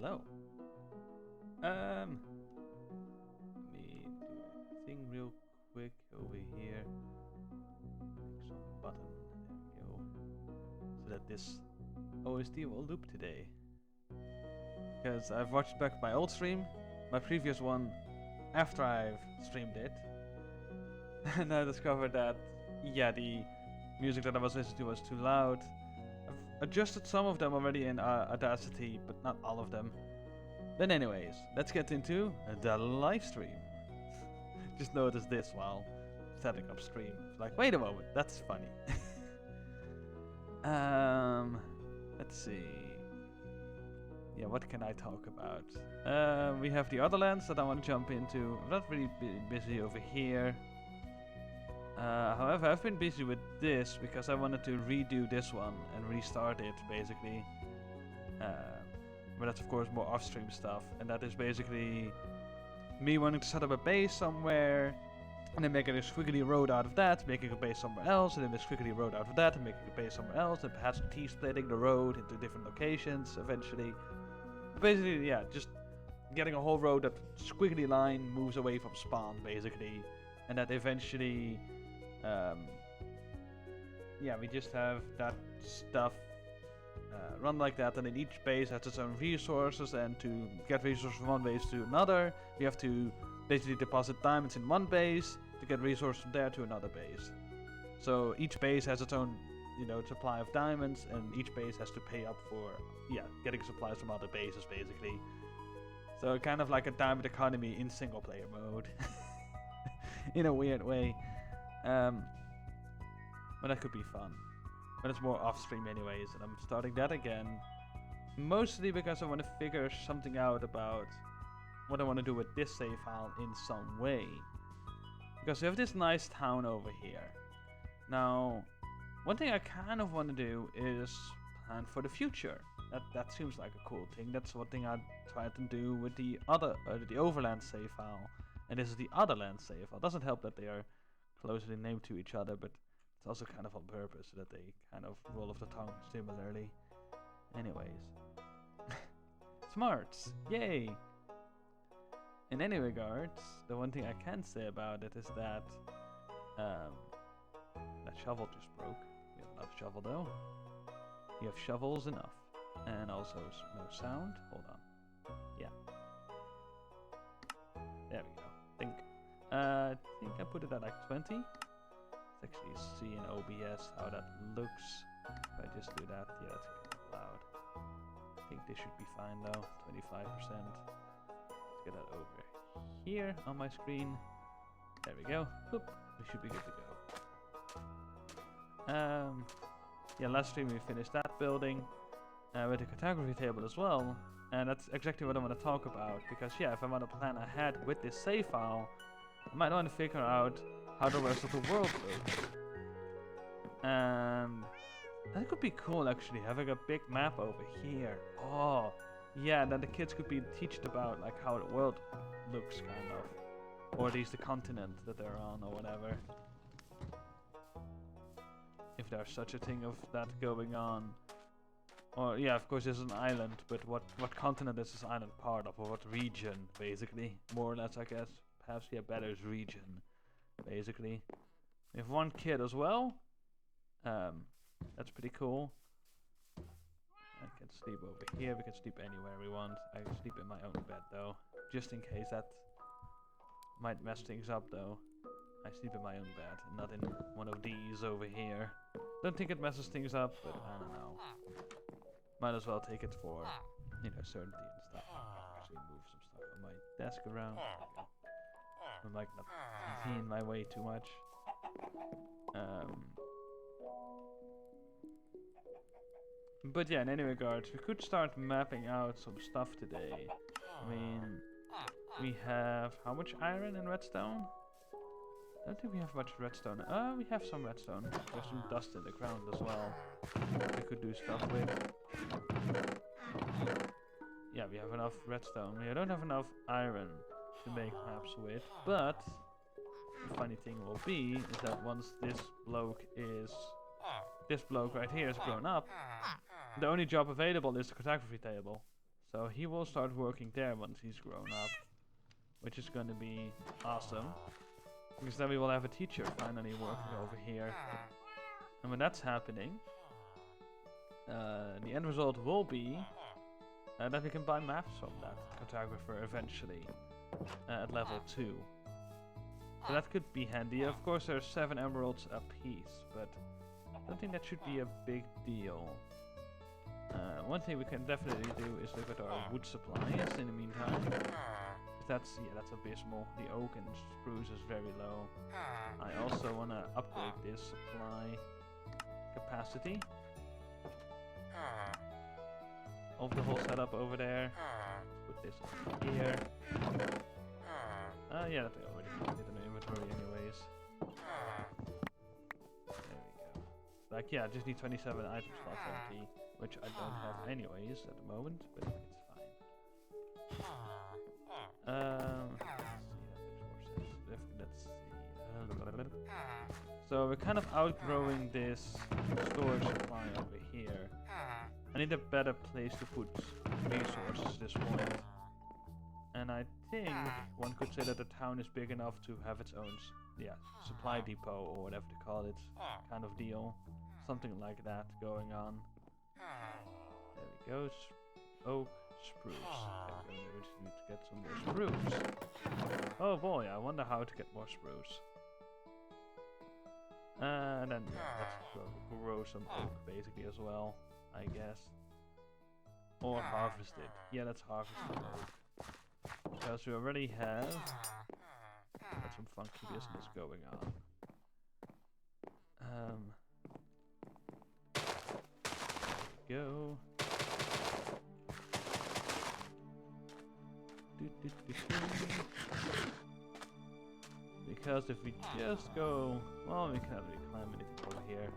hello. Let me do a thing real quick over here. Click some button. There we go. So that this OST will loop today. Because I've watched back my old stream, my previous one, after I've streamed it, and I discovered that, yeah, the music that I was listening to was too loud. I've adjusted some of them already in Audacity, but not all of them. Then anyways, let's get into the live stream. Just noticed this while setting up stream. It's like, wait a moment, that's funny. Let's see. Yeah, what can I talk about? We have the Otherlands that I want to jump into. I'm not really busy over here. However, I've been busy with this because I wanted to redo this one and restart it, basically. But that's of course more off-stream stuff, and that is basically me wanting to set up a base somewhere, and then making a squiggly road out of that, making a base somewhere else, and then a squiggly road out of that, and making a base somewhere else, and perhaps T-splitting the road into different locations eventually. Basically, yeah, just getting a whole road that squiggly line moves away from spawn, basically, and that eventually, yeah, we just have that stuff run like that, and then each base has its own resources, and to get resources from one base to another, we have to basically deposit diamonds in one base to get resources from there to another base. So each base has its own, supply of diamonds, and each base has to pay up for, getting supplies from other bases, basically. So kind of like a diamond economy in single player mode. In a weird way. But that could be fun. But it's more off-stream anyways, and I'm starting that again. Mostly because I want to figure something out about what I want to do with this save file in some way. Because we have this nice town over here. Now, one thing I kind of want to do is plan for the future. That seems like a cool thing. That's one thing I tried to do with the Overland save file. And this is the Otherlands save file. It doesn't help that they are closely named to each other, but it's also kind of on purpose so that they kind of roll off the tongue similarly. Anyways. Smarts! Yay! In any regards, the one thing I can say about it is that that shovel just broke. We have another shovel though. We have shovels enough. And also no sound. Hold on. Yeah. There we go. I think I put it at like 20. Let's actually see in OBS how that looks. If I just do that, yeah, that's kind of loud. I think this should be fine though. 25%. Let's get that over here on my screen. There we go. Boop. We should be good to go. Yeah, last stream we finished that building with the cartography table as well, and that's exactly what I want to talk about. Because yeah, if I want to plan ahead with this save file, I might want to figure out how the rest of the world looks. And that could be cool actually, having a big map over here. Oh, yeah, then the kids could be taught about like how the world looks, kind of. Or at least the continent that they're on, or whatever. If there's such a thing of that going on. Or, yeah, of course there's an island, but what continent is this island part of? Or what region, basically? More or less, I guess. Perhaps, yeah, better is region, basically. We have one kid as well. That's pretty cool. I can sleep over here. We can sleep anywhere we want. I can sleep in my own bed, though. Just in case that might mess things up, though. I sleep in my own bed, and not in one of these over here. Don't think it messes things up, but I don't know. Might as well take it for, certainty and stuff. Actually move some stuff on my desk around. I'm like not in my way too much. But yeah, in any regards, we could start mapping out some stuff today. I mean, we have how much iron and redstone? I don't think we have much redstone. We have some redstone. There's some dust in the ground as well. We could do stuff with. Yeah, we have enough redstone. We don't have enough iron to make maps with, but the funny thing will be is that once this bloke right here is grown up, the only job available is the cartography table. So he will start working there once he's grown up, which is going to be awesome. Because then we will have a teacher finally working over here. And when that's happening, the end result will be that we can buy maps from that cartographer eventually at level 2. So that could be handy. Of course, there's 7 emeralds a piece, but I don't think that should be a big deal. One thing we can definitely do is look at our wood supplies in the meantime. That's abysmal. The oak and spruce is very low. I also want to upgrade this supply capacity of the whole setup over there. Let's put this over here. Yeah, that I already put it in the inventory anyways. There we go. Like, yeah, I just need 27 item slots empty, which I don't have anyways at the moment, but it's fine. Let's see. So we're kind of outgrowing this storage supply over here. I need a better place to put resources at this point. And I think one could say that the town is big enough to have its own supply depot, or whatever to call it, kind of deal. Something like that going on. There we go. Oak, spruce. Okay, we just need to get some more spruce. Oh boy, I wonder how to get more spruce. And then let's grow some oak basically as well, I guess. Or harvest it. Yeah, let's harvest the oak. Because we already have some funky business going on. There we go. Because if we just go, well, we can't really climb anything over here.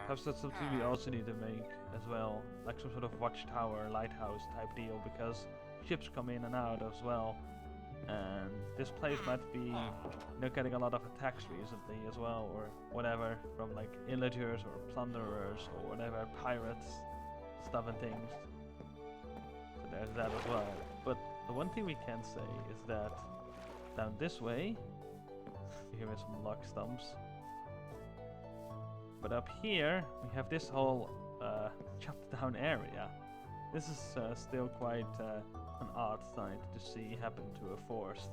Perhaps that's something we also need to make as well, like some sort of watchtower, lighthouse type deal, because ships come in and out as well. And this place might be, getting a lot of attacks recently as well, or whatever, from like illagers or plunderers or whatever, pirates, stuff and things. So there's that as well. But the one thing we can say is that down this way, here are some log stumps. But up here, we have this whole chopped down area. This is still quite an odd sight to see happen to a forest.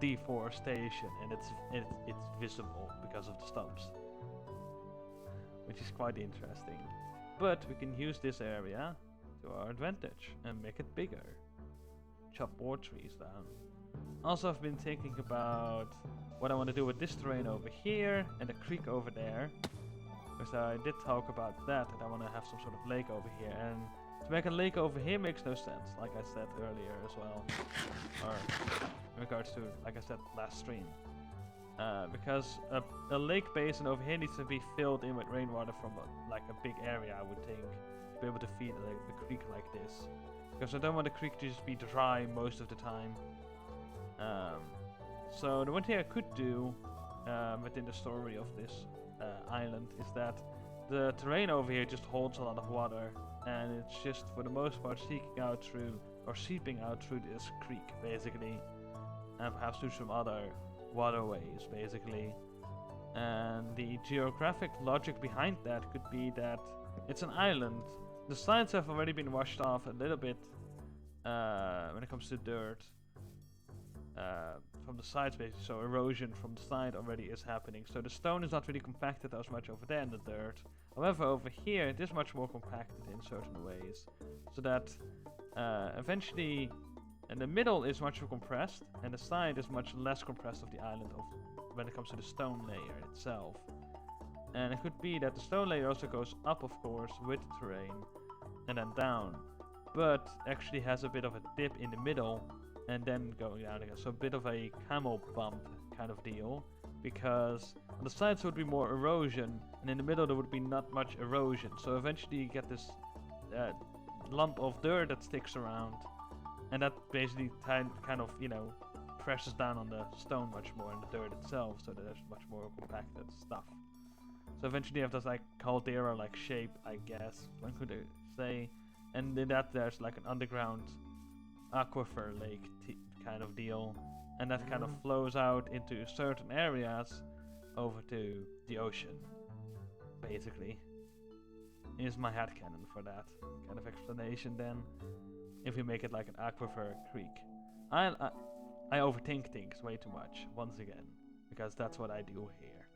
Deforestation, and it's visible because of the stumps, which is quite interesting. But we can use this area to our advantage and make it bigger. Chop more trees down. Also, I've been thinking about what I want to do with this terrain over here and the creek over there, because I did talk about that I want to have some sort of lake over here, and to make a lake over here makes no sense, like I said earlier as well, or in regards to, like I said last stream, because a lake basin over here needs to be filled in with rainwater from like a big area, I would think, to be able to feed the creek like this, because I don't want the creek to just be dry most of the time. So the one thing I could do within the story of this island is that the terrain over here just holds a lot of water, and it's just for the most part seeping out through this creek basically, and perhaps through some other waterways basically. And the geographic logic behind that could be that it's an island. The sides have already been washed off a little bit when it comes to dirt from the sides basically, so erosion from the side already is happening. So the stone is not really compacted as much over there in the dirt. However, over here it is much more compacted in certain ways, so that eventually and the middle is much more compressed and the side is much less compressed of the island when it comes to the stone layer itself. And it could be that the stone layer also goes up, of course, with the terrain and then down, but actually has a bit of a dip in the middle and then going down again, so a bit of a camel bump kind of deal, because on the sides there would be more erosion and in the middle there would be not much erosion, so eventually you get this lump of dirt that sticks around, and that basically kind of presses down on the stone much more and the dirt itself, so that there's much more compacted stuff. So eventually you have this like caldera like shape, I guess one could say, and in that there's like an underground aquifer lake kind of deal, and that kind of flows out into certain areas over to the ocean, basically. Is my headcanon for that kind of explanation then, if we make it like an aquifer creek. I overthink things way too much, once again, because that's what I do here.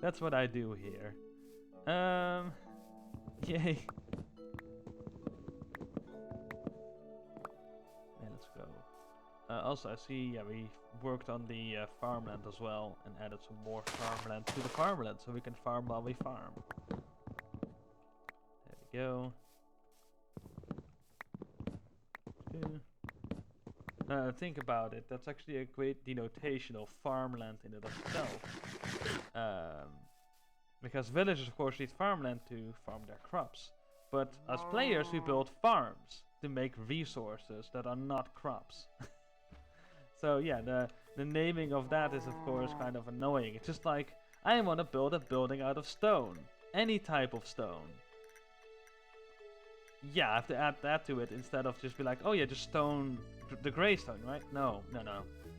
That's what I do here. Yay. Yeah, let's go. Also, I see, yeah, we worked on the farmland as well, and added some more farmland to the farmland, so we can farm while we farm. There we go. Think about it, that's actually a great denotation of farmland in it itself. Because villagers of course need farmland to farm their crops. But as players we build farms to make resources that are not crops. So yeah, the naming of that is of course kind of annoying. It's just like, I want to build a building out of stone. Any type of stone. Yeah, I have to add that to it instead of just be like, oh yeah, just stone, the grey stone, right? No.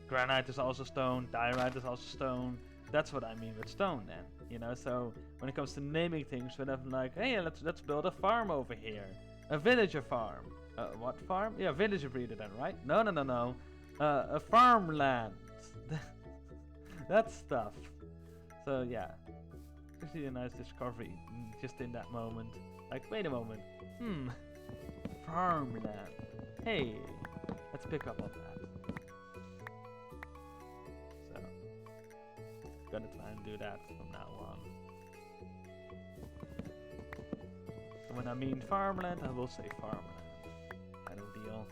Granite is also stone, diorite is also stone. That's what I mean with stone then, you know? So when it comes to naming things, we're never like, hey, let's build a farm over here. A villager farm. What farm? Yeah, villager breeder then, right? No. A farmland. That stuff. So yeah, actually a nice discovery just in that moment. Like, wait a moment. Farmland. Hey, let's pick up on that. So, gonna try and do that from now on. So when I mean farmland, I will say farmland. Kind of deal.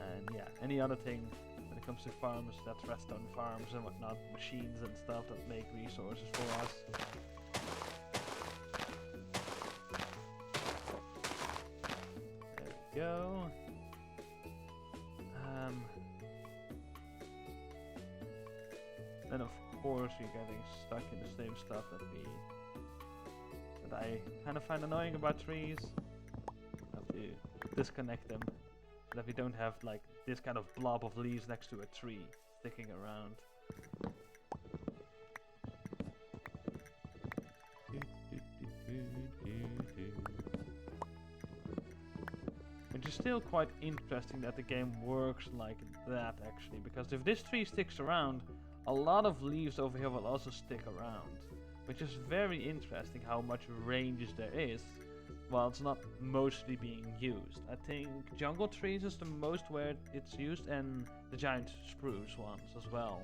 And yeah, any other thing when it comes to farms, that's redstone farms and whatnot, machines and stuff that make resources for us. Go. Then of course we're getting stuck in the same stuff that I kind of find annoying about trees. Have to disconnect them so that we don't have like this kind of blob of leaves next to a tree sticking around. Which is still quite interesting that the game works like that actually, because if this tree sticks around, a lot of leaves over here will also stick around, which is very interesting how much range there is while it's not mostly being used. I think jungle trees is the most where it's used, and the giant spruce ones as well.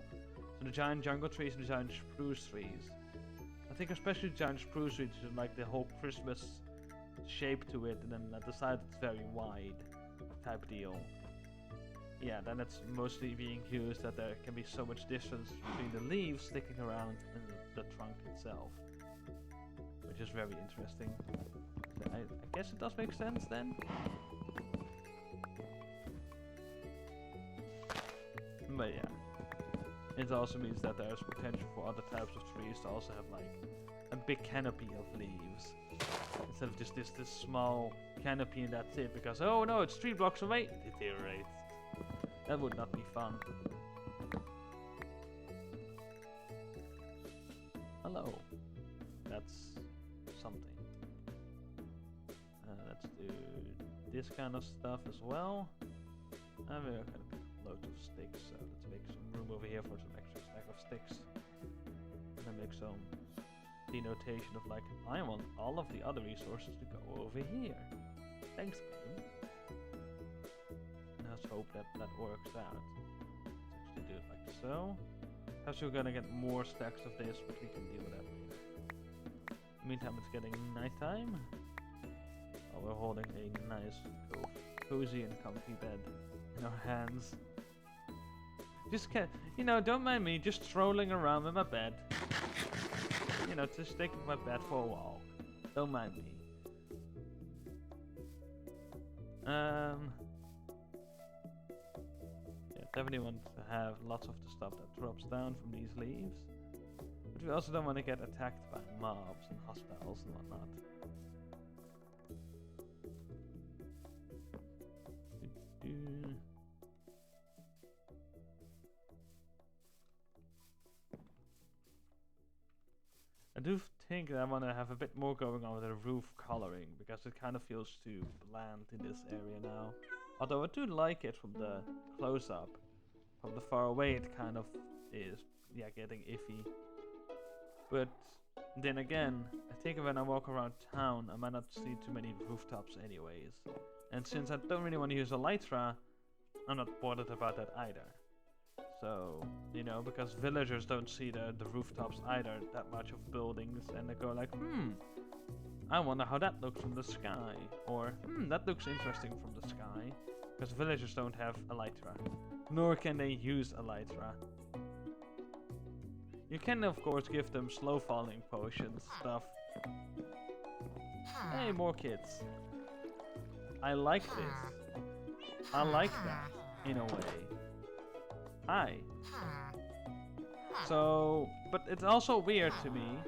So the giant jungle trees and the giant spruce trees. I think especially the giant spruce trees is like the whole Christmas shape to it, and then at the side it's very wide type deal. Yeah, then it's mostly being used that there can be so much distance between the leaves sticking around and the trunk itself, which is very interesting. So I guess it does make sense then. But yeah, it also means that there's potential for other types of trees to also have like a big canopy of leaves, instead of just this small canopy and that's it, because oh no, it's 3 blocks away, it deteriorates. That would not be fun. Hello. That's something. Let's do this kind of stuff as well. And we're gonna pick up loads of sticks, so let's make some room over here for some extra stack of sticks. And then make some denotation of like, I want all of the other resources to go over here. Thanks, game. And let's hope that that works out. Let's actually do it like so. Perhaps we're gonna get more stacks of this, but we can deal with that later. Meantime, it's getting nighttime. Oh, we're holding a nice, cozy and comfy bed in our hands. Just you know, don't mind me, just strolling around in my bed. You know, just taking my bed for a walk. Don't mind me. Yeah, definitely want to have lots of the stuff that drops down from these leaves. But we also don't want to get attacked by mobs and hostiles and whatnot. I do think that I want to have a bit more going on with the roof coloring, because it kind of feels too bland in this area now. Although I do like it from the close-up. From the far away it kind of is, yeah, getting iffy. But then again, I think when I walk around town I might not see too many rooftops anyways. And since I don't really want to use Elytra, I'm not bothered about that either. So, you know, because villagers don't see the rooftops either, that much of buildings, and they go like, I wonder how that looks from the sky. Or, that looks interesting from the sky. Because villagers don't have Elytra. Nor can they use Elytra. You can of course give them slow falling potions, stuff. Hey, more kids. I like this. I like that, in a way. Hi. So, but it's also weird to me,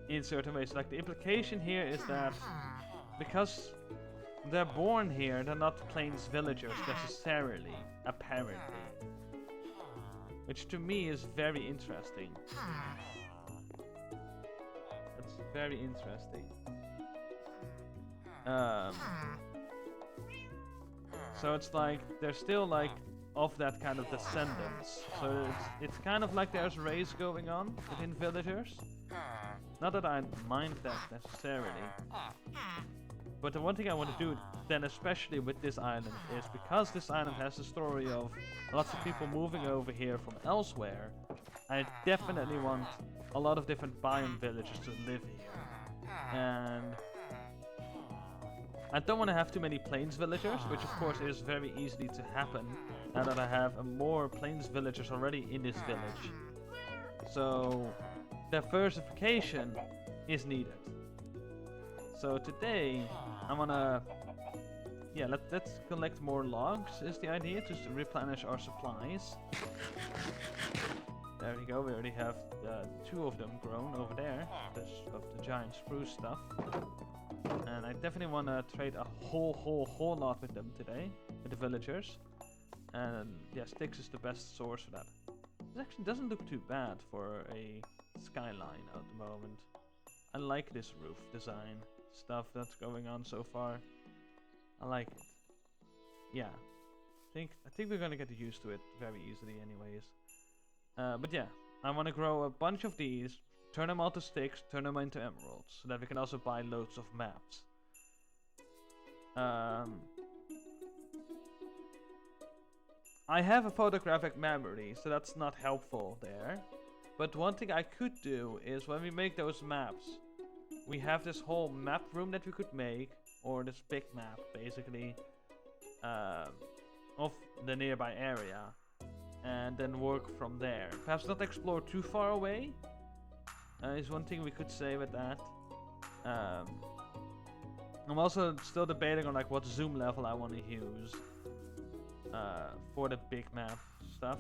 in certain ways. Like, the implication here is that, because they're born here, they're not plains villagers necessarily, apparently. Which to me is very interesting. It's very interesting. So it's like, they're still like of that kind of descendants. So it's kind of like there's race going on within villagers. Not that I mind that necessarily. But the one thing I want to do then, especially with this island, is because this island has the story of lots of people moving over here from elsewhere, I definitely want a lot of different biome villagers to live here. And I don't want to have too many plains villagers, which of course is very easily to happen now that I have more plains villagers already in this village. So diversification is needed. So today I wanna, yeah, let's collect more logs is the idea, to replenish our supplies. There we go, we already have 2 of them grown over there, of the giant spruce stuff. And I definitely want to trade a whole lot with them today, with the villagers. And yeah, sticks is the best source for that. It actually doesn't look too bad for a skyline at the moment. I like this roof design stuff that's going on so far. I like it. Yeah, I think we're gonna get used to it very easily anyways. But yeah, I want to grow a bunch of these, turn them all to sticks, turn them into emeralds, so that we can also buy loads of maps. I have a photographic memory, so that's not helpful there. But one thing I could do is, when we make those maps, we have this whole map room that we could make, or this big map basically, of the nearby area, and then work from there. Perhaps not explore too far away, is one thing we could say with that. I'm also still debating on like what zoom level I want to use for the big map stuff.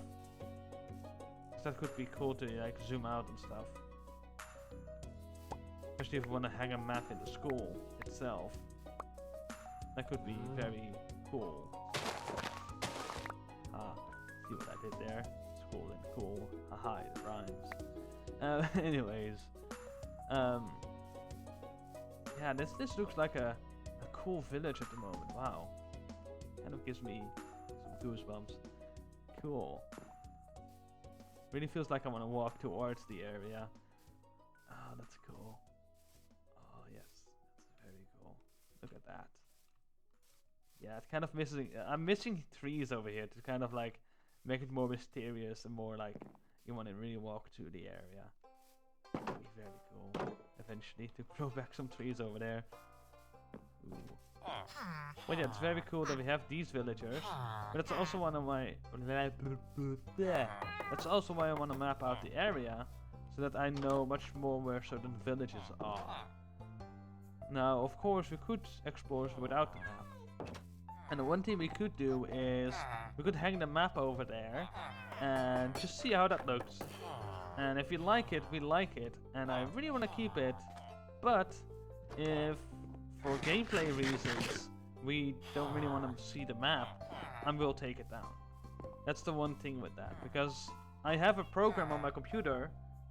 'Cause that could be cool to like zoom out and stuff. Especially if we want to hang a map in the school itself. That could be very cool. See what I did there? School and cool. Haha, it rhymes. Anyways. Yeah, this looks like a cool village at the moment. Wow. Kind of gives me some goosebumps. Cool. Really feels like I want to walk towards the area. Oh, that's cool. Oh, yes. That's very cool. Look at that. Yeah, it's kind of missing... I'm missing trees over here to kind of like make it more mysterious and more like you want to really walk to the area. That'd be very cool. Eventually, to grow back some trees over there. Ooh. Well, yeah, it's very cool that we have these villagers, but it's also one of my... That's also why I want to map out the area, so that I know much more where certain villages are. Now, of course, we could explore without the map. And the one thing we could do is, we could hang the map over there, and just see how that looks. And if we like it, we like it, and I really want to keep it, but if for gameplay reasons we don't really want to see the map, I will take it down. That's the one thing with that, because I have a program on my computer,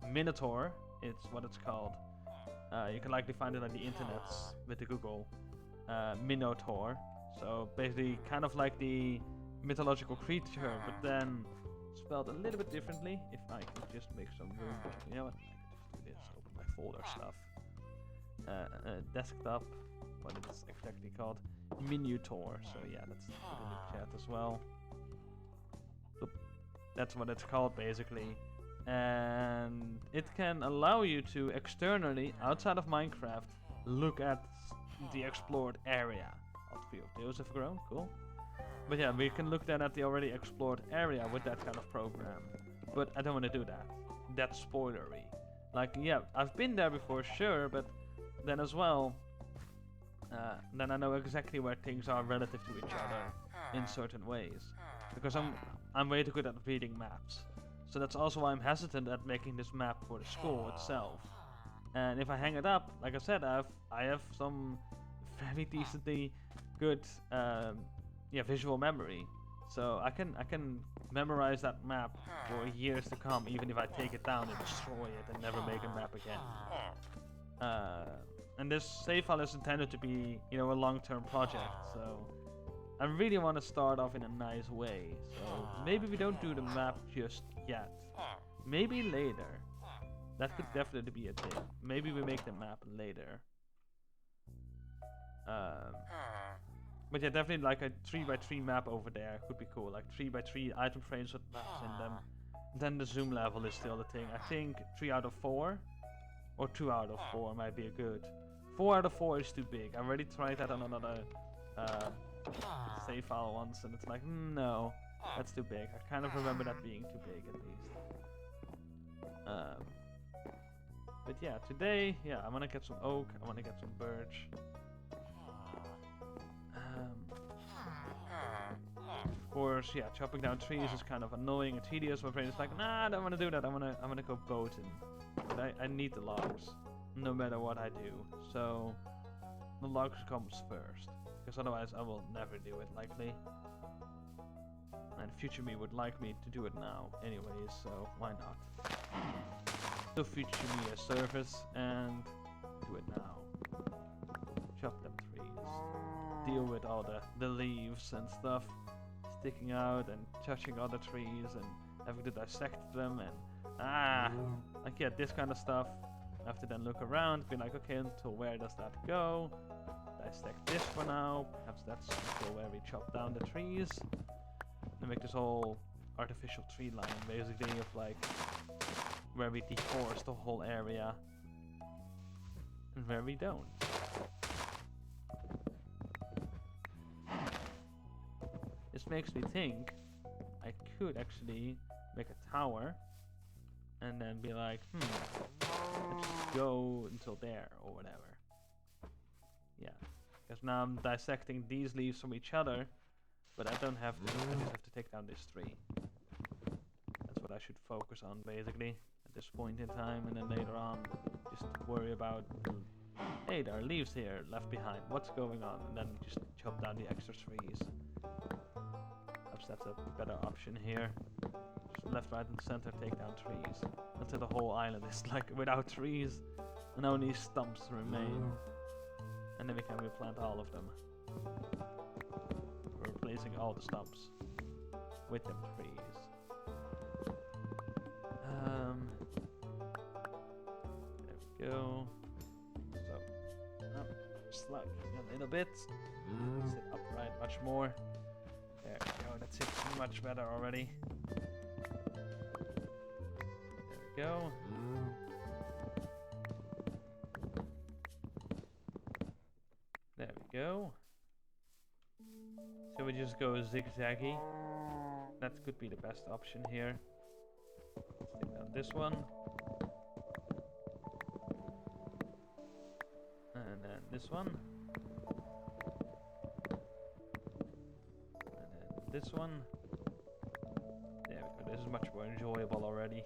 Minotaur, it's what it's called, You can likely find it on the internet with the Google Minotaur. So basically, kind of like the mythological creature, but then spelled a little bit differently. If I can just make some room, you know what? I can just do this. Open my folder stuff. Desktop. What it is exactly called? Minotaur. So yeah, let's put it in the chat as well. Oop. That's what it's called basically. And it can allow you to externally, outside of Minecraft, look at the explored area. All 3 of those have grown, cool. But yeah, we can look then at the already explored area with that kind of program. But I don't want to do that. That's spoilery. Like, yeah, I've been there before, sure, but then as well, then I know exactly where things are relative to each other in certain ways. Because I'm way too good at reading maps. So that's also why I'm hesitant at making this map for the school itself. And if I hang it up, like I said, I have some very decently good visual memory. So I can memorize that map for years to come, even if I take it down and destroy it and never make a map again. And this save file is intended to be, you know, a long-term project. So I really want to start off in a nice way. So maybe we don't do the map just yet. Maybe later. That could definitely be a thing. Maybe we make the map later. But yeah, definitely like a 3x3 map over there could be cool. Like 3x3 item frames with maps in them. Then the zoom level is still the thing. I think 3 out of 4 or 2 out of 4 might be a good. 4 out of 4 is too big. I already tried that on another save file once, and it's like, no, that's too big. I kind of remember that being too big at least. But yeah, today, yeah, I want to get some oak. I want to get some birch. Of course, yeah, chopping down trees is kind of annoying and tedious. My brain is like, nah, I don't want to do that. I want to go boating. But I need the logs, no matter what I do. So the logs comes first, because otherwise I will never do it likely. And future me would like me to do it now, anyways. So why not? Do future me a service and do it now. Chop them trees. Deal with all the leaves and stuff sticking out and touching other trees and having to dissect them and like yeah, this kind of stuff. I have to then look around, be like, okay, until where does that go? Dissect this for now. Perhaps that's until where we chop down the trees. And make this whole artificial tree line basically of like where we deforest the whole area and where we don't. This makes me think I could actually make a tower and then be like, let's just go until there or whatever. Yeah, because now I'm dissecting these leaves from each other, but I don't have to. I just have to take down this tree. That's what I should focus on basically at this point in time, and then later on just worry about, hey, there are leaves here left behind. What's going on? And then just chop down the extra trees. Perhaps that's a better option here. Just left, right, and center, take down trees. Until the whole island is like without trees and only stumps remain. And then we can replant all of them. We're replacing all the stumps with them trees. There we go. So, slouch a little bit. Sit upright much more. There we go. That sits much better already. There we go. There we go. So we just go zigzaggy. That could be the best option here. Let's take down this one. And then this one. And then this one. There we go. This is much more enjoyable already.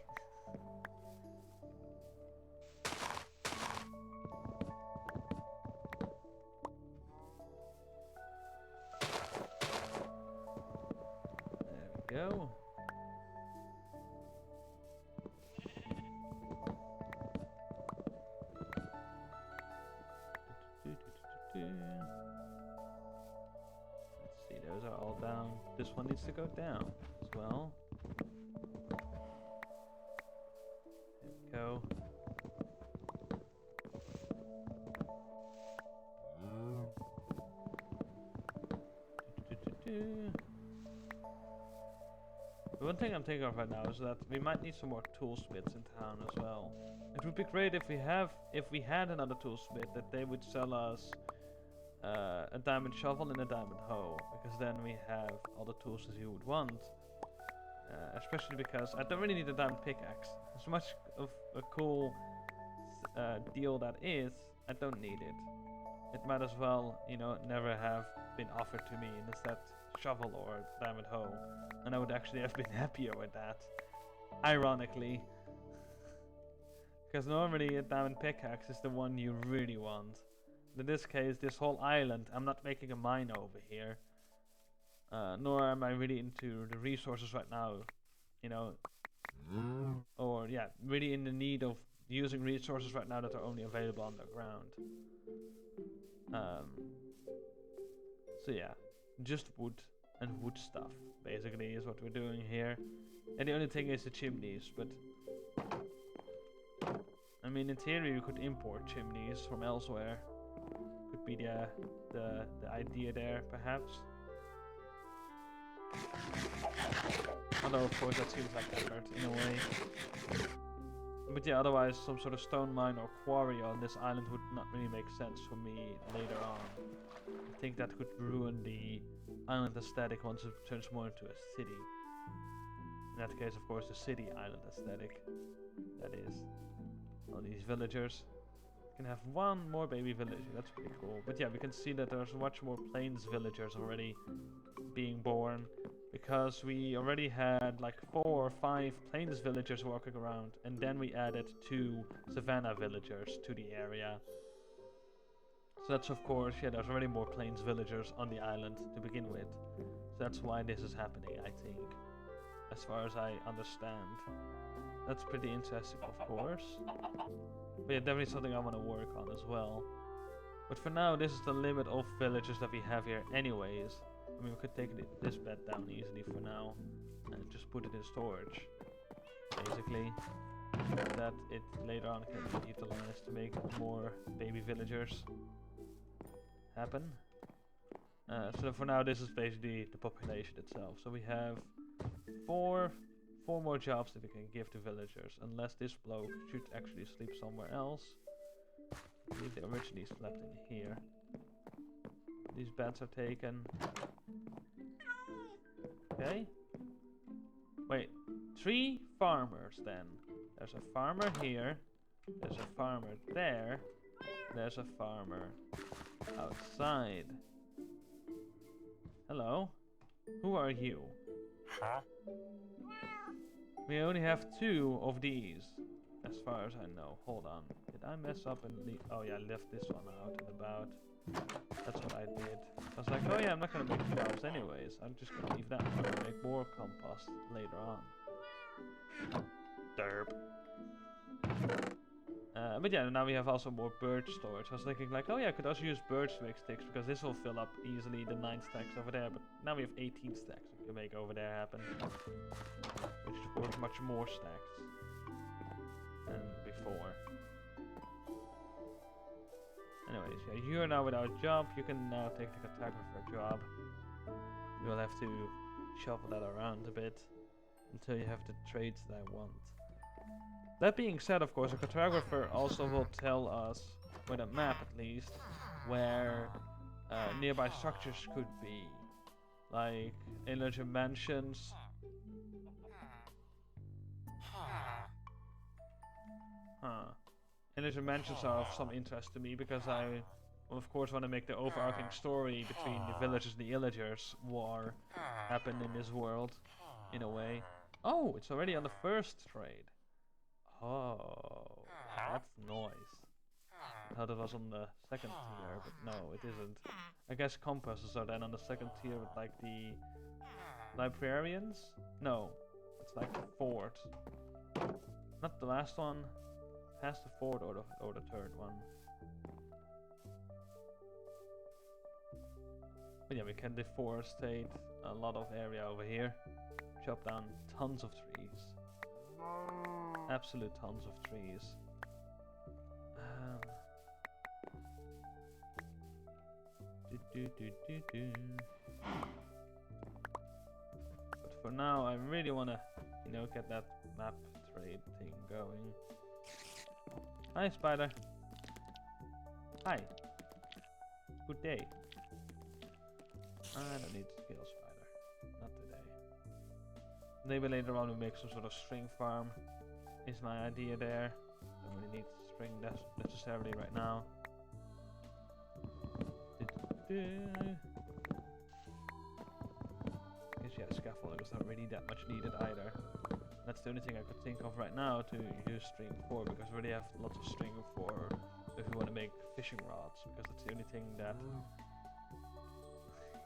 Go. fall down. This one needs to go down as well. There we go. The one thing I'm thinking of right now is that we might need some more toolsmiths in town as well. It would be great if we had another toolsmith that they would sell us a diamond shovel and a diamond hoe, because then we have all the tools that you would want. Especially because I don't really need a diamond pickaxe. As much of a cool deal that is, I don't need it. It might as well, you know, never have been offered to me instead shovel or diamond hoe, and I would actually have been happier with that. Ironically, because normally a diamond pickaxe is the one you really want. In this case, this whole island, I'm not making a mine over here. Nor am I really into the resources right now, you know. Or yeah, really in the need of using resources right now that are only available underground. So yeah, just wood and wood stuff basically is what we're doing here. And the only thing is the chimneys, but I mean in theory we could import chimneys from elsewhere. Could be the idea there perhaps. Although of course that seems like effort in a way. But yeah, otherwise some sort of stone mine or quarry on this island would not really make sense for me later on. I think that could ruin the island aesthetic once it turns more into a city. In that case, of course, the city island aesthetic. That is. All these villagers. We can have one more baby villager, that's pretty cool. But yeah, we can see that there's much more plains villagers already being born. Because we already had like 4 or 5 plains villagers walking around, and then we added 2 savannah villagers to the area. So that's of course, yeah, there's already more plains villagers on the island to begin with. So that's why this is happening, I think. As far as I understand. That's pretty interesting, of course. But yeah, definitely something I want to work on as well. But for now, this is the limit of villagers that we have here anyways. I mean, we could take this bed down easily for now and just put it in storage, basically, that it later on can be utilized to make more baby villagers happen. So for now, this is basically the population itself. So we have four more jobs that we can give to villagers, unless this bloke should actually sleep somewhere else. I believe they originally slept in here. These beds are taken. Okay. Wait, 3 farmers then. There's a farmer here. There's a farmer there. There's a farmer outside. Hello. Who are you? Huh? We only have 2 of these, as far as I know. Hold on. Did I mess up and leave? Oh yeah, I left this one out and about. That's what I did. I was like, oh yeah, I'm not gonna make jobs anyways. I'm just gonna leave that one and make more compost later on. Derp. But yeah, now we have also more birch storage. I was thinking like, oh yeah, I could also use birch to make sticks because this will fill up easily the 9 stacks over there. But now we have 18 stacks we can make over there happen. Which is of course much more stacks than before. Anyways, yeah, you are now without a job. You can now take the cartographer job. You'll have to shuffle that around a bit until you have the traits that I want. That being said, of course, a cartographer also will tell us, with a map at least, where nearby structures could be. Like villager mansions. Villager mansions are of some interest to me because I, of course, want to make the overarching story between the villagers and the illagers war happen in this world, in a way. Oh, it's already on the first trade. Oh, that's nice. I thought it was on the second tier, but no, it isn't. I guess compasses are then on the second tier with like the librarians? No, it's like the fourth. Not the last one, past the fourth or the third one. But yeah, we can deforestate a lot of area over here. Chop down tons of trees. Absolute tons of trees. But for now, I really want to, you know, get that map trade thing going. Hi, spider. Hi. Good day. I don't need to kill spider. Not today. Maybe later on we'll make some sort of string farm. Is my idea there. Don't really need string necessarily right now. Guess yeah, scaffolding is not really that much needed either. That's the only thing I could think of right now to use string for, because we already have lots of string for if we want to make fishing rods, because that's the only thing that,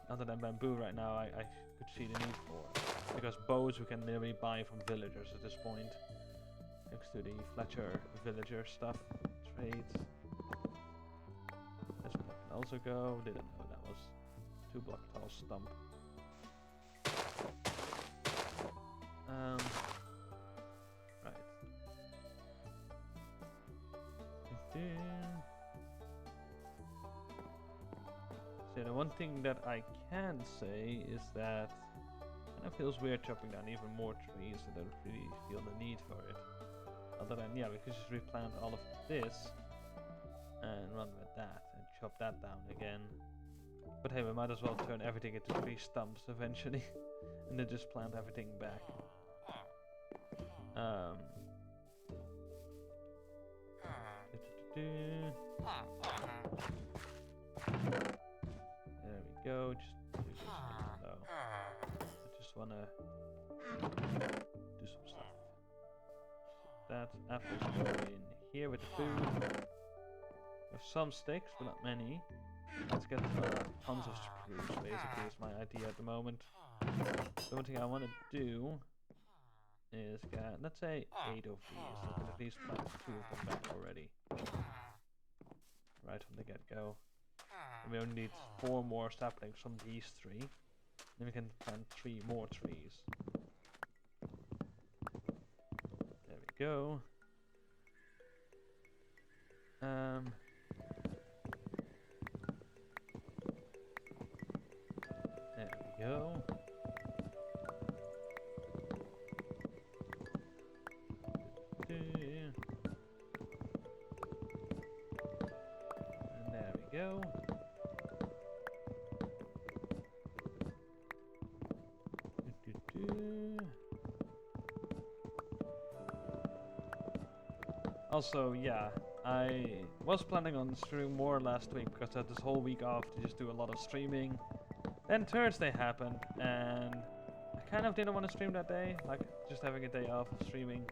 other than bamboo right now, I could see the need for. Because bows we can literally buy from villagers at this point, thanks to the Fletcher villager stuff, trades. This block can also go, didn't know that was 2 block tall stump. Right. So the one thing that I can say is that it kind of feels weird chopping down even more trees. I don't really feel the need for it. Other than, yeah, we could just replant all of this and run with that and chop that down again. But hey, we might as well turn everything into 3 stumps eventually and then just plant everything back. There we go, just do this though. I just wanna do some stuff. That apples go in here with the food. There's some sticks, but not many. Let's get tons of spruce, basically, is my idea at the moment. The one thing I want to do is get, let's say, 8 of these. I can at least plant 2 of them back already. Right from the get-go. And we only need 4 more saplings from these 3. Then we can plant 3 more trees. There we go. There we go. And there we go. Also, yeah, I was planning on streaming more last week because I had this whole week off to just do a lot of streaming. Then Thursday happened, and I kind of didn't want to stream that day, like just having a day off of streaming.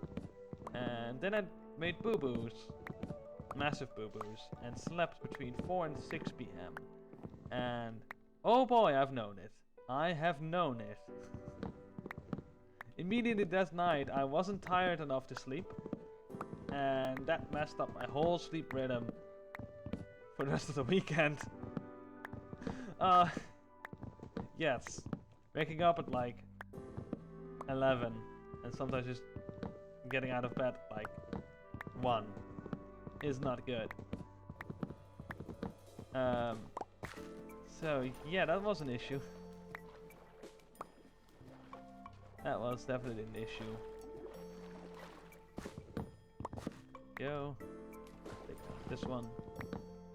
And then I made boo-boos, massive boo-boos, and slept between 4 and 6 p.m. And oh boy, I've known it. I have known it. Immediately that night, I wasn't tired enough to sleep. And that messed up my whole sleep rhythm for the rest of the weekend. Yes. Waking up at like 11 and sometimes just getting out of bed at like 1 is not good. So yeah, that was an issue. That was definitely an issue. Go. Take out this one.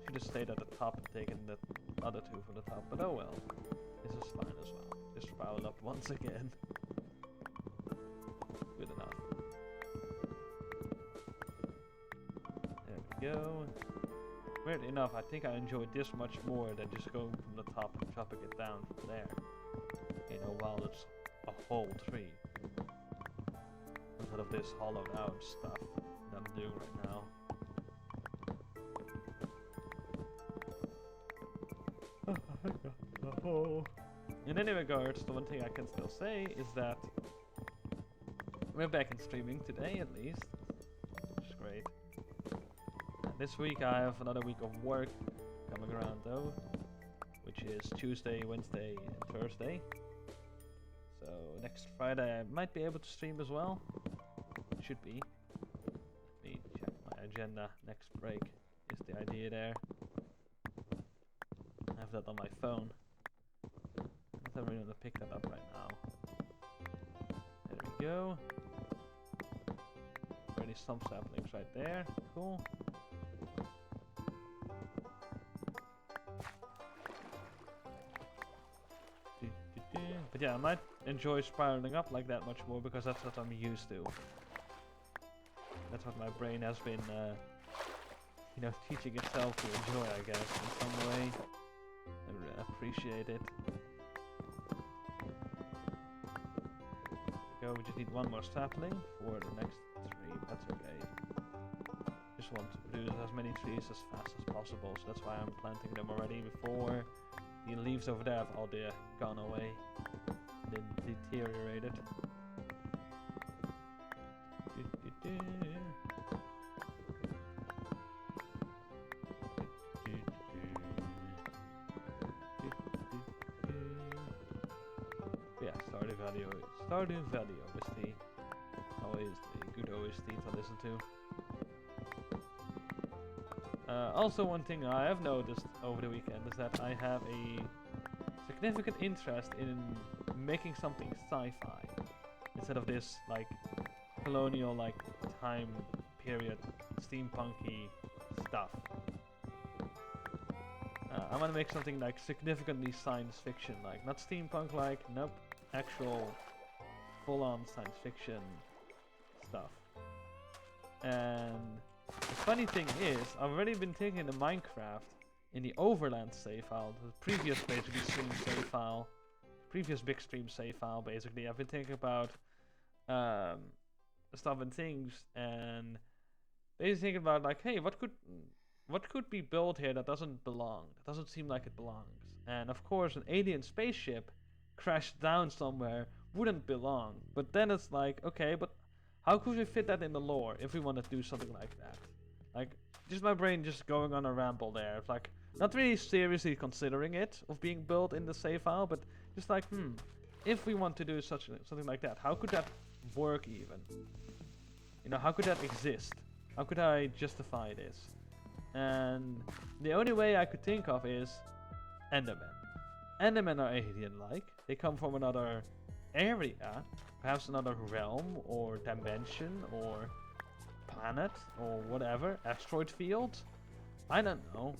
Should have stayed at the top and taken the other 2 from the top, but oh well. This is fine as well. Just foul up once again. Good enough. There we go. Weird enough, I think I enjoyed this much more than just going from the top and chopping it down from there. You know, while it's a whole tree. Instead of this hollowed out stuff that I'm doing right now. In any regards, the one thing I can still say is that we're back in streaming today at least, which is great. And this week I have another week of work coming around though, which is Tuesday, Wednesday, and Thursday. So next Friday I might be able to stream as well. Should be. Let me check my agenda. Next break is the idea there. I have that on my phone. I don't really want to pick that up right now. There we go. Already some saplings right there. Cool. But yeah, I might enjoy spiraling up like that much more because that's what I'm used to. That's what my brain has been, you know, teaching itself to enjoy, I guess, in some way. I appreciate it. There we go, we just need one more sapling for the next tree, but that's okay. Just want to produce as many trees as fast as possible, so that's why I'm planting them already before the leaves over there have all gone away. Then deteriorated. Yeah, Stardew Valley OST. Always a good OST to listen to. Also, one thing I have noticed over the weekend is that I have a significant interest in making something sci-fi instead of this like colonial like time period steampunky stuff. I want to make something like significantly science fiction, like not steampunk like, nope, actual full-on science fiction stuff. And the funny thing is, I've already been taking the Minecraft in the Overlands save file, the previous basically stream save file, previous big stream save file basically. I've been thinking about stuff and things, and basically thinking about like, hey, what could be built here that doesn't belong, that doesn't seem like it belongs. And of course an alien spaceship crashed down somewhere wouldn't belong, but then it's like, okay, but how could we fit that in the lore if we want to do something like that? Like, just my brain just going on a ramble there. It's like, not really seriously considering it of being built in the save file, but just like, if we want to do something like that, how could that work even? You know, how could that exist? How could I justify this? And the only way I could think of is Endermen. Endermen are alien-like. They come from another area, perhaps another realm or dimension or planet or whatever, asteroid field. I don't know.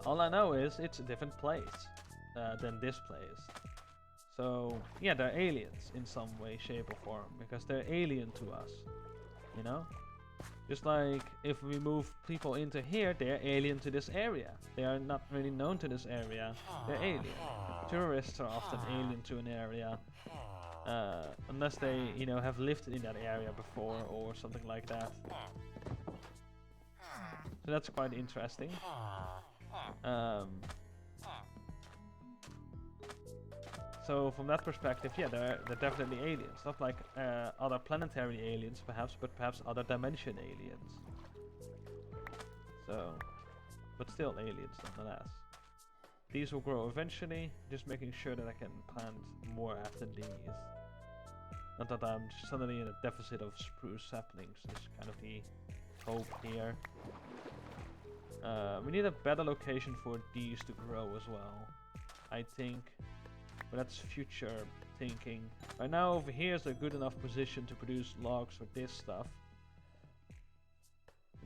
All I know is it's a different place than this place. So yeah, they're aliens in some way, shape or form, because they're alien to us, you know? Just like if we move people into here, they're alien to this area. They are not really known to this area. They're alien. Tourists are often alien to an area, unless they, you know, have lived in that area before or something like that. So that's quite interesting. So from that perspective, yeah, they're definitely aliens. Not like other planetary aliens, perhaps, but perhaps other dimension aliens. So, but still aliens nonetheless. These will grow eventually, just making sure that I can plant more after these. Not that I'm suddenly in a deficit of spruce saplings, is kind of the hope here. We need a better location for these to grow as well, I think. But that's future thinking. Right now over here is a good enough position to produce logs for this stuff.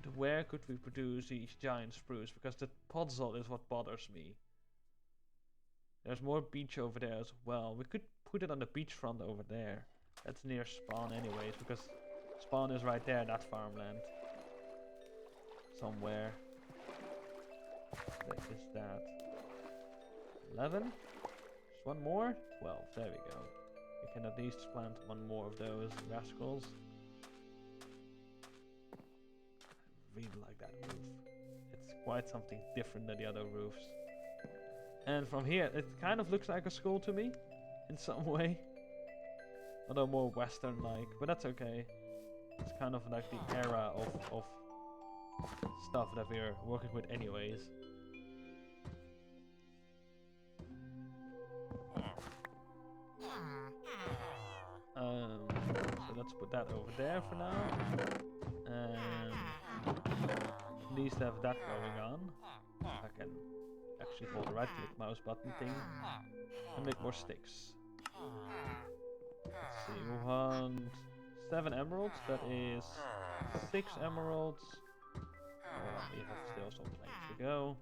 But where could we produce these giant spruce? Because the podzol is what bothers me. There's more beach over there as well. We could put it on the beachfront over there. That's near spawn anyways, because spawn is right there, that farmland. Somewhere. What is that? 11? Just one more? 12. There we go. We can at least plant one more of those rascals. I really like that roof. It's quite something different than the other roofs. And from here, it kind of looks like a school to me, in some way. Although more Western-like, but that's okay. It's kind of like the era of stuff that we're working with anyways. put that over there for now. And at least have that going on. I can actually hold the right click mouse button thing and make more sticks. Let's see, we want 7 emeralds, that is 6 emeralds. We have still some planks to go.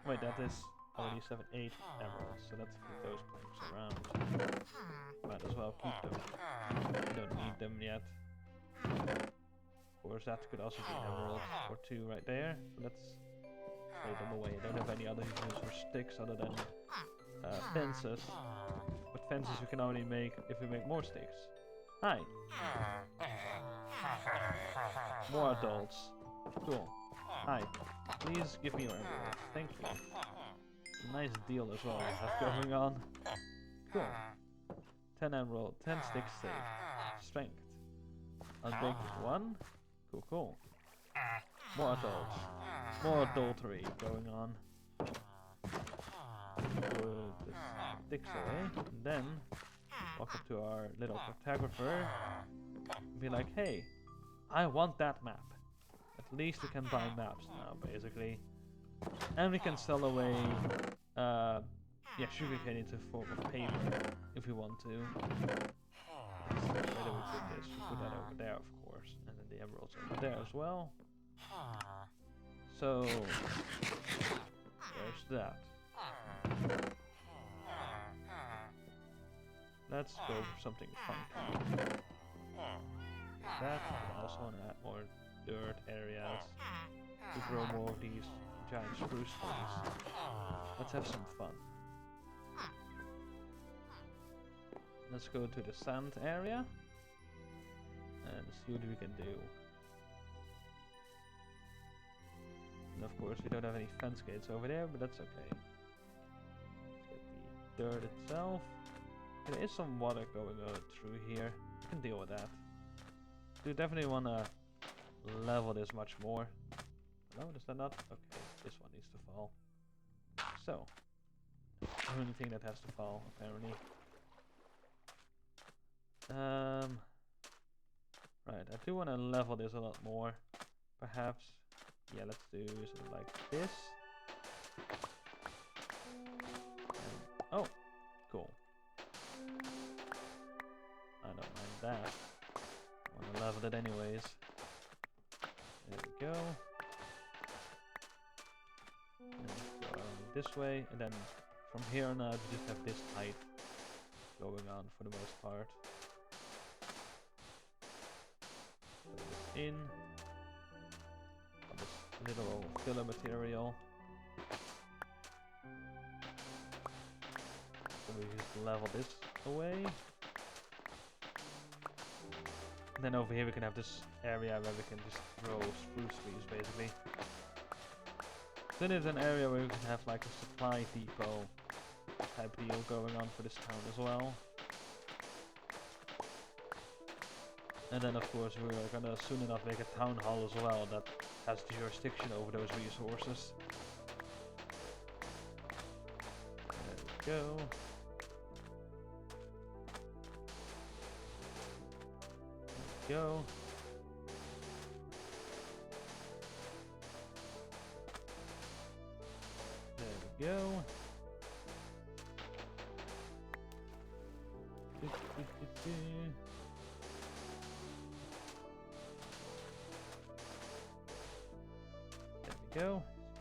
Wait, that is already 7, 8 emeralds, so let's put those planks around. Might as well keep them. We don't need them yet. Of course, that could also be an emerald or 2 right there. So let's lay them away. I don't have any other use for sticks other than fences. But fences we can only make if we make more sticks. Hi! More adults. Cool. Hi. Please give me your emeralds. Thank you. Nice deal as well we have going on. Cool. 10 emerald, 10 sticks saved. Strength. Unbreak is 1. Cool, cool. More adults. More adultery going on. Put the sticks away. And then walk up to our little cartographer. And be like, hey, I want that map. At least we can buy maps now, basically. And we can sell away sugarcane into a form of paper if we want to. So where do we put this? We put that over there, of course. And then the emeralds over there as well. So there's that. Let's go for something funky. That, I also want to add more dirt areas to grow more of these giant spruce trees. Let's have some fun. Let's go to the sand area and see what we can do. And of course we don't have any fence gates over there, but that's okay. Let's get the dirt itself. There is some water going through here. We can deal with that. We definitely want to level this much more. No, does that not? Okay, this one needs to fall. So, the only thing that has to fall, apparently. Right, I do want to level this a lot more. Perhaps. Yeah, let's do something like this. Oh, cool. I don't mind that. I want to level it anyways. There we go. And go around this way, and then from here on out we just have this height going on for the most part. Put this in. On this little filler material. So we just level this away. And then over here we can have this area where we can just grow spruce trees basically. Then there's an area where we can have like a supply depot type deal going on for this town as well. And then of course we're gonna soon enough make a town hall as well that has jurisdiction over those resources. There we go. There we go. There we go. There we go.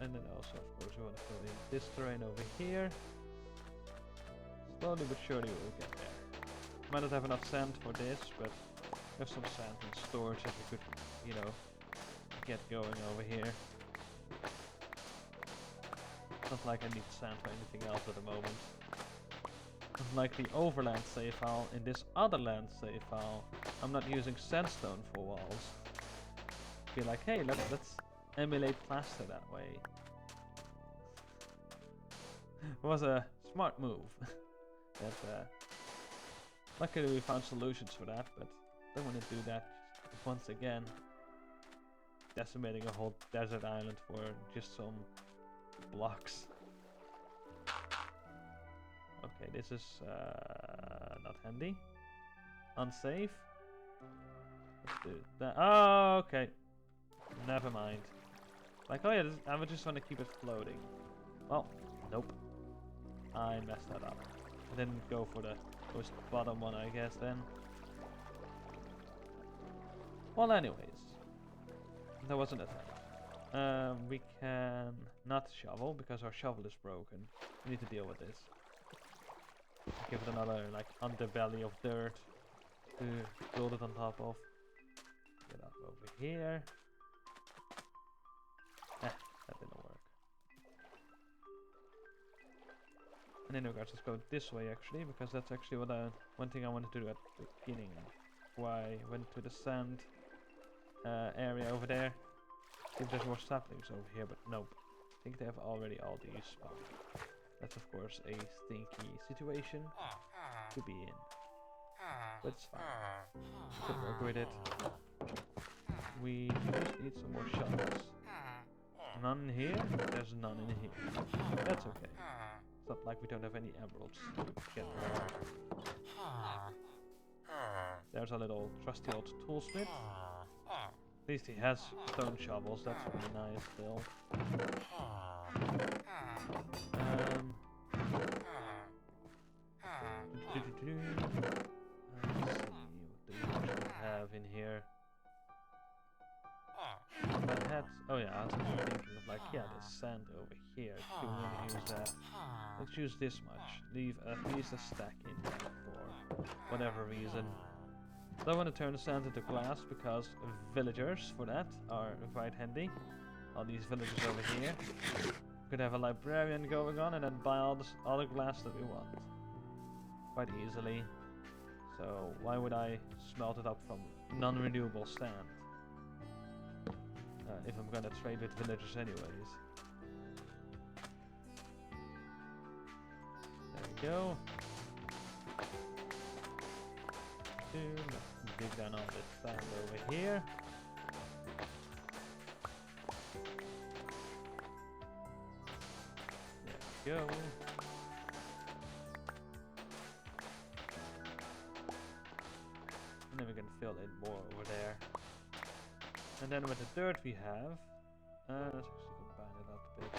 And then also, of course, we want to fill in this terrain over here. Slowly but surely we'll get there. Might not have enough sand for this, but we have some sand in storage that we could, you know, get going over here. Not like I need sand for anything else at the moment. Like the Overland save file, in this Otherlands save file, I'm not using sandstone for walls. Be like, hey, let's emulate plaster that way. It was a smart move. Luckily we found solutions for that, but don't want to do that once again. Decimating a whole desert island for just some blocks. Okay, this is not handy. Unsafe. do that. Oh, okay. Never mind. Like, oh yeah, I would just want to keep it floating. Well, nope. I messed that up. I didn't go for the most bottom one, I guess, then. Well, anyways. That wasn't a thing. We can not shovel, because our shovel is broken. We need to deal with this. Give it another, like, underbelly of dirt to build it on top of. Get up over here. That didn't work. And in regards, let's go this way actually, because that's actually what one thing I wanted to do at the beginning. Why I went to the sand area over there. See if there's more saplings over here, but nope. I think they have already all these spawned. That's of course a stinky situation to be in. But it's fine. We can work with it. We just need some more shovels. None here? There's none in here. That's okay. It's not like we don't have any emeralds to get more. There's a little trusty old toolsmith. At least he has stone shovels, that's really nice still. Let's see, what do we actually have in here? Oh yeah, I was actually thinking of like, yeah, there's sand over here. Do we want to use that? Let's use this much. Leave at least a stack in there for whatever reason. So I want to turn the sand into glass because villagers for that are quite handy. All these villagers over here. We could have a librarian going on and then buy all the glass that we want. Quite easily. So why would I smelt it up from non-renewable sand? If I'm gonna trade with villagers anyways. There we go. Let's dig down all this sand over here. There we go. And then we can fill in more over there. And then with the dirt we have, let's actually combine it up a bit.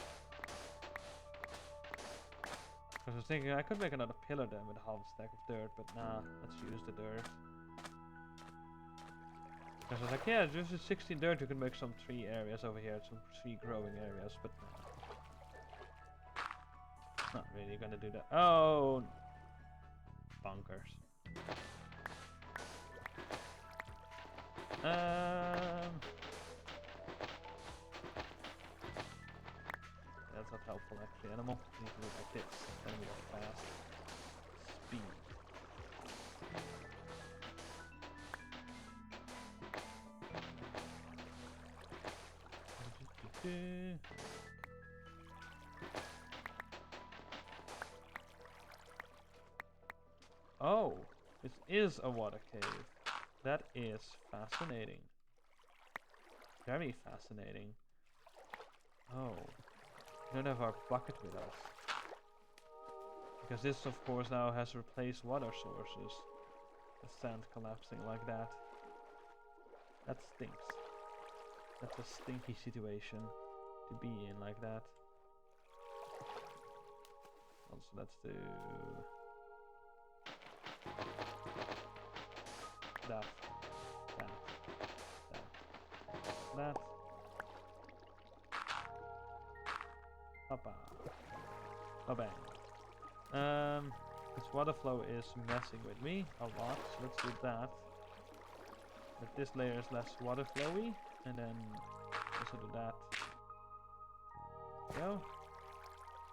Because I was thinking I could make another pillar then with a half stack of dirt, but nah, let's use the dirt. Because I was like, yeah, just 16 dirt, you can make some tree areas over here, some tree growing areas, but nah. Not really gonna do that. Oh, bonkers. That's not helpful actually. Animal need to move like this. Then we go fast. Speed. Oh, this is a water cave. That is fascinating. Very fascinating. Oh, we don't have our bucket with us. Because this, of course, now has replaced water sources. The sand collapsing like that. That stinks. That's a stinky situation to be in like that. Also, let's do that. Hoppa. Oh bang. This water flow is messing with me a lot, so let's do that. But this layer is less water flowy, and then also do that. Go.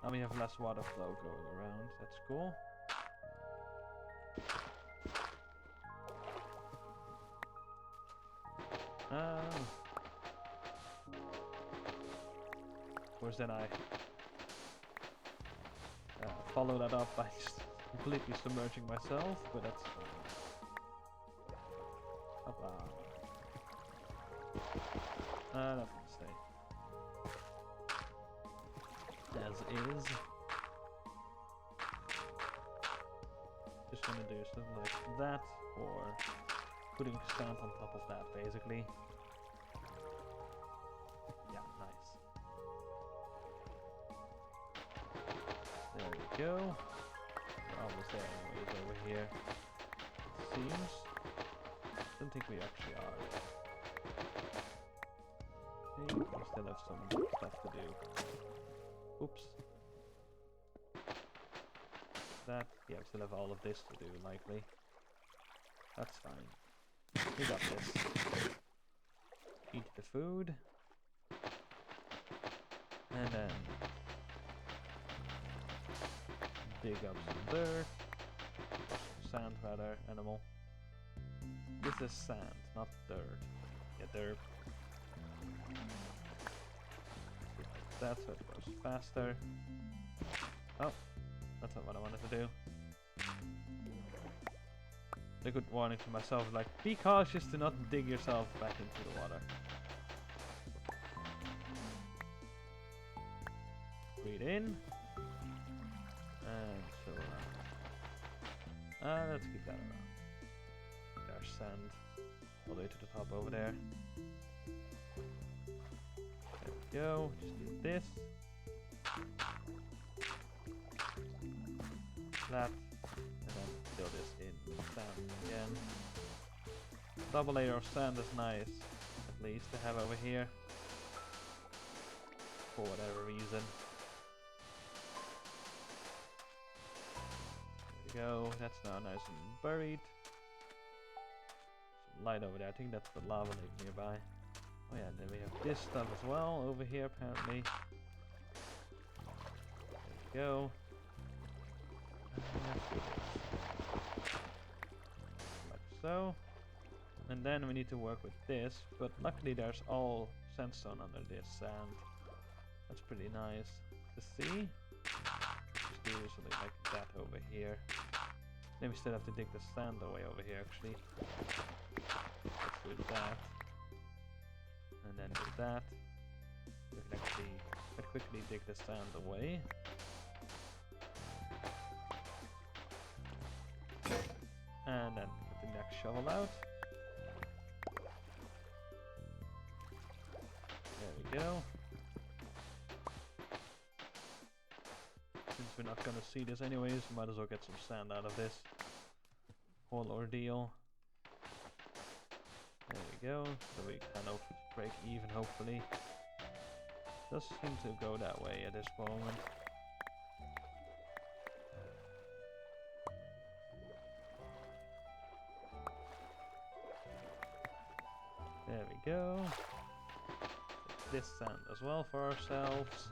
Now we have less water flow going around, that's cool. Of course, then I follow that up by completely submerging myself, but that's fine. That can stay as is. Just gonna do something like that, or putting sand on top of that, basically. Yeah, nice. There we go. We're almost there anyways over here. Seems. Don't think we actually are. Okay, we still have some stuff to do. Oops. That, yeah, we still have all of this to do, likely. That's fine. We got this. Eat the food. And then dig up some dirt. Sand, rather, animal. This is sand, not dirt. Yeah, dirt. Like that, so it goes faster. Oh, that's not what I wanted to do. A good warning to myself, like, be cautious to not dig yourself back into the water. Breathe in. And so let's keep that around. There's sand all the way to the top over there. There we go. Just do this. Flat. And then fill this in with sand again. Double layer of sand is nice, at least, to have over here. For whatever reason. There we go, that's now nice and buried. Some light over there, I think that's the lava lake nearby. Oh yeah, then we have this stuff as well over here apparently. There we go. Like so. And then we need to work with this, but luckily there's all sandstone under this sand. That's pretty nice to see. Just do something like that over here. Then we still have to dig the sand away over here actually. Let's do that. And then do that. We can actually quite quickly dig the sand away. And then get the next shovel out. There we go. Since we're not gonna see this anyways, might as well get some sand out of this whole ordeal. There we go. So we kind of break even, hopefully. Does seem to go that way at this moment. There we go. Get this sand as well for ourselves.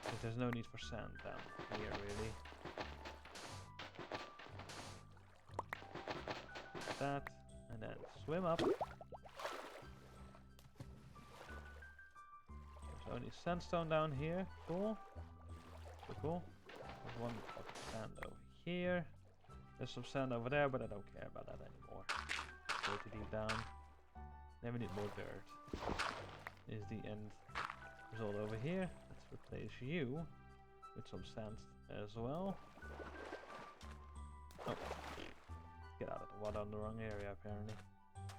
But there's no need for sand down here, really. Like that, and then swim up. There's only sandstone down here. Cool. So cool. There's one of sand over here. There's some sand over there, but I don't care about that anymore. Go too deep down. Then we need more dirt. Is the end result over here. Let's replace you with some sand as well. Oh. Get out of the water in the wrong area, apparently.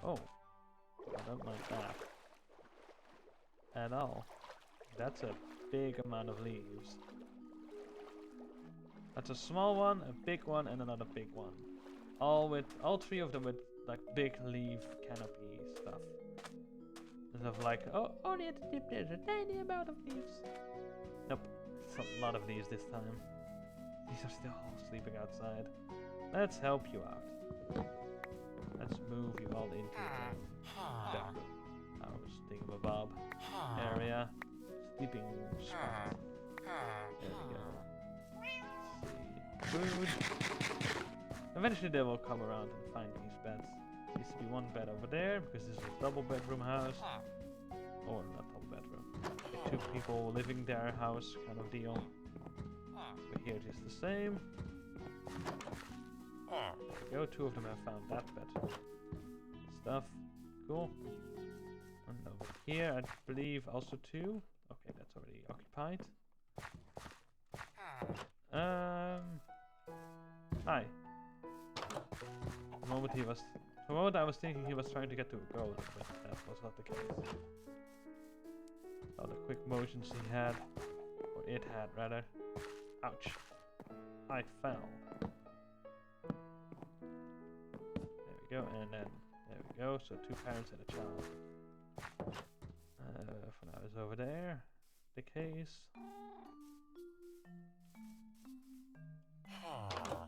Oh. I don't like that. At all. That's a big amount of leaves. That's a small one, a big one, and another big one. All three of them with like big leaf canopy stuff. Instead of like, oh, only at the tip there's a tiny amount of leaves. Nope, it's a lot of leaves this time. These are still all sleeping outside. Let's help you out. Let's move you all into the bedroom house thingamabob area. Sleeping spot. There we go. Food. Eventually they will come around and find these beds. There needs to be one bed over there because this is a double bedroom house. Or not double bedroom. Like 2 people living their house kind of deal. But here it is the same. There we go, 2 of them have found that bed. Stuff. Cool. And over here I believe also 2. Okay, that's already occupied. Hi. moment I was thinking he was trying to get to a goat, but that was not the case. All the quick motions he had, or it had rather. Ouch! I fell. There we go, and then there we go. So 2 parents and a child. For now, is over there. The case.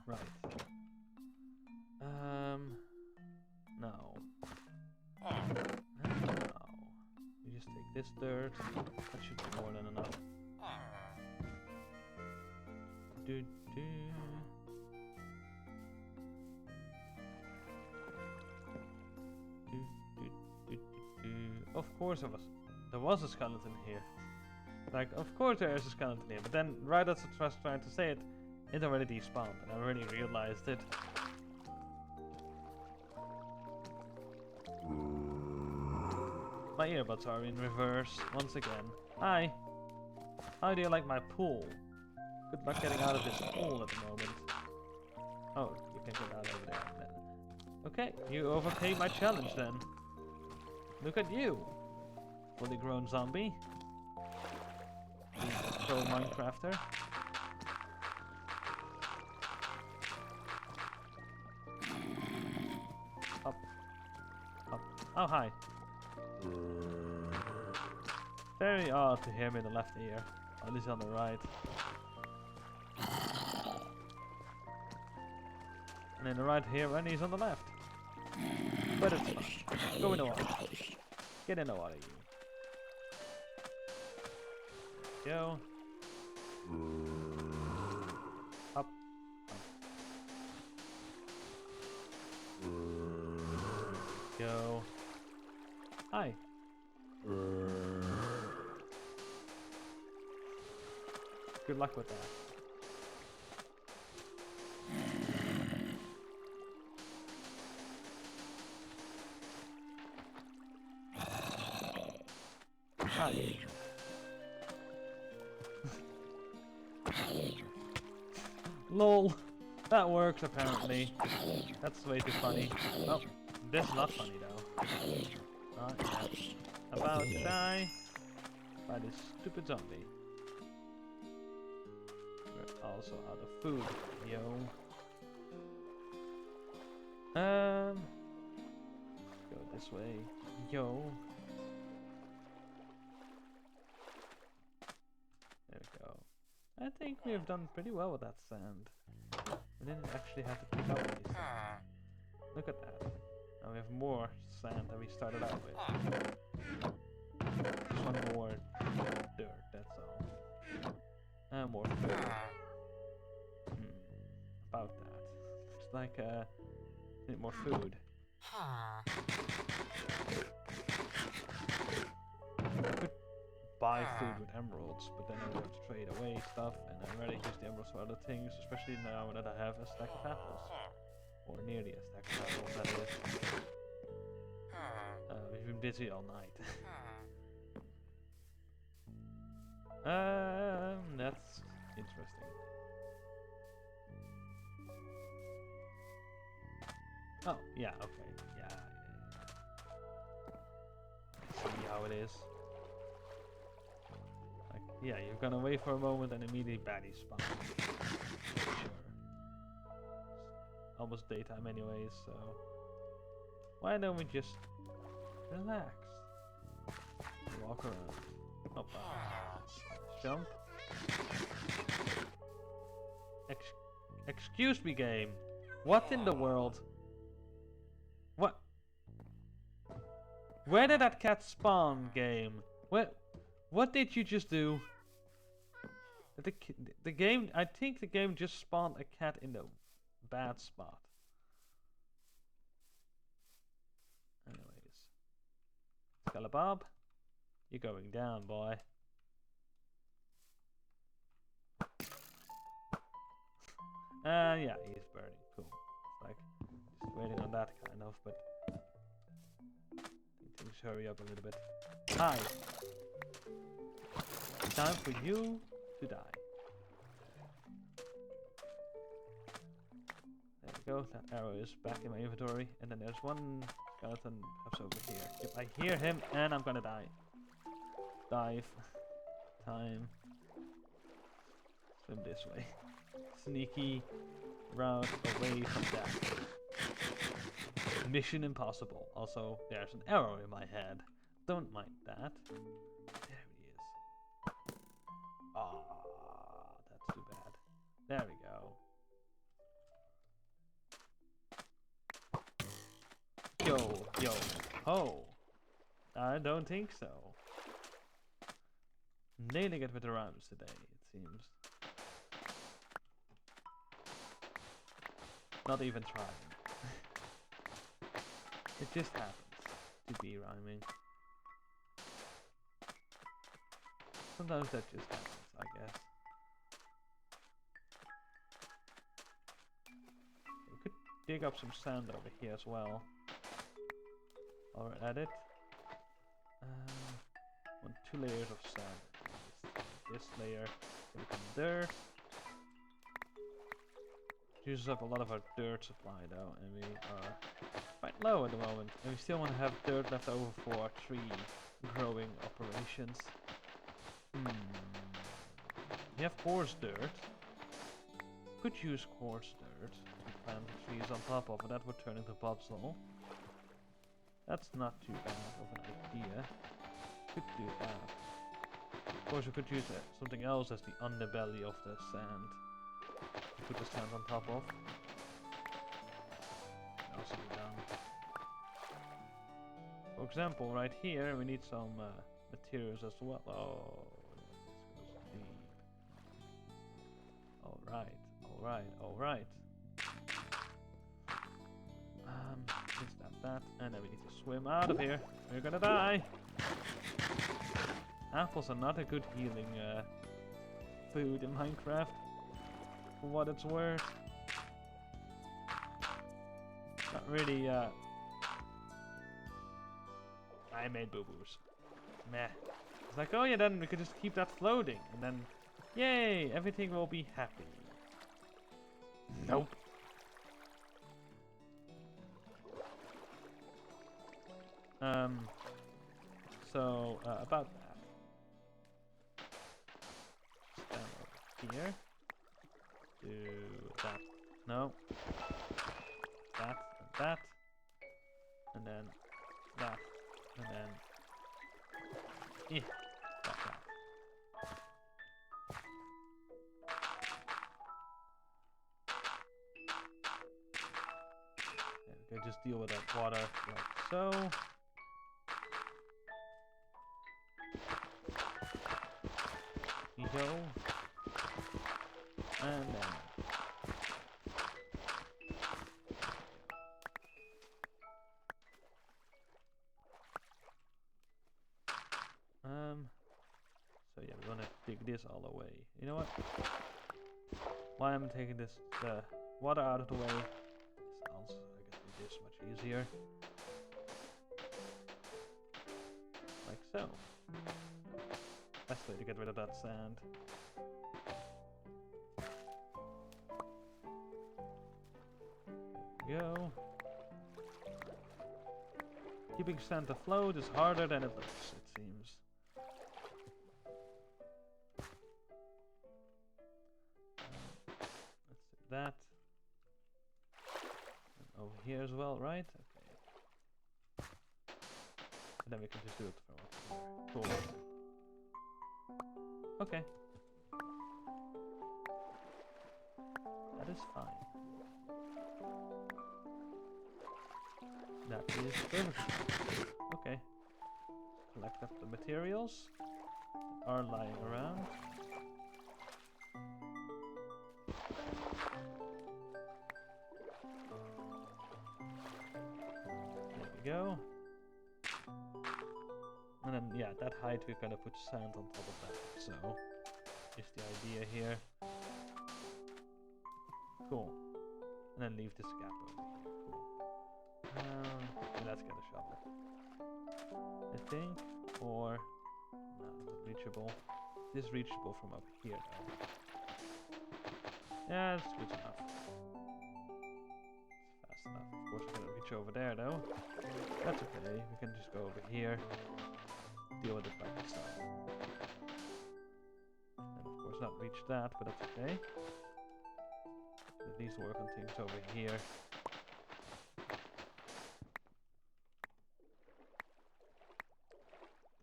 Right. No. No. You just take this dirt. That should be more than enough. Do do. Of course there was a skeleton here. Like, of course there is a skeleton here, but then right as I was trying to say it, it already despawned, and I already realized it. My earbuds are in reverse, once again. Hi! How do you like my pool? Good luck getting out of this pool at the moment. Oh, you can get out over there then. Okay, you overcame my challenge then. Look at you! Fully grown zombie. Pro Minecrafter. Up. Up. Oh, hi. Very odd to hear me in the left ear. At least on the right. And in the right here when he's on the left. But it's fine. Go in the water. Get in the water, you. Go. Up. Up. Go. Hi. Good luck with that. Hi. Lol. That works apparently. That's way too funny. Oh, this is not funny though. Not yet. About to die by this stupid zombie. We're also out of food, yo. Go this way, yo. There we go. I think we have done pretty well with that sand. We didn't actually have to pick up any sand. Look at that. Now we have more sand than we started out with. Just one more dirt, that's all. And more food. About that. It's like, need more food. I could buy food with emeralds, but then I would have to trade away stuff, and I'd rather use the emeralds for other things, especially now that I have a stack of apples. Or nearly a stack of apples, that is. We've been busy all night. That's interesting. Oh, yeah, okay. Yeah. See how it is. Like, yeah, you're gonna wait for a moment and immediately baddies spawn. Sure. It's almost daytime anyways, so why don't we just relax? Walk around. Oh, jump. Excuse me, game. What in the world? What? Where did that cat spawn, game? What did you just do? The game, I think the game just spawned a cat in the bad spot. Anyways. Scalabob, you're going down, boy. Yeah, he's burning. Cool. It's like, just waiting on that kind of, but I think things hurry up a little bit. Hi! Time for you to die. There go. That arrow is back in my inventory. And then there's one skeleton perhaps over here. Yep, I hear him and I'm gonna die. Dive. Time. Swim this way. Sneaky route away from that. Mission impossible. Also, there's an arrow in my head. Don't mind that. There he is. Ah, that's too bad. There we go. Yo, yo, ho. I don't think so. Nailing it with the rhymes today, it seems. Not even trying. It just happens to be rhyming. Sometimes that just happens, I guess. We could dig up some sand over here as well. While we're at it. Want 2 layers of sand. This layer can become dirt. Uses up a lot of our dirt supply though, and we are quite low at the moment. And we still want to have dirt left over for our tree growing operations. We have coarse dirt. Could use coarse dirt to plant the trees on top of, and that would turn into topsoil. That's not too bad of an idea. Could do that. Of course, we could use something else as the underbelly of the sand. To put the sand on top of. Can also be done. For example, right here we need some materials as well. Oh, this goes deep. Alright, alright, alright. Just that, and then we need to swim out of here. We're gonna die. Apples are not a good healing food in Minecraft, for what it's worth. Not really. I made boo-boos. Meh. It's like, oh yeah, then we could just keep that floating, and then, yay, everything will be happy. Nope. So, about that. Stand over here. Do that. No. That, and that. And then that. And then... that. There we go, just deal with that water like so. Go. And then so yeah, we're gonna dig this all away. You know what? Why I'm taking this water out of the way, sounds, I guess, this much easier. Like so. Best way to get rid of that sand. There we go. Keeping sand afloat is harder than it looks, it seems. Let's do that. And over here as well, right? Okay. And then we can just do it from up here. Cool. Okay. That is fine. That is perfect. Okay. Collect up the materials that are lying around. There we go. And then, yeah, that height we're gonna put sand on top of that. So, is the idea here. Cool. And then leave this gap over here. Cool. And let's get a shovel. I think, or no, not reachable. This is reachable from up here though. Yeah, that's good enough. stuff. Of course, we cannot reach over there though. That's okay. We can just go over here, deal with the bucket stuff. And of course, not reach that, but that's okay. At least work on things over here.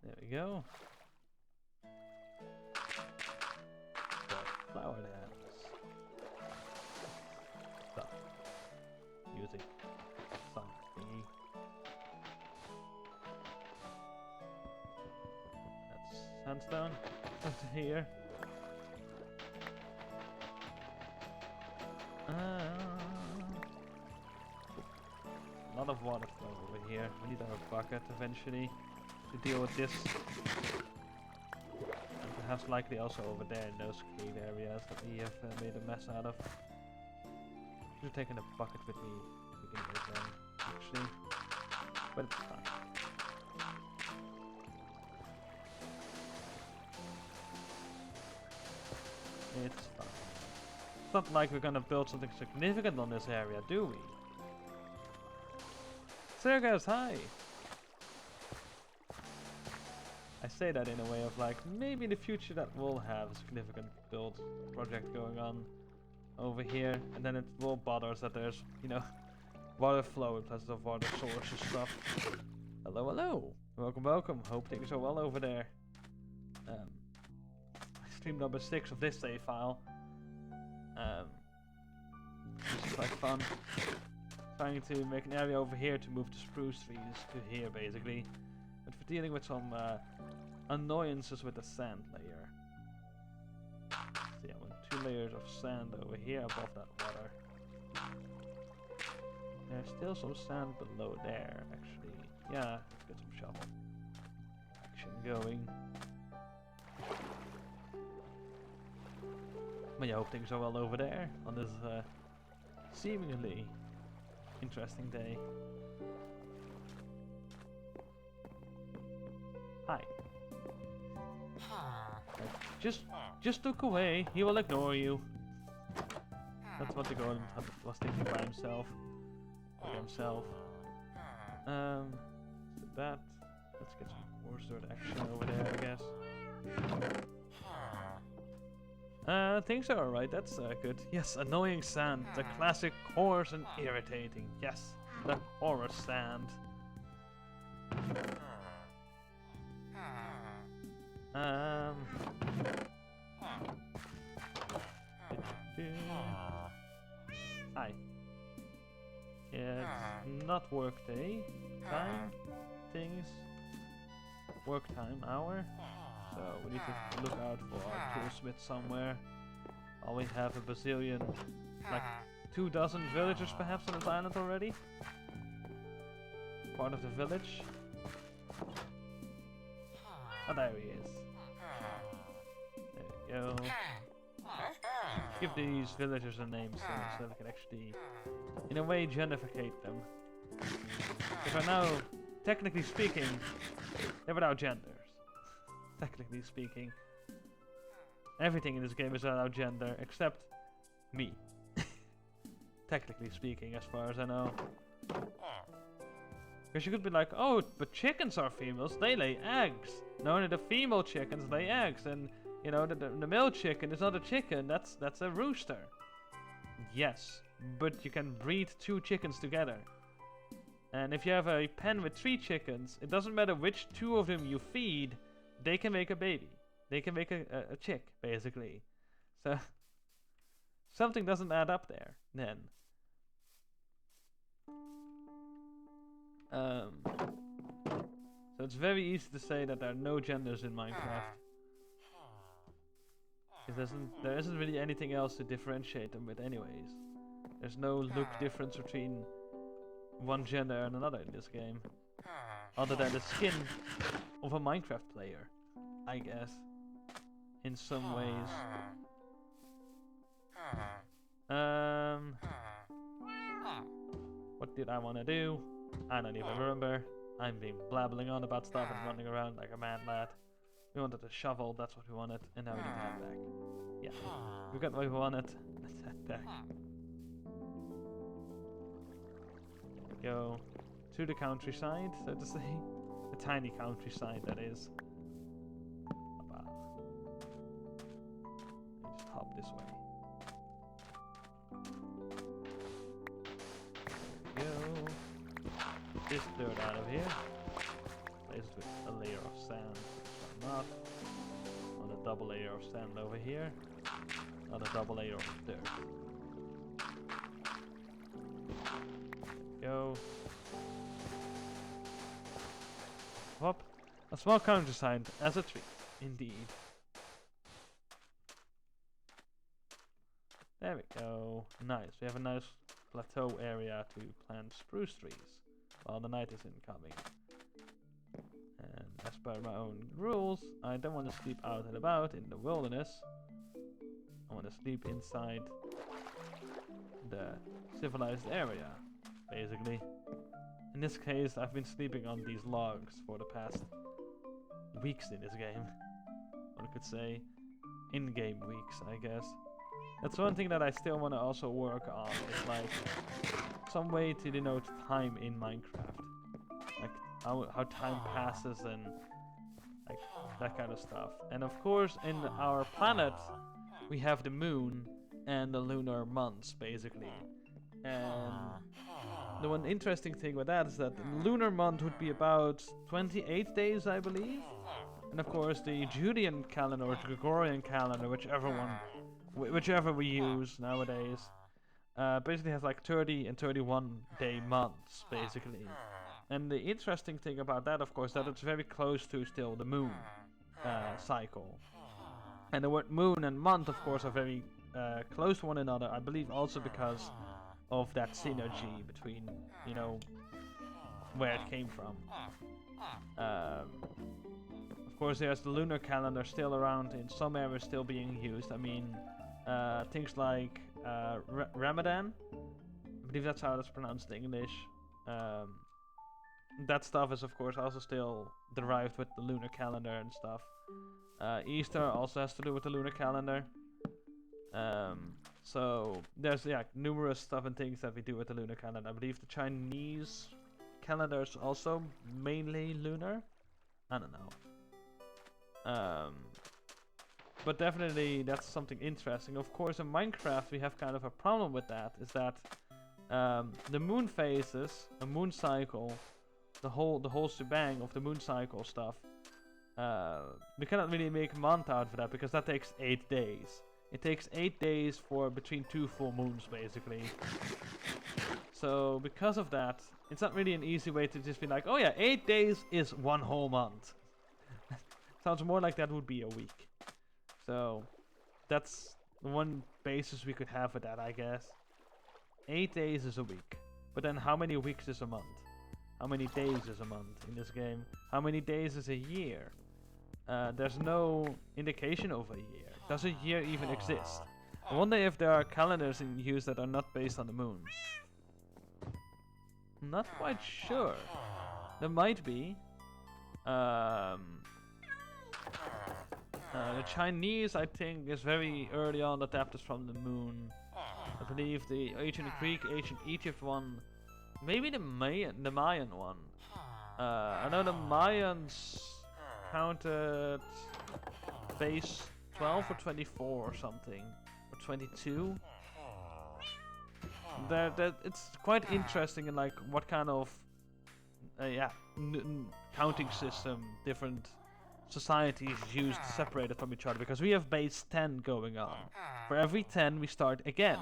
There we go. So, flower dance. Stuff. Music. Song thingy. That's sandstone. Up to here. A lot of water flow over here. We need our bucket eventually to deal with this. And perhaps likely also over there in those cave areas that we have made a mess out of. Should have taken a bucket with me to begin with then, actually. But it's fine. It's fine. It's not like we're gonna build something significant on this area, do we? Sergos, hi! I say that in a way of like, maybe in the future that we'll have a significant build project going on over here, and then it will bother us that there's, you know, water flow in places of water source and stuff. Hello, hello! Welcome, welcome. Hope things are well over there. Stream number 6 of this save file. This is quite fun. Trying to make an area over here to move the spruce trees to here, basically. But for dealing with some annoyances with the sand layer. So yeah, with 2 layers of sand over here above that water. There's still some sand below there, actually. Yeah, let's get some shovel action going. But yeah, I hope things are well over there on this seemingly interesting day. Hi. Just look away. He will ignore you. That's what the golem was thinking by himself. By himself. So that. Let's get some coarse dirt action over there, I guess. Things are alright, that's good. Yes, annoying sand. The classic coarse and irritating. Yes, the horror sand. Hi. It's not work day. Time. Things. Work time hour. So we need to look out for our toolsmith somewhere. While we have a bazillion, like 24 villagers perhaps on this island already. Part of the village. Oh, there he is. There we go. Give these villagers a name so we can actually, in a way, gentrificate them. Because right now, technically speaking, they're without genders. Technically speaking. Everything in this game is without gender, except me. Technically speaking, as far as I know. Because you could be like, oh, but chickens are females, they lay eggs. No, the female chickens lay eggs, and you know, the male chicken is not a chicken, that's a rooster. Yes, but you can breed 2 chickens together. And if you have a pen with 3 chickens, it doesn't matter which 2 of them you feed, they can make a baby. They can make a chick, basically. So, something doesn't add up there, then. So it's very easy to say that there are no genders in Minecraft. Because there isn't really anything else to differentiate them with anyways. There's no look difference between one gender and another in this game. Other than the skin of a Minecraft player, I guess. In some ways. What did I want to do? I don't even remember. I've been blabbling on about stuff and running around like a mad lad. We wanted a shovel, that's what we wanted, and now we need to head back. Yeah, we got what we wanted. Let's head back. Go to the countryside, so to say. The tiny countryside, that is. Just hop this way. There we go. Get this dirt out of here. Place it with a layer of sand. Why not? On a double layer of sand over here. On a double layer of dirt. Go. Hop. A small countryside as a tree. Indeed. There we go. Nice. We have a nice plateau area to plant spruce trees while the night is incoming. And as per my own rules, I don't want to sleep out and about in the wilderness. I want to sleep inside the civilized area, basically. In this case, I've been sleeping on these logs for the past weeks in this game. Or I could say, in-game weeks, I guess. That's one thing that I still want to also work on, is like some way to denote time in Minecraft. Like how time passes and like that kind of stuff. And of course, in our planet, we have the moon and the lunar months, basically. And the one interesting thing with that is that the lunar month would be about 28 days, I believe. And of course, the Julian calendar or Gregorian calendar, whichever we use nowadays, basically has like 30 and 31 day months, basically. And the interesting thing about that, of course, that it's very close to still the moon cycle. And the word moon and month, of course, are very close to one another, I believe also because of that synergy between, you know, where it came from. Of course, there's the lunar calendar still around in some areas, still being used. I mean, things like Ramadan, I believe that's how it's pronounced in English. That stuff is of course also still derived with the lunar calendar and stuff. Easter also has to do with the lunar calendar. So there's numerous stuff and things that we do with the lunar calendar. I believe the Chinese calendar is also mainly lunar. I don't know. But definitely that's something interesting. Of course, in Minecraft we have kind of a problem with that. Is that the moon phases, a moon cycle, the whole shebang of the moon cycle stuff. We cannot really make a month out of that because that takes 8 days. It takes 8 days for between 2 full moons, basically. So because of that, it's not really an easy way to just be like, oh yeah, 8 days is 1 whole month. Sounds more like that would be a week. So that's the one basis we could have with that, I guess. 8 days is a week. But then how many weeks is a month? How many days is a month in this game? How many days is a year? There's no indication of a year. Does a year even exist? I wonder if there are calendars in use that are not based on the moon. Not quite sure. There might be. The Chinese, I think, is very early on adapted from the moon. I believe the ancient Greek, ancient Egypt one, maybe the Mayan one. I know the Mayans counted base 12 or 24 or something, or 22. It's quite interesting in like what kind of counting system different societies use to separate it from each other, because we have base 10 going on. For every 10 we start again,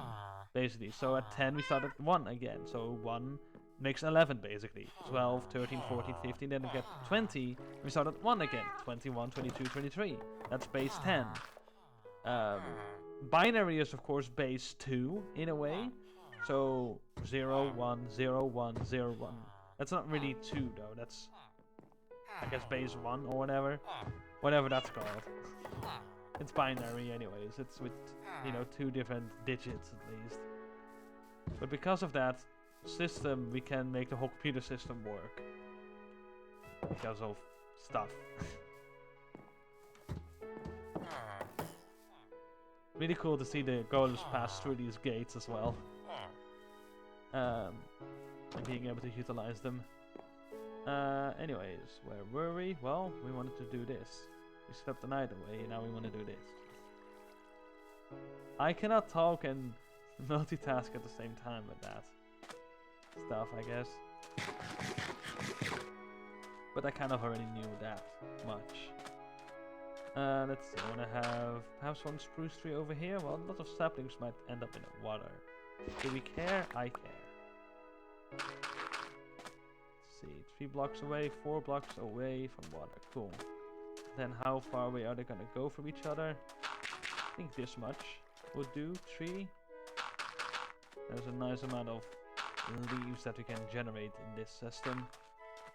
basically. So at 10 we start at 1 again. So 1 makes 11 basically. 12, 13, 14, 15, then we get 20. We start at 1 again. 21, 22, 23. That's base 10. Binary is of course base 2 in a way. So 0, 1, 0, 1, 0, 1. That's not really 2 though. That's, I guess, base 1 or whatever. Whatever that's called. It's binary anyways. It's with, you know, 2 different digits at least. But because of that system, we can make the whole computer system work. Because of stuff. Really cool to see the golems pass through these gates as well. and being able to utilize them. Anyways, where were we? Well, we wanted to do this. We swept the night away, and now we want to do this. I cannot talk and multitask at the same time with that stuff, I guess. But I kind of already knew that much. Let's see, I want to have perhaps one spruce tree over here. Well, a lot of saplings might end up in the water. Do we care? I care. Let's see, 3 blocks away, 4 blocks away from water. Cool. Then how far away are they gonna go from each other? I think this much would do. 3. There's a nice amount of leaves that we can generate in this system.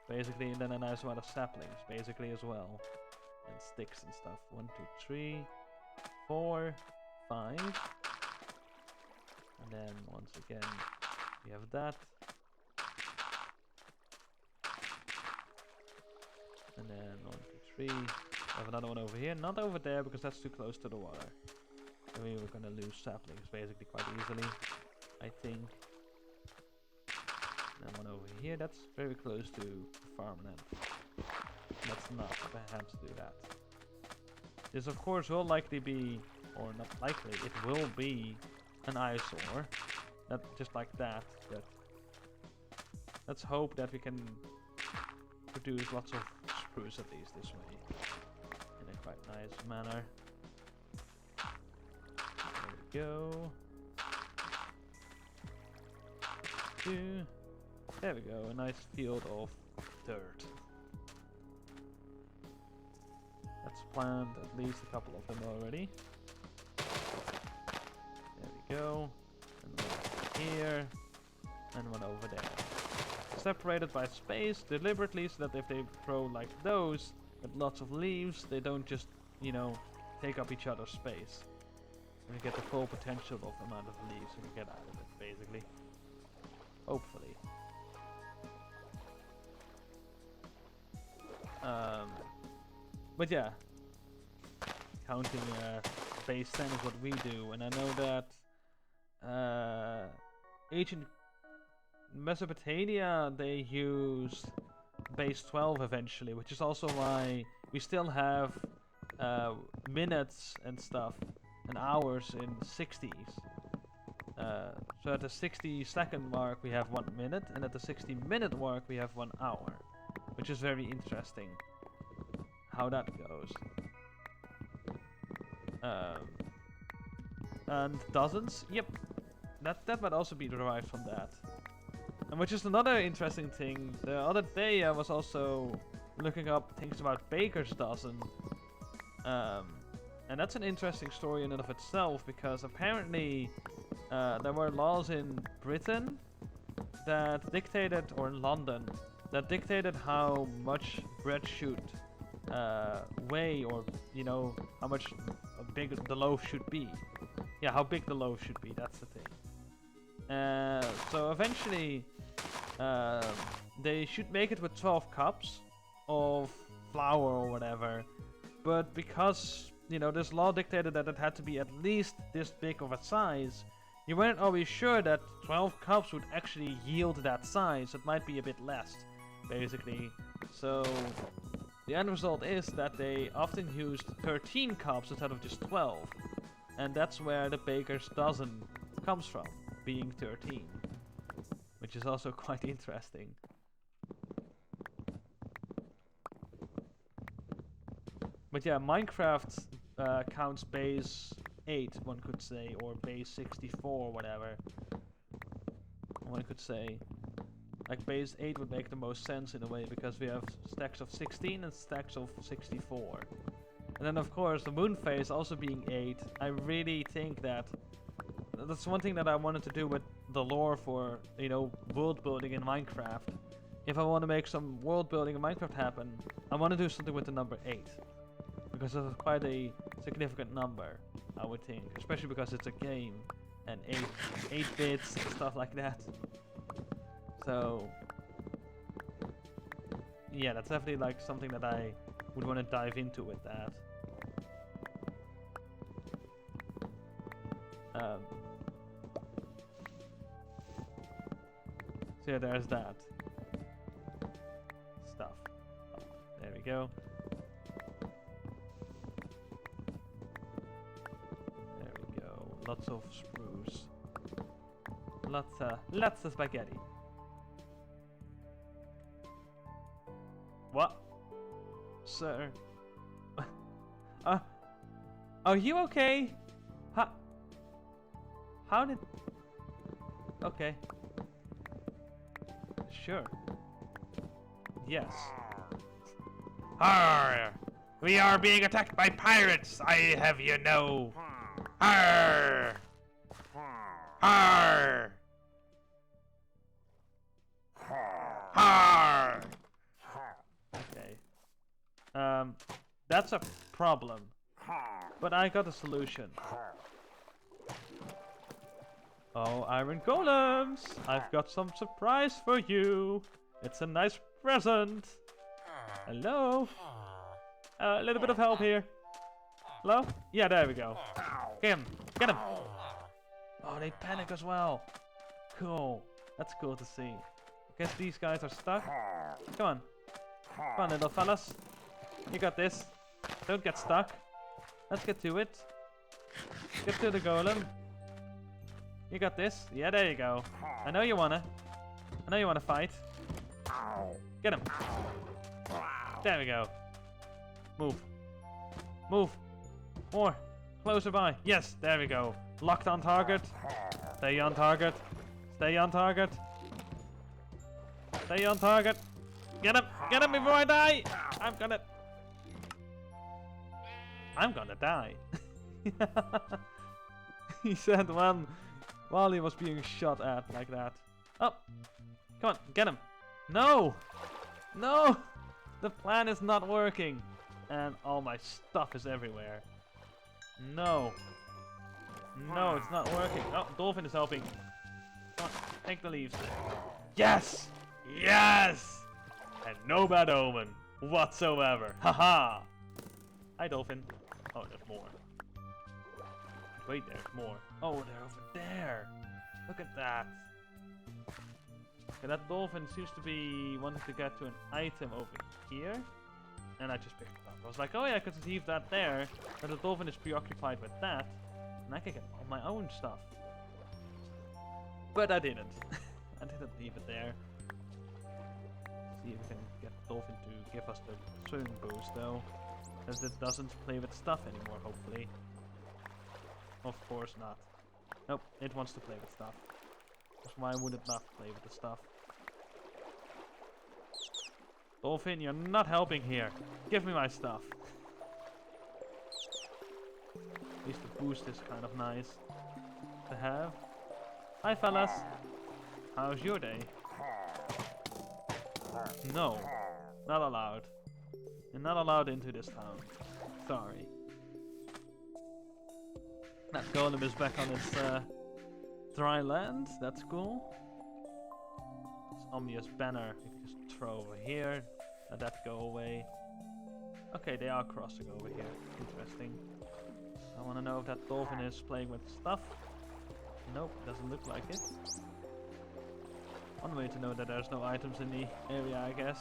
Basically, and then a nice amount of saplings, basically, as well. And sticks and stuff. 1, 2, 3, 4, 5. And then once again, we have that. And then 1, 2, 3. I have another one over here. Not over there because that's too close to the water. And we were gonna lose saplings basically quite easily, I think. And then one over here. That's very close to farmland. Let's not perhaps do that. This of course will likely be, or not likely, it will be an eyesore. Not just like that, but let's hope that we can produce lots of spruce at least this way. In a quite nice manner. There we go. 2. There we go, a nice field of dirt. Let's plant at least a couple of them already. There we go. And one here. And one over there. Separated by space deliberately so that if they grow like those with lots of leaves, they don't just, you know, take up each other's space. And we get the full potential of the amount of leaves we can get out of it, basically. Hopefully. But yeah, counting base 10 is what we do, and I know that ancient Mesopotamia, they used base 12 eventually, which is also why we still have minutes and stuff and hours in 60s. So at the 60-second mark we have 1 minute, and at the 60-minute mark we have 1 hour, which is very interesting how that goes. And dozens? Yep, that might also be derived from that. And which is another interesting thing. The other day I was also looking up things about baker's dozen. And that's an interesting story in and of itself, because apparently there were laws in Britain that dictated, or in London, that dictated how much bread should weigh, or, you know, how much big the loaf should be. Yeah, how big the loaf should be, that's the thing. So eventually they should make it with 12 cups of flour or whatever, but because, you know, this law dictated that it had to be at least this big of a size, you weren't always sure that 12 cups would actually yield that size. It might be a bit less, basically. So the end result is that they often used 13 cups instead of just 12, and that's where the baker's dozen comes from, being 13, which is also quite interesting. But yeah, Minecraft counts base 8, one could say, or base 64, whatever. One could say. Like base 8 would make the most sense in a way, because we have stacks of 16 and stacks of 64. And then of course the moon phase also being 8, I really think that that's one thing that I wanted to do with the lore for, you know, world building in Minecraft. If I want to make some world building in Minecraft happen, I want to do something with the number 8. Because it's quite a significant number, I would think. Especially because it's a game, and 8 bits and stuff like that. So yeah, that's definitely like something that I would want to dive into with that. So yeah, there's that. Stuff. Oh, there we go. There we go. Lots of spruce. Lots of spaghetti. What? Sir? Are you okay? How did... Okay. Sure. Yes. Arr! We are being attacked by pirates, I have you know. Arr! Arr! Arr! Okay. That's a problem. But I got a solution. Oh, iron golems! I've got some surprise for you. It's a nice present. Hello? A little bit of help here. Hello? Yeah, there we go. Get him! Get him! Oh, they panic as well. Cool. That's cool to see. Guess these guys are stuck. Come on. Come on, little fellas. You got this. Don't get stuck. Let's get to it. Get to the golem. You got this. Yeah, there you go. I know you wanna fight. Get him. There we go. Move. Move. More. Closer by. Yes, there we go. Locked on target. Stay on target. Stay on target. Stay on target. Get him. Get him before I die. I'm gonna die. He said one while he was being shot at like that. Oh, come on, get him. No, no, the plan is not working. And all my stuff is everywhere. No, no, it's not working. Oh, dolphin is helping. Come on, take the leaves. Yes, yes, and no bad omen whatsoever. Haha. Hi, dolphin. Oh, there's more. Wait, there's more. Oh, they're over there. Look at that. Okay, that dolphin seems to be wanting to get to an item over here. And I just picked it up. I was like, oh yeah, I could leave that there. But the dolphin is preoccupied with that. And I can get all my own stuff. But I didn't. I didn't leave it there. See if we can get the dolphin to give us the swimming boost though. Because it doesn't play with stuff anymore, hopefully. Of course not. Nope, it wants to play with stuff. Because why would it not play with the stuff? Dolphin, you're not helping here. Give me my stuff. At least the boost is kind of nice to have. Hi fellas. How's your day? No, not allowed. You're not allowed into this town. Sorry. That golem is back on its dry land. That's cool. This ominous banner you can just throw over here. Let that go away. Okay, they are crossing over here. Interesting. I want to know if that dolphin is playing with stuff. Nope, doesn't look like it. One way to know that there's no items in the area, I guess.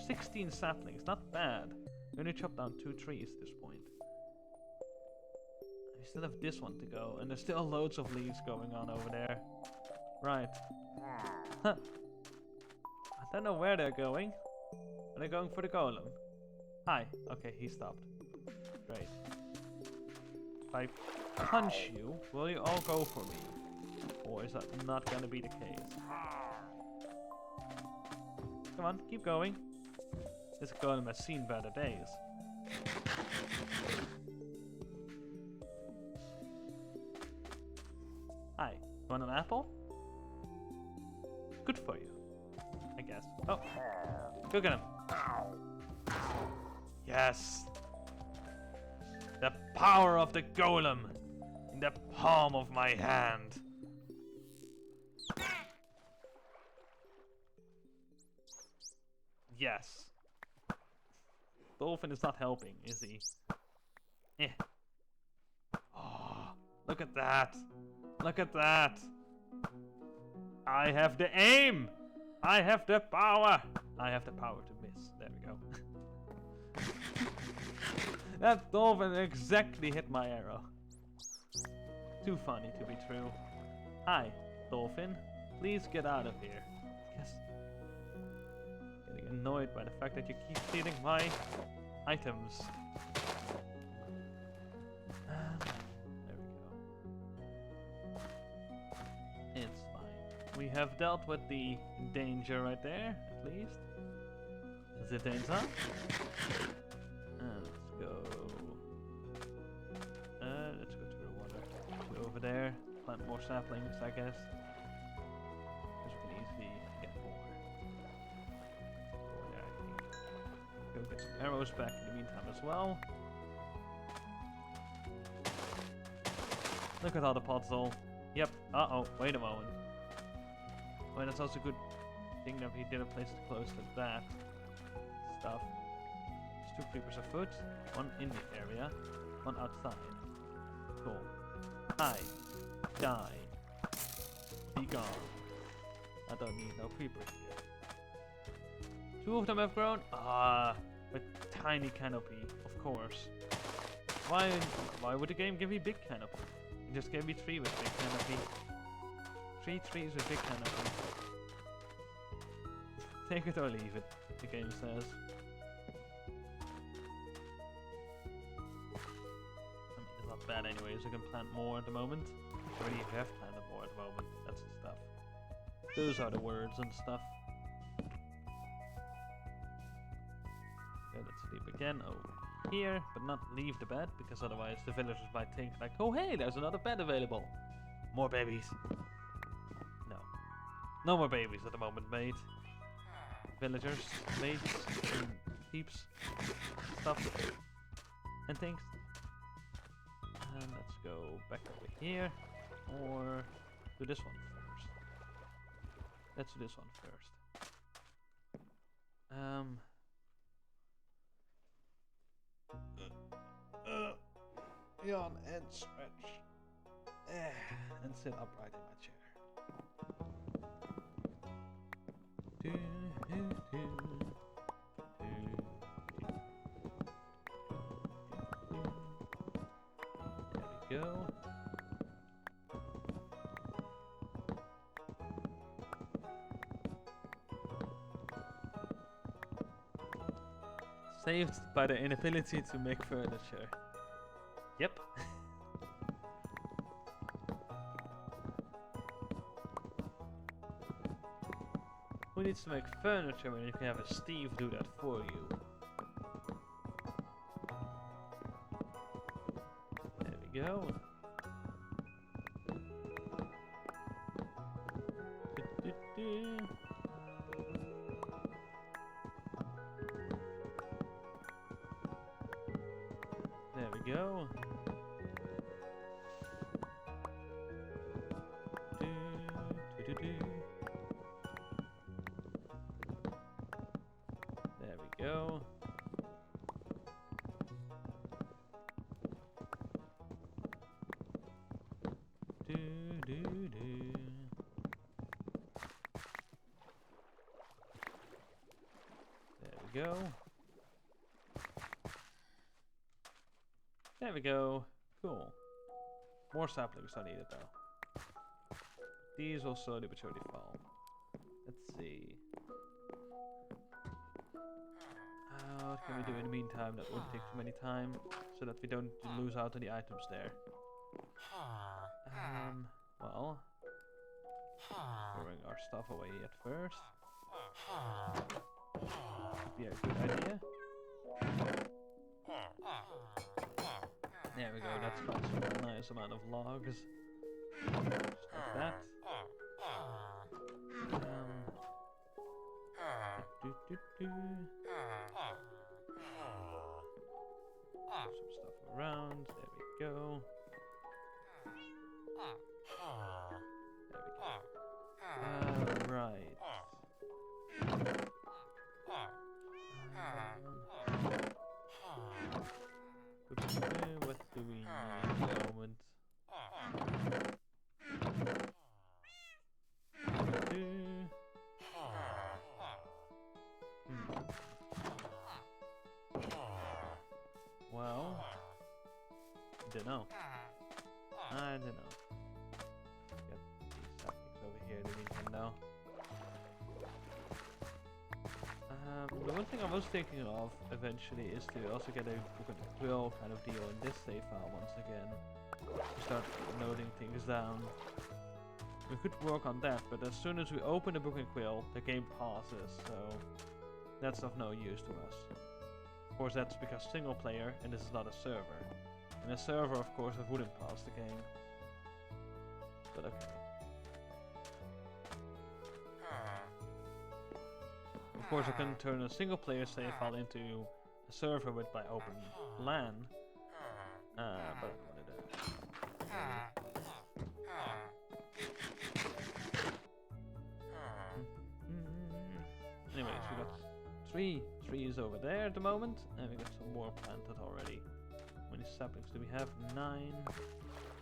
16 saplings, not bad. We only chopped down 2 trees at this point. We still have this one to go, and there's still loads of leaves going on over there. Right. Huh. I don't know where they're going. Are they going for the golem? Hi. Okay, he stopped. Great. If I punch you, will you all go for me? Or is that not gonna be the case? Come on, keep going. This golem has seen better days. Hi, want an apple? Good for you, I guess. Oh, go get him. Yes! The power of the golem in the palm of my hand. Yes. Dolphin is not helping, is he? Eh. Oh, Look at that. Look at that. I have the aim. I have the power. I have the power to miss. There we go. That dolphin exactly hit my arrow. Too funny to be true. Hi, dolphin. Please get out of here. Yes. Getting annoyed by the fact that you keep stealing my items. There we go. It's fine. We have dealt with the danger right there, at least. Is it danger? Let's go. Let's go to the water. Go over there. Plant more saplings, I guess. Because we can easily get more. Yeah, I think. Go get some arrows back in the meantime as well. Look at all the puzzle. Yep. Uh-oh. Wait a moment. Well, that's also a good thing that we didn't place it close to that stuff. There's 2 creepers afoot. One in the area. One outside. Cool. Hi. Die. Be gone. I don't need no creepers here. 2 of them have grown. With tiny canopy, of course. Why would the game give me big canopy? It just gave me 3 with big canopy. 3 trees with big canopy. Take it or leave it, the game says. I mean, it's not bad anyways. I can plant more at the moment. I already have planted more at the moment. That's the stuff. Those are the words and stuff. Okay, let's sleep again over here, but not leave the bed, because otherwise the villagers might think like, oh hey, there's another bed available. More babies. No. No more babies at the moment, mate. Villagers, mates, and peeps, stuff, and things. And let's go back over here, or do this one first. Let's do this one first. Yawn and stretch. And sit upright in my chair. There we go. Saved by the inability to make furniture. Yep. Who needs to make furniture when you can have a Steve do that for you? There we go. There we go. There we go. There we go. There we go. Cool. More saplings are needed though. These will slowly but surely fall. Let's see. What can we do in the meantime that won't take too many time, so that we don't lose out on the items there? Well, throwing our stuff away at first. Would be a good idea. There we go, that's got a nice amount of logs. Just like that. Some stuff around, there we go. There we go. Right. What do we need at the moment? Well, don't know. I don't know. Get these saplings over here in the meantime now. The one thing I was thinking of eventually is to also get a book and quill kind of deal in this save file once again. To start noting things down. We could work on that, but as soon as we open the book and quill, the game pauses, so that's of no use to us. Of course, that's because single player, and this is not a server. In a server, of course, it wouldn't pause the game. But okay. Of course, I can turn a single player save file into a server with my open LAN. But I don't want to do that. Anyways, we got three trees over there at the moment, and we got some more planted already. How many saplings do we have? 9.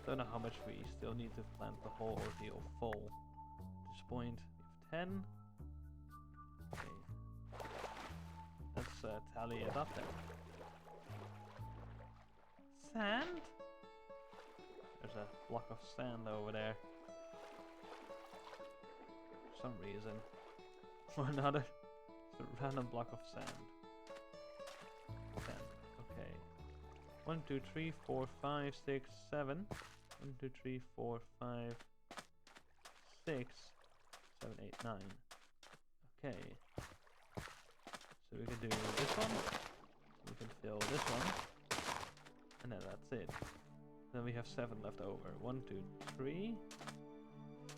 Don't know how much we still need to plant the whole ordeal full. At this point, we have 10. Okay. Let's tally it up then. Sand? There's a block of sand over there. For some reason. Or another. It's a random block of sand. Sand. Okay. 1, 2, 3, 4, 5, 6, 7. 1, 2, 3, 4, 5, 6, 7, 8, 9. Okay. So we can do this one. We can fill this one. And then that's it. Then we have 7 left over. 1, 2, 3,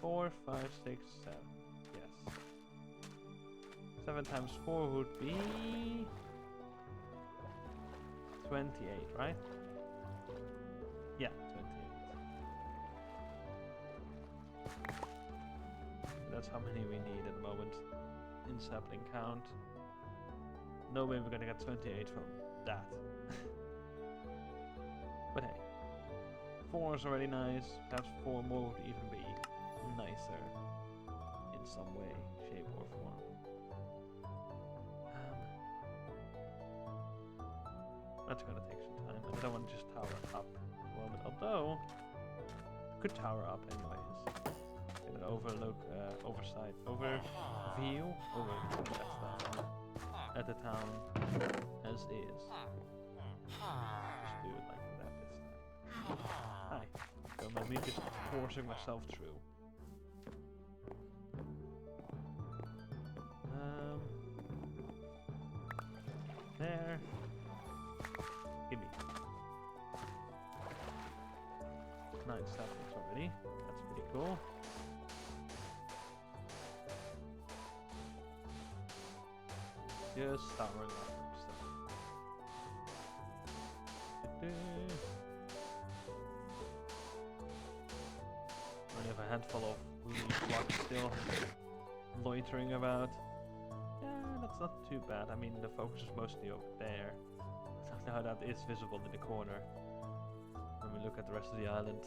4, 5, 6, 7. Yes. 7 times 4 would be 28, right? Yeah, 28. That's how many we need at the moment in sapling count. No way we're gonna get 28 from that. But hey, 4 is already nice. Perhaps 4 more would even be nicer in some way, shape, or form. That's gonna take some time, and I don't want to just tower up at the moment. Although, could tower up anyways. Get an overview at the town as is. Just do it like that this time. Hi. So my meat is forcing myself through. There. Gimme. 9 saplings already. That's pretty cool. Just towering up stuff. Only have a handful of leaf blocks still loitering about. Yeah, that's not too bad. I mean, the focus is mostly over there. Now that is visible in the corner when we look at the rest of the island.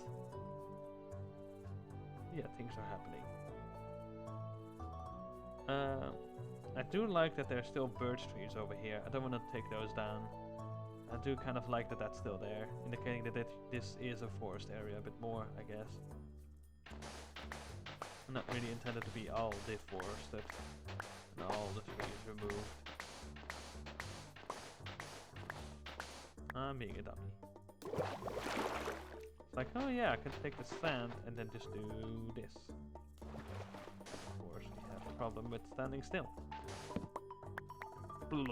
Yeah, things are happening. I do like that there's still birch trees over here. I don't want to take those down. I do kind of like that that's still there, indicating that this is a forest area a bit more, I guess. Not really intended to be all deforested and all the trees removed. I'm being a dummy. It's like, oh yeah, I can take the sand and then just do this. Of course, we have a problem with standing still. There we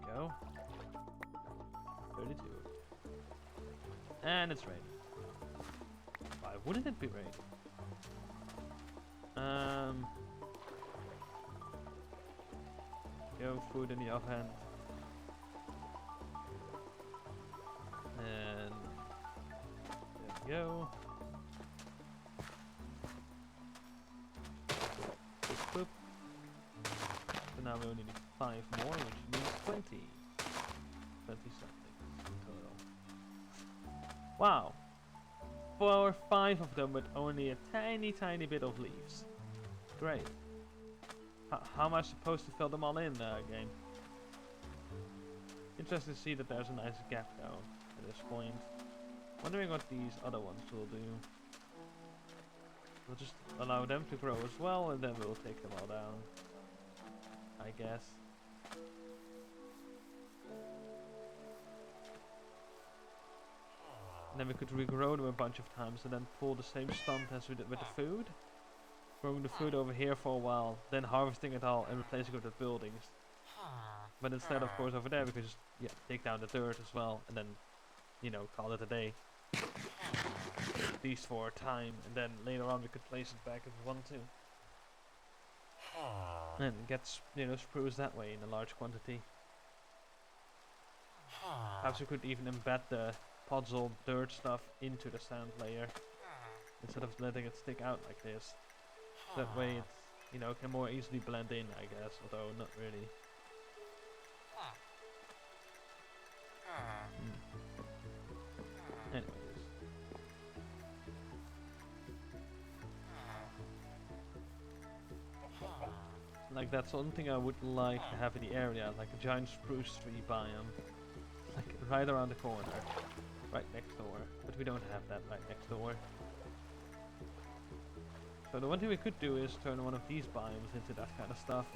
go. 32. And it's raining. Why wouldn't it be raining? Go, food in the oven. And there we go. Boop, boop. So now we only need 5 more, which means 20. 20 something in total. Wow. 4 or 5 of them with only a tiny bit of leaves. Great. How am I supposed to fill them all in, game? Interesting to see that there's a nice gap though at this point. Wondering what these other ones will do. We'll just allow them to grow as well, and then we'll take them all down, I guess. And then we could regrow them a bunch of times and then pull the same stunt as we did with the food. Growing the food over here for a while, then harvesting it all and replacing it with buildings. But instead, of course, over there we could just take down the dirt as well, and then, you know, call it a day. At least for a time, and then later on we could place it back if we want to. And get, you know, spruce that way in a large quantity. Perhaps we could even embed the puzzle dirt stuff into the sand layer instead of letting it stick out like this. That way it's, you know, can more easily blend in, I guess, although not really. Anyways. Like, that's one thing I would like to have in the area, like a giant spruce tree biome. Like right around the corner, right next door. But we don't have that right next door. So the one thing we could do is turn one of these biomes into that kind of stuff.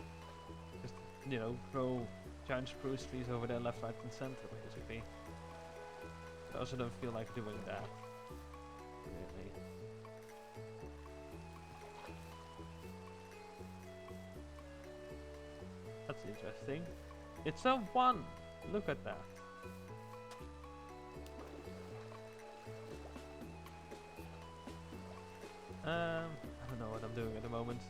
Just, you know, grow giant spruce trees over there left, right and center basically. I also don't feel like doing that. Really. That's interesting. It's a 1! Look at that. I don't know what I'm doing at the moment.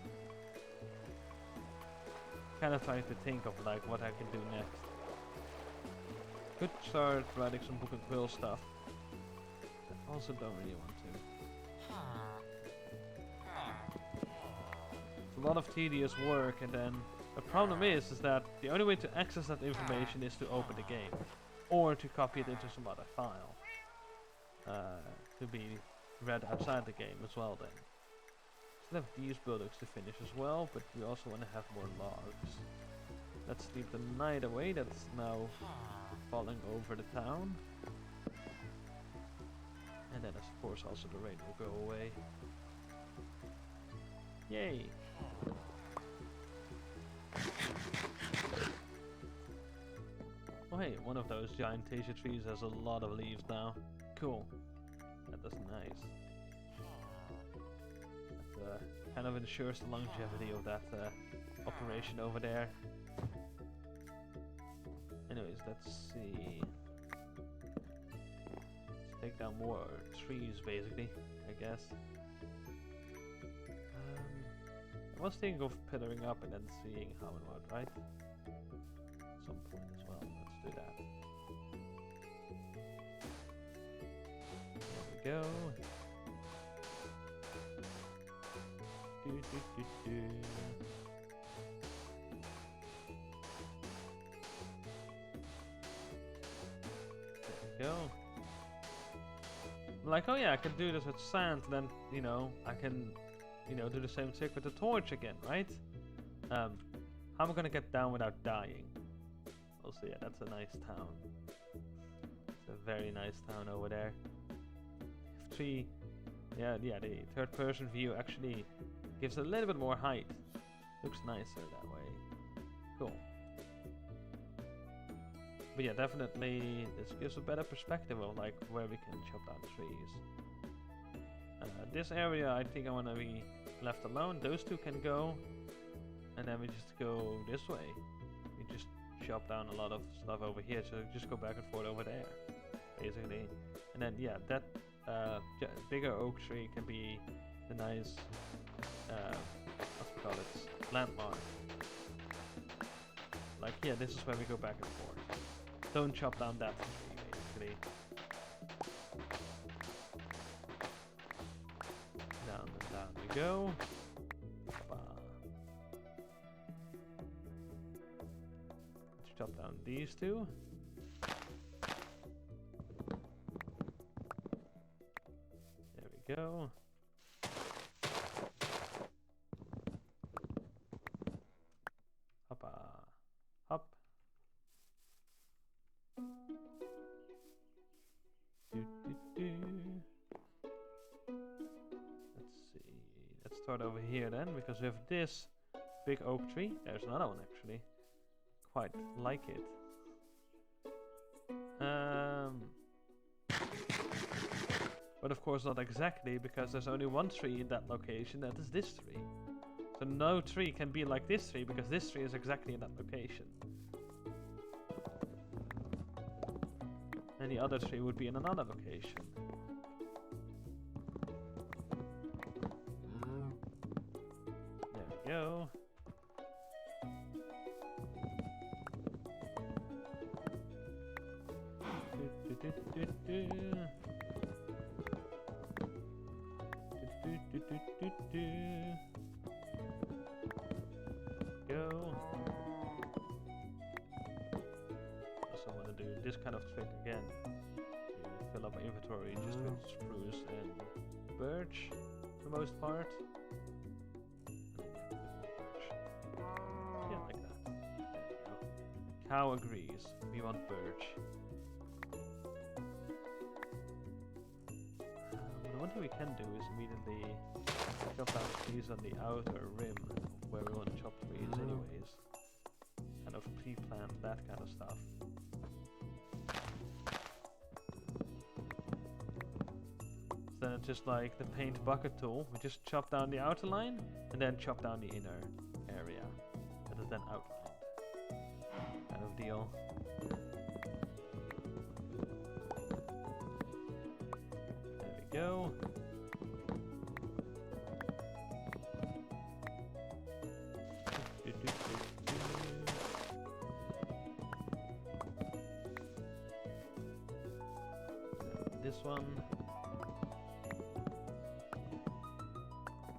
Kind of trying to think of like what I can do next. Could start writing some book and quill stuff. I also don't really want to. It's a lot of tedious work, and then the problem is that the only way to access that information is to open the game, or to copy it into some other file to be read outside the game as well. Then still have these buildings to finish as well, but we also want to have more logs. Let's leave the night away. That's now falling over the town, and then of course also the rain will go away. Yay! Oh hey, one of those giant acacia trees has a lot of leaves now. Cool. That is nice. That kind of ensures the longevity of that operation over there. Anyways, let's see. Let's take down more trees basically, I guess. I was thinking of pillaring up and then seeing how and what, right? At some point as well. Let's do that. There we go. Do, do, do, do. There we go. I'm like, oh yeah, I can do this with sand, then, you know, I can, you know, do the same trick with the torch again, right? How am I gonna get down without dying? Also, yeah, that's a nice town. It's a very nice town over there. The third person view actually gives a little bit more height. Looks nicer that way. Cool. But yeah, definitely this gives a better perspective of like where we can chop down trees. This area I think I want to be left alone. Those two can go, and then we just go this way. We just chop down a lot of stuff over here, so just go back and forth over there, basically. And then yeah, that bigger oak tree can be the nice what we call it, landmark. Like yeah, this is where we go back and forth. Don't chop down that tree, basically. Down and down we go. Let's chop down these two. There we go. start over here then, because we have this big oak tree. There's another one actually. Quite like it. But of course not exactly, because there's only one tree in that location, that is this tree. So no tree can be like this tree, because this tree is exactly in that location. And the other tree would be in another location. There we go. Go. Also want to do this kind of trick again. To fill up my inventory just with spruce and birch for the most part. Yeah, like that. There we go. Cow agrees. We want birch. One thing we can do is immediately chop down trees on the outer rim of where we want to chop trees anyways. Kind of pre-plan that kind of stuff. So then it's just like the paint bucket tool. We just chop down the outer line and then chop down the inner area. That is then outlined. Kind of deal. Go. This one.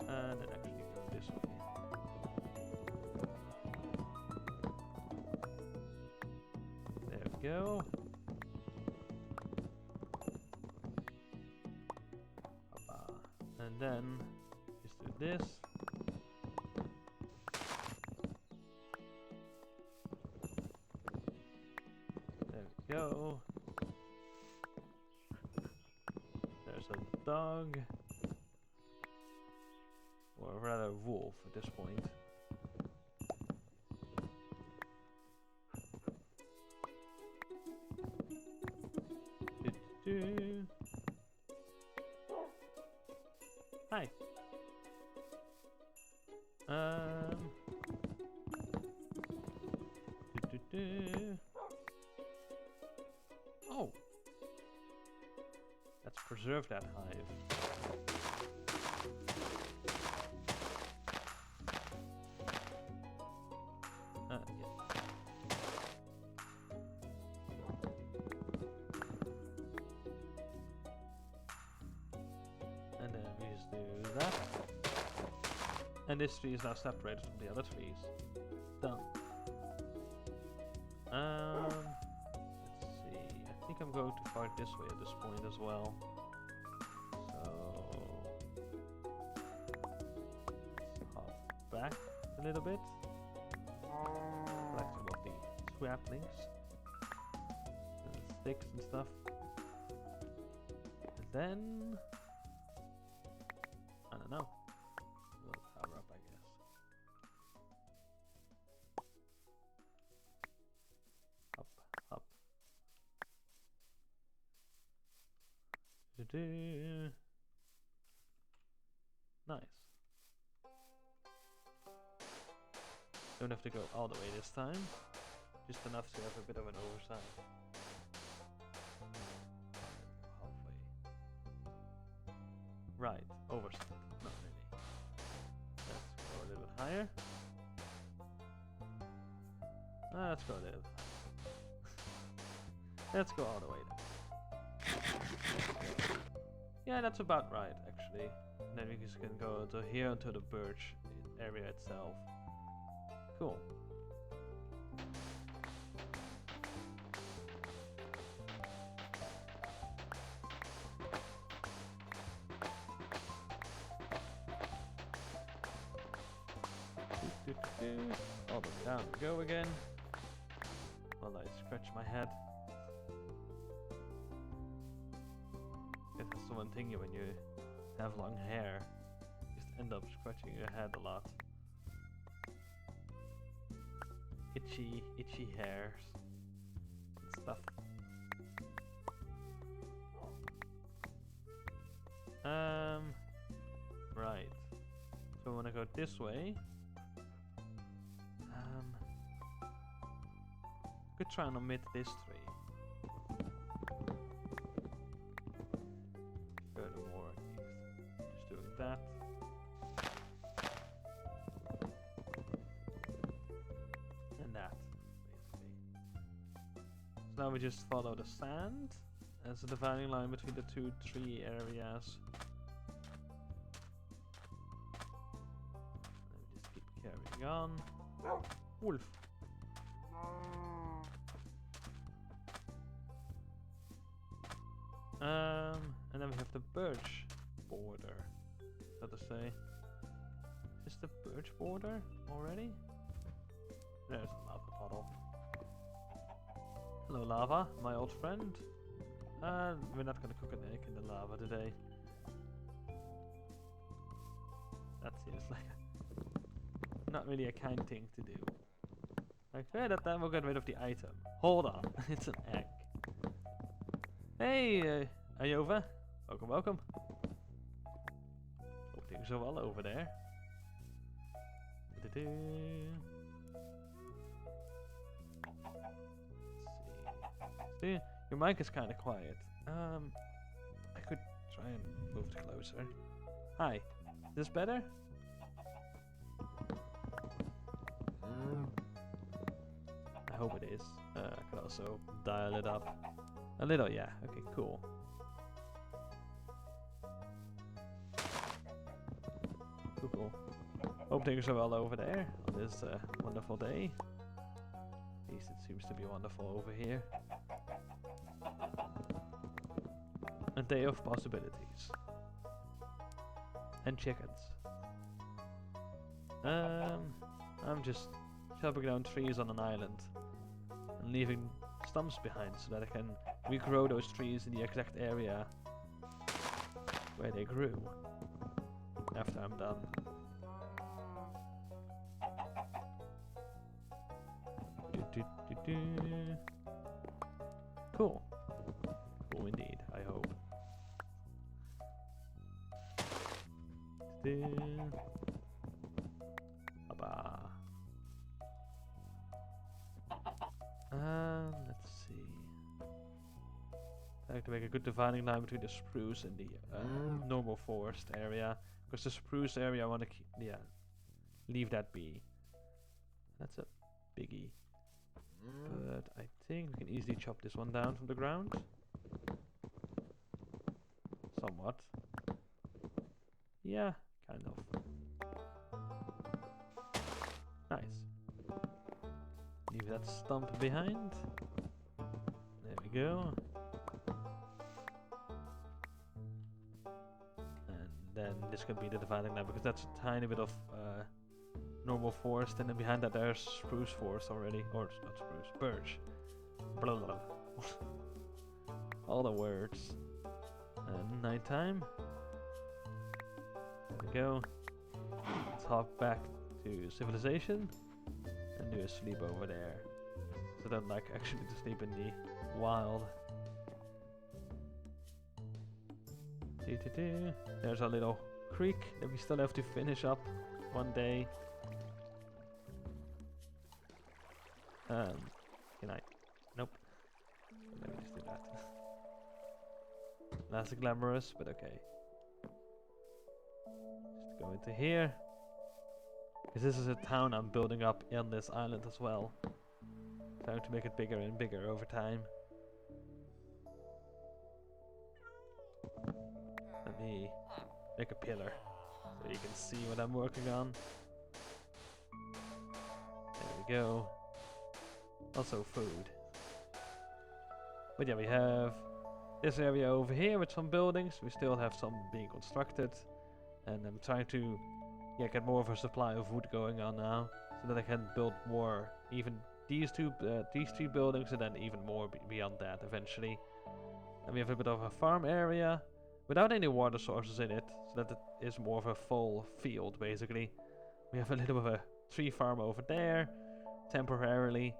And then actually go this way. There we go. And then just do this. There we go. There's a dog. Or rather wolf at this point. Hi. Oh. Let's preserve that hive. Yeah. And then we just do that. And this tree is now separated from the other trees. Done. Let's see. I think I'm going too far this way at this point as well. So let's hop back a little bit. Collect some of the swaplings and sticks and stuff. And then I don't know. We'll power up, I guess. Up, up. Nice. Don't have to go all the way this time. Just enough to have a bit of an oversight. Halfway. Right, oversight. Not really. Let's go a little bit higher. Let's go a little bit higher. Let's go all the way then. Yeah, that's about right, actually. And then we just can go to here into the birch area itself. Cool. All the way down we go again. While I scratch my head. That's the one thing when you have long hair. Just end up scratching your head a lot. Itchy hairs and stuff. Right. So I want to go this way. Could try and omit this tree. Furthermore, just doing that. And that, basically. So now we just follow the sand as a dividing line between the two tree areas. And we just keep carrying on. Wolf! And then we have the birch border, so to say. Is the birch border already? There's a lava puddle. Hello lava, my old friend. We're not gonna cook an egg in the lava today. That seems like not really a kind thing to do. Like, yeah, that we'll get rid of the item. Hold on, it's an egg. Hey, Ayova. Welcome, welcome. Hope things are well over there. Let's see. Your mic is kind of quiet. I could try and move it closer. Hi. Is this better? I hope it is. I could also dial it up a little. Yeah. Okay. Cool. Cool. Hope things are well over there on this wonderful day. At least it seems to be wonderful over here. A day of possibilities. And chickens. I'm just chopping down trees on an island and leaving stumps behind so that I can regrow those trees in the exact area where they grew after I'm done. Cool. Cool indeed, I hope. Let's see. I like to make a good dividing line between the spruce and the normal forest area, because the spruce area I want to keep, leave that be. That's a biggie. But I think we can easily chop this one down from the ground. Somewhat. Yeah, kind of. Nice. Leave that stump behind. There we go. And then this could be the dividing line, because that's a tiny bit of normal forest, and then behind that there's spruce forest already, or not spruce, birch. Blah, blah, blah. All the words. And nighttime. There we go. Let's hop back to civilization and do a sleep over there. So I don't like actually to sleep in the wild. There's a little creek that we still have to finish up one day. Can I? Nope. Let me just do that. That's glamorous, but okay. Just go into here. Because this is a town I'm building up on this island as well. Trying to make it bigger and bigger over time. Let me make a pillar so you can see what I'm working on. There we go. Also food. But yeah, we have this area over here with some buildings. We still have some being constructed. And I'm trying to get more of a supply of wood going on now, so that I can build more. Even these three buildings, and then even more beyond that eventually. And we have a bit of a farm area without any water sources in it, so that it is more of a full field basically. We have a little bit of a tree farm over there, temporarily.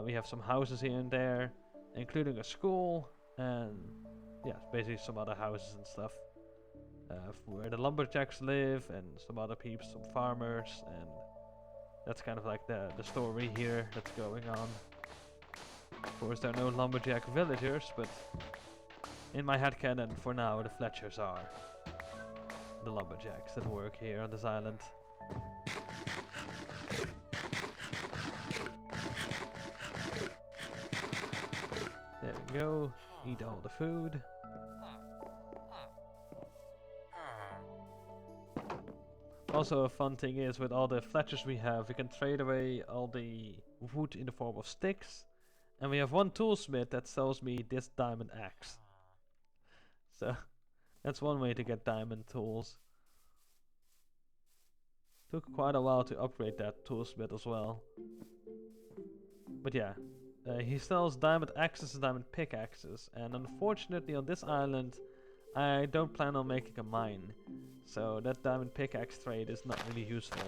We have some houses here and there, including a school, and yeah, basically some other houses and stuff. Where the lumberjacks live, and some other peeps, some farmers, and that's kind of like the story here that's going on. Of course, there are no lumberjack villagers, but in my headcanon, for now, the Fletchers are the lumberjacks that work here on this island. There we go. Eat all the food. Also, a fun thing is, with all the Fletchers we have, we can trade away all the wood in the form of sticks. And we have one toolsmith that sells me this diamond axe. So, that's one way to get diamond tools. Took quite a while to upgrade that toolsmith as well. But yeah, he sells diamond axes and diamond pickaxes. And unfortunately on this island, I don't plan on making a mine. So that diamond pickaxe trade is not really useful.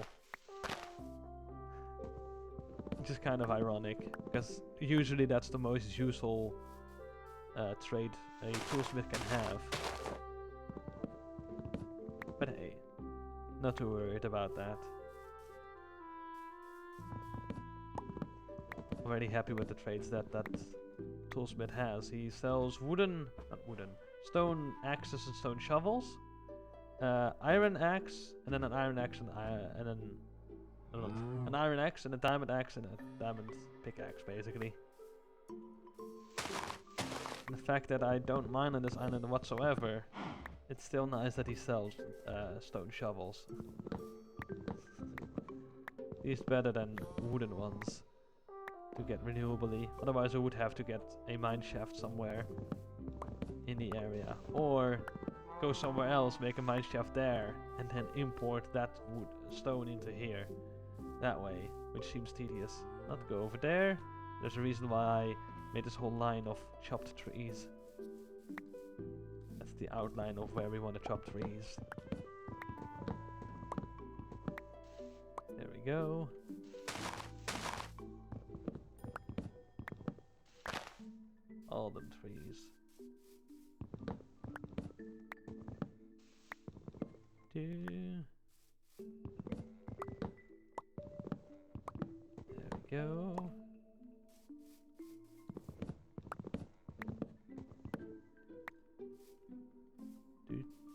Which is kind of ironic, because usually that's the most useful trade a toolsmith can have. But hey, not too worried about that. I'm very happy with the trades that toolsmith has. He sells stone axes and stone shovels, iron axe, and then an iron axe and then an iron axe and a diamond axe and a diamond pickaxe, basically. And the fact that I don't mine on this island whatsoever, it's still nice that he sells stone shovels. He's better than wooden ones to get renewably. Otherwise I would have to get a mine shaft somewhere in the area, or go somewhere else, make a mine shaft there, and then import that stone into here. That way, which seems tedious. Not go over there. There's a reason why I made this whole line of chopped trees. That's the outline of where we want to chop trees. There we go. All them trees. There we go.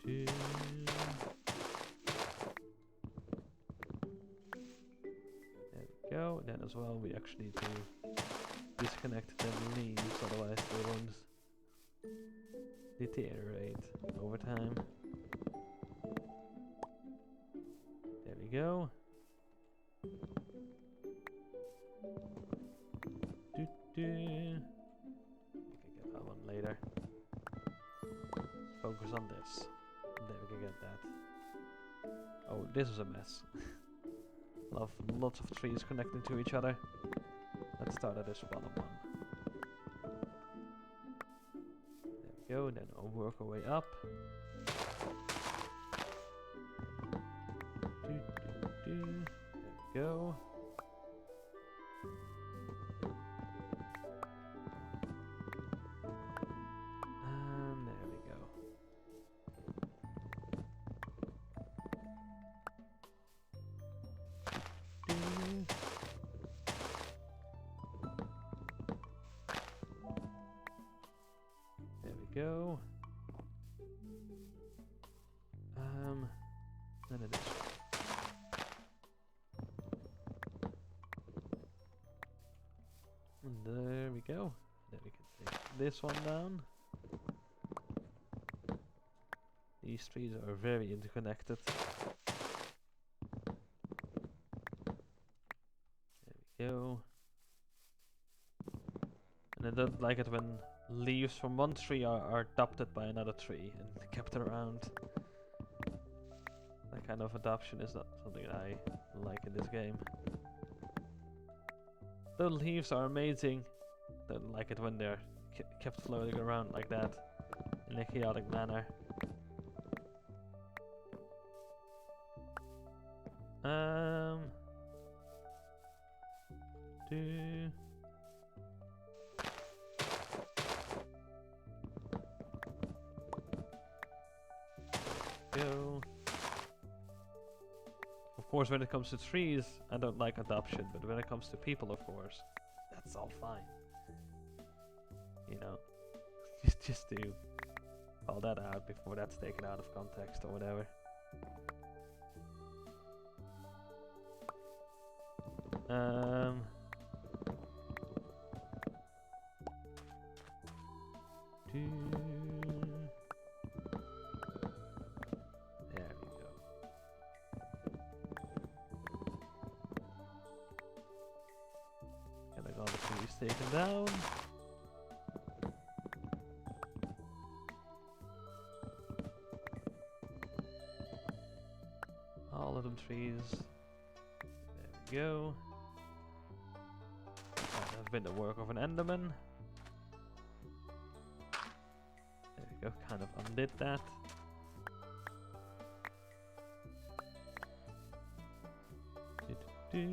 There we go. And then as well we actually need to disconnect the leaves, otherwise they won't deteriorate over time. There we go. You can get that one later. Focus on this. There we can get that. Oh, this is a mess. Lots of trees connecting to each other. Let's start at this bottom one. There we go, and then I'll work our way up. There we go. And there we go. There we go. Then it is. And there we go. Then we can take this one down. These trees are very interconnected. There we go. And I don't like it when leaves from one tree are adopted by another tree and kept around. That kind of adoption is not something I like in this game. The leaves are amazing. Don't like it when they're kept floating around like that in a chaotic manner. Do. Go. Of course, when it comes to trees, I don't like adoption, but when it comes to people, of course, that's all fine. You know, just to call that out before that's taken out of context or whatever. There we go. And I got the trees taken down. All of them trees. There we go. That has been the work of an Enderman. There we go, kind of undid that. There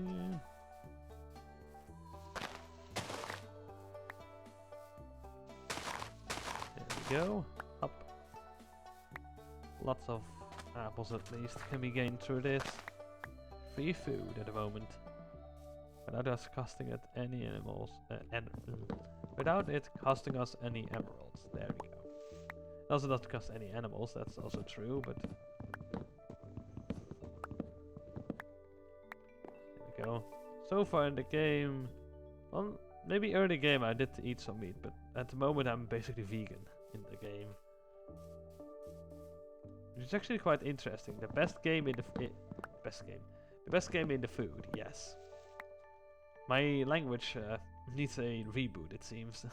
we go. Up. Lots of apples at least can be gained through this. Free food at the moment. Without us costing it any animals. Without it costing us any emeralds. There we go. It also doesn't cost any animals, that's also true, but... There we go. So far in the game... Well, maybe early game I did eat some meat, but at the moment I'm basically vegan in the game. Which is actually quite interesting. The best game in the... The best game in the food, yes. My language needs a reboot, it seems.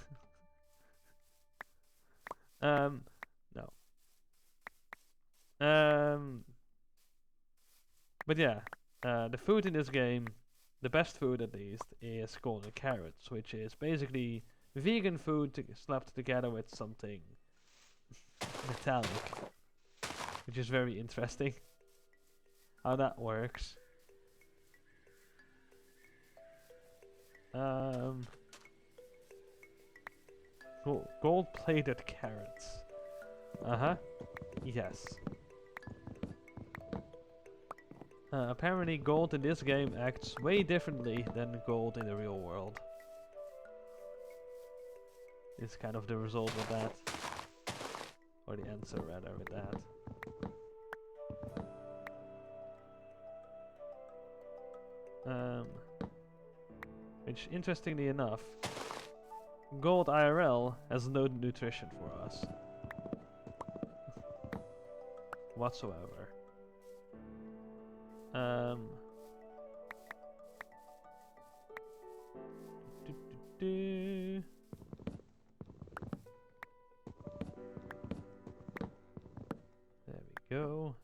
No. But yeah, the food in this game, the best food at least, is golden carrots, which is basically vegan food slapped together with something metallic, which is very interesting. How that works. Gold-plated carrots. Yes. Apparently gold in this game acts way differently than gold in the real world. It's kind of the result of that. Or the answer rather with that. Which, interestingly enough, gold IRL has no nutrition for us. Whatsoever. There we go.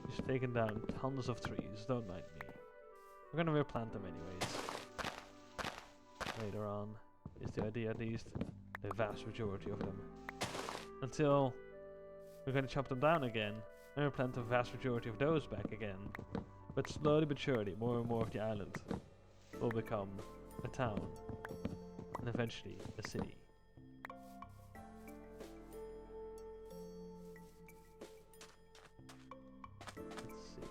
Just taking down tons of trees, don't mind me. We're gonna replant them anyways. Later on, is the idea at least. The vast majority of them. Until we're gonna chop them down again, and replant the vast majority of those back again. But slowly but surely, more and more of the island will become a town. And eventually, a city. Let's see.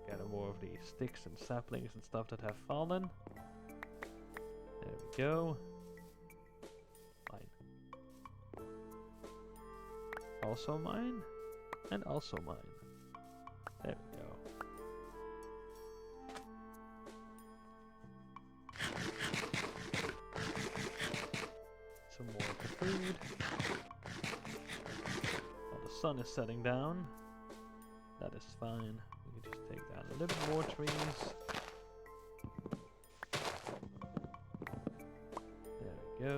Gather more of these sticks and saplings and stuff that have fallen. There we go. Mine. Also mine. And also mine. There we go. Some more of the food. While the sun is setting down. That is fine. We can just take down a little bit more trees. There we go.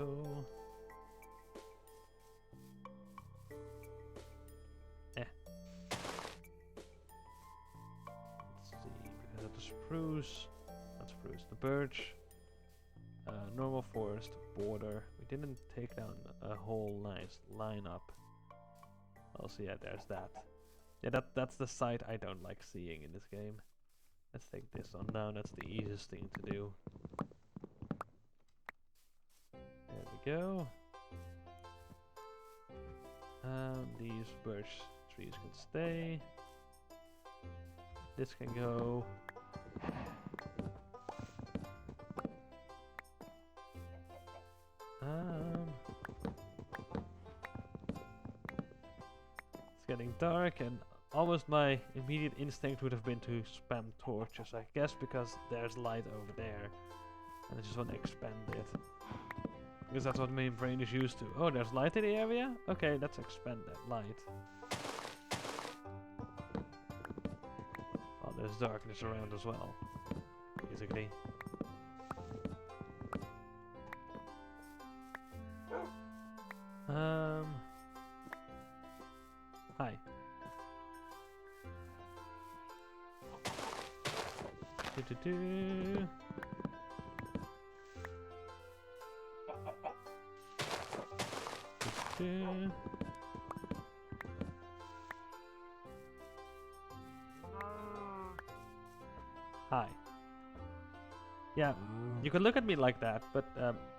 Let's see, because of the spruce, not spruce, the birch, normal forest, border. We didn't take down a whole nice lineup. Also, yeah, there's that. Yeah, that's the sight I don't like seeing in this game. Let's take this one down. That's the easiest thing to do. There we go. These birch trees can stay. This can go. It's getting dark, and almost my immediate instinct would have been to spam torches, I guess, because there's light over there, and I just want to expand it. Because that's what my brain is used to. Oh, there's light in the area? Okay, let's expand that light. Oh, there's darkness around as well, basically. Hi. Do-do-do. Do-do. Hi. Yeah, you can look at me like that, but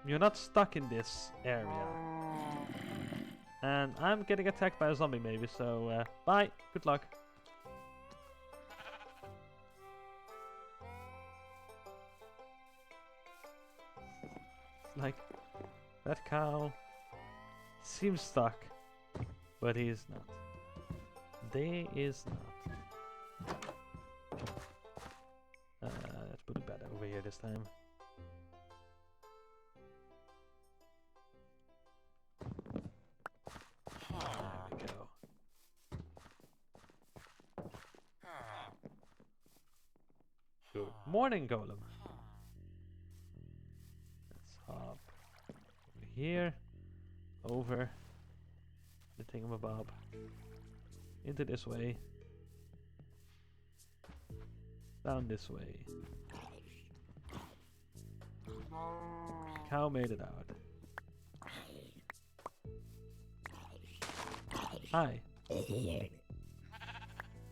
you're not stuck in this area. And I'm getting attacked by a zombie maybe, so bye, good luck. Like, that cow seems stuck, but he is not. They is not. Let's put a bed over here this time. There we go. Good morning, Golem. Let's hop over here, over the thingamabob, into this way, down this way. Cow made it out. Hi.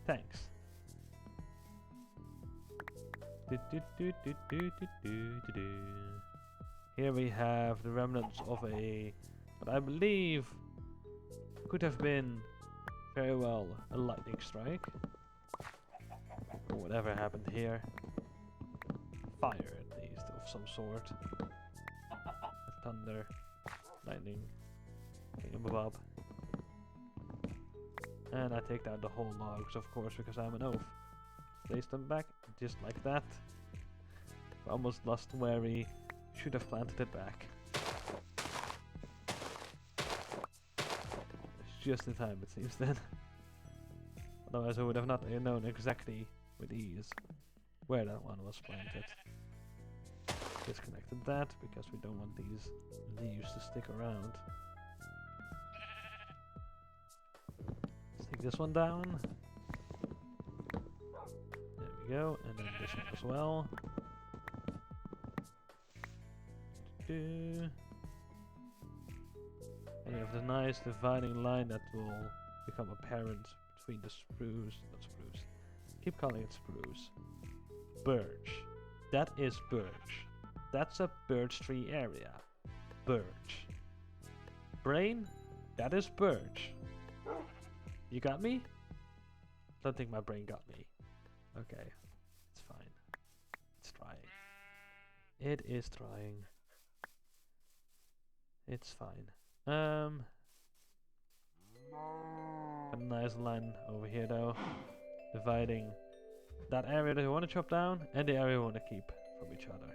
Thanks. Here we have the remnants of what I believe could have been very well a lightning strike. Or whatever happened here. Fire at least of some sort. Thunder, lightning, thingamabob. And I take down the whole logs, of course, because I'm an oaf. Place them back, just like that. I almost lost where we should have planted it back. It's just in time, it seems then. Otherwise I would have not known exactly with ease where that one was planted. Disconnected that, because we don't want these leaves to stick around. Let's take this one down. There we go, and then this one as well. And we have the nice dividing line that will become apparent between the not spruce. Keep calling it spruce. Birch. That is birch. That's a birch tree area. Birch. Brain? That is birch. You got me? Don't think my brain got me. Okay. It's fine. It's trying. It is trying. It's fine. A nice line over here though. Dividing that area that we want to chop down and the area we want to keep from each other.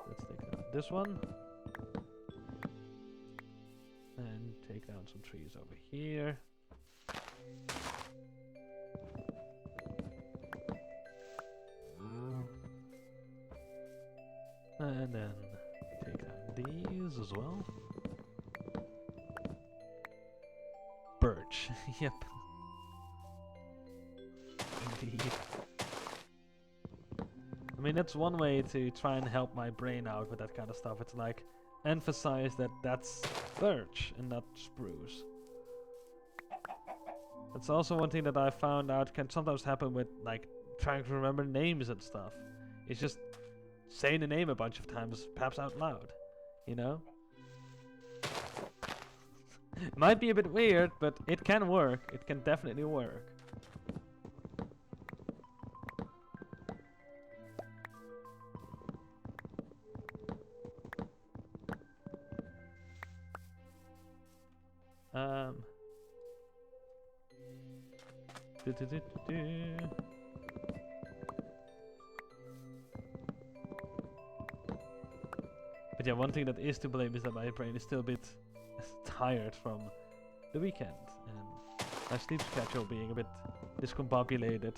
Let's take down this one. And take down some trees over here. And then take down these as well. Birch. Yep. Indeed. I mean, that's one way to try and help my brain out with that kind of stuff. It's like, emphasize that that's birch and not spruce. That's also one thing that I found out can sometimes happen with like trying to remember names and stuff. It's just saying the name a bunch of times, perhaps out loud, you know? It might be a bit weird, but it can work. It can definitely work. Do, do, do, do, do. But yeah, one thing that is to blame is that my brain is still a bit tired from the weekend and my sleep schedule being a bit discombobulated.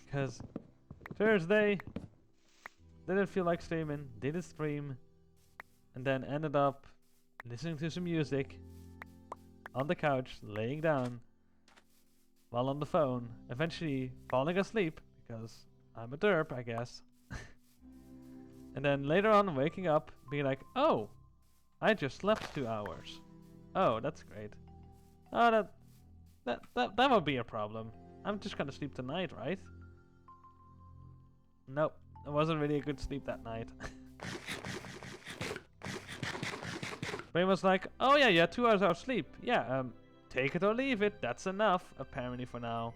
Because Thursday didn't feel like streaming, didn't stream, and then ended up listening to some music on the couch, laying down while on the phone, eventually falling asleep because I'm a derp, I guess. And then later on waking up, being like, oh, I just slept 2 hours. Oh, that's great. Oh, that would be a problem. I'm just gonna sleep tonight, right? Nope, it wasn't really a good sleep that night. Brain was like, oh yeah, 2 hours of sleep. Yeah, take it or leave it. That's enough, apparently for now.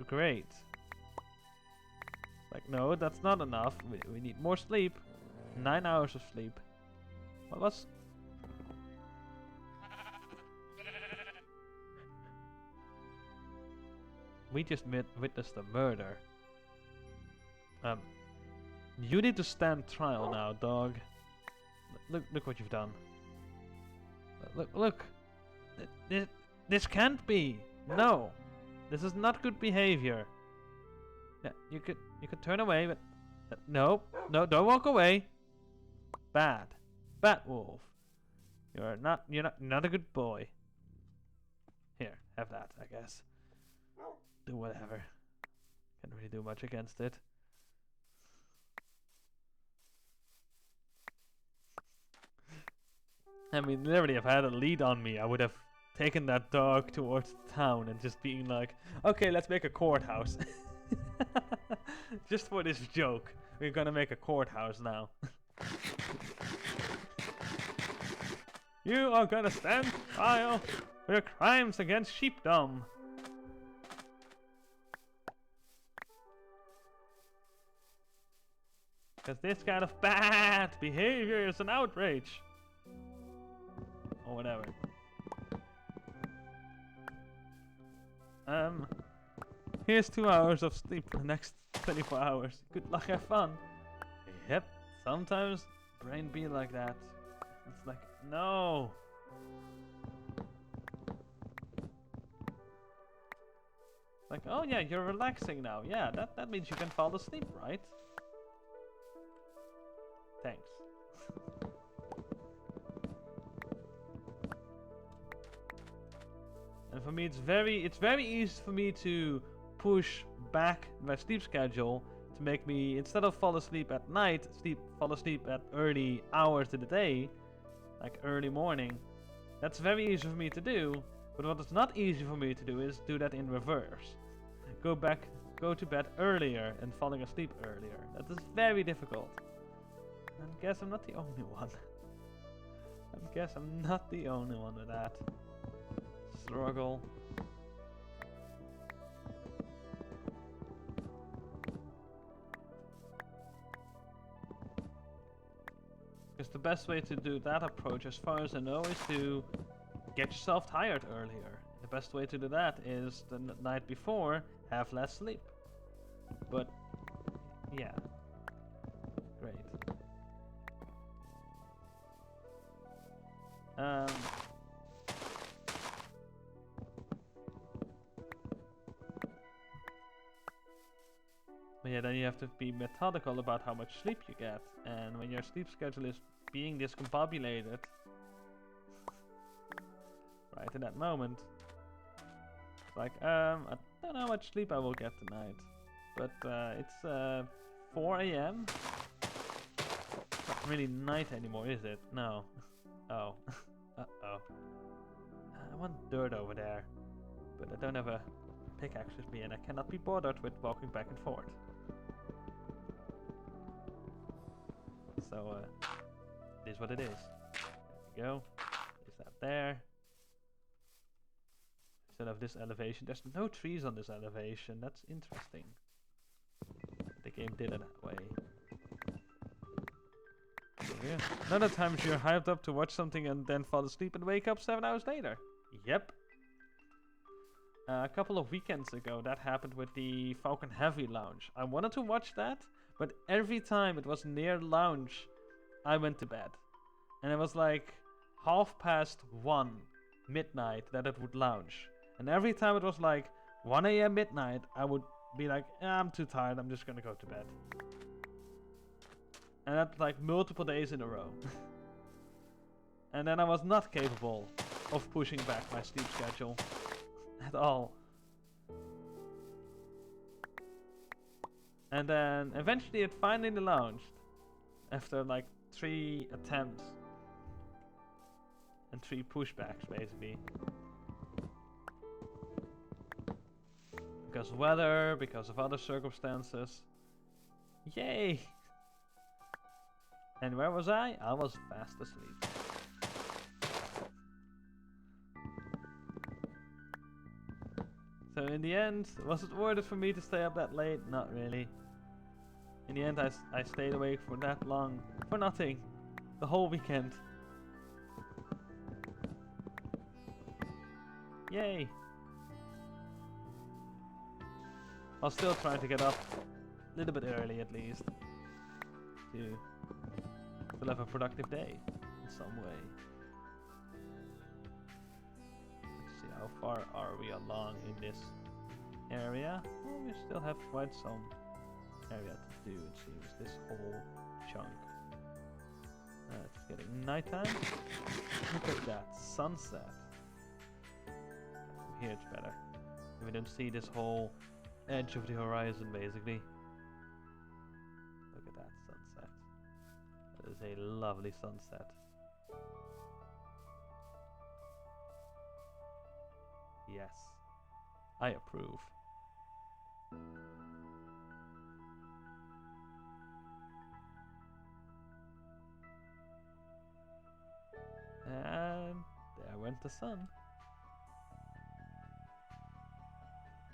Great. Like, no, that's not enough. We need more sleep. 9 hours of sleep. What was... We just witnessed a murder. You need to stand trial now, dog. Look what you've done. Look. This can't be. No. This is not good behavior. Yeah, you could turn away, but no, don't walk away. Bad wolf. You're not a good boy. Here, have that, I guess. Do whatever. Can't really do much against it. I mean, literally, if I had a lead on me, I would have taken that dog towards the town and just being like, okay, let's make a courthouse. Just for this joke, we're gonna make a courthouse now. You are gonna stand trial for your crimes against sheepdom. Because this kind of bad behavior is an outrage. Or whatever. Here's 2 hours of sleep for the next 24 hours. Good luck, have fun. Yep, sometimes brain be like that. It's like, no. Like, oh yeah, you're relaxing now. Yeah, that means you can fall asleep, right? Thanks. And for me, it's very easy for me to push back my sleep schedule to make me, instead of fall asleep at night, fall asleep at early hours of the day, like early morning. That's very easy for me to do. But what is not easy for me to do is do that in reverse. Go to bed earlier and falling asleep earlier. That is very difficult. And I guess I'm not the only one. I guess I'm not the only one with that struggle. Because the best way to do that approach, as far as I know, is to get yourself tired earlier. The best way to do that is the night before, have less sleep. But, yeah. Great. But yeah, then you have to be methodical about how much sleep you get. And when your sleep schedule is being discombobulated, right in that moment, it's like, I don't know how much sleep I will get tonight. But it's 4 a.m. Not really night anymore, is it? No. Oh. Uh-oh. I want dirt over there. But I don't have a pickaxe with me and I cannot be bothered with walking back and forth. So, it is what it is. There we go. Is that there? Instead of this elevation. There's no trees on this elevation. That's interesting. The game did it that way. Yeah. Another times you're hyped up to watch something and then fall asleep and wake up 7 hours later. Yep. A couple of weekends ago that happened with the Falcon Heavy launch. I wanted to watch that, but every time it was near launch, I went to bed. And it was like 1:30 midnight that it would launch. And every time it was like 1 a.m. midnight, I would be like, I'm too tired, I'm just gonna go to bed. And that's like multiple days in a row. And then I was not capable of pushing back my sleep schedule at all. And then eventually it finally launched after like 3 attempts and 3 pushbacks basically. Because of weather, because of other circumstances. Yay! And where was I? I was fast asleep. So in the end, was it worth it for me to stay up that late? Not really. In the end, I stayed awake for that long. For nothing. The whole weekend. Yay! I'll still try to get up a little bit early at least. To still have a productive day in some way. Let's see, how far are we along in this area? Well, we still have quite some area to do, it seems, this whole chunk. It's getting nighttime. Look at that sunset. From here it's better. We don't see this whole edge of the horizon basically. Look at that sunset. That is a lovely sunset. Yes, I approve. And there went the sun.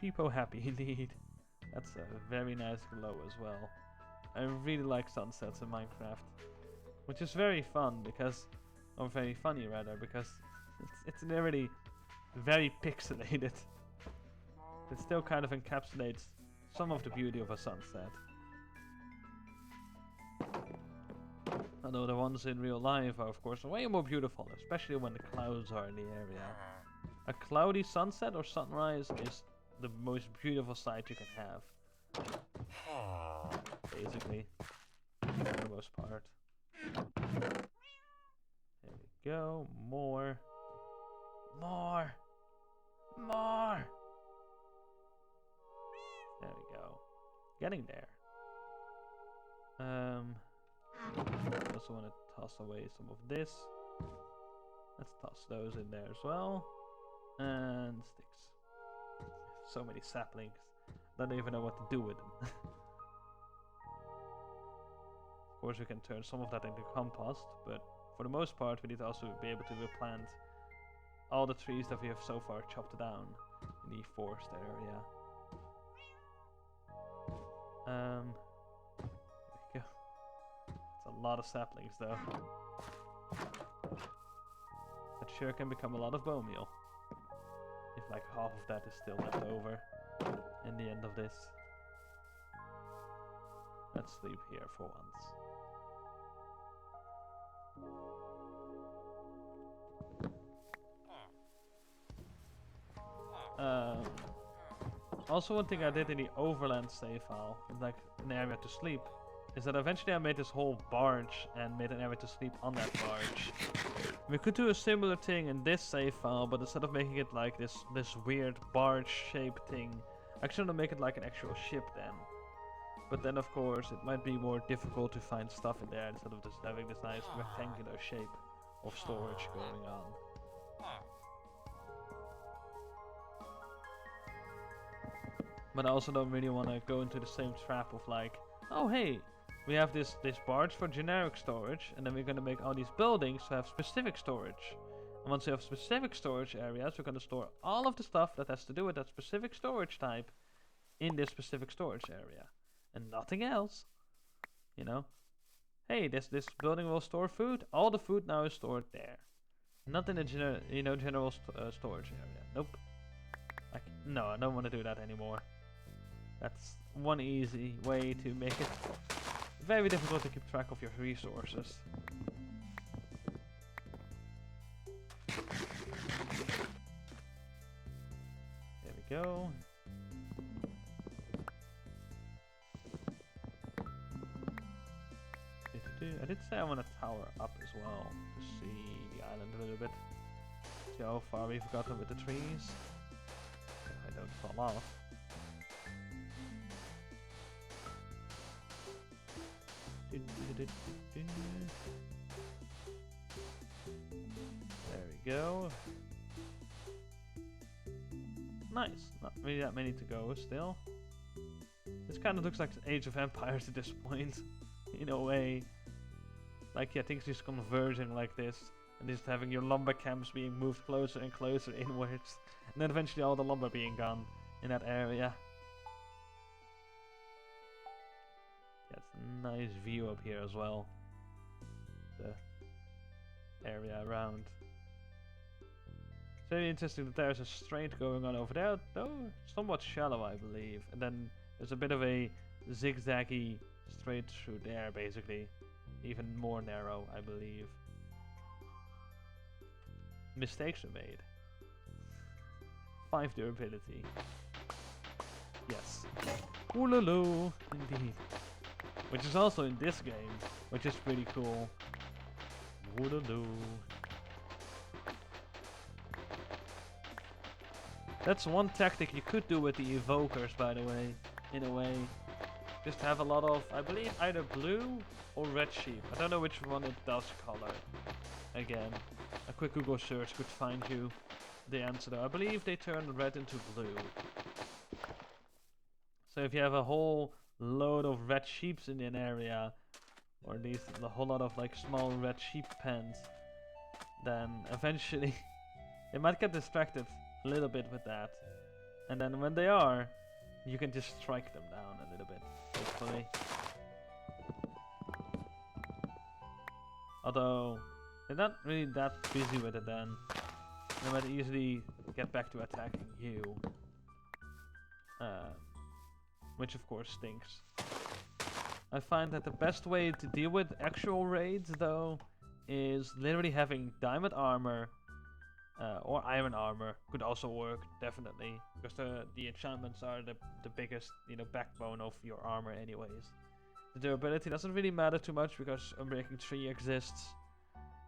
People happy indeed. That's a very nice glow as well. I really like sunsets in Minecraft, which is very fun because, or very funny rather, because it's already very pixelated. It still kind of encapsulates some of the beauty of a sunset. Although the ones in real life are of course way more beautiful, especially when the clouds are in the area. A cloudy sunset or sunrise is the most beautiful sight you can have. Basically, for the most part. There we go. More. More. More. There we go. Getting there. I also want to toss away some of this. Let's toss those in there as well. And sticks. So many saplings. I don't even know what to do with them. Of course we can turn some of that into compost, but for the most part we need to also be able to replant all the trees that we have so far chopped down in the forest area. There we go. It's a lot of saplings though. That sure can become a lot of bone meal. If like half of that is still left over in the end of this. Let's sleep here for once. Also one thing I did in the Overland save file, like an area to sleep, is that eventually I made this whole barge and made an area to sleep on that barge. We could do a similar thing in this save file, but instead of making it like this weird barge shaped thing, actually I'm gonna make it like an actual ship then. But then of course it might be more difficult to find stuff in there instead of just having this nice rectangular shape of storage going on. But I also don't really want to go into the same trap of like, oh hey, we have this barge for generic storage, and then we're gonna make all these buildings to have specific storage. And once you have specific storage areas, we're gonna store all of the stuff that has to do with that specific storage type in this specific storage area, and nothing else. You know, hey, this building will store food. All the food now is stored there, not in the general storage area. Nope. No, I don't want to do that anymore. That's one easy way to make it very difficult to keep track of your resources. There we go. I did say I want to tower up as well to see the island a little bit. See how far we've gotten with the trees. If I don't fall off. There we go. Nice. Not really that many to go still. This kind of looks like Age of Empires at this point, in a way. Like, yeah, things just converging like this, and just having your lumber camps being moved closer and closer inwards, and then eventually all the lumber being gone in that area. Yeah, it's a nice view up here as well. The area around. It's very interesting that there's a strait going on over there, though somewhat shallow, I believe. And then there's a bit of a zigzaggy strait through there, basically. Even more narrow, I believe. Mistakes were made. 5 durability. Yes. Oololo, indeed. Which is also in this game, which is pretty cool. Oololo. That's one tactic you could do with the evokers, by the way, in a way. Just have a lot of, I believe, either blue or red sheep. I don't know which one it does color. Again, a quick Google search could find you the answer though. I believe they turn red into blue. So if you have a whole load of red sheeps in an area, or at least a whole lot of like small red sheep pens, then eventually they might get distracted a little bit with that. And then when they are, you can just strike them down a little bit, hopefully. Although, they're not really that busy with it then. They might easily get back to attacking you. Which of course stinks. I find that the best way to deal with actual raids though is literally having diamond armor or iron armor could also work, definitely, because the enchantments are the biggest, you know, backbone of your armor anyways. The durability doesn't really matter too much because Unbreaking 3 exists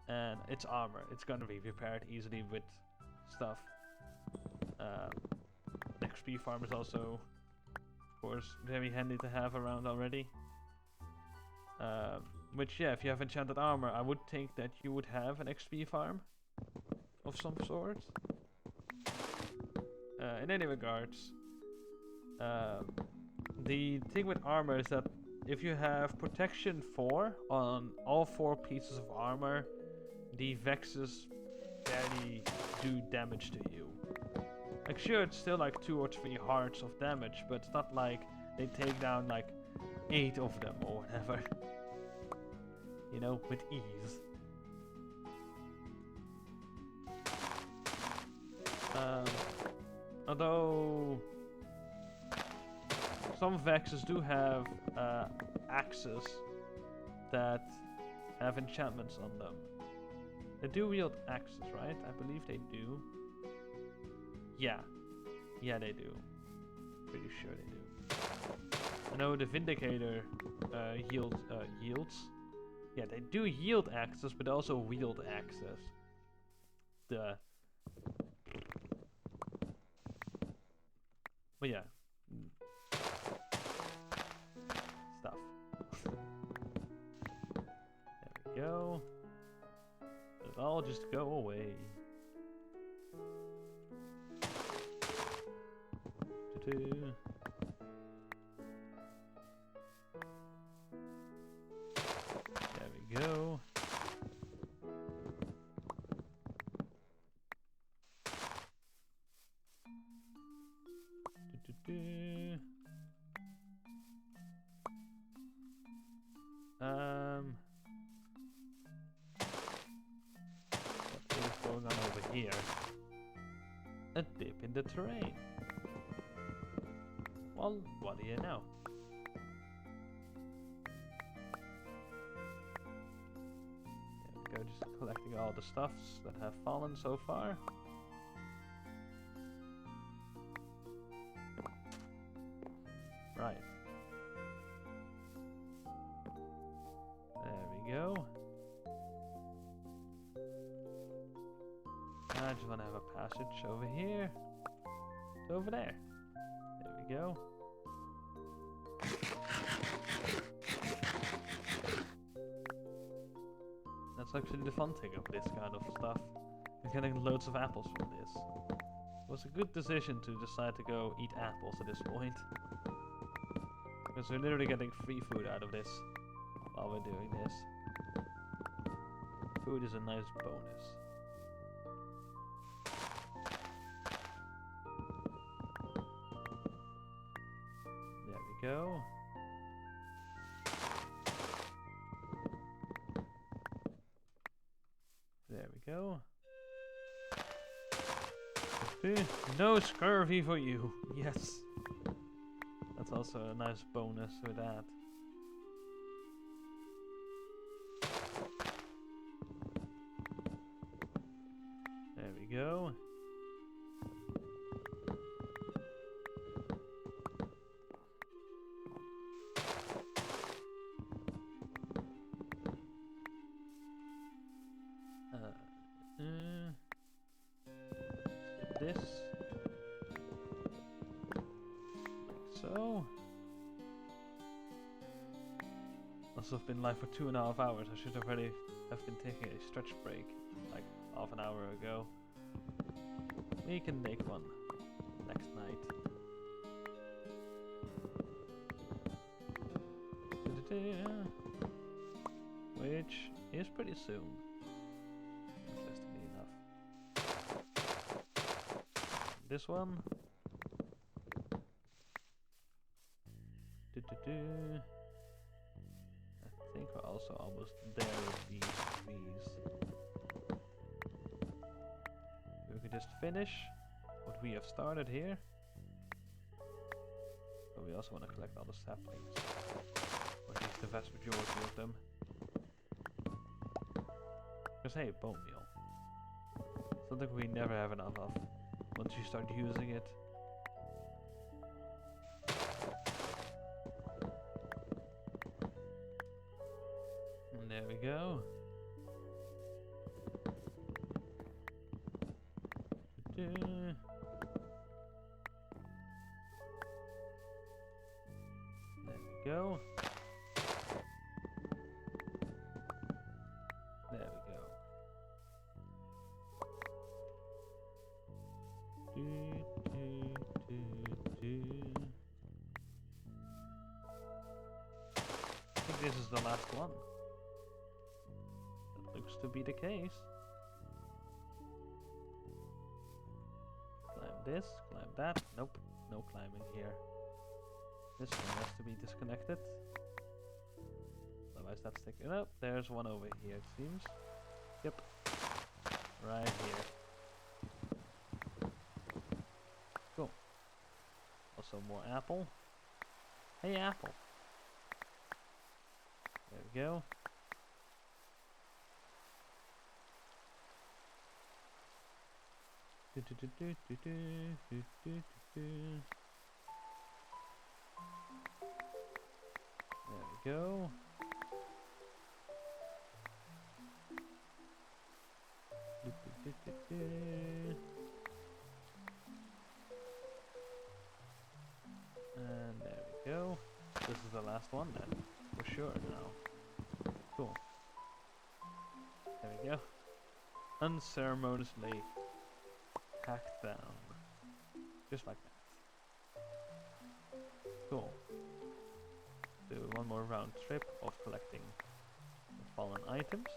and it's armor. It's gonna be repaired easily with stuff. XP farm is also, of course, very handy to have around already. Which, yeah, if you have enchanted armor, I would think that you would have an XP farm of some sort. In any regards, the thing with armor is that if you have protection 4 on all 4 pieces of armor, the Vexes barely do damage to you. Like, sure, it's still like 2 or 3 hearts of damage, but it's not like they take down like 8 of them or whatever. You know, with ease. Although some Vexes do have axes that have enchantments on them. They do wield axes, right? I believe they do. Yeah. Yeah, they do. Pretty sure they do. I know the Vindicator yields. Yeah, they do yield axes, but also wield axes. Duh. But yeah. we go. It'll all just go away. There we go. What is going on over here? A dip in the terrain. Well, what do you know? There we go, just collecting all the stuffs that have fallen so far. Right. There we go. I just want to have a passage over here. To over there. There we go. That's actually the fun thing of this kind of stuff. You're getting loads of apples from this. It was a good decision to decide to go eat apples at this point. Because we're literally getting free food out of this while we're doing this. Food is a nice bonus. There we go. There we go. No scurvy for you. Yes. That's also a nice bonus with that. There we go. This. Like so. Also, I've been live for 2.5 hours. I should already have been taking a stretch break like half an hour ago. We can make one next night. Which is pretty soon. Interestingly enough. This one. I think we're also almost there with these. We can just finish what we have started here. But we also want to collect all the saplings. Or at least the vast majority of them. Because hey, bone meal. Something we never have enough of. Once you start using it. And there we go. There we go. There we go. I think this is the last one. That looks to be the case. Climb this, climb that. Nope, no climbing here. This one has to be disconnected. Otherwise that's sticking up. There's one over here, it seems. Yep. Right here. Cool. Also more apple. Hey, apple. There we go. There we go. And there we go. This is the last one then, for sure now. Cool. Yeah. Unceremoniously hacked down. Just like that. Cool. Do one more round trip of collecting the fallen items.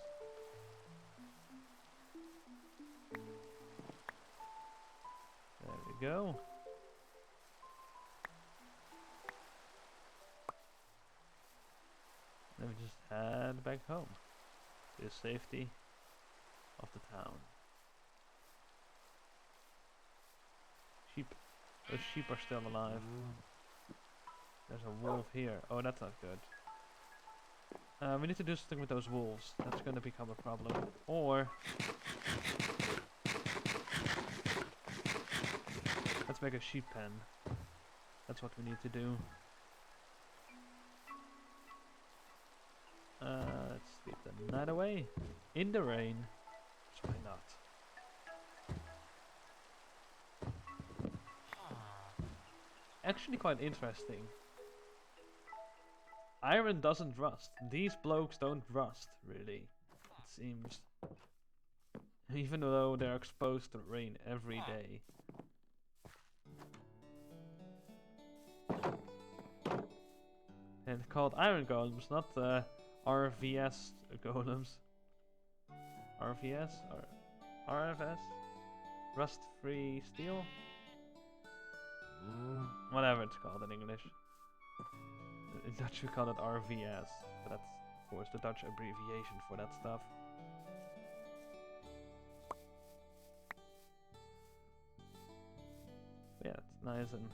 There we go. Then we just head back home to the safety of the town. Sheep. Those sheep are still alive. There's a wolf here. Oh, that's not good. We need to do something with those wolves. That's going to become a problem. Or let's make a sheep pen. That's what we need to do. Let's sleep the night away in the rain. Why not? Actually, quite interesting. Iron doesn't rust. These blokes don't rust, really. It seems. Even though they're exposed to rain every day. And called iron golems, not RVS golems. RVS or RFS? Rust-free steel? Whatever it's called in English. In Dutch we call it RVS, but that's of course the Dutch abbreviation for that stuff. Yeah, it's nice and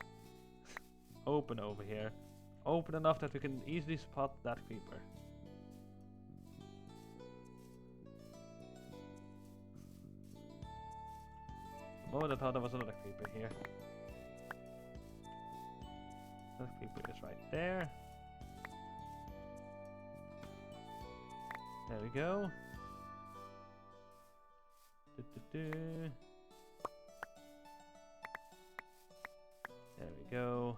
open over here. Open enough that we can easily spot that creeper. The moment I thought there was another creeper here. That creeper is right there. There we go. There we go.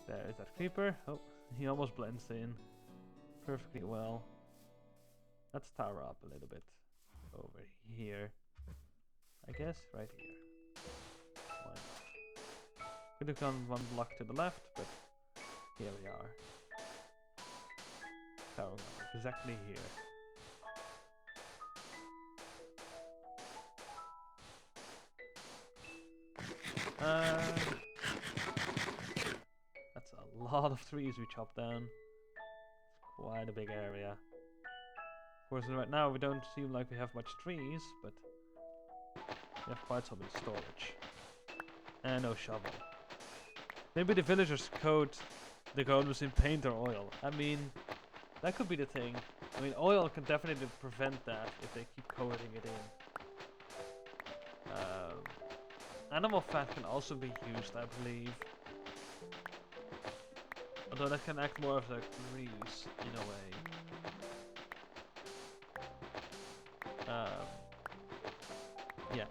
There is that creeper. Oh, he almost blends in perfectly well. Let's tower up a little bit over here. I guess right here. Why not? Could have gone one block to the left, but here we are. Tower up exactly here. That's a lot of trees we chopped down. It's quite a big area. Of course, right now we don't seem like we have much trees, but we have quite some in storage. And no shovel. Maybe the villagers coat the golems in paint or oil. I mean, that could be the thing. I mean, oil can definitely prevent that if they keep coating it in. Animal fat can also be used, I believe. Although that can act more as a grease, in a way. Yeah.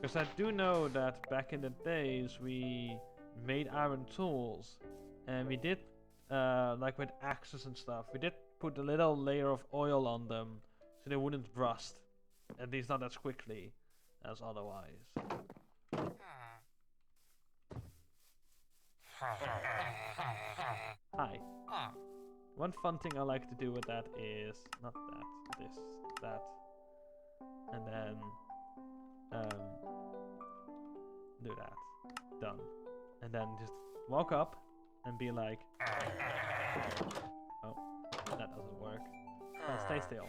Because I do know that back in the days we made iron tools. And we did, like with axes and stuff, we did put a little layer of oil on them so they wouldn't rust. At least not as quickly as otherwise. Hi. One fun thing I like to do with that is not that, this, that, and then do that. Done. And then just walk up and be like, oh, that doesn't work. Stay still.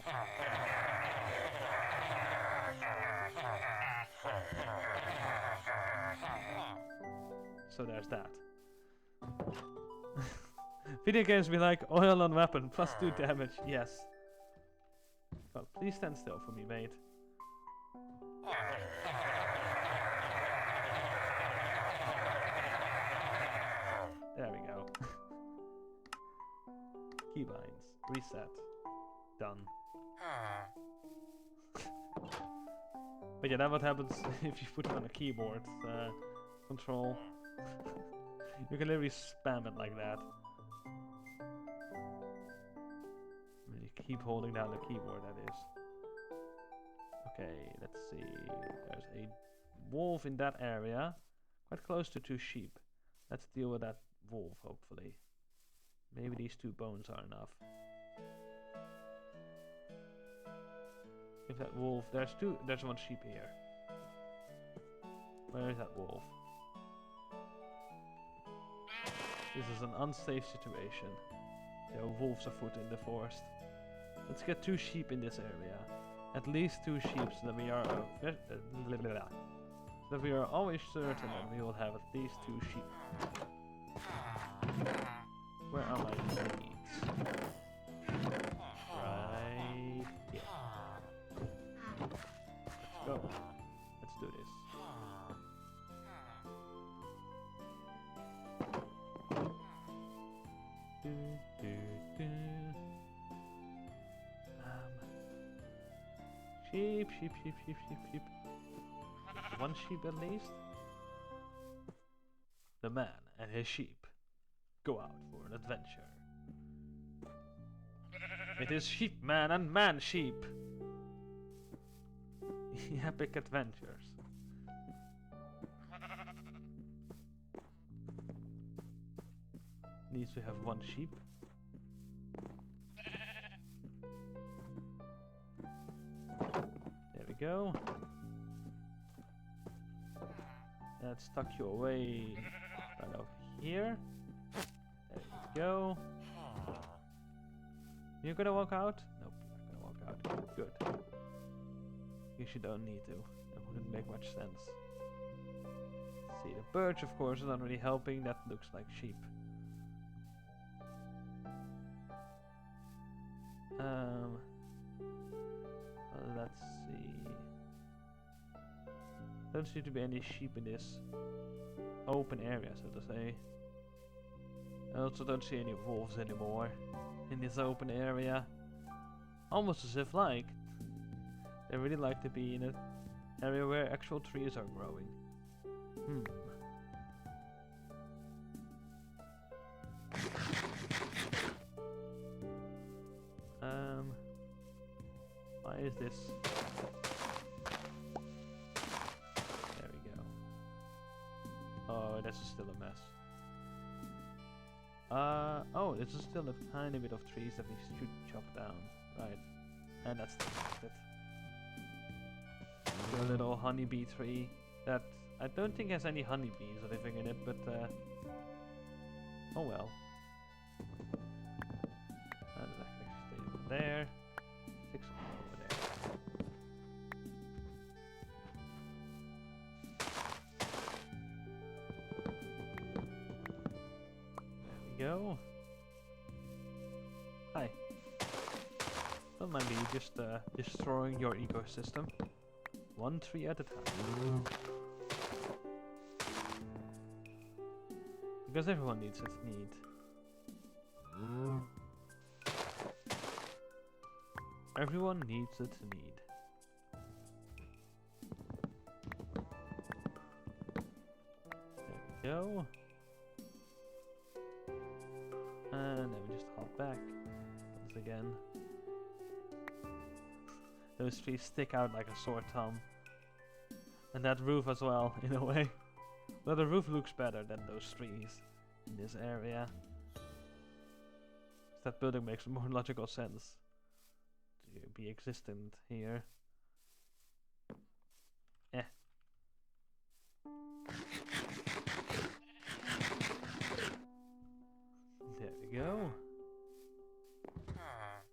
So there's that. Video games be like, oil on weapon, +2 damage, yes. God, please stand still for me, mate. There we go. Keybinds, reset, done. But yeah, that's what happens if you put it on a keyboard. Control. You can literally spam it like that. You keep holding down the keyboard, that is. Okay, let's see. There's a wolf in that area. Quite close to 2 sheep. Let's deal with that wolf, hopefully. Maybe these 2 bones are enough. If that wolf... There's 1 sheep here. Where is that wolf? This is an unsafe situation. There are wolves afoot in the forest. Let's get 2 sheep in this area. At least 2 sheep so that we are... that we are always certain that we will have at least 2 sheep. Where are my leads? Right here. Let's go. Let's do this. Sheep, sheep, sheep, sheep, sheep, sheep. 1 sheep at least. The man and his sheep go out for an adventure. It is sheep man and man sheep. Epic adventures. Needs to have 1 sheep. There we go. Let's tuck you away right over here. There you go. You're gonna walk out? Nope, you're not gonna walk out. Good. You should don't need to. That wouldn't make much sense. Let's see, the birch, of course, is not really helping. That looks like sheep. Let's see. Don't seem to be any sheep in this open area, so to say. I also don't see any wolves anymore in this open area. Almost as if like they really like to be in an area where actual trees are growing. Why is this? There we go. Oh, this is still a mess. Oh, this is still a tiny bit of trees that we should chop down. Right. And that's it. A little honeybee tree that I don't think has any honeybees living in it, but oh well. That actually stay over there. Fix it over there. There we go. Hi. Don't mind me just destroying your ecosystem. 1 tree at a time. Because everyone needs its need. Everyone needs its need. There we go. And then we just hop back once again. Those trees stick out like a sore thumb. And that roof as well, in a way. But the roof looks better than those trees in this area. That building makes more logical sense to be existent here. Eh. There we go.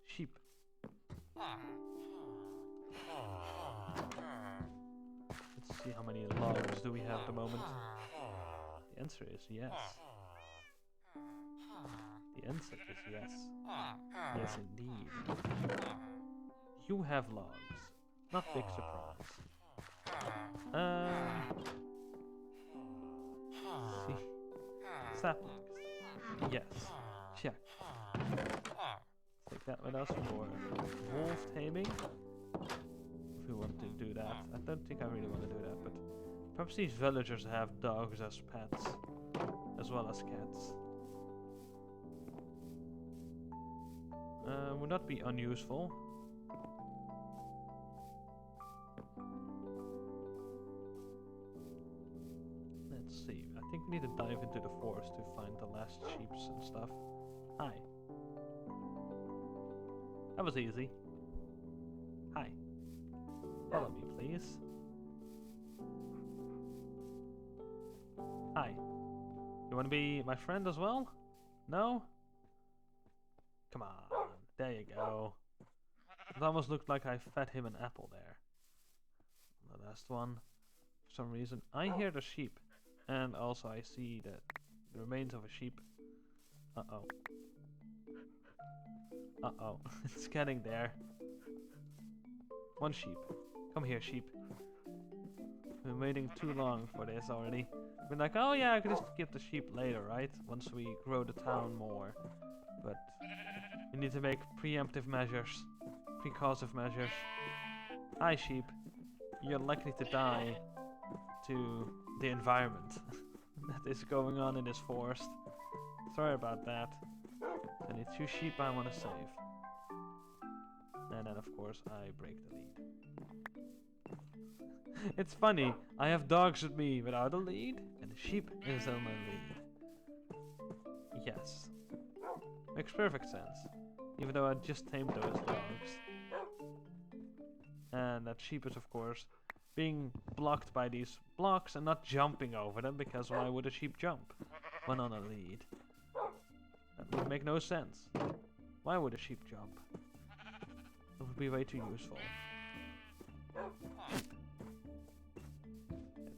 Sheep. Let's see how many logs do we have at the moment. The answer is yes. The answer is yes. Yes, indeed. You have logs. Not big surprise. See. Saplings. Yes. Check. Take that with us for wolf taming. If we want to do that. I don't think I really want to do that, but perhaps these villagers have dogs as pets. as well as cats. Would not be unuseful. Let's see. I think we need to dive into the forest to find the last sheeps and stuff. Hi. That was easy. Hi. Follow me, please. Hi. You want to be my friend as well? No? Come on. There you go. It almost looked like I fed him an apple there. The last one. For some reason. I hear the sheep. And also I see the remains of a sheep. Uh-oh. Uh-oh. It's getting there. One sheep. Come here, sheep. We've been waiting too long for this already. We're like, oh yeah, I could just skip the sheep later, right? Once we grow the town more. But we need to make preemptive measures. Precautive measures. Hi, sheep. You're likely to die to the environment that is going on in this forest. Sorry about that. I need 2 sheep I want to save. And then, of course, I break the lead. It's funny, I have dogs with me without a lead, and the sheep is on my lead. Yes. Makes perfect sense. Even though I just tamed those dogs. And that sheep is, of course, being blocked by these blocks and not jumping over them, because why would a sheep jump when on a lead? That would make no sense. Why would a sheep jump? It would be way too useful. There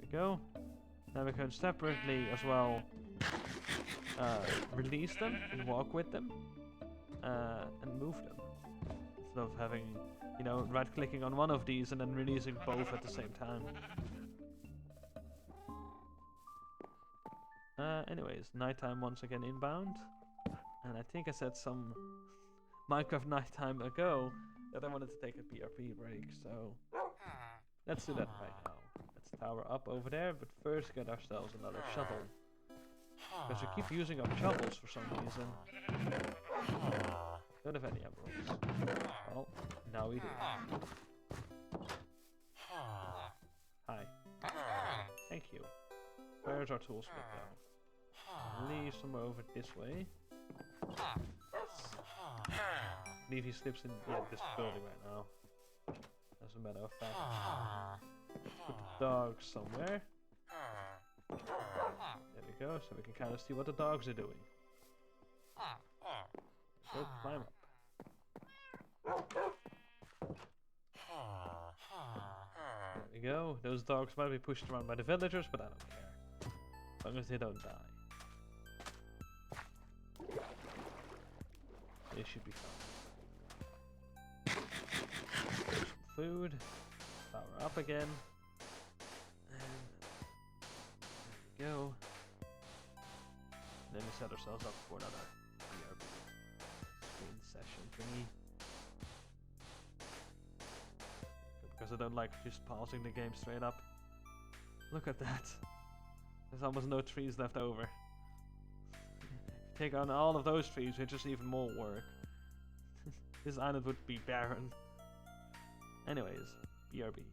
we go. Now we can separately as well release them and walk with them and move them. Instead of having, you know, right-clicking on one of these and then releasing both at the same time. Anyways, nighttime once again inbound. And I think I said some Minecraft nighttime ago that I wanted to take a PRP break, so let's do that right now. Let's tower up over there, but first get ourselves another shovel. Because we keep using up shovels for some reason. Don't have any emeralds. Well, now we do. Hi. Thank you. Where's our toolsmith though? I believe somewhere over this way. Yes. I believe he sleeps in this building right now. As a matter of fact. Put the dogs somewhere. There we go, so we can kind of see what the dogs are doing. So climb up. There we go. Those dogs might be pushed around by the villagers, but I don't care. As long as they don't die. They should be fine. Some food. Power up again. And there we go. And then we set ourselves up for another BRB screen session thingy. Because I don't like just pausing the game straight up. Look at that. There's almost no trees left over. Take on all of those trees, which is even more work. This island would be barren. Anyways, BRB.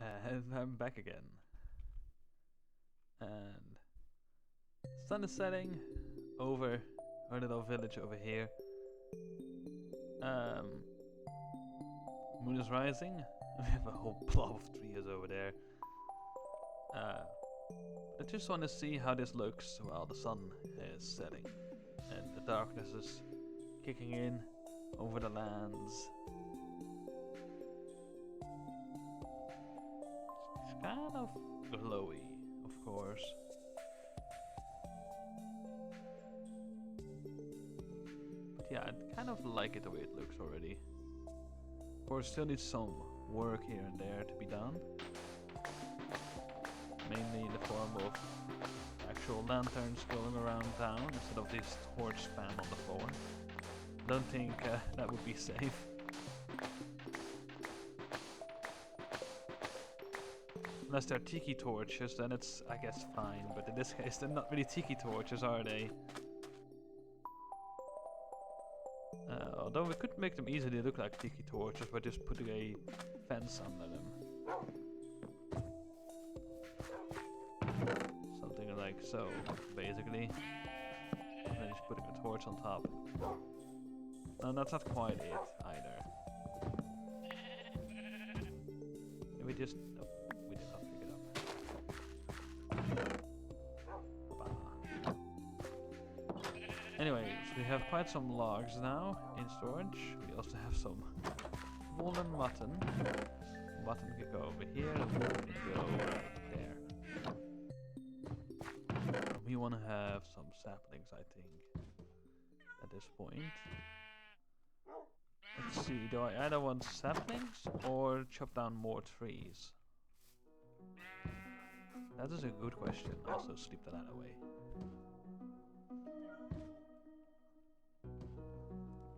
And I'm back again. And sun is setting over our little village over here. Moon is rising. We have a whole blob of trees over there. I just want to see how this looks while the sun is setting and the darkness is kicking in over the lands. It's kind of glowy, of course. But yeah, I kind of like it the way it looks already. Of course, still needs some work here and there to be done. Mainly in the form of actual lanterns going around town instead of this torch spam on the floor. Don't think that would be safe. Unless they're tiki torches, then it's, I guess, fine. But in this case, they're not really tiki torches, are they? Although we could make them easily look like tiki torches by just putting a fence under them. Something like so, basically. And then just putting a torch on top. No, that's not quite it, either. Maybe just... Oh, we did not pick it up. Anyways, we have quite some logs now in storage. We also have some wool and mutton. Mutton can go over here, and wool can go right there. We want to have some saplings, I think, at this point. Let's see, do I either want saplings or chop down more trees? That is a good question. Also, sleep the ladder away.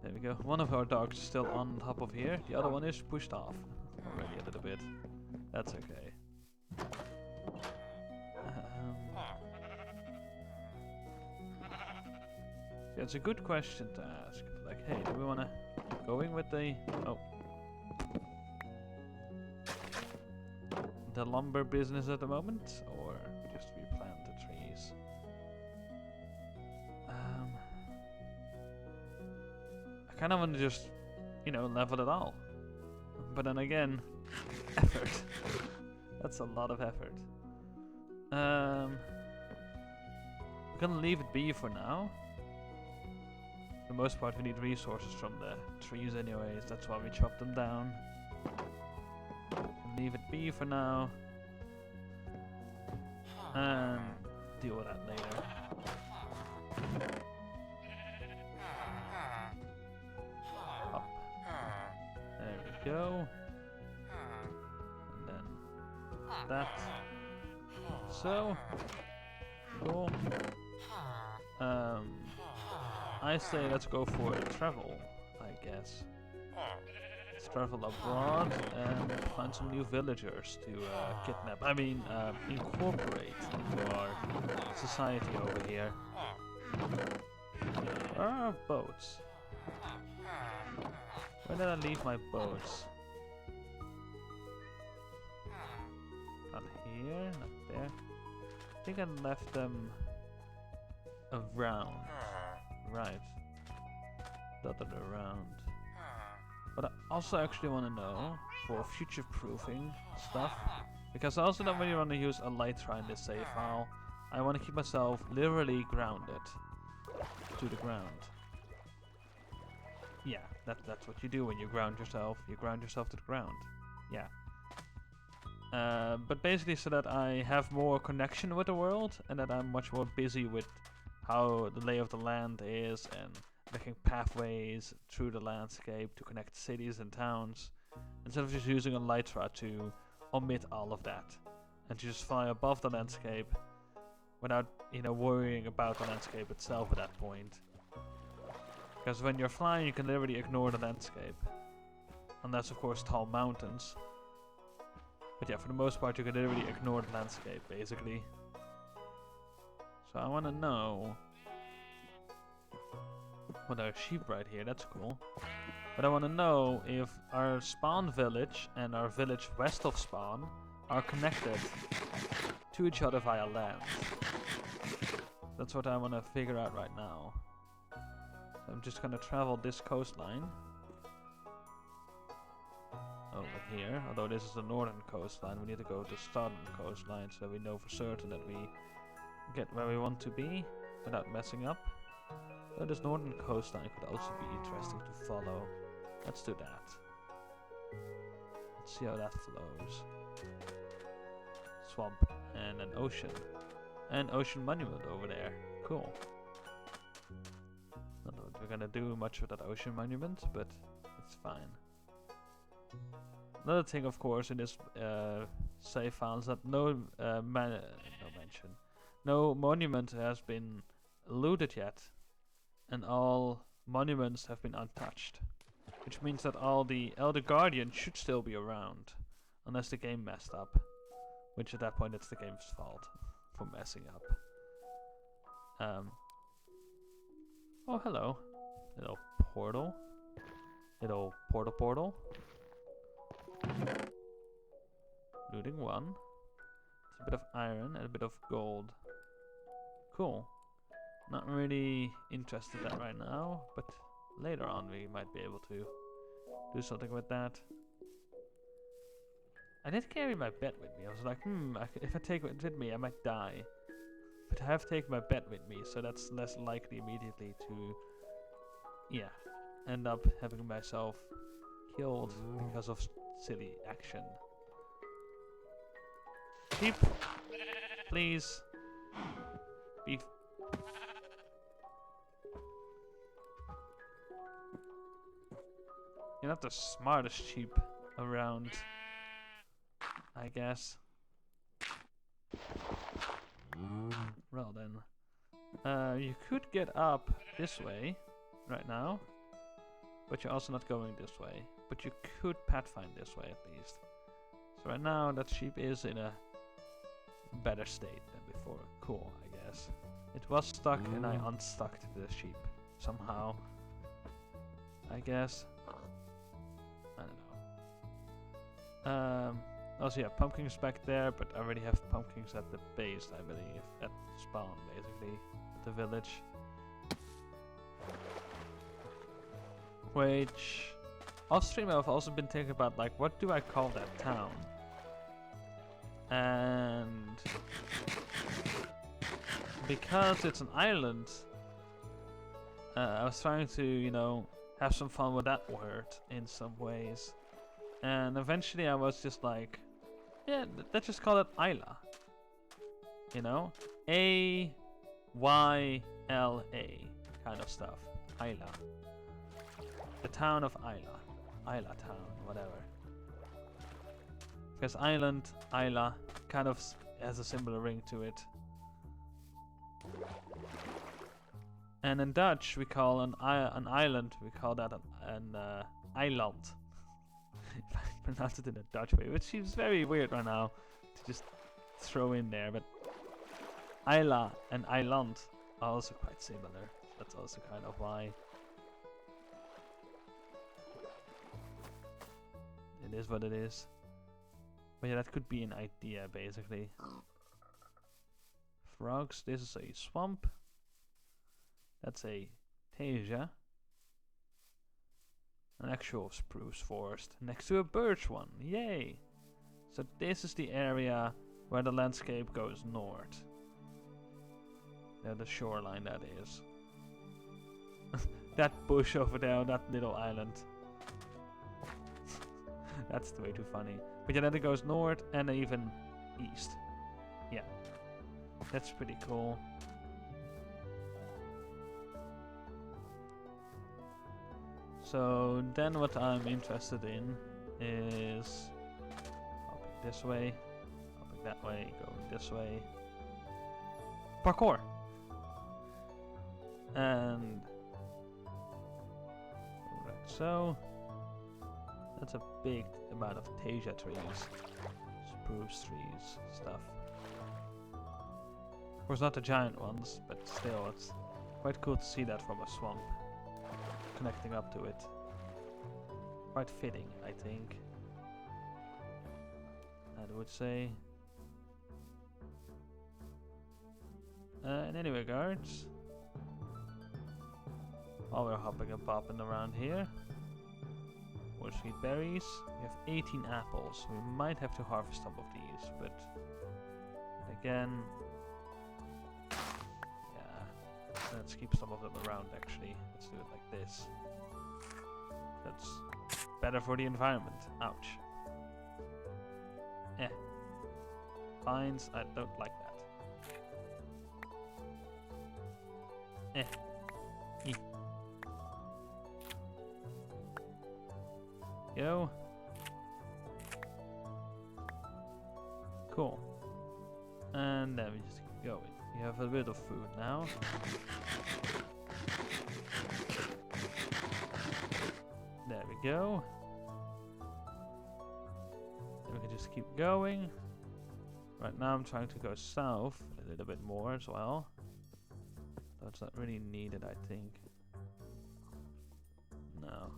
There we go. One of our dogs is still on top of here. The other one is pushed off already a little bit. That's okay. Yeah, it's a good question to ask. Like, hey, do we want to going with the the lumber business at the moment, or just replant the trees? I kind of want to just, you know, level it all. But then again, effort. That's a lot of effort. We're gonna leave it be for now. For the most part, we need resources from the trees anyways, that's why we chop them down. Leave it be for now. And deal with that later. Up. There we go. And then that. So, cool. I say let's go for a travel, I guess. Let's travel abroad and find some new villagers to kidnap. I mean, incorporate into our society over here. Where are our boats? Where did I leave my boats? Not here, not there. I think I left them around. Right. Dotted around. But I also actually want to know, for future-proofing stuff, because I also don't really want to use a Elytra in this save file. I want to keep myself literally grounded to the ground. Yeah, that's what you do when you ground yourself. You ground yourself to the ground. Yeah. But basically so that I have more connection with the world, and that I'm much more busy with how the lay of the land is, and making pathways through the landscape to connect cities and towns, instead of just using a Elytra to omit all of that, and to just fly above the landscape without, you know, worrying about the landscape itself at that point. Because when you're flying, you can literally ignore the landscape, unless of course tall mountains. But yeah, for the most part, you can literally ignore the landscape, basically. So I want to know... Well, there are sheep right here, that's cool. But I want to know if our spawn village and our village west of spawn are connected to each other via land. That's what I want to figure out right now. So I'm just gonna travel this coastline over here. Although this is the northern coastline, we need to go to southern coastline so we know for certain that we get where we want to be without messing up. So this northern coastline could also be interesting to follow. Let's do that. Let's see how that flows. Swamp and an ocean. An ocean monument over there. Cool. Not that we're gonna do much with that ocean monument, but it's fine. Another thing, of course, in this save file is that no monument has been looted yet, and all monuments have been untouched. Which means that all the Elder Guardians should still be around, unless the game messed up. Which at that point it's the game's fault for messing up. Oh, hello. Little portal. Little portal. Looting 1. It's a bit of iron and a bit of gold. Cool. Not really interested in that right now, but later on we might be able to do something with that. I did carry my bed with me. I was like, if I take it with me, I might die. But I have taken my bed with me, so that's less likely immediately to, yeah, end up having myself killed because of silly action. Sheep, please. Beef. You're not the smartest sheep around, I guess. Well then. You could get up this way right now, but you're also not going this way. But you could pathfind this way at least. So right now that sheep is in a better state than before. Cool, I guess. It was stuck and I unstuck the sheep somehow. I guess. I don't know. Also, yeah, pumpkins back there, but I already have pumpkins at the base, I believe. At spawn, basically. At the village. Which... off stream I've also been thinking about, like, what do I call that town? And... because it's an island, I was trying to, you know, have some fun with that word in some ways. And eventually I was just like, yeah, let's just call it Isla. You know? A-Y-L-A kind of stuff. Isla. The town of Isla. Isla town, whatever. Because island, Isla, kind of has a similar ring to it. And in Dutch we call an island, we call that an eiland. If I pronounce it in a Dutch way, which seems very weird right now to just throw in there, but Isla and Eiland are also quite similar. That's also kind of why it is what it is. But yeah, that could be an idea basically. Frogs, this is a swamp. That's a Tasia. An actual spruce forest next to a birch one. Yay! So this is the area where the landscape goes north. There, the shoreline that is. That bush over there on that little island. That's way too funny. But yeah, then it goes north and even east. Yeah. That's pretty cool. So then what I'm interested in is hopping this way, hopping that way, going this way. Parkour! And like so. That's a big amount of Tasia trees, spruce trees, stuff. Of course not the giant ones, but still it's quite cool to see that from a swamp. Connecting up to it. Quite fitting, I think. I would say. In any regards, while we're hopping and popping around here, more sweet berries. We have 18 apples. We might have to harvest some of these, but again, yeah, let's keep some of them around actually. Let's do it like this. That's better for the environment. Ouch. Eh. Vines, I don't like that. Eh. E. Go. Cool. And then we just keep going. We have a bit of food now. There we go. And we can just keep going. Right now I'm trying to go south a little bit more as well. That's not really needed, I think. No.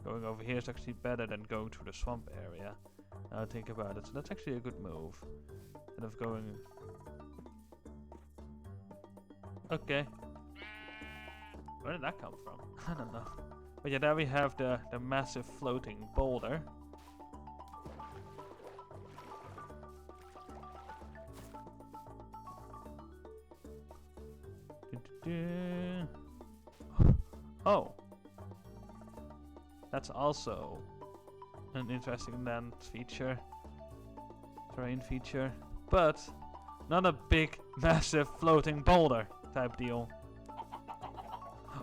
Going over here is actually better than going through the swamp area. Now I think about it, so that's actually a good move. Instead of going... Okay. Where did that come from? I don't know. But yeah, there we have the massive floating boulder. Oh! That's also an interesting land feature. Terrain feature. But not a big, massive floating boulder type deal.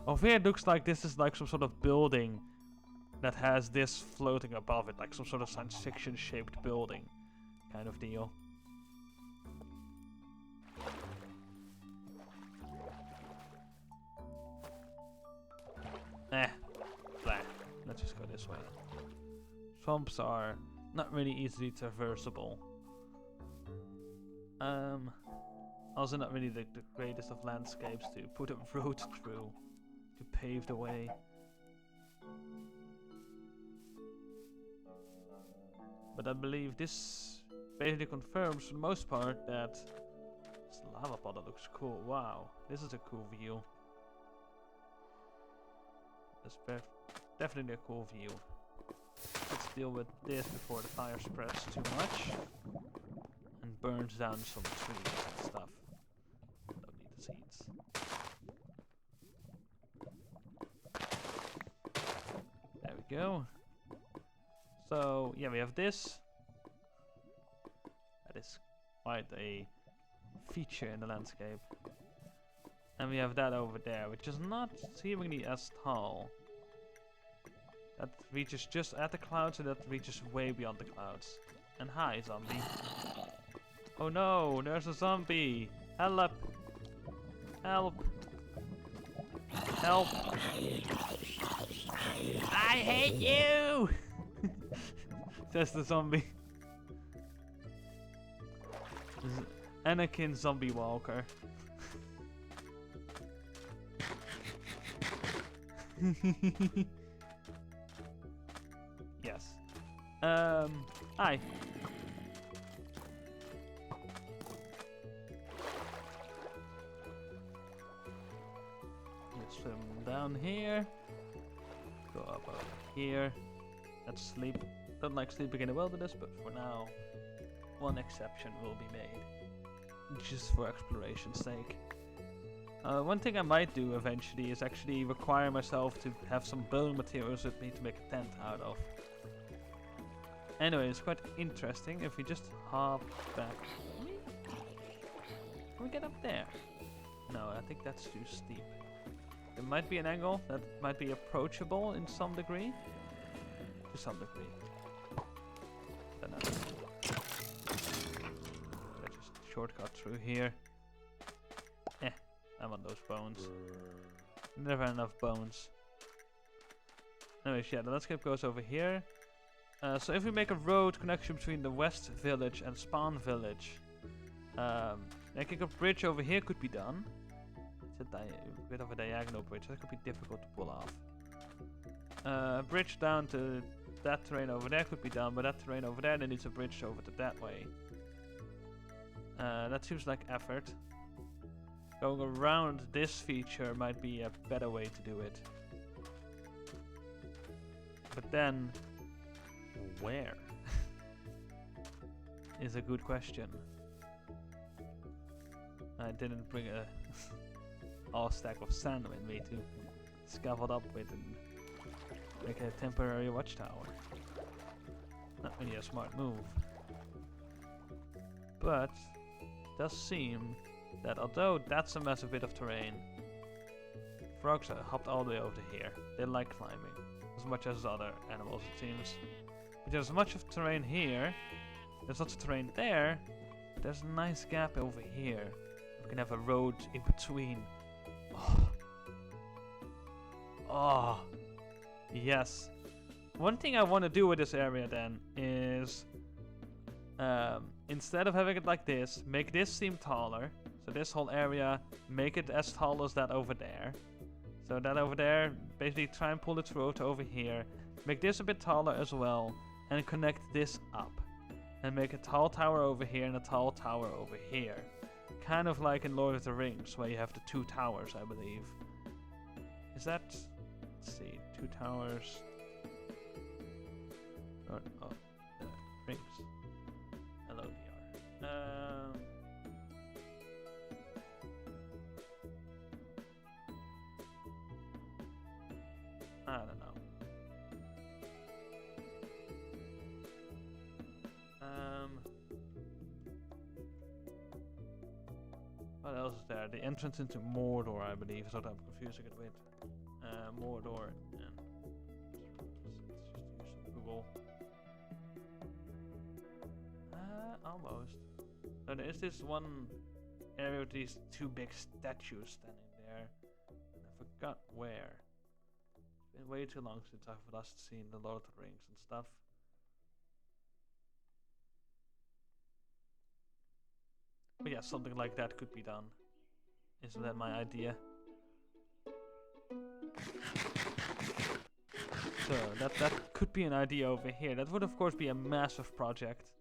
Over here it looks like this is like some sort of building that has this floating above it. Like some sort of science fiction shaped building kind of deal. Eh, blah. Let's just go this way. Swamps are not really easily traversable. Also not really the greatest of landscapes to put a road through, to pave the way. But I believe this basically confirms for the most part that this lava pot that looks cool. Wow, this is a cool view. That's definitely a cool view. Let's deal with this before the fire spreads too much and burns down some trees and stuff. Don't need the seeds. There we go. So yeah, we have this. That is quite a feature in the landscape. And we have that over there, which is not seemingly as tall. That reaches just at the clouds, and that reaches way beyond the clouds. And hi, zombie. Oh no, there's a zombie! Help! Help! Help! I hate you! Says the zombie. This is Anakin Zombie Walker. Yes. Hi. Let's swim down here. Go up over here. Let's sleep. Don't like sleeping in the wilderness, but for now, one exception will be made. Just for exploration's sake. One thing I might do eventually is actually require myself to have some bone materials with me to make a tent out of. Anyway, it's quite interesting if we just hop back. Can we get up there? No, I think that's too steep. There might be an angle that might be approachable in some degree. To some degree. Don't know. Let's just shortcut through here. I want those bones. Never enough bones. Anyways, yeah, the landscape goes over here. So if we make a road connection between the West Village and Spawn Village, making a bridge over here could be done. It's a bit of a diagonal bridge. That could be difficult to pull off. Bridge down to that terrain over there could be done, but that terrain over there, then needs a bridge over to that way. That seems like effort. Going around this feature might be a better way to do it. But then, where? Is a good question. I didn't bring a all stack of sand with me to scaffold up with and make a temporary watchtower. Not really a smart move. But it does seem that although that's a massive bit of terrain, frogs hopped all the way over to here. They like climbing as much as other animals, it seems. But there's much of terrain here. There's lots of terrain there. But there's a nice gap over here. We can have a road in between. Oh. Oh. Yes. One thing I want to do with this area then is instead of having it like this, make this seem taller. So this whole area, make it as tall as that over there. So that over there, basically try and pull its road over here. Make this a bit taller as well. And connect this up. And make a tall tower over here and a tall tower over here. Kind of like in Lord of the Rings, where you have the 2 towers, I believe. Is that... Let's see, 2 towers... Oh, rings. Hello, DR. I don't know. What else is there? The entrance into Mordor, I believe, is what I'm confusing it with. Mordor and... Let's just use some Google. Almost. So there is this one area with these 2 big statues standing there. And I forgot where. It's been way too long since I've last seen the Lord of the Rings and stuff. But yeah, something like that could be done. Isn't that my idea? So that could be an idea over here. That would of course be a massive project.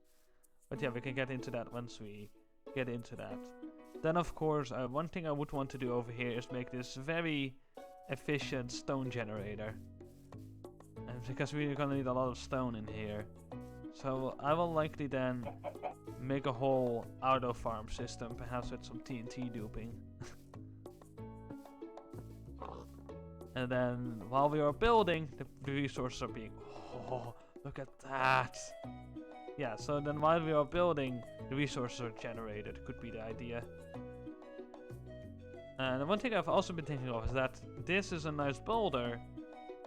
But yeah, we can get into that once we get into that. Then of course, one thing I would want to do over here is make this very efficient stone generator. And because we're gonna need a lot of stone in here. So I will likely then make a whole auto farm system, perhaps with some TNT duping. And then while we are building, the resources are being... Oh, look at that! Yeah, so then while we are building, the resources are generated. Could be the idea. And one thing I've also been thinking of is that this is a nice boulder.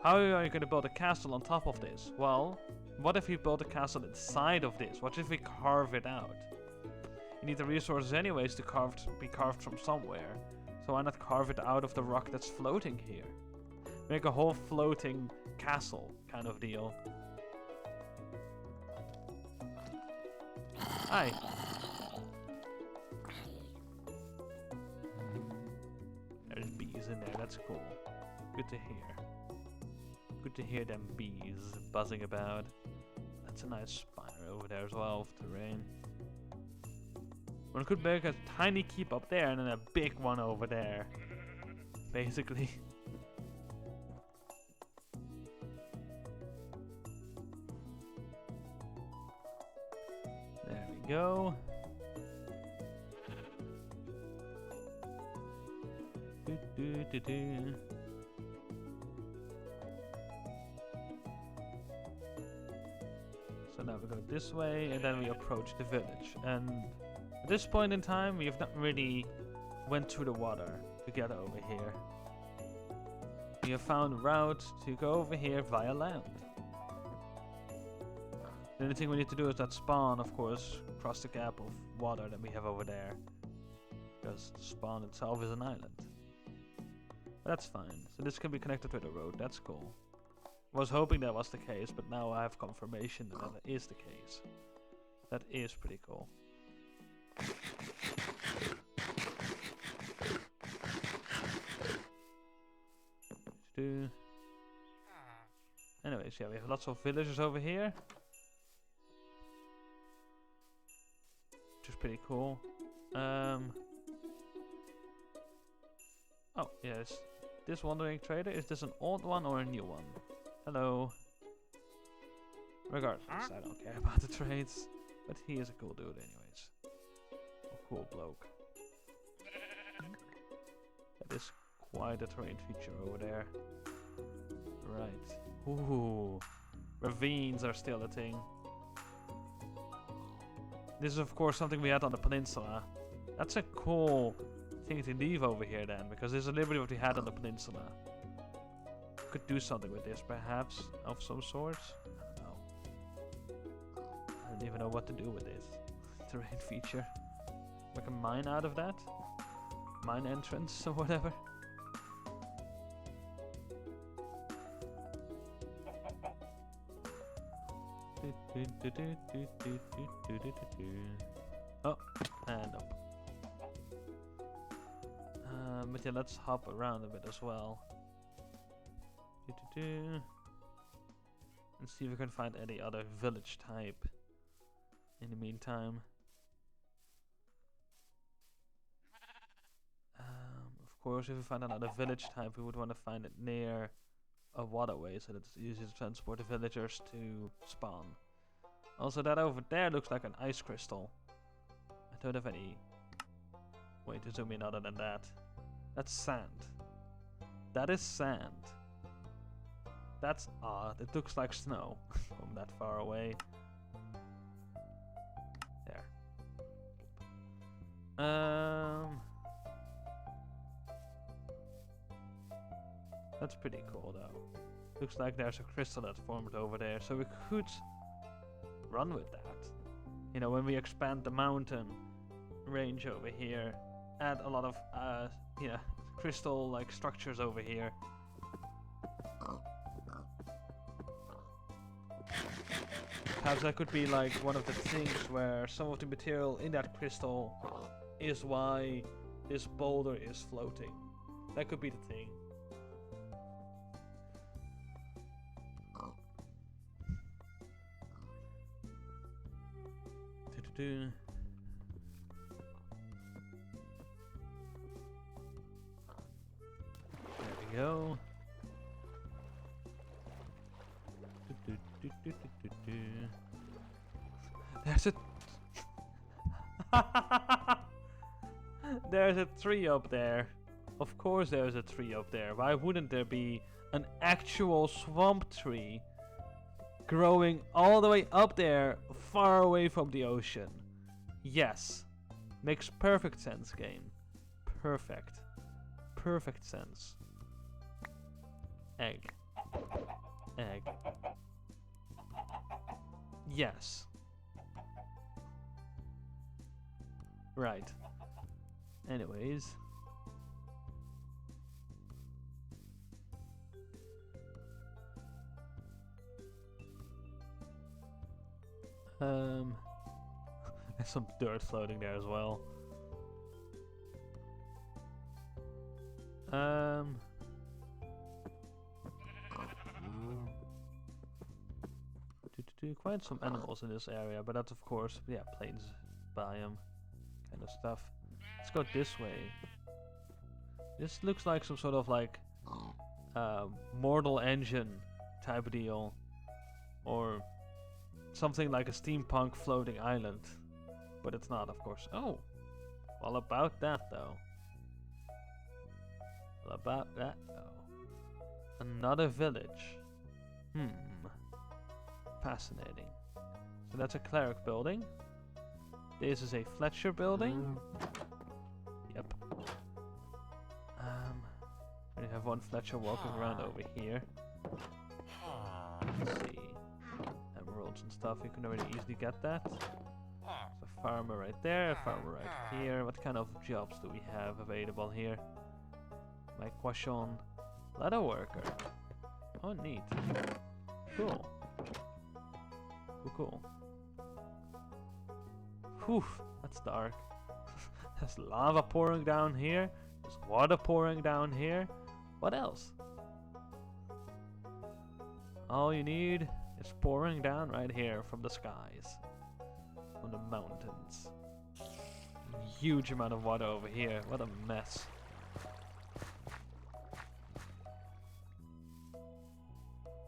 How are you going to build a castle on top of this? Well, what if we build a castle inside of this? What if we carve it out? You need the resources anyways to be carved from somewhere. So why not carve it out of the rock that's floating here? Make a whole floating castle kind of deal. Hi. There's bees in there, that's cool. Good to hear. Good to hear them bees buzzing about. That's a nice spire over there as well of terrain. One could make a tiny keep up there and then a big one over there. Basically. There we go. Do, do, do, do. So now we go this way and then we approach the village. And at this point in time, we have not really went through the water to get over here. We have found a route to go over here via land. The only thing we need to do is that spawn, of course, cross the gap of water that we have over there. Because the spawn itself is an island. But that's fine. So this can be connected with a road, that's cool. I was hoping that was the case, but now I have confirmation that that is the case. That is pretty cool. And Anyways, yeah, we have lots of villagers over here. Which is pretty cool. Oh, yes. This wandering trader, is this an old one or a new one? Hello. Regardless, I don't care about the trades. But he is a cool dude anyways. A cool bloke. That is quite a terrain feature over there. Right. Ooh. Ravines are still a thing. This is of course something we had on the peninsula. That's a cool thing to leave over here then, because this is a liberty what we had on the peninsula. Could do something with this perhaps, of some sorts. I don't know. I don't even know what to do with this terrain feature. Make a mine out of that? Mine entrance or whatever? Oh, and up. But yeah, let's hop around a bit as well. And see if we can find any other village type in the meantime. Of course, if we find another village type, we would want to find it near a waterway so that it's easy to transport the villagers to spawn. Also, that over there looks like an ice crystal. I don't have any way to zoom in other than that. That's sand. That is sand. That's odd. It looks like snow from that far away. There. That's pretty cool though. Looks like there's a crystal that formed over there, so we could run with that. You know, when we expand the mountain range over here, add a lot of yeah, crystal like structures over here. Perhaps that could be like one of the things where some of the material in that crystal is why this boulder is floating. That could be the thing. There we go. There's a there's a tree up there. Of course there's a tree up there. Why wouldn't there be an actual swamp tree growing all the way up there, far away from the ocean? Yes. Makes perfect sense, game. Perfect. Perfect sense. Egg. Egg. Yes. Right. Anyways. There's some dirt floating there as well. Quite some animals in this area, but that's of course, yeah, plains biome kind of stuff. Let's go this way. This looks like some sort of like mortal engine type deal, or something like a steampunk floating island, but it's not, of course. Oh, all about that though. All about that though. Another village. Fascinating. So that's a cleric building. This is a Fletcher building. Yep. We have one Fletcher walking around over here. Let's see. Emeralds and stuff, you can already easily get that. There's a farmer right there, a farmer right here. What kind of jobs do we have available here? My question. Leather worker. Oh, neat. Cool. Cool. Whew, that's dark. There's lava pouring down here. There's water pouring down here. What else? All you need is pouring down right here from the skies, from the mountains. Huge amount of water over here. What a mess.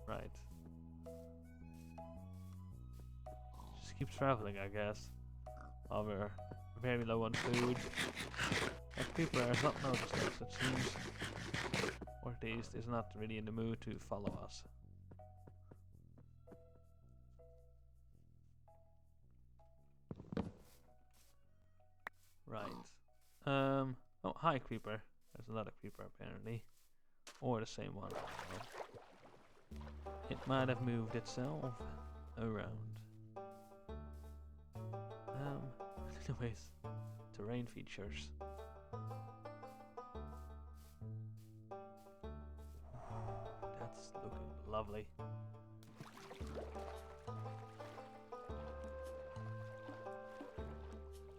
Right. Just keep traveling, I guess. While we're very low on food. That creeper has not noticed us, it seems. Or at least is not really in the mood to follow us. Right. Oh, hi, creeper. There's another creeper, apparently. Or the same one. It might have moved itself around. Anyways, terrain features. That's looking lovely.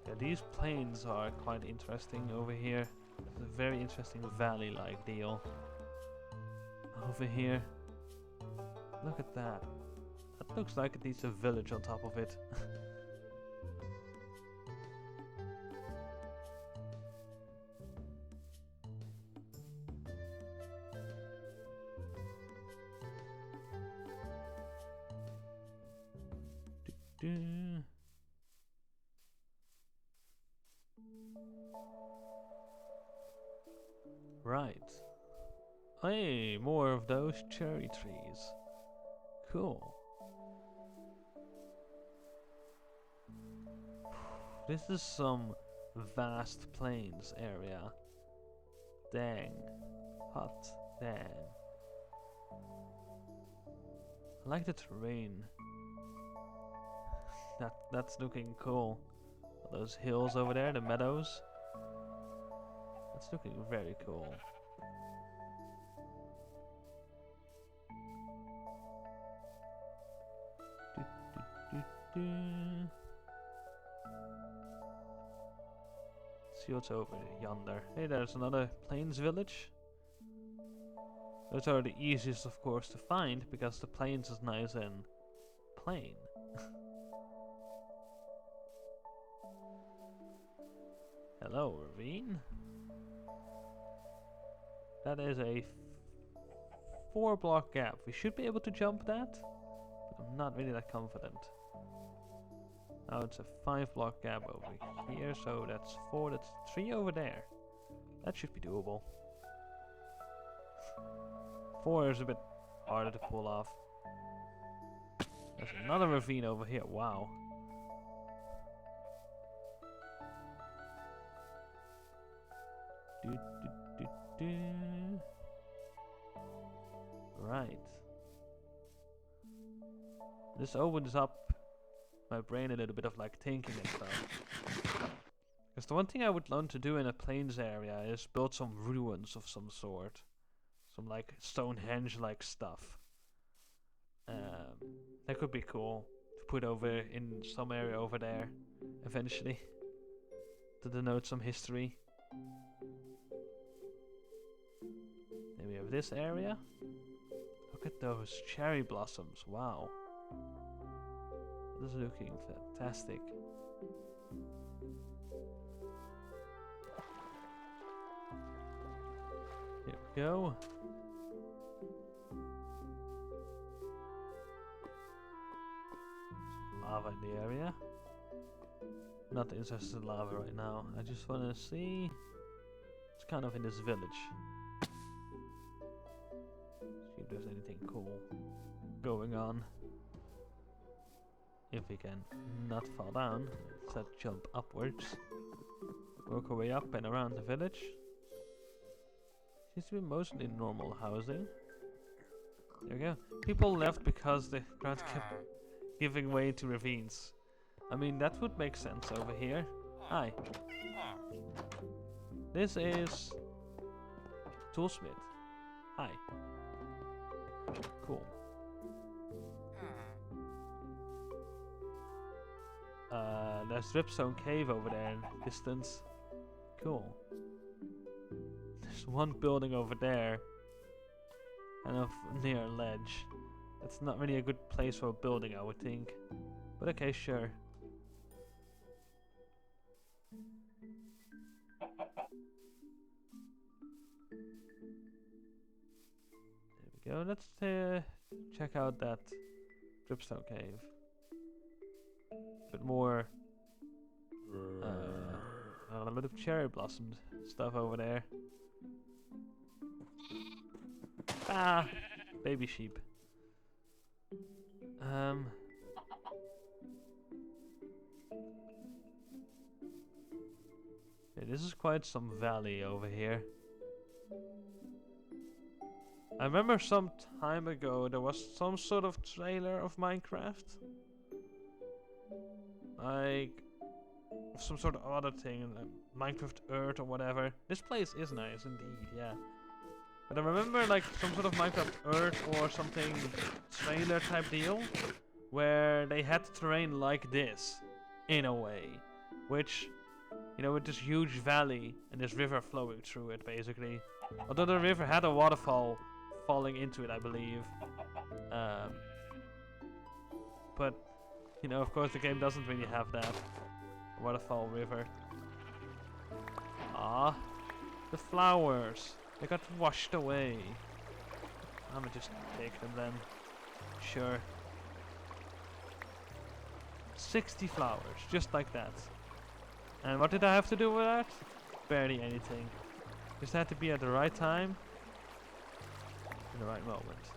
Yeah, these plains are quite interesting over here. It's a very interesting valley-like deal. Over here. Look at that. That looks like it needs a village on top of it. Right. Hey, more of those cherry trees. Cool. This is some vast plains area. Dang. Hot dang. I like the terrain. That's looking cool. Those hills over there, the meadows. That's looking very cool. See what's over yonder. Hey, there's another plains village. Those are the easiest, of course, to find because the plains is nice and plain. Hello, ravine. That is a 4-block gap. We should be able to jump that, but I'm not really that confident. Now it's a 5-block gap over here, so that's 4, that's 3 over there. That should be doable. 4 is a bit harder to pull off. There's another ravine over here, wow. Right. This opens up my brain a little bit of like thinking and stuff. Because the one thing I would learn to do in a plains area is build some ruins of some sort. Some like Stonehenge like stuff. That could be cool to put over in some area over there eventually. To denote some history. Then we have this area. Look at those cherry blossoms, wow. This is looking fantastic. Here we go. Some lava in the area. Not interested in lava right now. I just want to see. It's kind of in this village. See if there's anything cool going on. If we can not fall down, let's jump upwards. Work our way up and around the village. Seems to be mostly normal housing. There we go. People left because the ground kept giving way to ravines. I mean, that would make sense over here. Hi. This is Toolsmith. Hi. Cool. There's Dripstone Cave over there in the distance. Cool. There's one building over there. Kind of near a ledge. It's not really a good place for a building, I would think. But okay, sure. There we go. Let's check out that dripstone cave. A bit more a little bit of cherry blossomed stuff over there. Ah, baby sheep. Okay, this is quite some valley over here. I remember some time ago there was some sort of trailer of Minecraft. Like some sort of other thing, like Minecraft Earth or whatever. This place is nice indeed, yeah. But I remember like some sort of Minecraft Earth or something trailer type deal where they had terrain like this, in a way. Which, you know, with this huge valley and this river flowing through it basically. Although the river had a waterfall falling into it, I believe. But, you know, of course the game doesn't really have that. Waterfall river. Ah, the flowers. They got washed away. I'm gonna just take them then. Sure. 60 flowers, just like that. And what did I have to do with that? Barely anything. Just had to be at the right time. In the right moment.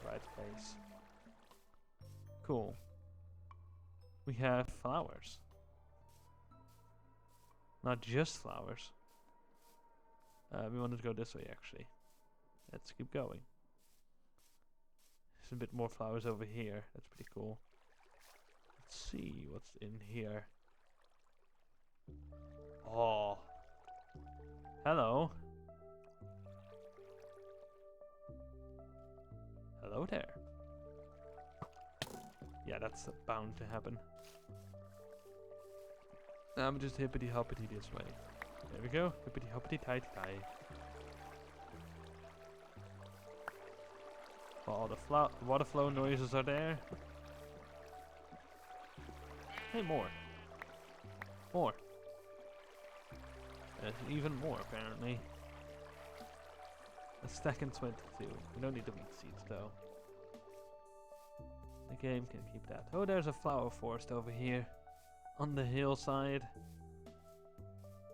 Right place. Cool. We have flowers. Not just flowers. We wanted to go this way actually. Let's keep going. There's a bit more flowers over here. That's pretty cool. Let's see what's in here. Oh. Hello. Hello there. Yeah, that's bound to happen. I'm just hippity hoppity this way. There we go. Hippity hoppity tighty tie. All the water flow noises are there. Hey, more. More. There's even more, apparently. A stack in 22. We don't need the wheat seeds, though. The game can keep that. Oh, there's a flower forest over here. On the hillside.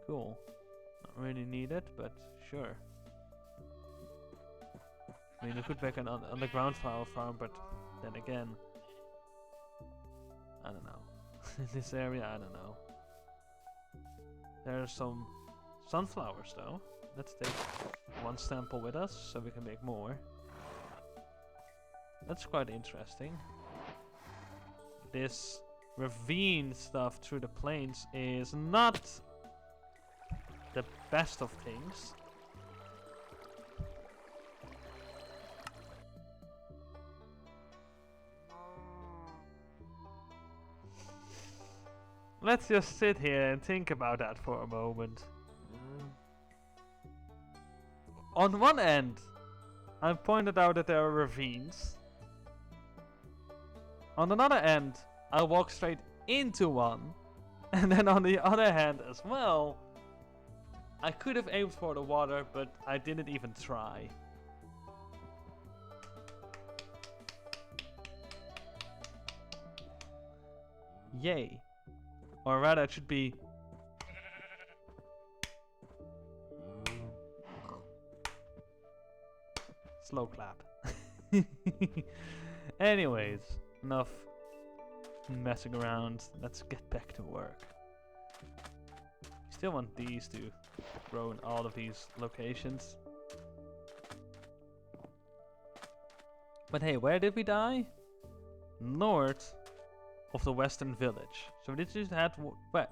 Cool. Not really need it, but sure. I mean, we could make an underground flower farm, but then again, I don't know. In this area, I don't know. There are some sunflowers, though. Let's take one sample with us, so we can make more. That's quite interesting. This ravine stuff through the plains is not the best of things. Let's just sit here and think about that for a moment. On one end, I pointed out that there are ravines. On another end, I walk straight into one. And then on the other hand as well, I could have aimed for the water, but I didn't even try. Yay. Or rather, it should be... slow clap. Anyways, enough messing around. Let's get back to work. Still want these to grow in all of these locations. But hey, where did we die? North of the western village. So we just had that.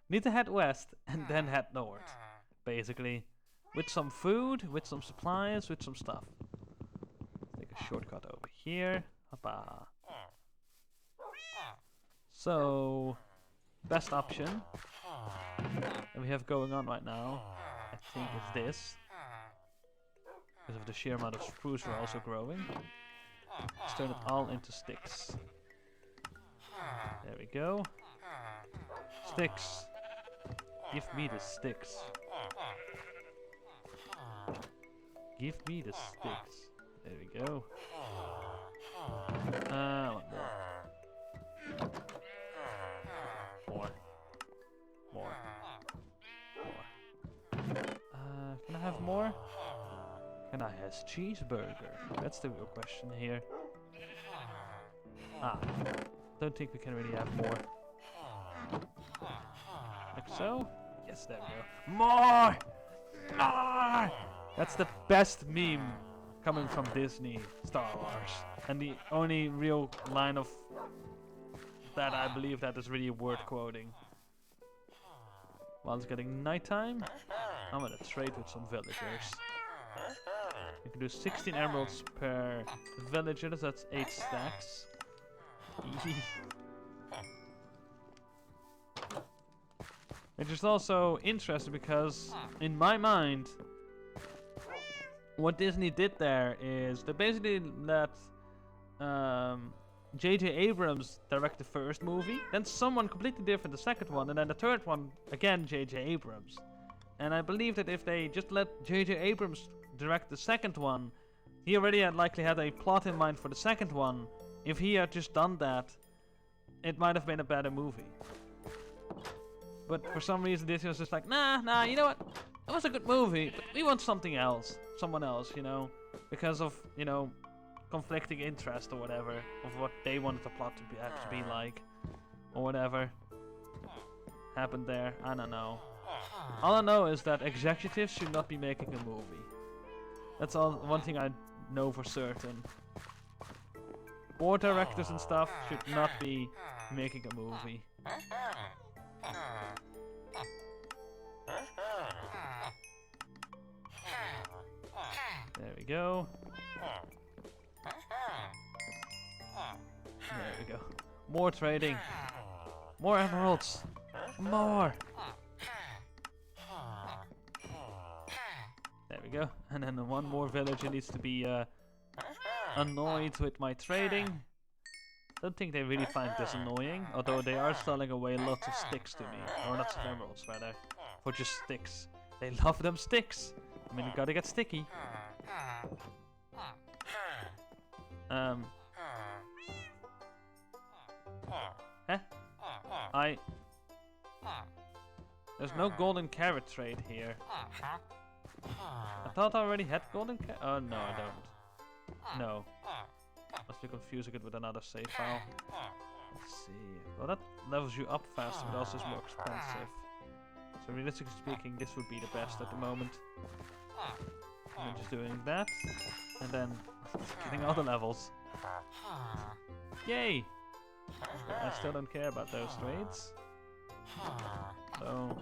We need to head west and then head north, basically, with some food, with some supplies, with some stuff. Take a shortcut over here. Hoppa. So, best option that we have going on right now, I think, is this. because of the sheer amount of spruce we're also growing. Let's turn it all into sticks. There we go. Sticks. Give me the sticks. Give me the sticks. There we go. I want more. More. More. More. Can I have more? Can I have cheeseburger? That's the real question here. Don't think we can really have more. Like so? Yes, there we go. More! More! That's the best meme coming from Disney, Star Wars. And the only real line of that I believe that is really worth quoting. While it's getting nighttime, I'm gonna trade with some villagers. You can do 16 emeralds per villager, that's 8 stacks. Which is also interesting because, in my mind, what Disney did there is they basically let J.J. Abrams direct the first movie, then someone completely different the second one, and then the third one, again J.J. Abrams. And I believe that if they just let J.J. Abrams direct the second one, he already had likely had a plot in mind for the second one. If he had just done that, it might have been a better movie. But for some reason Disney was just like, nah, you know what? It was a good movie, but we want something else. Someone else, you know? Because of, you know, conflicting interest or whatever. Of what they wanted the plot to be like. Or whatever. Happened there. I don't know. All I know is that executives should not be making a movie. That's all. One thing I know for certain. Board directors and stuff should not be making a movie. There we go. There we go. More trading. More emeralds. More. There we go. And then one more villager needs to be annoyed with my trading. Don't think they really find this annoying, although they are selling away lots of sticks to me. Or lots of emeralds, rather. For just sticks. They love them sticks. I mean, you gotta get sticky. There's no golden carrot trade here. I thought I already had golden carrot. Oh, no, I don't. No. Must be confusing it with another save file. Let's see. Well, that levels you up faster, but also is more expensive. So realistically speaking, this would be the best at the moment. I'm just doing that, and then getting all the levels. Yay! But I still don't care about those trades. So,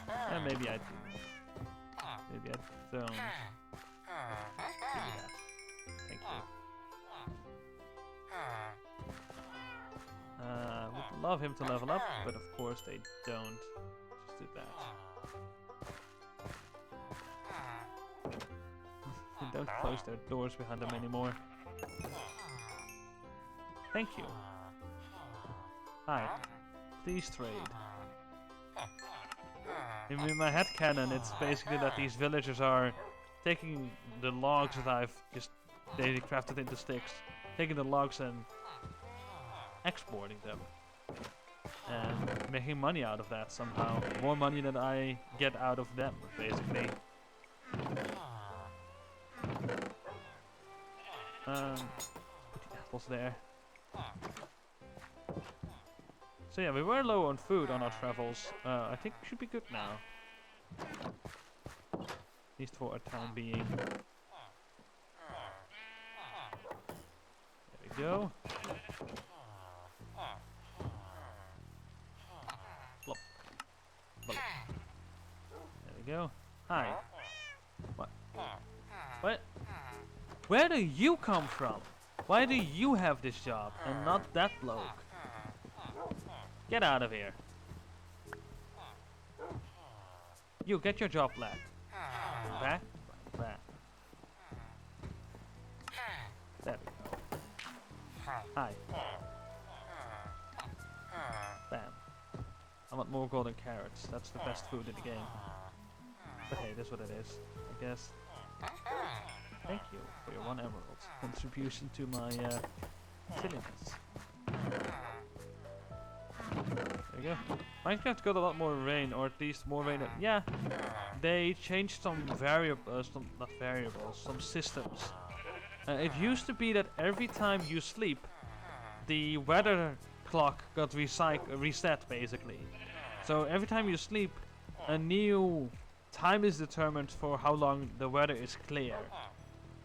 yeah, maybe I do. Maybe I don't. Give me that. Thank you. Would love him to level up, but of course they don't. Just do that. They don't close their doors behind them anymore. Thank you. Hi. Please trade. In my headcanon, it's basically that these villagers are taking the logs that I've just daily crafted into sticks, taking the logs and exporting them. And making money out of that somehow. More money than I get out of them, basically. Put the apples there. So yeah, we were low on food on our travels. I think we should be good now. At least for a time being. There we go. Plop. Plop. There we go. Hi. What? What? Where do you come from? Why do you have this job and not that bloke? Get out of here. You, get your job back. Back? Back. Hi. Bam. I want more golden carrots. That's the best food in the game. But hey, that's what it is, I guess. Thank you for your 1 emerald contribution to my silliness. There you go. Minecraft got a lot more rain, or at least more rain. Yeah, they changed some some systems. It used to be that every time you sleep, the weather clock got reset basically. So every time you sleep, a new time is determined for how long the weather is clear.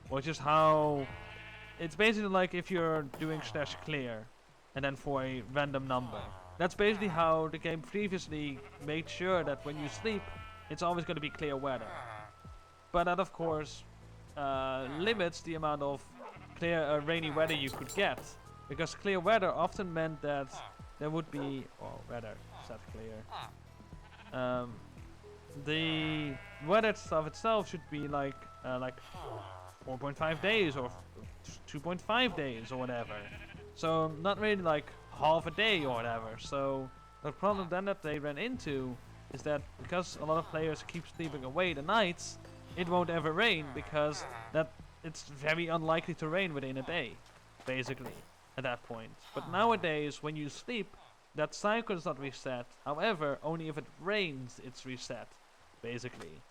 Which is how... It's basically like if you're doing /clear and then for a random number. That's basically how the game previously made sure that when you sleep, it's always going to be clear weather. But that of course limits the amount of clear rainy weather you could get. Because clear weather often meant that there would be... Or weather, set clear. The weather stuff itself should be like 4.5 days or 2.5 days or whatever. So not really like half a day or whatever. So the problem then that they ran into is that because a lot of players keep sleeping away the nights, it won't ever rain because it's very unlikely to rain within a day, basically, at that point. But nowadays, when you sleep, that cycle is not reset. However, only if it rains, it's reset, basically.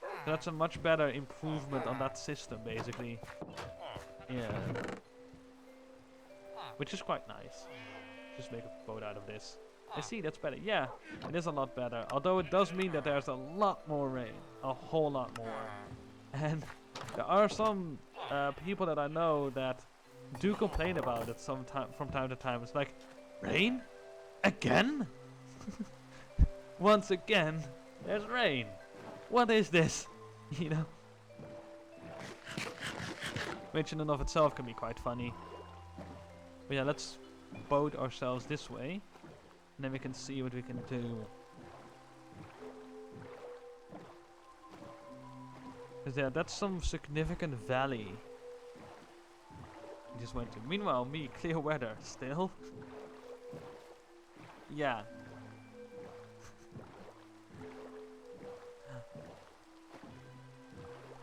So that's a much better improvement on that system, basically. Yeah. Which is quite nice. Just make a boat out of this. I see, that's better. Yeah, it is a lot better. Although it does mean that there's a lot more rain. A whole lot more. And there are some people that I know that do complain about it from time to time. It's like, rain? Again? Once again, there's rain. What is this? You know? Which in and of itself can be quite funny. But yeah, let's boat ourselves this way. And then we can see what we can do. Because yeah, that's some significant valley. We just went to. Meanwhile, me, clear weather, still. Yeah.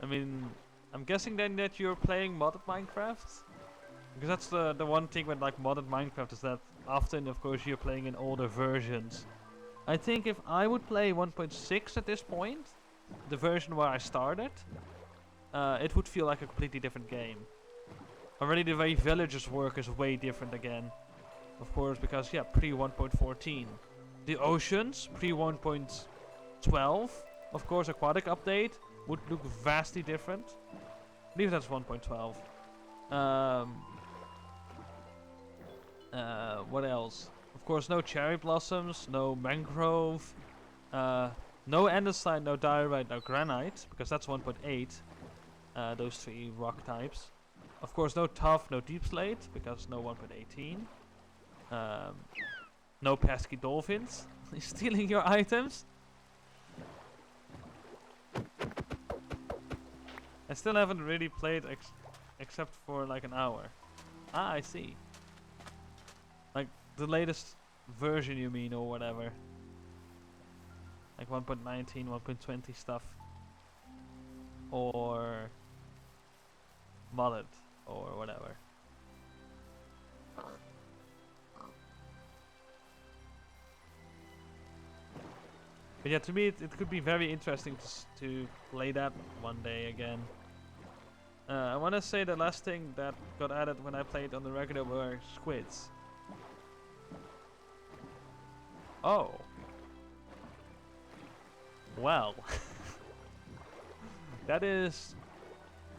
I mean, I'm guessing then that you're playing modded Minecraft? Because that's the one thing with like modded Minecraft is that often, of course, you're playing in older versions. I think if I would play 1.6 at this point, the version where I started, it would feel like a completely different game. Already the way villagers work is way different again. Of course, because yeah, pre 1.14. The oceans, pre 1.12, of course, aquatic update would look vastly different. I believe that's 1.12. What else? Of course, no cherry blossoms, no mangrove, no andesite, no diorite, no granite, because that's 1.8. Those 3 rock types. Of course, no tuff, no deep slate, because no 1.18. No pesky dolphins. Stealing your items. I still haven't really played except for like an hour. Ah, I see. Like the latest version, you mean, or whatever. Like 1.19, 1.20 stuff. Or modded, or whatever. But yeah, to me it could be very interesting to play that one day again. I want to say the last thing that got added when I played on the regular were squids. Oh. Well. That is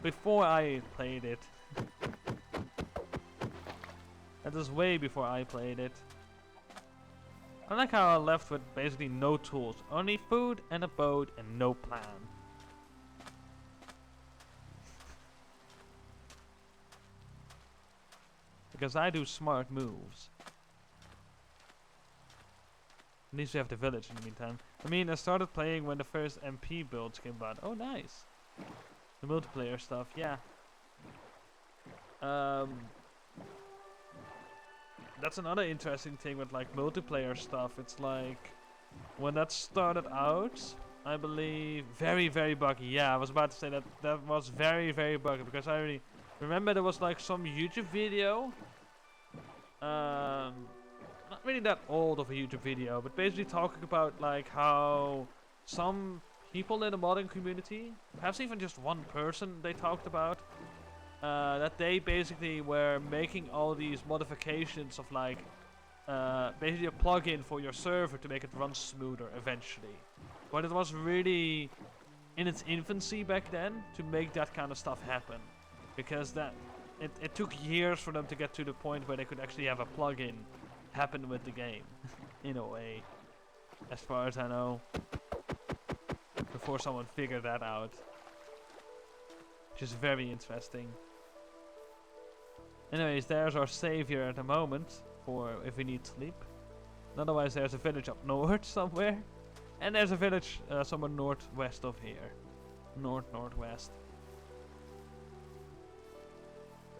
before I played it. That is way before I played it. I like how I left with basically no tools, only food and a boat and no plan. Because I do smart moves. At least we have the village in the meantime. I mean, I started playing when the first MP builds came out. Oh, nice. The multiplayer stuff, yeah. that's another interesting thing with like multiplayer stuff. It's like when that started out, I believe very very buggy. Yeah, I was about to say that that was very very buggy because I really remember there was like some YouTube video. Not really that old of a YouTube video, but basically talking about like how some people in the modding community, perhaps even just one person they talked about, that they basically were making all these modifications of like basically a plugin for your server to make it run smoother eventually. But it was really in its infancy back then to make that kind of stuff happen, because that it took years for them to get to the point where they could actually have a plugin happen with the game in a way, as far as I know, before someone figured that out, which is very interesting. Anyways, there's our savior at the moment for if we need sleep. Otherwise there's a village up north somewhere, and there's a village somewhere northwest of here, northwest.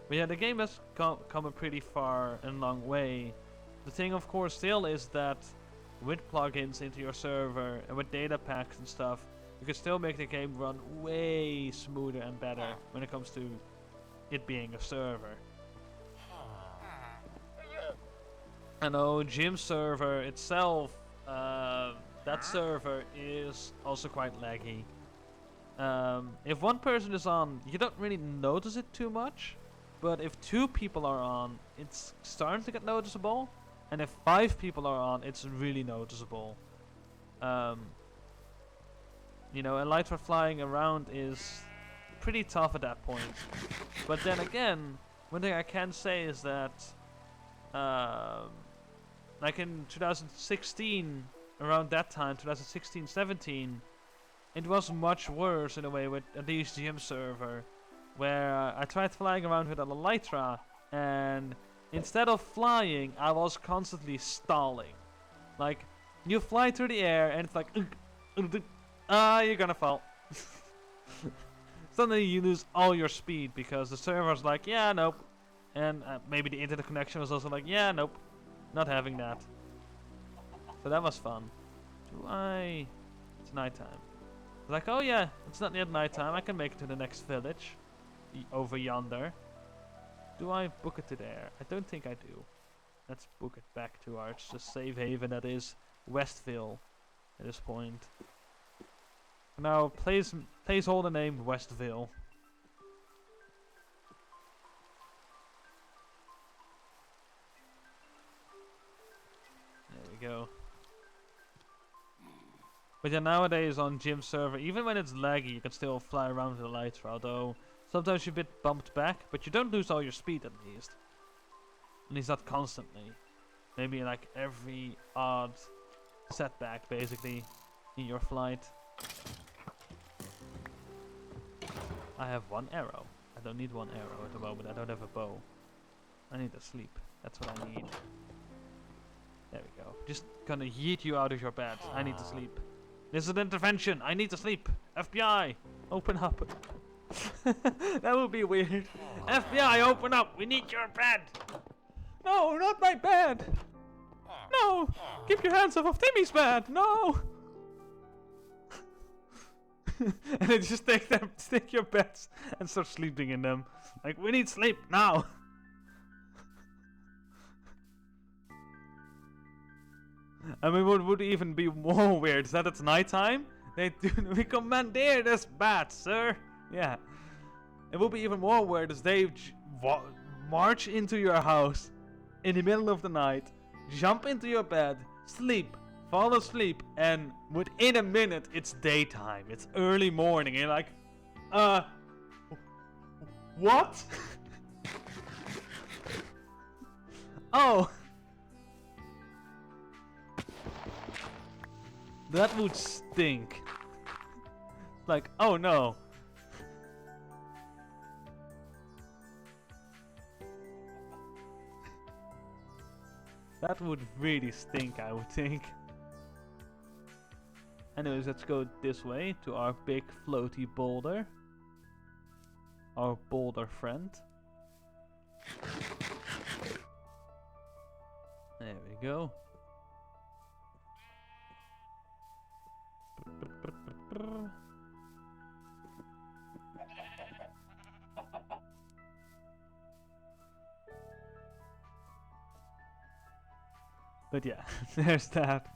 But yeah, the game has come a pretty far and long way. The thing, of course, still is that with plugins into your server and with data packs and stuff, you can still make the game run way smoother and better when it comes to it being a server. I know Gym server itself, that server is also quite laggy. If one person is on, you don't really notice it too much. But if 2 people are on, it's starting to get noticeable. And if 5 people are on, it's really noticeable. You know, elytra flying around is pretty tough at that point. But then again, one thing I can say is that, like in 2016, around that time, 2016-17, it was much worse in a way with at least Gym server, where I tried flying around with an elytra, and instead of flying, I was constantly stalling. Like, you fly through the air, and it's like, you're gonna fall. Suddenly you lose all your speed, because the server's like, yeah, nope. And maybe the internet connection was also like, yeah, nope. Not having that. So that was fun. It's nighttime. Like, oh yeah, it's not yet nighttime, I can make it to the next village. Over yonder. Do I book it to there? I don't think I do. Let's book it back to our safe haven that is Westville at this point. Now placeholder name Westville. There we go. But yeah, nowadays on Gym server, even when it's laggy, you can still fly around with the elytra, although sometimes you're a bit bumped back, but you don't lose all your speed at least. At least not constantly. Maybe like every odd setback, basically, in your flight. I have 1 arrow. I don't need 1 arrow at the moment. I don't have a bow. I need to sleep. That's what I need. There we go. Just gonna yeet you out of your bed. I need to sleep. This is an intervention. I need to sleep. FBI, open up. That would be weird. FBI, open up. We need your bed. No, not my bed. No, keep your hands off of Timmy's bed. No. And they just take your beds and start sleeping in them. Like, we need sleep now. I mean, what would even be more weird is that it's nighttime. We commandeer this bat, sir. Yeah. It would be even more weird as they march into your house in the middle of the night, jump into your bed, sleep, fall asleep, and within a minute it's daytime. It's early morning, and you're like, what? Oh. That would stink. Like, oh no. That would really stink, I would think. Anyways, let's go this way to our big floaty boulder. Our boulder friend. There we go. But yeah, there's that.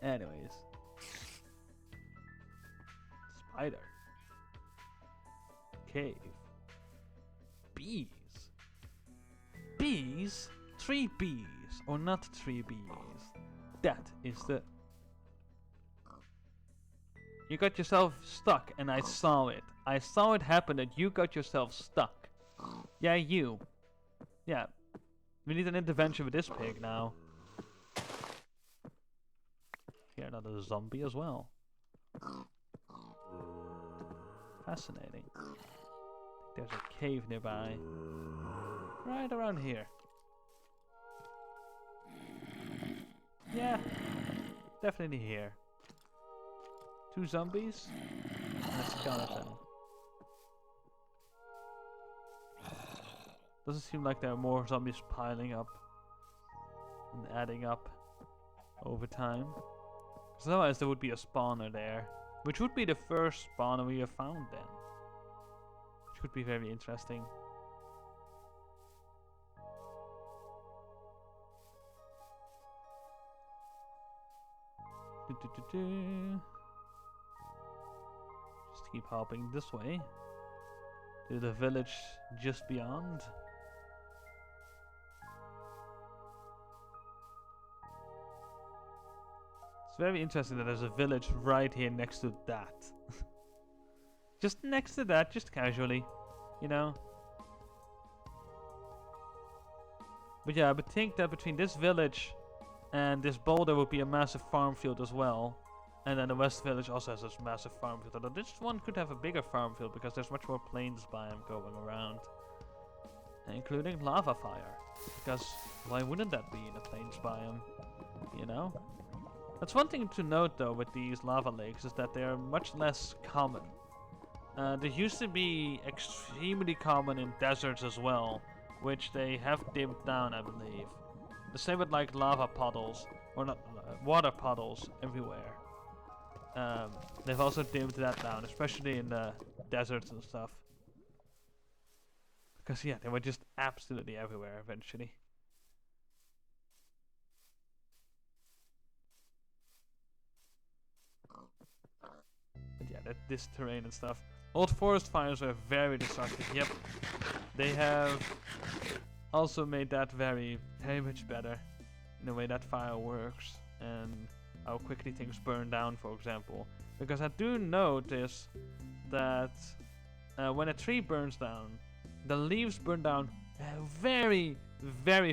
Anyways. Spider. Cave. Bees. Bees? 3 bees. Or not 3 bees. That is the... You got yourself stuck and I saw it. I saw it happen that you got yourself stuck. Yeah, you. Yeah. We need an intervention with this pig now. Here, another zombie as well. Fascinating. There's a cave nearby. Right around here. Yeah. Definitely here. 2 zombies and a skeleton. Doesn't seem like there are more zombies piling up and adding up over time. Because otherwise there would be a spawner there. Which would be the first spawner we have found then. Which would be very interesting. Just keep hopping this way. To the village just beyond. It's very interesting that there's a village right here next to that. Just next to that, just casually, you know. But yeah, I would think that between this village and this boulder would be a massive farm field as well. And then the west village also has this massive farm field. Although this one could have a bigger farm field because there's much more plains biome going around. Including lava fire. Because why wouldn't that be in a plains biome? You know? That's one thing to note though with these lava lakes is that they are much less common. They used to be extremely common in deserts as well, which they have dimmed down, I believe. The same with like lava puddles, or not water puddles everywhere. They've also dimmed that down, especially in the deserts and stuff. Because yeah, they were just absolutely everywhere eventually. But yeah, this terrain and stuff. Old forest fires were very destructive. Yep, they have also made that very much better in the way that fire works and how quickly things burn down, for example. Because I do notice that when a tree burns down, the leaves burn down very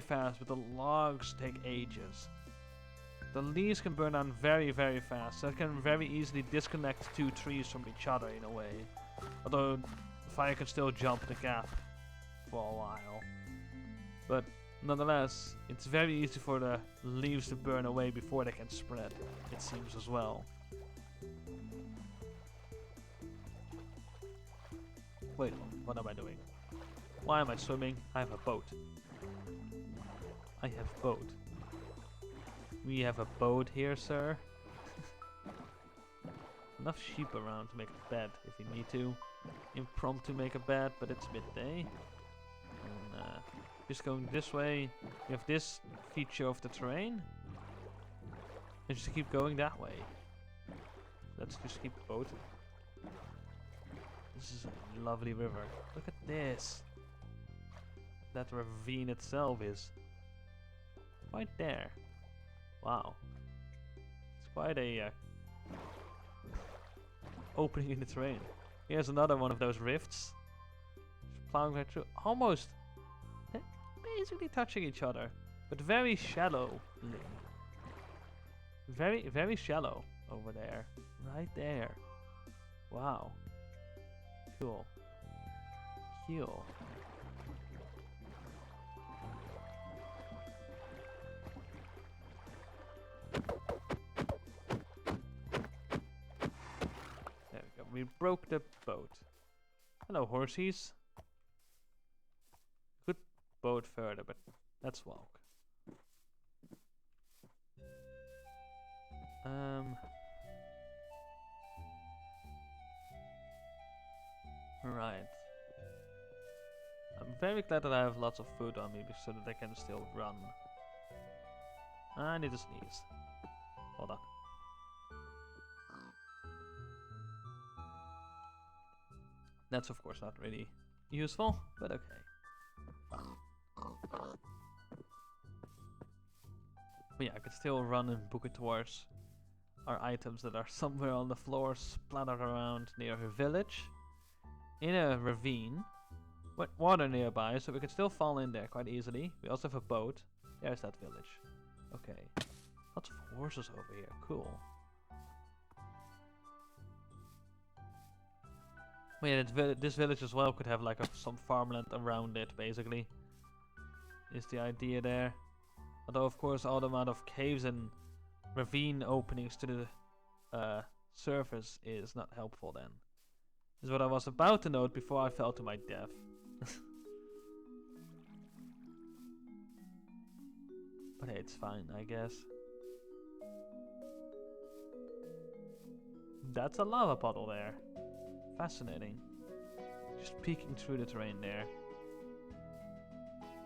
fast, but the logs take ages. The leaves can burn down very fast, so it can very easily disconnect 2 trees from each other in a way. Although fire can still jump the gap for a while. But nonetheless, it's very easy for the leaves to burn away before they can spread, it seems as well. Wait, what am I doing? Why am I swimming? I have a boat. I have boat. We have a boat here, sir. Enough sheep around to make a bed if you need to. Impromptu make a bed, but it's midday. And just going this way, we have this feature of the terrain. And just keep going that way. Let's just keep the boat. This is a lovely river. Look at this. That ravine itself is right there. Wow. It's quite a opening in the terrain. Here's another one of those rifts. Just plowing right through. Almost basically touching each other. But very shallow. Very shallow over there. Right there. Wow. Cool. Cool. we broke the boat. Hello, horsies. Could boat further, but let's walk. Right. I'm very glad that I have lots of food on me so that I can still run. I need to sneeze. Hold on. That's of course not really useful, but okay. But yeah, I can still run and book it towards our items that are somewhere on the floor splattered around near a village. In a ravine. With water nearby, so we can still fall in there quite easily. We also have a boat. There's that village. Okay. Lots of horses over here. Cool. But yeah, this village as well could have like some farmland around it, basically. Is the idea there. Although, of course, all the amount of caves and ravine openings to the surface is not helpful then. Is what I was about to note before I fell to my death. But hey, it's fine, I guess. That's a lava puddle there. Fascinating. Just peeking through the terrain there.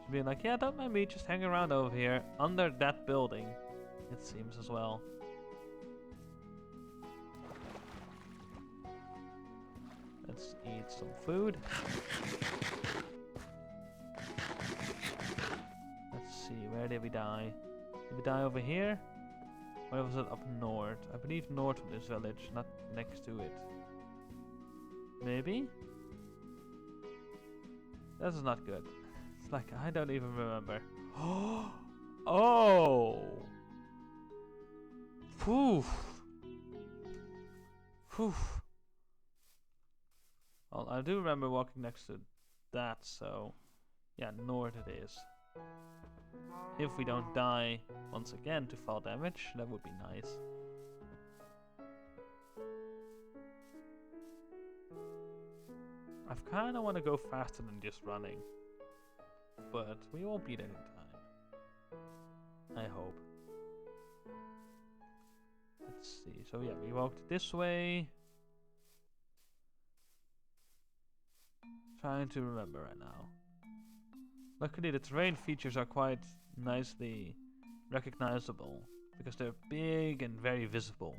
She's being like, yeah, don't mind me, just hang around over here, under that building, it seems as well. Let's eat some food. Let's see, where did we die? Did we die over here? Or was it up north? I believe north of this village, not next to it. Maybe? This is not good. It's like, I don't even remember. Oh! Poof! Poof! Well, I do remember walking next to that, so... yeah, north it is. If we don't die once again to fall damage, that would be nice. I kinda wanna go faster than just running. But we won't beat it in time. I hope. Let's see, so yeah, we walked this way. Trying to remember right now. Luckily the terrain features are quite nicely recognizable. Because they're big and very visible.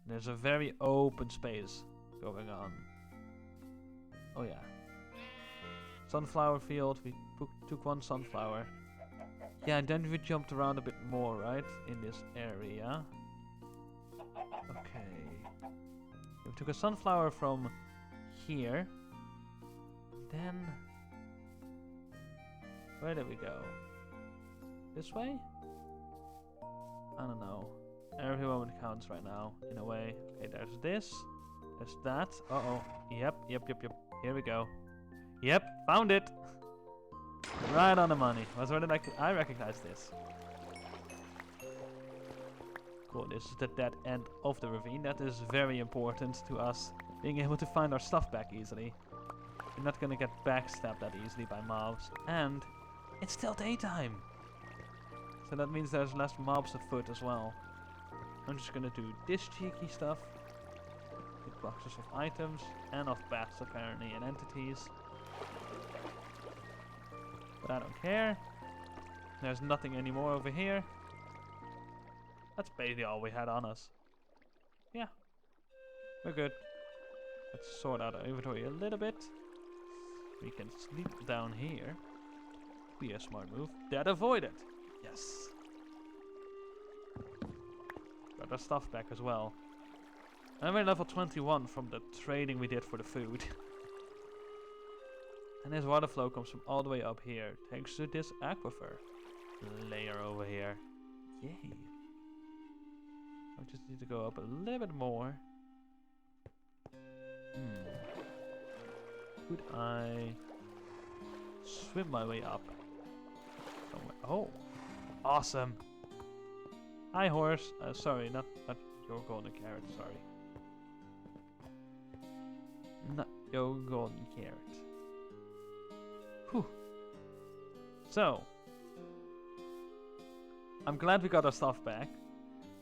And there's a very open space going on. Oh yeah. Sunflower field, we took one sunflower. Yeah, and then we jumped around a bit more, right? In this area. Okay. We took a sunflower from here. Then... where did we go? This way? I don't know. Every moment counts right now, in a way. Okay, there's this. There's that. Uh-oh. Yep. Here we go. Yep, found it! Right on the money. Was where did I recognize this. Cool, this is the dead end of the ravine. That is very important to us being able to find our stuff back easily. We're not gonna get backstabbed that easily by mobs. And it's still daytime! So that means there's less mobs afoot as well. I'm just gonna do this cheeky stuff. Get boxes of items and of bats apparently and entities. But I don't care. There's nothing anymore over here. That's basically all we had on us. Yeah. We're good. Let's sort out our inventory a little bit. We can sleep down here. Be a smart move. Dead avoided. Yes. Got our stuff back as well. I'm at level 21 from the trading we did for the food. And this water flow comes from all the way up here, thanks to this aquifer layer over here. Yay. I just need to go up a little bit more. Could I swim my way up somewhere? Oh, awesome. Hi, horse. Sorry, not your golden carrot, sorry. Not your golden carrot. Whew. So, I'm glad we got our stuff back.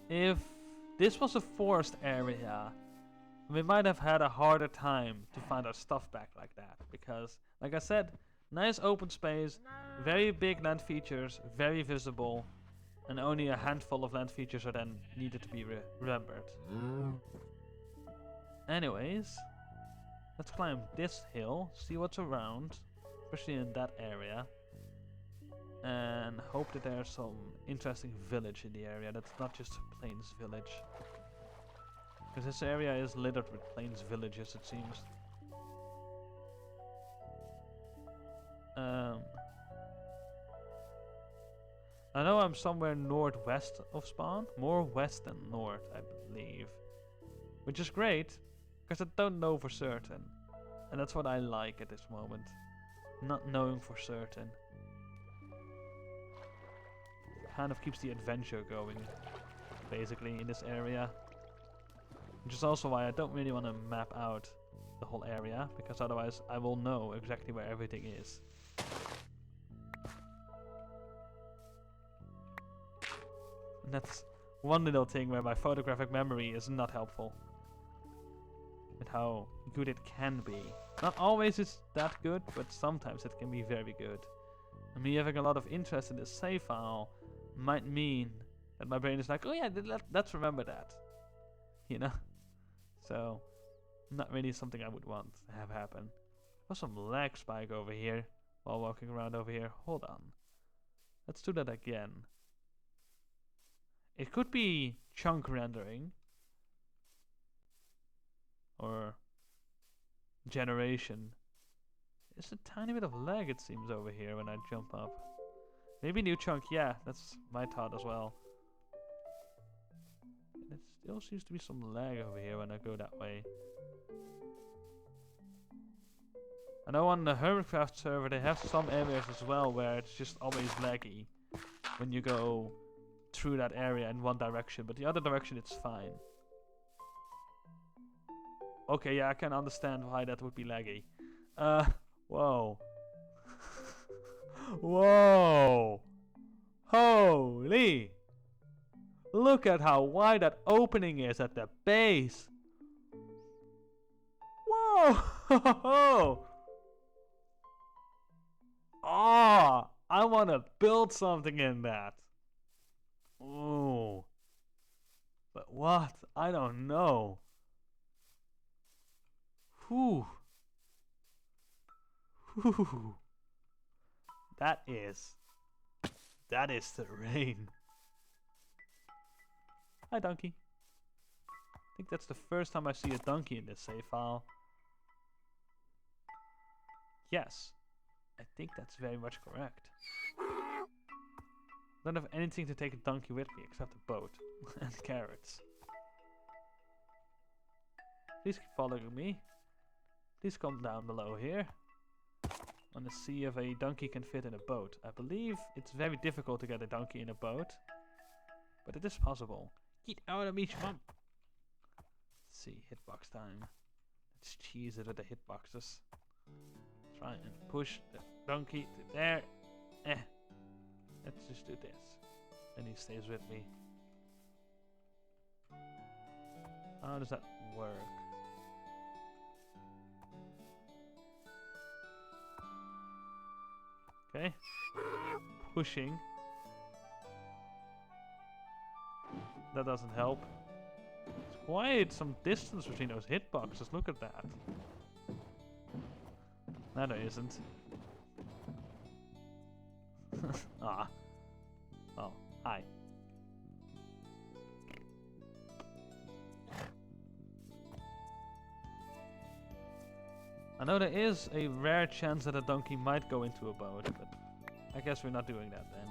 If this was a forest area, we might have had a harder time to find our stuff back like that. Because, like I said, nice open space, very big land features, very visible, and only a handful of land features are then needed to be remembered. Anyways, let's climb this hill, see what's around, especially in that area. And hope that there's some interesting village in the area that's not just a plains village. Because this area is littered with plains villages, it seems. I know I'm somewhere northwest of spawn, more west than north, I believe. Which is great, because I don't know for certain. And that's what I like at this moment. Not knowing for certain. Kind of keeps the adventure going, basically, in this area. Which is also why I don't really want to map out the whole area, because otherwise I will know exactly where everything is. And that's one little thing where my photographic memory is not helpful. With how good it can be. Not always it's that good, but sometimes it can be very good. And me having a lot of interest in this save file might mean that my brain is like, oh yeah, let's remember that. You know? So, not really something I would want to have happen. There's some lag spike over here while walking around over here. Hold on. Let's do that again. It could be chunk rendering. Or generation. There's a tiny bit of lag it seems over here when I jump up. Maybe new chunk, yeah, that's my thought as well. It still seems to be some lag over here when I go that way. I know on the Hermitcraft server they have some areas as well where it's just always laggy when you go through that area in one direction, but the other direction it's fine. Okay, yeah, I can understand why that would be laggy. Whoa. Whoa! Holy! Look at how wide that opening is at the base! Whoa! Ah! I want to build something in that. Ooh. But what? I don't know. Whew. Whew. That is terrain. Hi, donkey. I think that's the first time I see a donkey in this save file. Yes, I think that's very much correct. I don't have anything to take a donkey with me except a boat and carrots. Please keep following me. Please come down below here. I want to see if a donkey can fit in a boat. I believe it's very difficult to get a donkey in a boat, but it is possible. Get out of me, swamp! Let's see, hitbox time. Let's cheese it with the hitboxes. Try and push the donkey to there. Let's just do this. And he stays with me. How does that work? Okay. Pushing. That doesn't help. It's quite some distance between those hitboxes. Look at that. No, there isn't. Ah. Oh, hi. I know there is a rare chance that a donkey might go into a boat, but I guess we're not doing that then.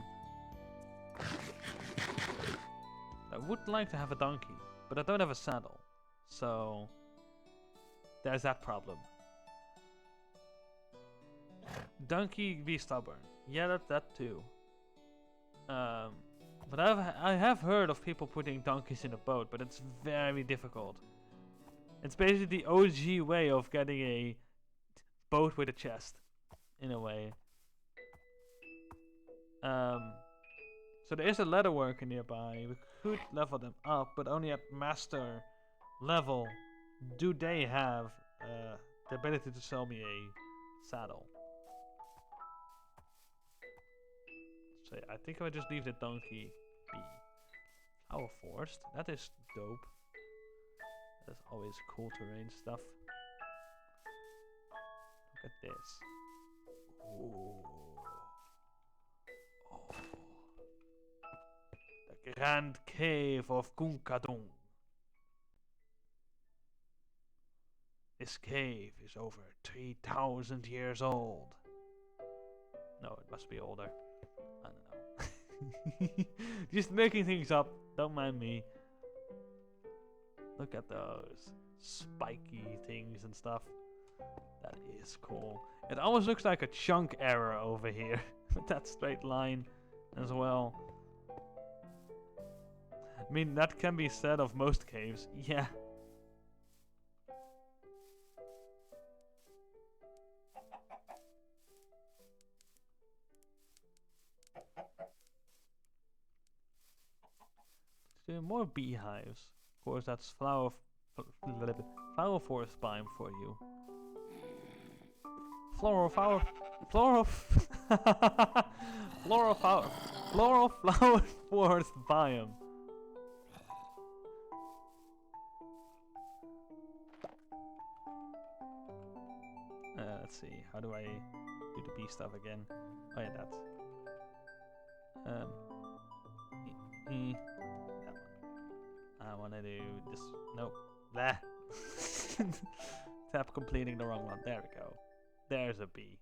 I would like to have a donkey, but I don't have a saddle, so there's that problem. Donkey be stubborn. Yeah, that too. But I have heard of people putting donkeys in a boat, but it's very difficult. It's basically the OG way of getting a boat with a chest, in a way. So there is a ladder worker nearby. We could level them up, but only at master level do they have the ability to sell me a saddle. So I think I would just leave the donkey be. Flower forest, that is dope. That's always cool terrain stuff. Look at this. Ooh. Oh. The Grand Cave of Kunkadung. This cave is over 3,000 years old. No, it must be older. I don't know. Just making things up. Don't mind me. Look at those spiky things and stuff. That is cool. It almost looks like a chunk error over here. With that straight line as well. I mean, that can be said of most caves. Yeah. More beehives. Of course, that's flower forest biome for you. Floral flower forest biome. Let's see. How do I do the bee stuff again? Oh yeah, that. I wanna do this. Nope. Blah. Tap completing the wrong one. There we go. There's a bee.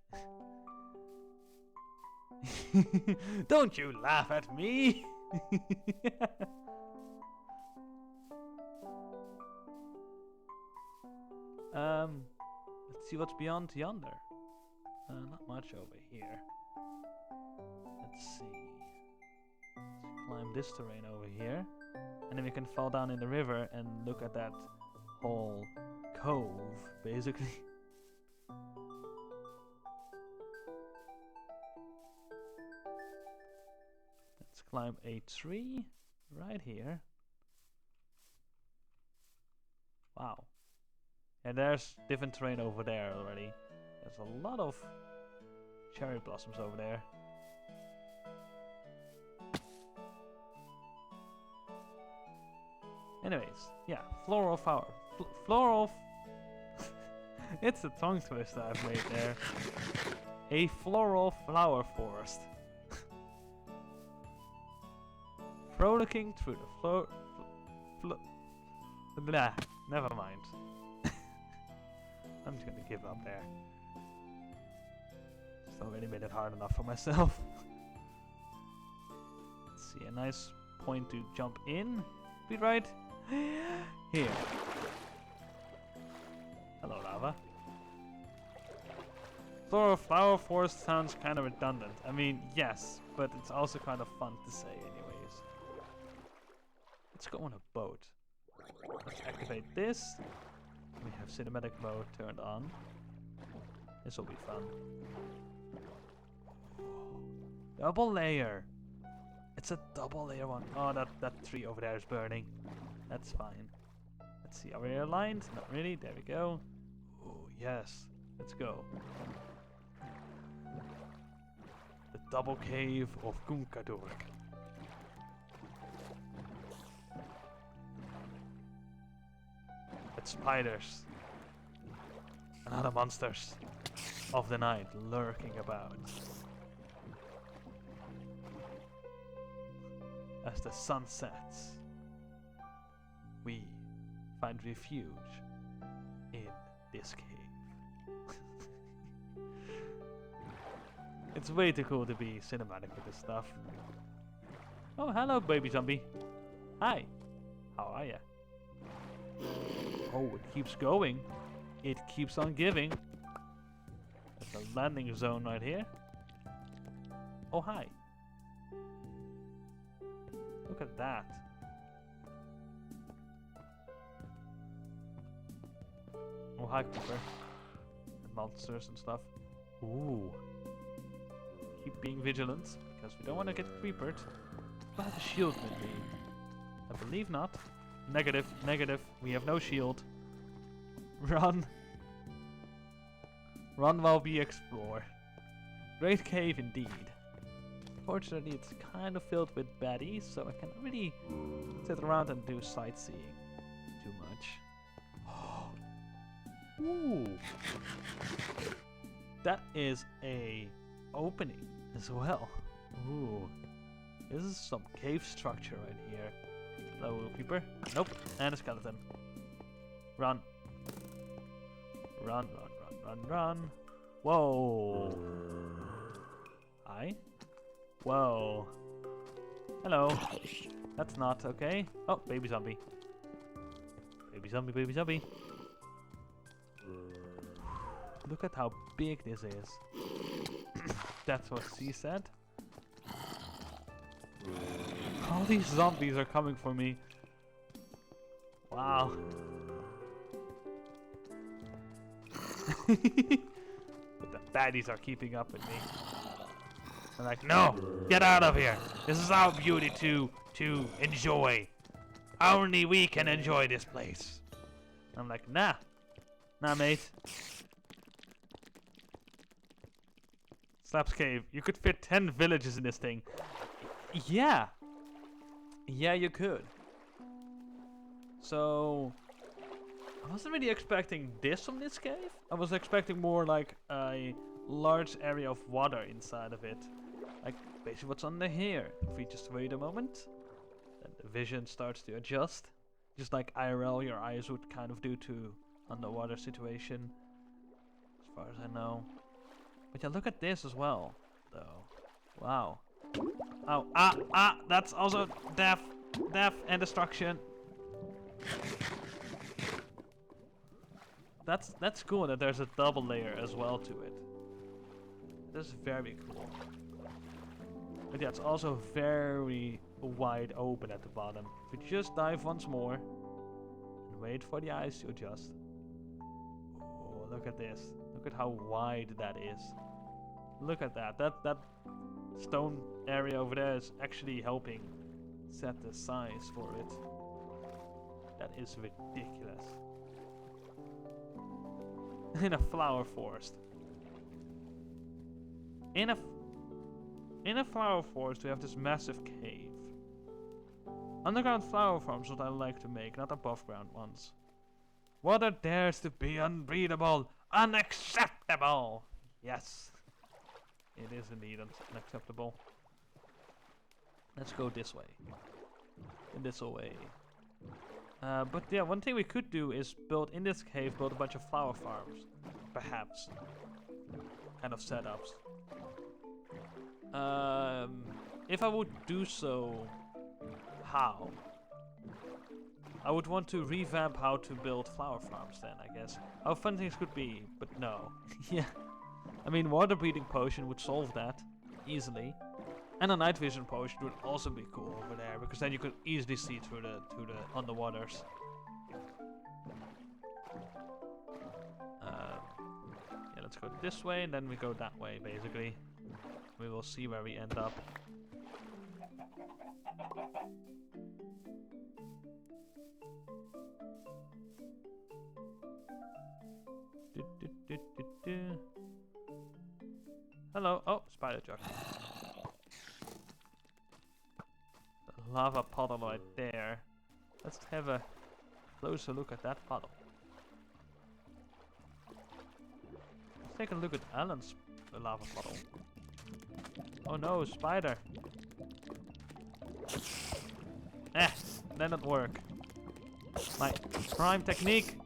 Don't you laugh at me! Let's see what's beyond yonder. Not much over here. Let's see. Let's climb this terrain over here. And then we can fall down in the river and look at that whole cove, basically. Let's climb a tree right here. Wow. And there's different terrain over there already. There's a lot of cherry blossoms over there. Anyways, yeah, floral flower. Floral. It's a tongue twister I've made there. A floral flower forest. Frolicking through the floor. Blah, never mind. I'm just gonna give up there. Just already made it hard enough for myself. Let's see, a nice point to jump in. Be right here. Hello, lava. Flower forest sounds kind of redundant. I mean, yes, but it's also kind of fun to say anyways. Let's go on a boat. Let's activate this. We have cinematic mode turned on. This will be fun. Double layer. It's a double layer one. Oh, that tree over there is burning. That's fine. Let's see. Are we aligned? Not really. There we go. Oh, yes. Let's go. The double cave of Kunkadur. With spiders and other monsters of the night lurking about. As the sun sets, we find refuge in this cave. It's way too cool to be cinematic with this stuff. Oh, hello, baby zombie. Hi. How are ya? Oh, it keeps going. It keeps on giving. There's a landing zone right here. Oh, hi. Look at that. Oh, hi, Creeper. And monsters and stuff. Ooh. Keep being vigilant, because we don't want to get creepered. Do I have a shield with me? I believe not. Negative, negative. We have no shield. Run. Run while we explore. Great cave indeed. Fortunately, it's kind of filled with baddies, so I can't really sit around and do sightseeing too much. Ooh. That is a opening as well. Ooh. This is some cave structure right here. Hello, creeper. Nope. And a skeleton. Run. Run, run, run, run, run. Whoa. Hi. Whoa. Hello. That's not okay. Oh, baby zombie. Baby zombie, baby zombie. Look at how big this is. That's what she said. All these zombies are coming for me. Wow. But the baddies are keeping up with me. I'm like, no, get out of here. This is our beauty to enjoy. Only we can enjoy this place. I'm like, nah. Nah, mate. Slaps Cave. You could fit 10 villages in this thing. Yeah. Yeah, you could. So I wasn't really expecting this from this cave. I was expecting more like a large area of water inside of it. Like basically what's under here. If we just wait a moment, then the vision starts to adjust. Just like IRL your eyes would kind of do to underwater situation. As far as I know. But yeah, look at this as well, though. Wow. Oh, that's also death and destruction. That's cool that there's a double layer as well to it. That's very cool. But yeah, it's also very wide open at the bottom. If we just dive once more and wait for the eyes to adjust. Oh, look at this. Look at how wide that is. Look at that. That stone area over there is actually helping set the size for it. That is ridiculous. In a flower forest. In a flower forest we have this massive cave. Underground flower farms what I like to make, not above ground ones. Water dares to be unbreathable, unacceptable. Yes. It is indeed unacceptable. Let's go this way. This way. But yeah, one thing we could do is build in this cave, build a bunch of flower farms. Perhaps. Kind of setups. If I would do so, how? I would want to revamp how to build flower farms then, I guess. How fun things could be, but no. Yeah. I mean, water breathing potion would solve that easily. And a night vision potion would also be cool over there, because then you could easily see through the underwaters. Yeah, let's go this way, and then we go that way, basically. We will see where we end up. Hello. Oh, spider jug. The lava puddle right there. Let's have a closer look at that puddle. Let's take a look at Alan's lava puddle. Oh no, spider. That didn't work. My prime technique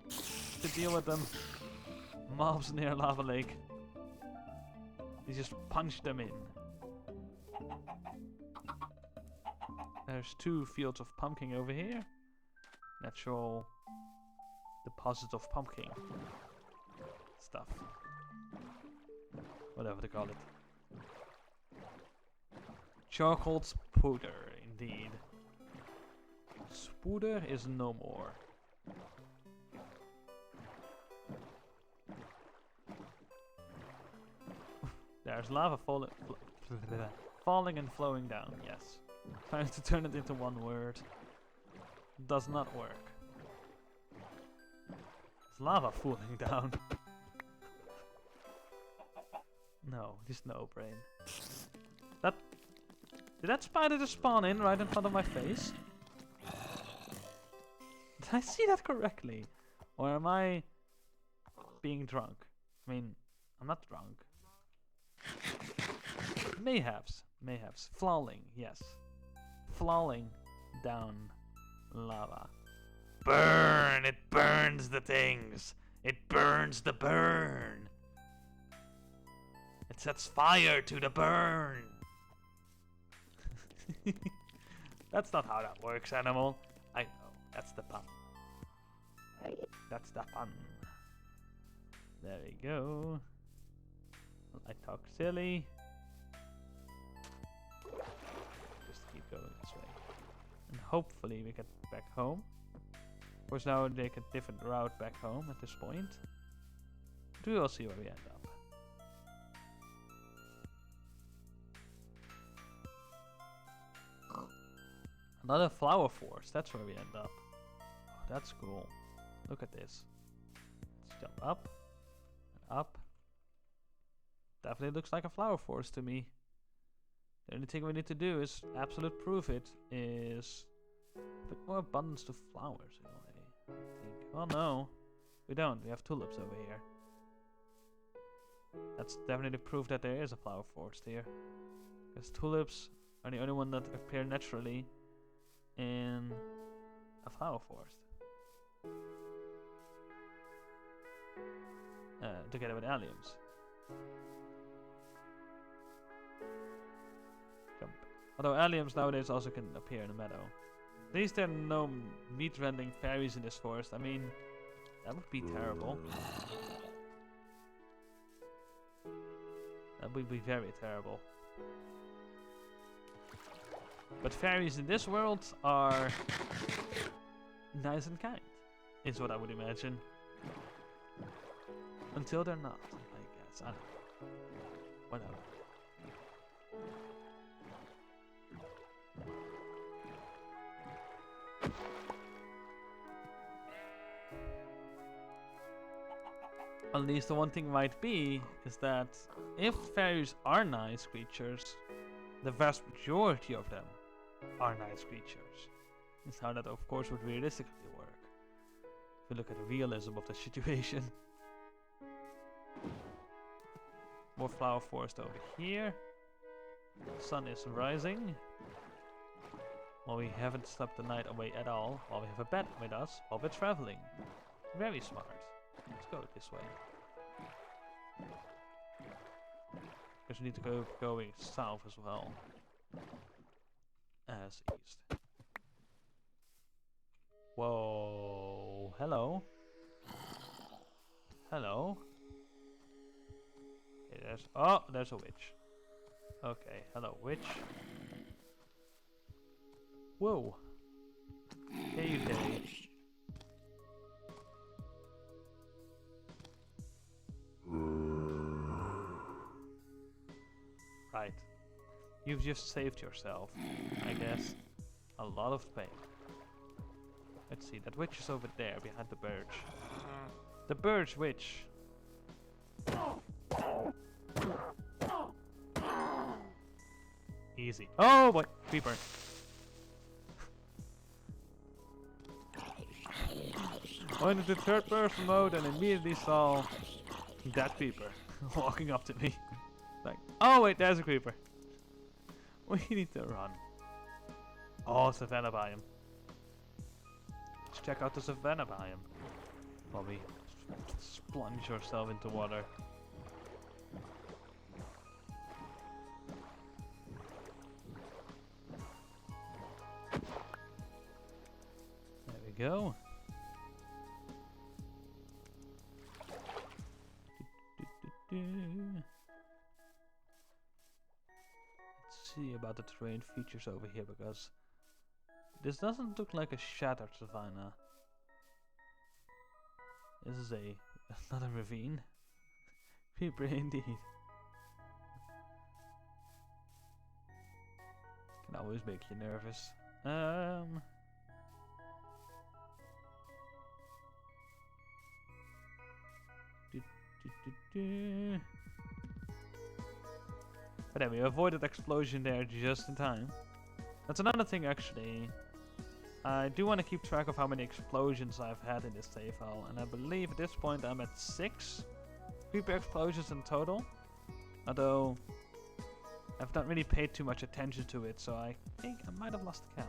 to deal with them. Mobs near lava lake. You just punch them in. There's 2 fields of pumpkin over here. Natural deposits of pumpkin stuff. Whatever they call it. Charcoal spooder, indeed. Spooder is no more. There's lava falling and flowing down, yes. Trying to turn it into one word. Does not work. Is lava falling down? No, just no brain. Did that spider just spawn in right in front of my face? Did I see that correctly? Or am I being drunk? I mean, I'm not drunk. Mayhaps. Falling, yes. Falling down lava. Burn! It burns the things! It burns the burn! It sets fire to the burn! That's not how that works, animal. I know, that's the pun. That's the pun. There we go. I talk silly. Just keep going this way. And hopefully we get back home. Of course now they take a different route back home at this point. But we will see where we end up. Another flower forest, that's where we end up. Oh, that's cool. Look at this. Let's jump up and up. Definitely looks like a flower forest to me. The only thing we need to do is absolute proof it is a bit more abundance to flowers in a way, I think. Oh no, we don't. We have tulips over here. That's definitely proof that there is a flower forest here. Because tulips are the only one that appear naturally in a flower forest. Together with alliums. Jump. Although alliums nowadays also can appear in a meadow. At least there are no meat-rending fairies in this forest. I mean, that would be terrible. That would be very terrible. But fairies in this world are nice and kind, is what I would imagine. Until they're not, I guess. I don't know. Whatever. At least the one thing might be is that if fairies are nice creatures, the vast majority of them are nice creatures. That's how that of course would realistically work. If you look at the realism of the situation. More flower forest over here. The sun is rising. Well, we haven't slept the night away at all, while we have a bed with us while we're traveling. Very smart. Let's go this way. Because we need to go going south as well. As east. Whoa. Hello. Hello. Okay, there's a witch. Okay, hello witch. Whoa. Hey day. Right. You've just saved yourself, I guess. A lot of pain. Let's see, that witch is over there behind the birch. The birch witch. Easy. Oh boy, creeper. Went into third person mode and immediately saw that creeper walking up to me. Like, oh wait, there's a creeper. We need to run. Oh, savannah biome. Let's check out the savannah biome. While we plunge ourselves into water. There we go. Let's see about the terrain features over here, because this doesn't look like a shattered savanna. This is another ravine. Creeper indeed. Can always make you nervous. But anyway, we avoided explosion there just in time. That's another thing actually. I do want to keep track of how many explosions I've had in this save file, and I believe at this point I'm at 6 creeper explosions in total. Although I've not really paid too much attention to it, so I think I might have lost count.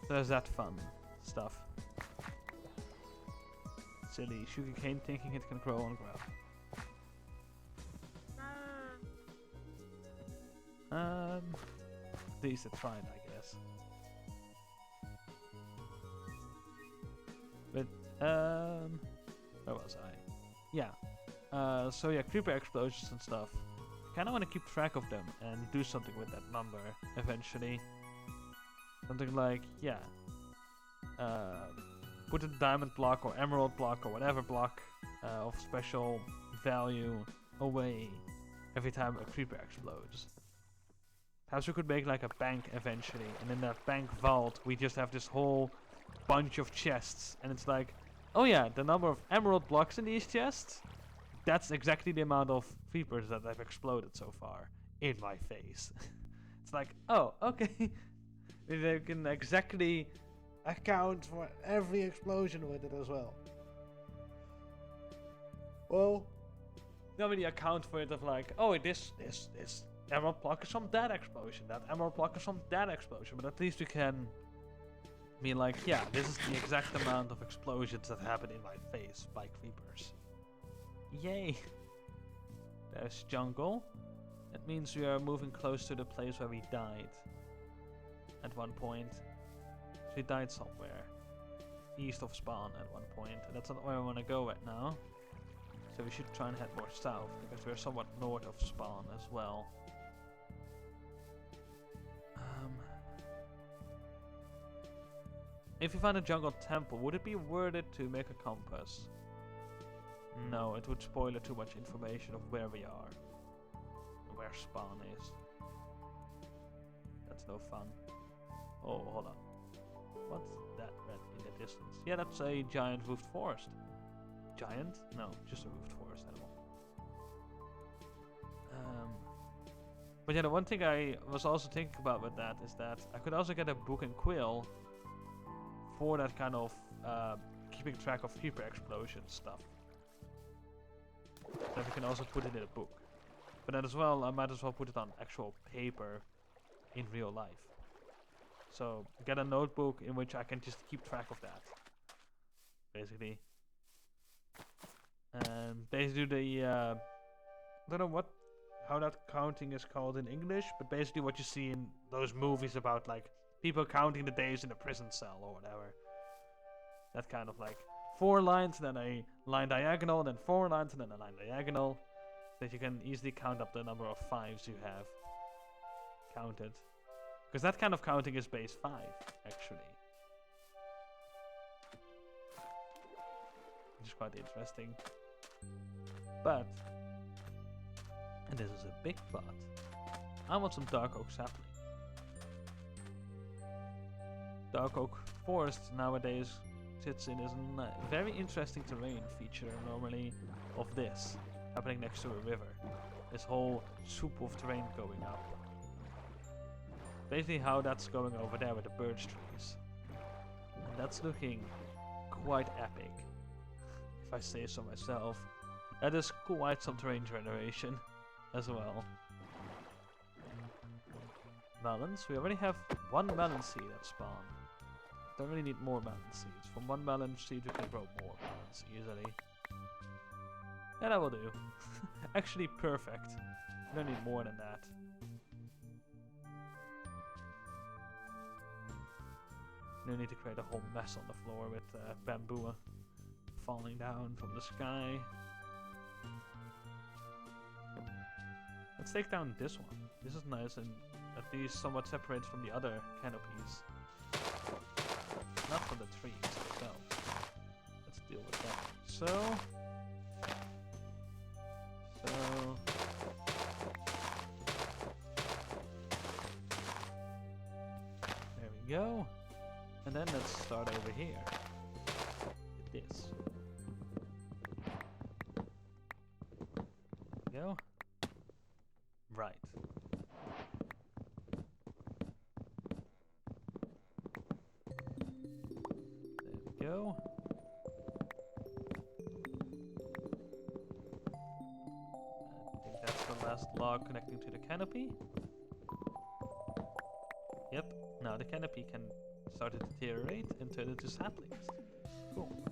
There's that fun stuff. Silly sugarcane thinking it can grow on ground. At least it tried, I guess. But where was I? Yeah. So yeah, creeper explosions and stuff. Kinda wanna keep track of them and do something with that number eventually. Something like, yeah. Put a diamond block or emerald block or whatever block of special value away every time a creeper explodes. Perhaps we could make like a bank eventually, and in that bank vault we just have this whole bunch of chests, and it's like, oh yeah, the number of emerald blocks in these chests, that's exactly the amount of creepers that have exploded so far in my face. It's like, oh, okay. They can exactly account for every explosion with it as well. Well, not really account for it of like, oh, this emerald block is from that explosion, that emerald block is from that explosion, but at least we can be like, yeah, this is the exact amount of explosions that happen in my face by creepers. Yay! There's jungle. That means we are moving close to the place where we died at one point. So we died somewhere east of spawn at one point, and that's not where I want to go right now. So we should try and head more south, because we're somewhat north of spawn as well. If you find a jungle temple, would it be worth it to make a compass? No, it would spoil too much information of where we are. And where spawn is. That's no fun. Oh, hold on. What's that red in the distance? Yeah, that's a giant roofed forest. Giant? No, just a roofed forest animal. But yeah, the one thing I was also thinking about with that is that I could also get a book and quill for that kind of keeping track of creeper explosion stuff. That we can also put it in a book. But then as well, I might as well put it on actual paper in real life. So get a notebook in which I can just keep track of that, basically. And basically the I don't know how that counting is called in English, but basically what you see in those movies about like people counting the days in a prison cell or whatever. That kind of like 4 lines, then a line diagonal, then 4 lines, and then a line diagonal. That you can easily count up the number of 5s you have counted. Because that kind of counting is base 5, actually. Which is quite interesting. But, and this is a big but, I want some dark oak sapling. Dark oak forest nowadays sits in this very interesting terrain feature normally of this, happening next to a river. This whole soup of terrain going up. Basically how that's going over there with the birch trees. And that's looking quite epic, if I say so myself. That is quite some terrain generation as well. Melons. We already have 1 melon seed at spawn. Don't really need more melon seeds. From 1 melon seed we can grow more melons easily. Yeah, that will do. Actually perfect. We don't need more than that. No need to create a whole mess on the floor with bamboo falling down from the sky. Let's take down this one. This is nice and at least somewhat separated from the other canopies. Not from the trees themselves. Let's deal with that. So. we go. And then let's start over here. With this. Go. Right. There we go. I think that's the last log connecting to the canopy. Yep, now the canopy can start to deteriorate and turn into saplings. Cool.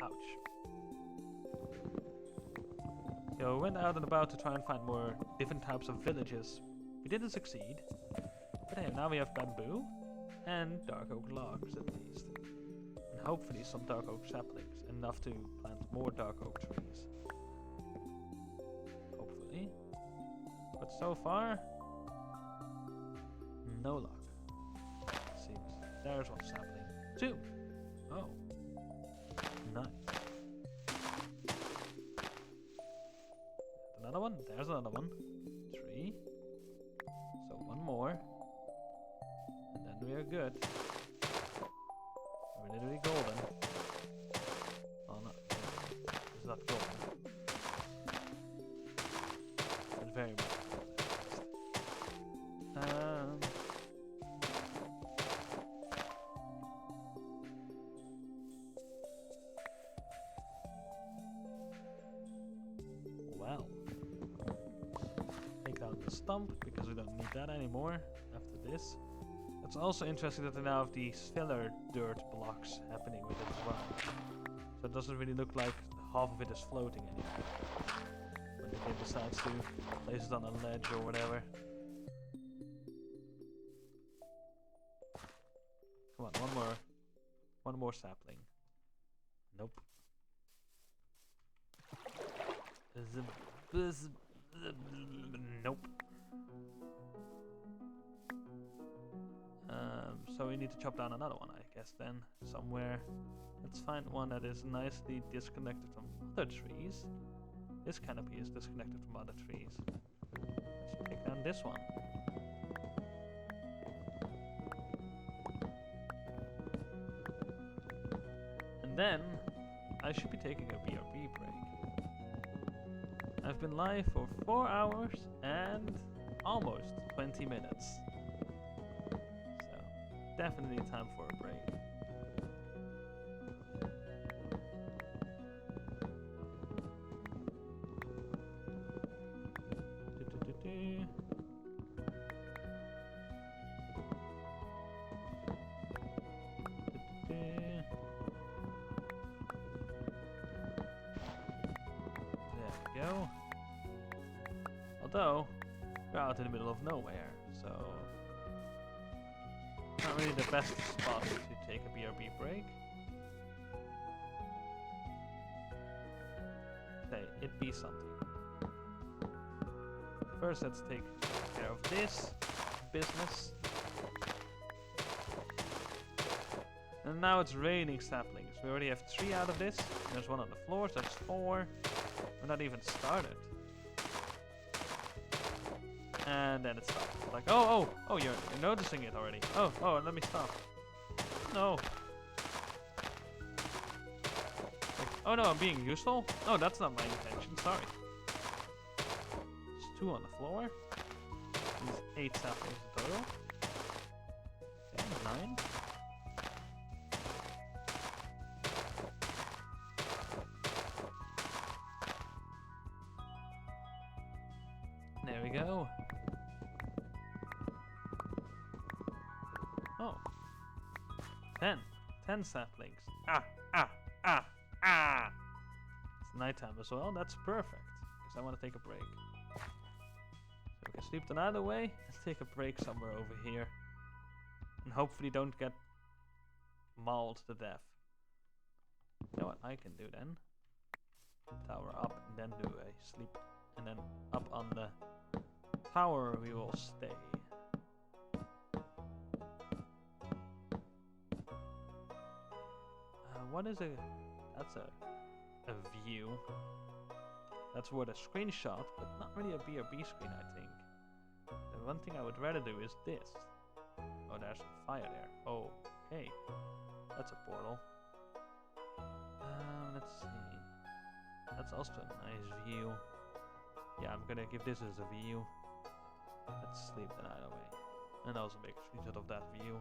Ouch. So we went out and about to try and find more different types of villages. We didn't succeed. But hey, now we have bamboo and dark oak logs at least. And hopefully some dark oak saplings. Enough to plant more dark oak trees. Hopefully. But so far, no luck. Seems. There's one sapling. 2. Oh. Nice. Another one. There's another one. 3. So one more. And then we are good. We're literally golden. Oh no. It's not golden. But very much golden. Well, take down the stump because we don't need that anymore after this. It's also interesting that they now have these filler dirt blocks happening with it as well. So it doesn't really look like half of it is floating anymore. When the game decides to place it on a ledge or whatever. Come on, one more. One more sapling. Nope. Nope. So we need to chop down another one, I guess, then, somewhere. Let's find one that is nicely disconnected from other trees. This canopy is disconnected from other trees. Let's take down this one. And then, I should be taking a BRB break. I've been live for 4 hours and almost 20 minutes. So, definitely time for a break. Go. Although, we're out in the middle of nowhere, so not really the best spot to take a BRB break. Okay, it be something. First, let's take care of this business. And now it's raining saplings. We already have 3 out of this. There's one on the floor, so that's 4. We're not even started. And then it stops. Like, oh, you're noticing it already. Oh, let me stop. No. Like, oh no, I'm being useful? No, that's not my intention, sorry. There's 2 on the floor. There's 8 saplings in total. Okay, 9. There we go. Oh. 10 saplings. It's nighttime as well. That's perfect. Because I want to take a break. So we can sleep the night away and take a break somewhere over here. And hopefully don't get mauled to death. You know what I can do then? Tower up and then do a sleep. And then up on the tower we will stay. What is a... That's a view. That's worth a screenshot, but not really a BRB screen, I think. one thing I would rather do is this. Oh, there's some fire there. Oh, okay. That's a portal. Let's see. That's also a nice view. Yeah, I'm gonna give this as a view. Let's sleep the night away. And also make a screenshot of that view.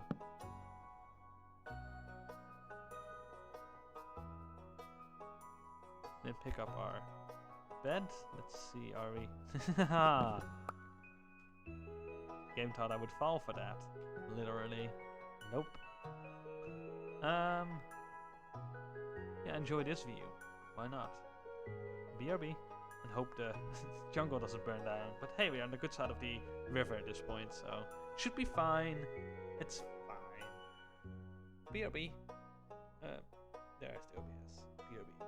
Then pick up our bed. Let's see, are we... Game thought I would fall for that. Literally. Nope. Yeah, enjoy this view. Why not? BRB. And hope the jungle doesn't burn down. But hey, we're on the good side of the river at this point, so should be fine. It's fine. BRB. There's the OBS. BRB.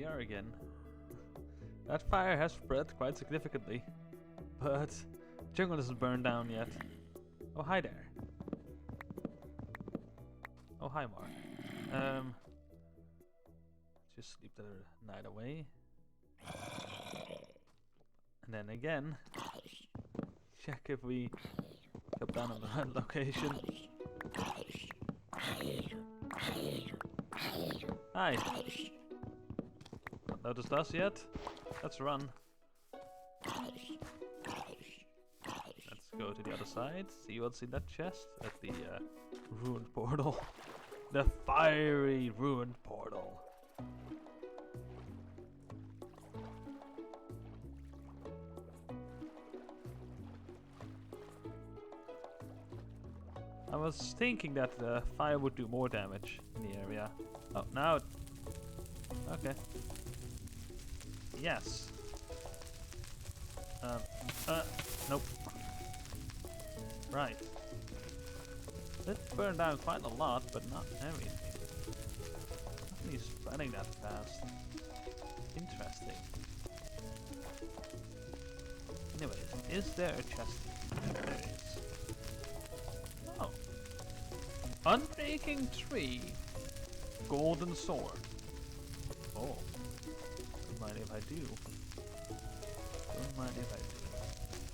we are again. That fire has spread quite significantly, but jungle isn't burned down yet. Oh, hi there. Oh, hi, Mark. Just sleep the night away. And then again, check if we come down on the right location. Hi. Not noticed us yet? Let's run. Let's go to the other side. See what's in that chest at the ruined portal. The fiery ruined portal. I was thinking that the fire would do more damage in the area. Oh, now it... Okay. Yes. Nope. Right. It burned down quite a lot, but not everything. Nothing is spreading that fast. Interesting. Anyways, is there a chest? There is. Oh. Unbreaking tree. Golden sword. Oh. Don't mind if I do. Don't mind if I do.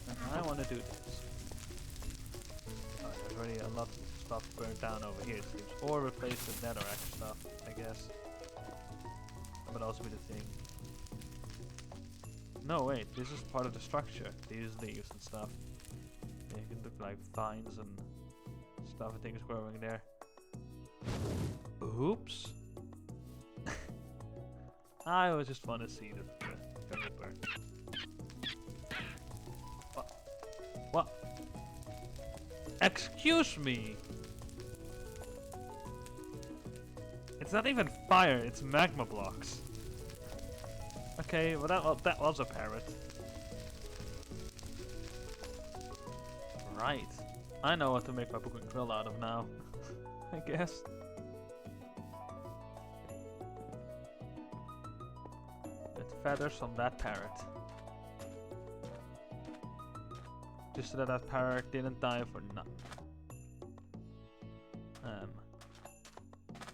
And I want to do this. Oh, there's already a lot of stuff burned down over here, it seems. Or replace the netherrack stuff, I guess. That would also be the thing. No, wait, this is part of the structure. These leaves and stuff. They can look like vines and stuff and things growing there. Oops. I was just want to see the jungle burn. What? What? Excuse me! It's not even fire, it's magma blocks. Okay, well that was a parrot. Right. I know what to make my book and krill out of now. I guess. With feathers from that parrot. Just so that that parrot didn't die for nothing.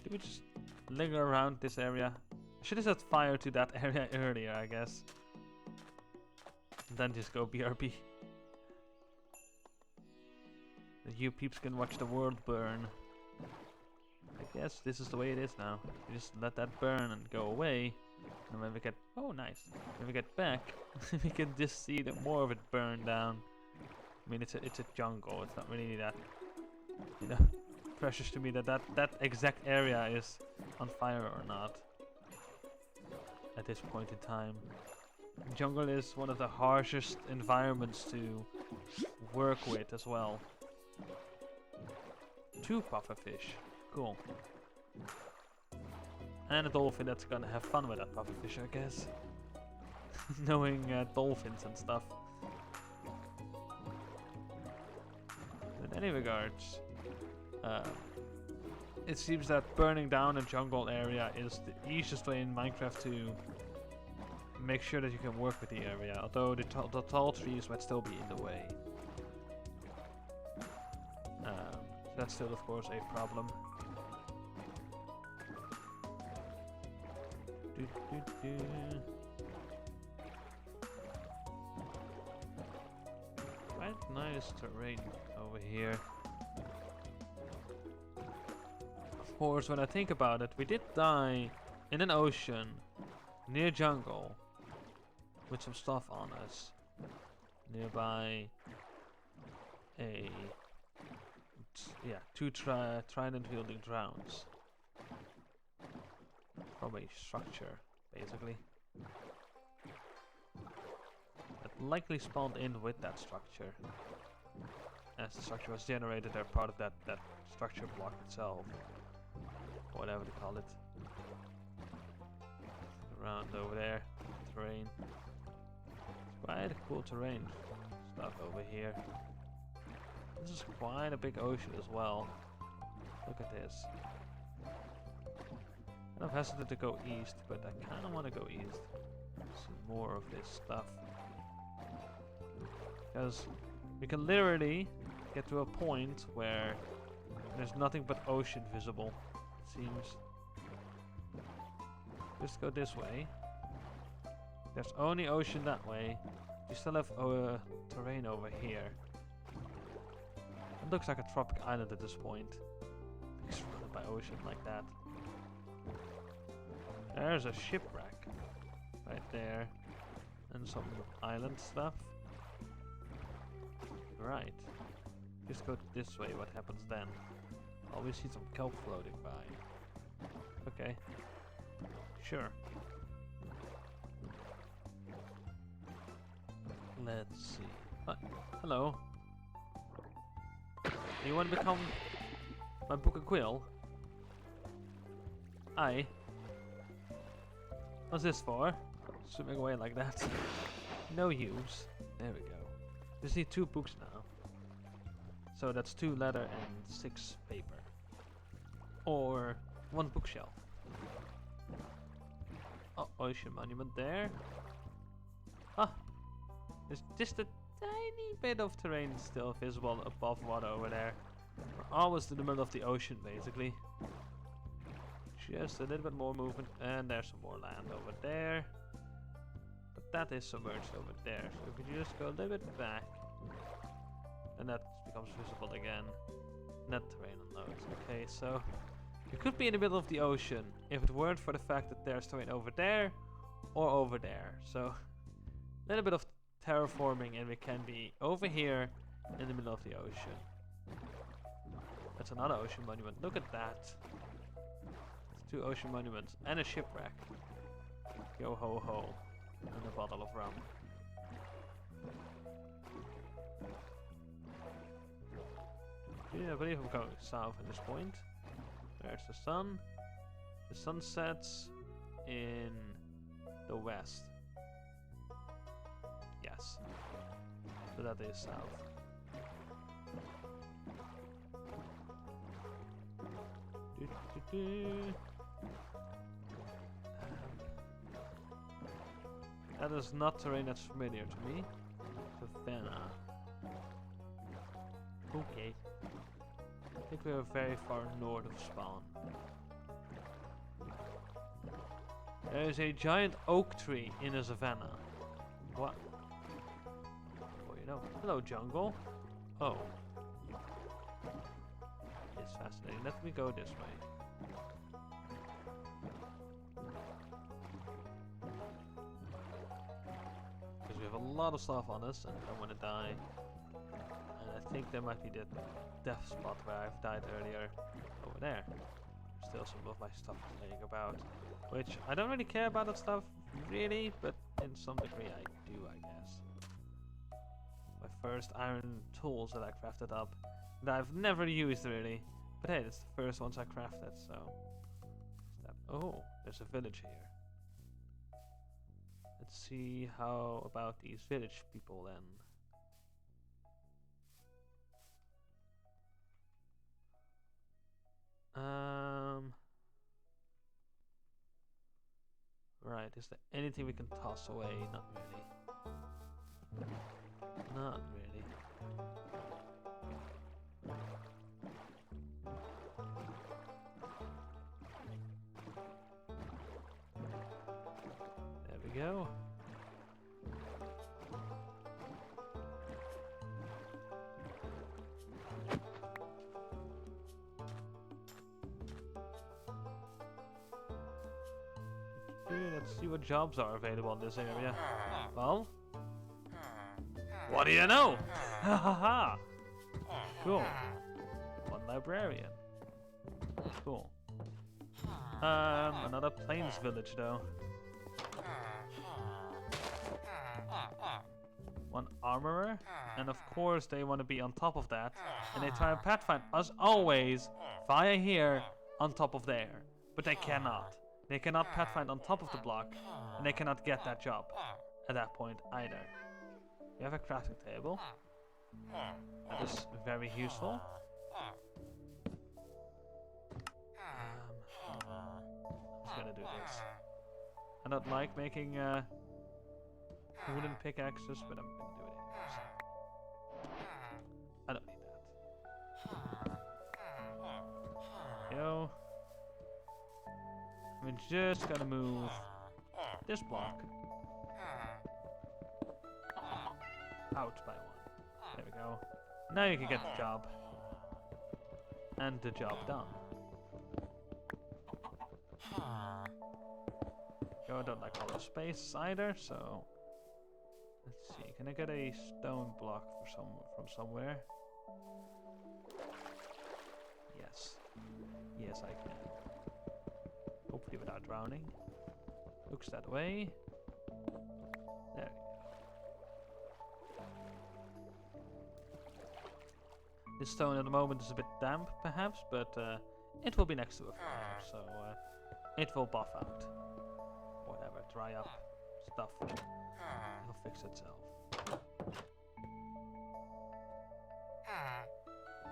Did we just linger around this area? Should have set fire to that area earlier, I guess. And then just go BRB. You peeps can watch the world burn. I guess this is the way it is now. We just let that burn and go away. And when we get... Oh, nice. When we get back, we can just see that more of it burn down. I mean, it's a jungle. It's not really that, you know, precious to me that exact area is on fire or not. At this point in time. Jungle is one of the harshest environments to work with as well. 2 pufferfish. Cool. And a dolphin that's gonna have fun with that pufferfish, I guess. Knowing dolphins and stuff. In any regards, it seems that burning down a jungle area is the easiest way in Minecraft to make sure that you can work with the area, although the tall trees might still be in the way. That's still, of course, a problem. Quite nice terrain over here. Of course, when I think about it, we did die in an ocean near jungle with some stuff on us. Nearby a... yeah, 2 trident wielding drowns. From a structure, basically. That likely spawned in with that structure. As the structure was generated, they're part of that structure block itself. Whatever they call it. Around over there, terrain. It's quite a cool terrain stuff over here. This is quite a big ocean as well. Look at this. Kind of hesitant to go east, but I kind of want to go east. See more of this stuff. Because we can literally get to a point where there's nothing but ocean visible. It seems. Just go this way. There's only ocean that way. You still have terrain over here. It looks like a tropic island at this point. It's surrounded by ocean like that. There's a shipwreck right there. And some island stuff. Right. Just go this way, what happens then? Oh, we see some kelp floating by. Okay. Sure. Let's see. Hello. You want to become my book and quill? Aye. What's this for? Swimming away like that. No use. There we go. Just need 2 books now. So that's 2 leather and 6 paper. Or 1 bookshelf. Oh, ocean monument there. Ah! There's just a tiny bit of terrain still visible above water over there. We're almost in the middle of the ocean, basically. Just a little bit more movement, and there's some more land over there. But that is submerged over there, so if you just go a little bit back, and that becomes visible again. And that terrain unloads. Okay, so you could be in the middle of the ocean if it weren't for the fact that there's terrain over there or over there. So a little bit of terraforming and we can be over here in the middle of the ocean. That's another ocean monument. Look at that. It's 2 ocean monuments and a shipwreck. Yo ho ho. And a bottle of rum. Yeah, I believe I'm going south at this point. There's the sun. The sun sets in the west. Yes. So that is south. That is not terrain that's familiar to me. Savannah. Okay. I think we are very far north of Spawn. There is a giant oak tree in a savannah. What? Oh, you know. Hello, jungle. Oh. It's fascinating. Let me go this way. Because we have a lot of stuff on us and I don't want to die. And I think there might be the death spot where I've died earlier. Over there. Still some of my stuff laying about. Which I don't really care about that stuff, really, but in some degree I do, I guess. My first iron tools that I crafted up that I've never used really. But hey, it's the first ones I crafted, so. Oh, there's a village here. Let's see how about these village people then. Right, is there anything we can toss away? Not really. Not really. There we go. Let's see what jobs are available in this area. Well, what do you know? Ha ha ha! Cool. 1 librarian. Cool. Another plains village though. 1 armorer, and of course they want to be on top of that, and they try and pathfind as always via here on top of there, but they cannot. They cannot pathfind on top of the block, and they cannot get that job at that point either. We have a crafting table. That is very useful. I don't like making wooden pickaxes, but I'm gonna do it anyways. I don't need that. Yo. I'm just gonna move this block out by one. There we go. Now you can get the job. And the job done. Yo, I don't like hollow space either, so let's see. Can I get a stone block from somewhere? Yes. Yes, I can. Hopefully without drowning. Looks that way. There we go. This stone at the moment is a bit damp, perhaps, but it will be next to a fire, so it will buff out. Whatever, dry up stuff. It'll fix itself.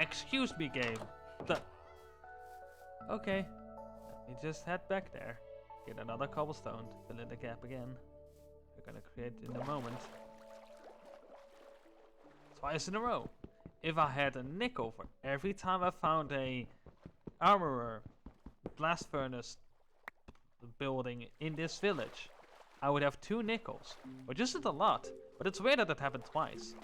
Excuse me, game. Okay. Let me just head back there. Get another cobblestone. Fill in the gap again. We're gonna create in a moment. Twice in a row. If I had a nickel for every time I found a armorer blast furnace building in this village, I would have 2 nickels. Which isn't a lot, but it's weird that it happened twice.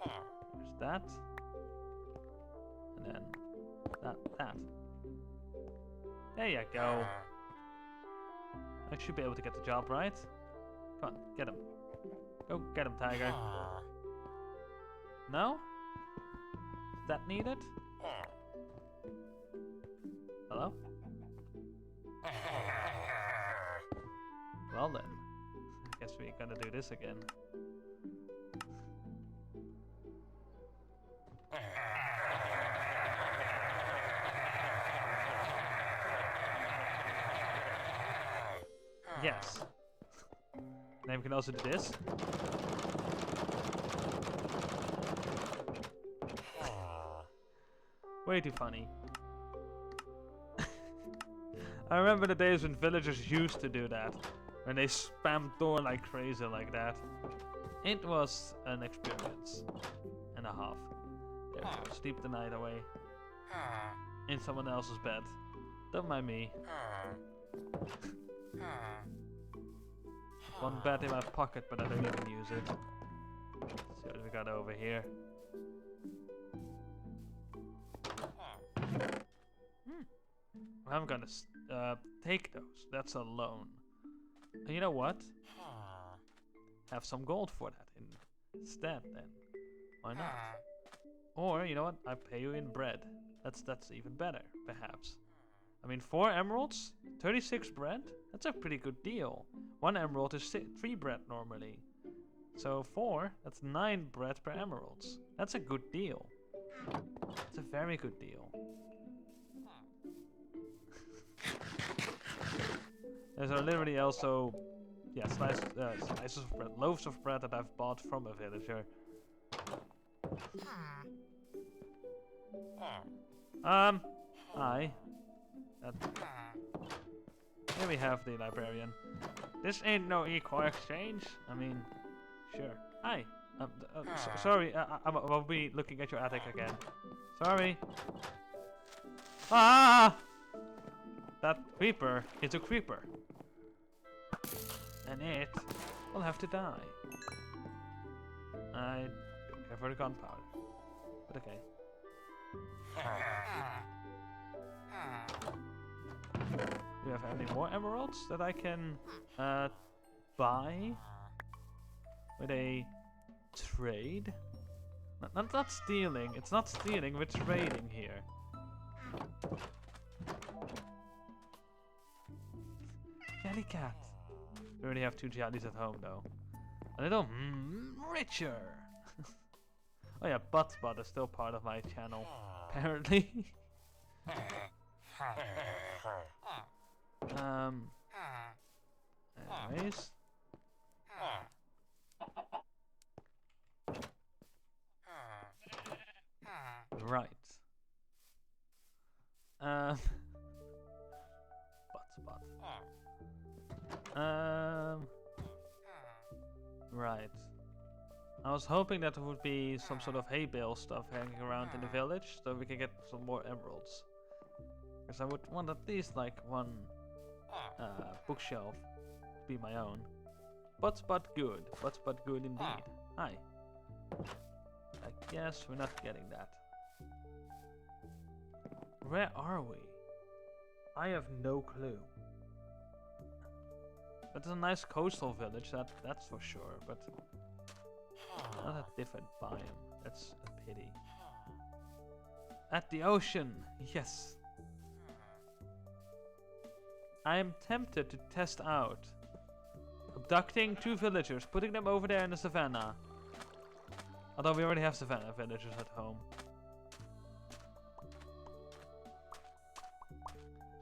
There's that. And then that. There you go. I should be able to get the job right. Come on, get him. Go get him, tiger. No? Is that needed? Hello? Well then. I guess we're gonna do this again. Yes. Then we can also do this. Way too funny. I remember the days when villagers used to do that. When they spammed door like crazy like that. It was an experience and a half. There we go. Sleep the night away. In someone else's bed. Don't mind me. One bed in my pocket, but I don't even use it. Let's see what we got over here. I'm gonna take those. That's a loan. And you know what? Have some gold for that instead then. Why not? Or, you know what? I pay you in bread. That's even better, perhaps. I mean, 4 emeralds, 36 bread. That's a pretty good deal. 1 emerald is 3 bread normally. So 4, that's 9 bread per emeralds. That's a good deal. It's a very good deal. There's literally also, yeah, slices of bread, loaves of bread that I've bought from a villager. Hi. Here we have the librarian. This ain't no equal exchange. I mean, sure. Hi. Sorry, I'll be looking at your attic again. Sorry. Ah! That creeper is a creeper. And it will have to die. I don't care for the gunpowder. But okay. Do you have any more emeralds that I can buy with a trade? Not stealing. It's not stealing, we're trading here. Jelly cat. We already have 2 jellies at home though. A little richer. Oh yeah, Buttspot is still part of my channel, apparently. Anyways. Right. I was hoping that there would be some sort of hay bale stuff hanging around in the village, so we can get some more emeralds. Because I would want at least like one bookshelf to be my own. But good. But good indeed. Hi. I guess we're not getting that. Where are we? I have no clue. It's a nice coastal village, that's for sure, but not a different biome. That's a pity. At the ocean, yes. I am tempted to test out abducting 2 villagers, putting them over there in the savannah. Although we already have savannah villagers at home.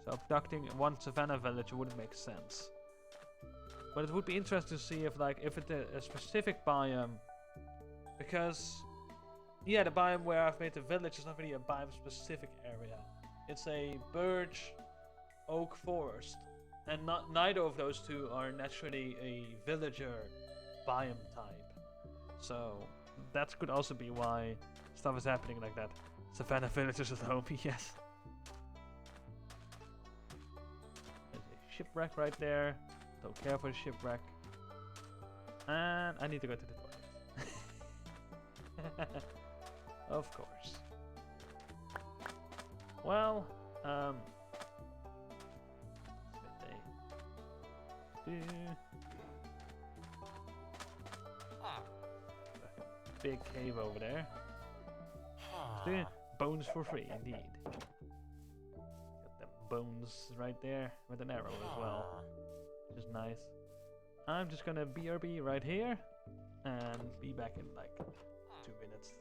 So abducting 1 savannah villager wouldn't make sense. But it would be interesting to see if it's a specific biome. Because yeah, the biome where I've made the village is not really a biome specific area. It's a birch oak forest. And neither of those 2 are naturally a villager biome type. So that could also be why stuff is happening like that. Savannah villagers at home, yes. There's a shipwreck right there. Don't care for the shipwreck. And I need to go to the toilet. Of course. Well, big cave over there. Bones for free, indeed. Got the bones right there with an arrow as well, which is nice. I'm just gonna BRB right here and be back in like 2 minutes,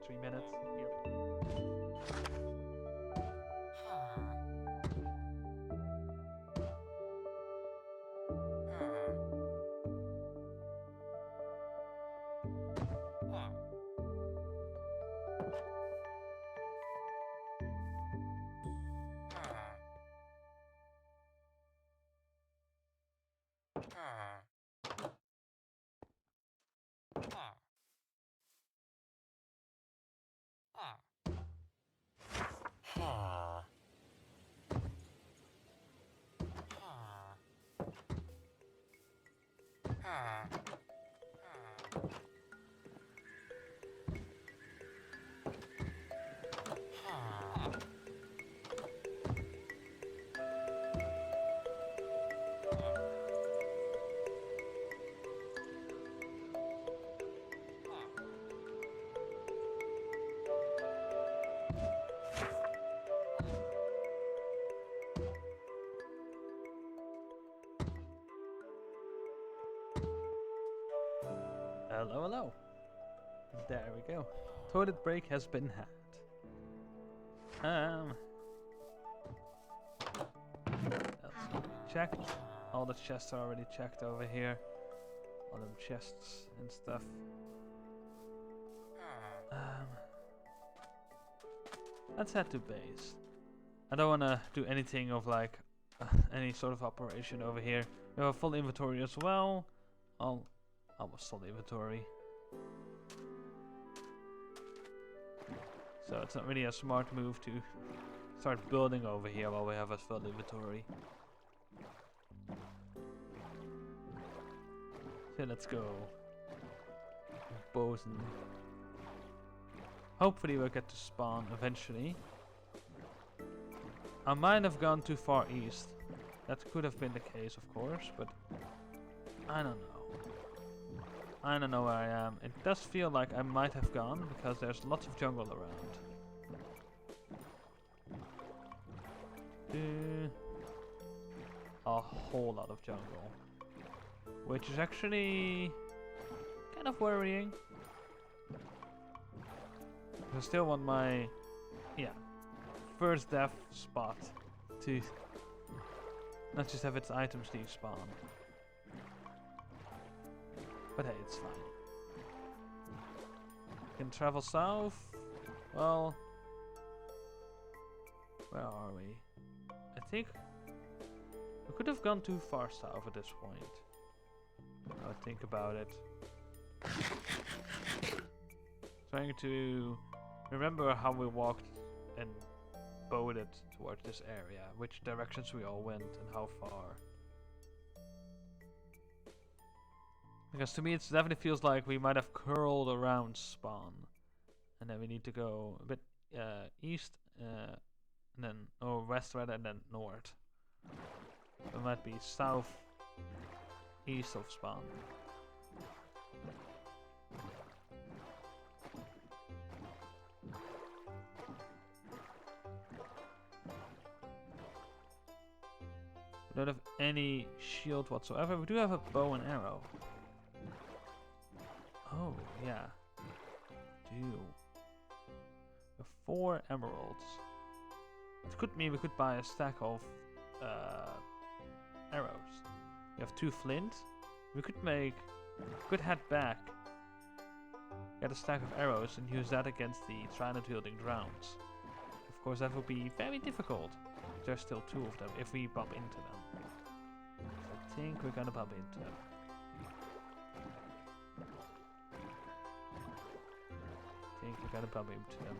3 minutes. Here. Hello, hello. There we go. Toilet break has been had. That's checked. All the chests are already checked over here. All them chests and stuff. Let's head to base. I don't want to do anything of like any sort of operation over here. We have a full inventory as well. Almost full inventory. So it's not really a smart move to start building over here while we have a full inventory. So let's go. Bosun. Hopefully we'll get to spawn eventually. I might have gone too far east. That could have been the case, of course, but I don't know. I don't know where I am. It does feel like I might have gone because there's lots of jungle around. A whole lot of jungle. Which is actually kind of worrying. I still want my first death spot to not just have its items despawn. But hey, it's fine. Can travel south? Well, where are we? I think we could have gone too far south at this point. Now I think about it. Trying to remember how we walked and boated towards this area, which directions we all went and how far. Because to me it definitely feels like we might have curled around spawn. And then we need to go a bit east, and then, or west rather, and then north. So it might be south, east of spawn. We don't have any shield whatsoever. We do have a bow and arrow. Oh, yeah. Do. We have 4 emeralds. It could mean we could buy a stack of arrows. We have 2 flint. We could head back, get a stack of arrows and use that against the trident wielding drowns. Of course that would be very difficult. There's still 2 of them if we bump into them. I think we're gonna bump into them. I think we're gonna bump into them.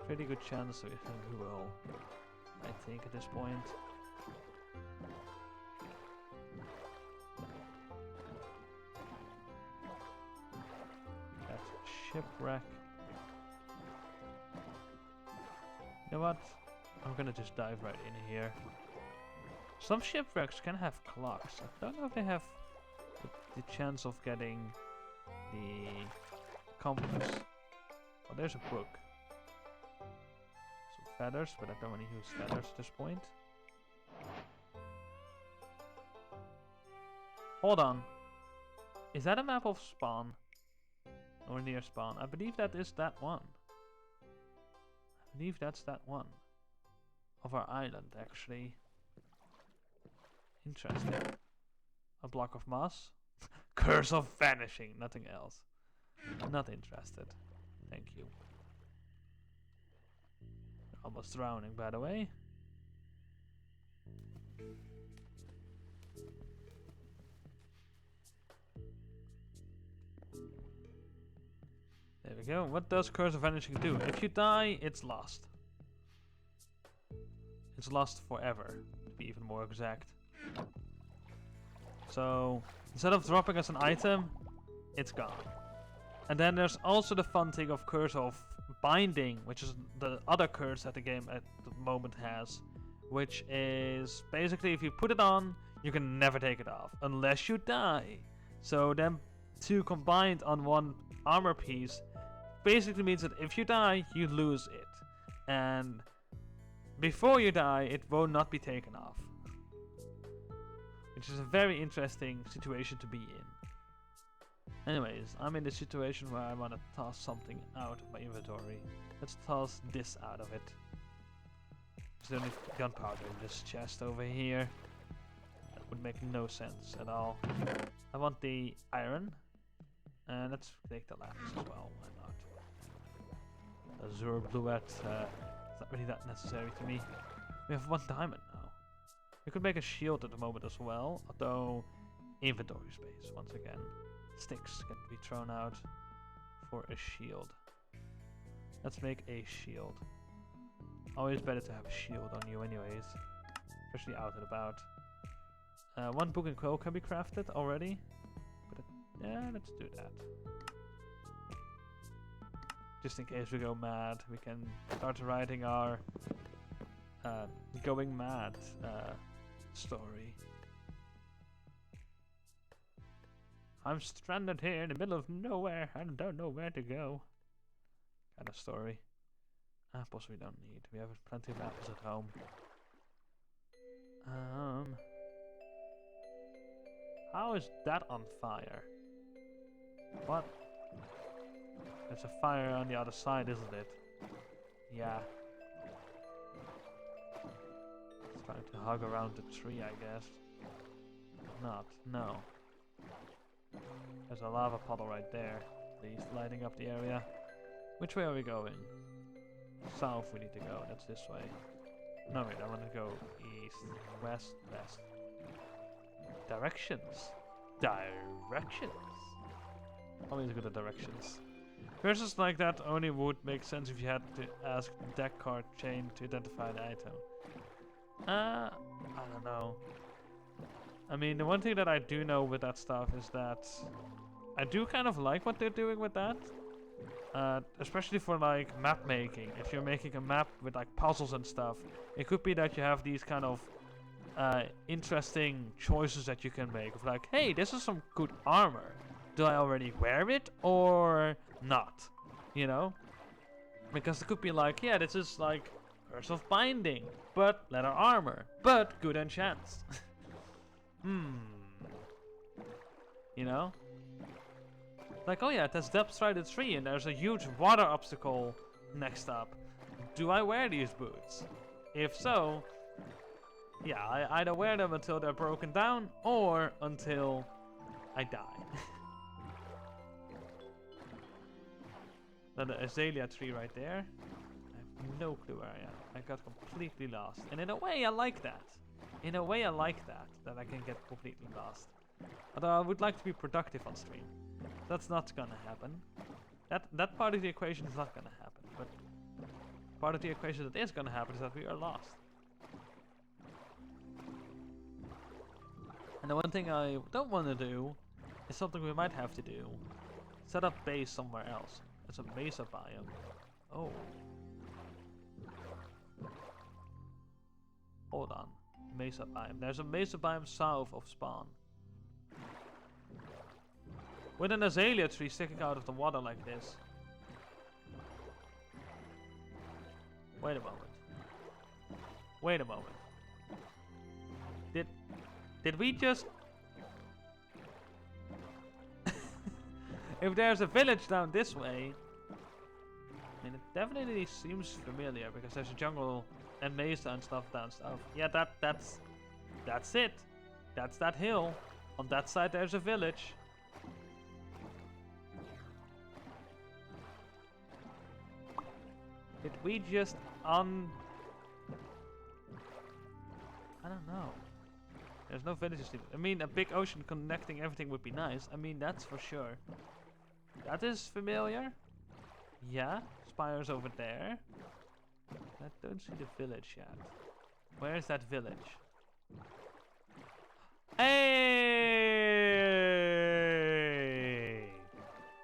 Pretty good chance we will, I think, at this point. That's shipwreck. You know what? I'm gonna just dive right in here. Some shipwrecks can have clocks. I don't know if they have the chance of getting the compass. Oh, there's a book. Some feathers, but I don't want to use feathers at this point. Hold on. Is that a map of spawn? Or near spawn? I believe that is that one. I believe that's that one. Of our island, actually. Interesting. A block of moss. Curse of vanishing, nothing else. Not interested. Thank you. Almost drowning, by the way. There we go. What does Curse of Vanishing do? If you die, it's lost. It's lost forever, to be even more exact. So, instead of dropping as an item, it's gone. And then there's also the fun thing of Curse of Binding, which is the other curse that the game at the moment has. Which is, basically, if you put it on, you can never take it off, unless you die. So then, 2 combined on 1 armor piece basically means that if you die, you lose it. And before you die, it will not be taken off. Which is a very interesting situation to be in. Anyways, I'm in the situation where I want to toss something out of my inventory. Let's toss this out of it. There's only gunpowder in this chest over here. That would make no sense at all. I want the iron. And let's take the lapis as well, why not? Azure bluette, it's not really that necessary to me. We have 1 diamond now. We could make a shield at the moment as well, although inventory space, once again. Sticks can be thrown out for a shield. Let's make a shield. Always better to have a shield on you anyways, especially out and about. 1 book and quill can be crafted already, but yeah, let's do that. Just in case we go mad, we can start writing our going mad story. I'm stranded here in the middle of nowhere. I don't know where to go. Kind of story. Apples we don't need. We have plenty of apples at home. How is that on fire? What? There's a fire on the other side, isn't it? Yeah. It's trying to hug around the tree, I guess. Not. No. There's a lava puddle right there. At least lighting up the area. Which way are we going? South we need to go. That's this way. No, wait. I want to go east, west, west. Directions. Directions. Always good at directions. Versus like that only would make sense if you had to ask the deck card chain to identify the item. I don't know. I mean, the one thing that I do know with that stuff is that I do kind of like what they're doing with that. Especially for like map making. If you're making a map with like puzzles and stuff, it could be that you have these kind of interesting choices that you can make. Of like, hey, this is some good armor. Do I already wear it or not? You know? Because it could be like, yeah, this is like Curse of Binding, but leather armor, but good enchants. You know? Like, oh yeah, it has depth strider 3 and there's a huge water obstacle next up. Do I wear these boots? If so, yeah, I either wear them until they're broken down or until I die. Now the azalea tree right there. I have no clue where I am. I got completely lost. And in a way I like that. In a way I like that I can get completely lost. Although I would like to be productive on stream. That's not gonna happen. That part of the equation is not gonna happen. But part of the equation that is gonna happen is that we are lost. And the one thing I don't want to do is something we might have to do. Set up base somewhere else. It's a mesa biome. Oh. Hold on. Mesa biome. There's a mesa biome south of spawn. With an azalea tree sticking out of the water like this. Wait a moment. Wait a moment. Did we just... If there's a village down this way... I mean, it definitely seems familiar because there's a jungle and mesa and stuff down south. Yeah, that's it. That's that hill. On that side there's a village. Did we just I don't know. There's no villages. I mean, a big ocean connecting everything would be nice. I mean, that's for sure. That is familiar. Yeah, spires over there. I don't see the village yet. Where is that village? Hey!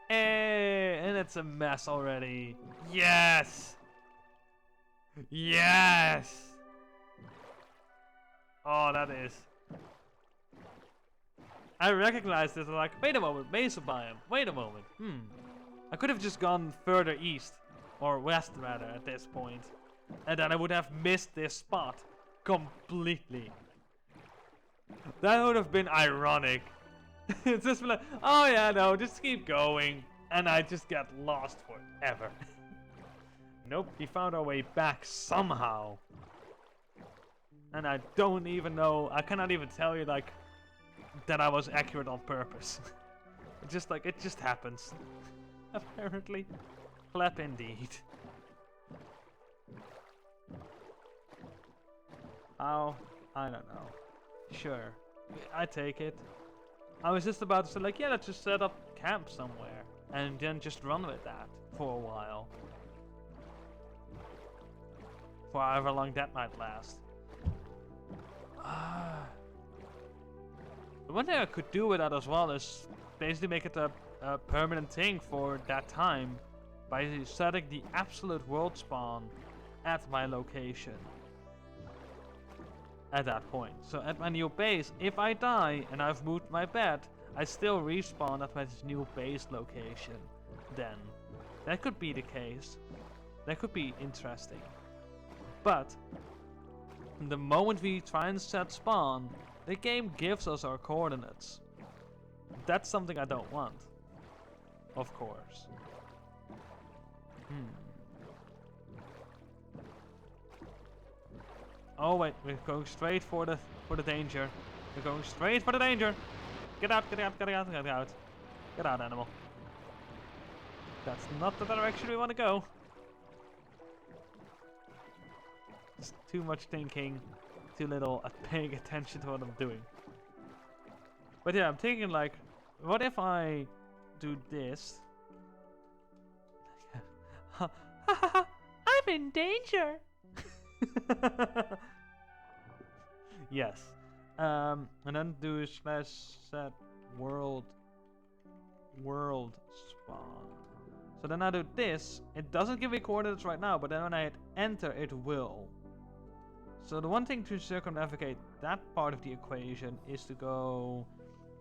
Hey! And it's a mess already. Yes! Yes! Oh, that is. I recognize this. I'm like, wait a moment, mesa biome. Wait a moment. I could have just gone further east, or west rather, at this point, and then I would have missed this spot completely. That would have been ironic. It's just like, oh yeah, no, just keep going, and I just get lost forever. Nope, we found our way back somehow. And I don't even know, I cannot even tell you like that I was accurate on purpose. It just happens. Apparently. Clap indeed. How? I don't know. Sure. I take it. I was just about to say like, yeah, let's just set up camp somewhere. And then just run with that for a while. For however long that might last. The one thing I could do with that as well is basically make it a permanent thing for that time by setting the absolute world spawn at my location at that point. So at my new base, if I die and I've moved my bed, I still respawn at my new base location then. That could be the case. That could be interesting. But the moment we try and set spawn, the game gives us our coordinates. That's something I don't want. Of course. Oh wait, we're going straight for the danger. We're going straight for the danger. Get out, get out, get out, get out. Get out, animal. That's not the direction we want to go. It's too much thinking, too little paying attention to what I'm doing. But yeah, I'm thinking like, what if I do this? I'm in danger. Yes. And then do slash set world spawn. So then I do this. It doesn't give me coordinates right now, but then when I hit enter, it will. So the one thing to circumnavigate that part of the equation is to go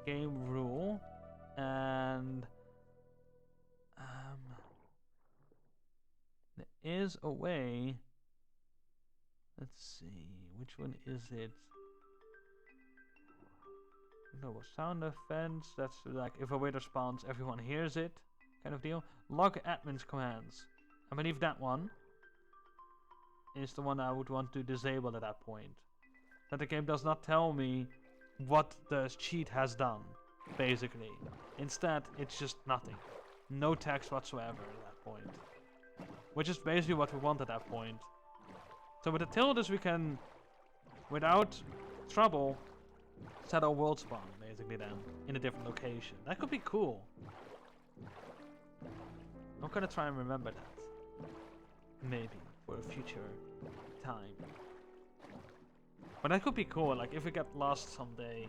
game rule and there is a way. Let's see, which one is it? No, sound offense. That's like if a waiter spawns, everyone hears it, kind of deal. Log admin's commands. I believe that one is the one I would want to disable at that point. That the game does not tell me what the cheat has done, basically. Instead, it's just nothing. No text whatsoever at that point. Which is basically what we want at that point. So with the tildes we can, without trouble, set our world spawn, basically then, in a different location. That could be cool. I'm gonna try and remember that. Maybe, for a future time. But that could be cool, like if we get lost someday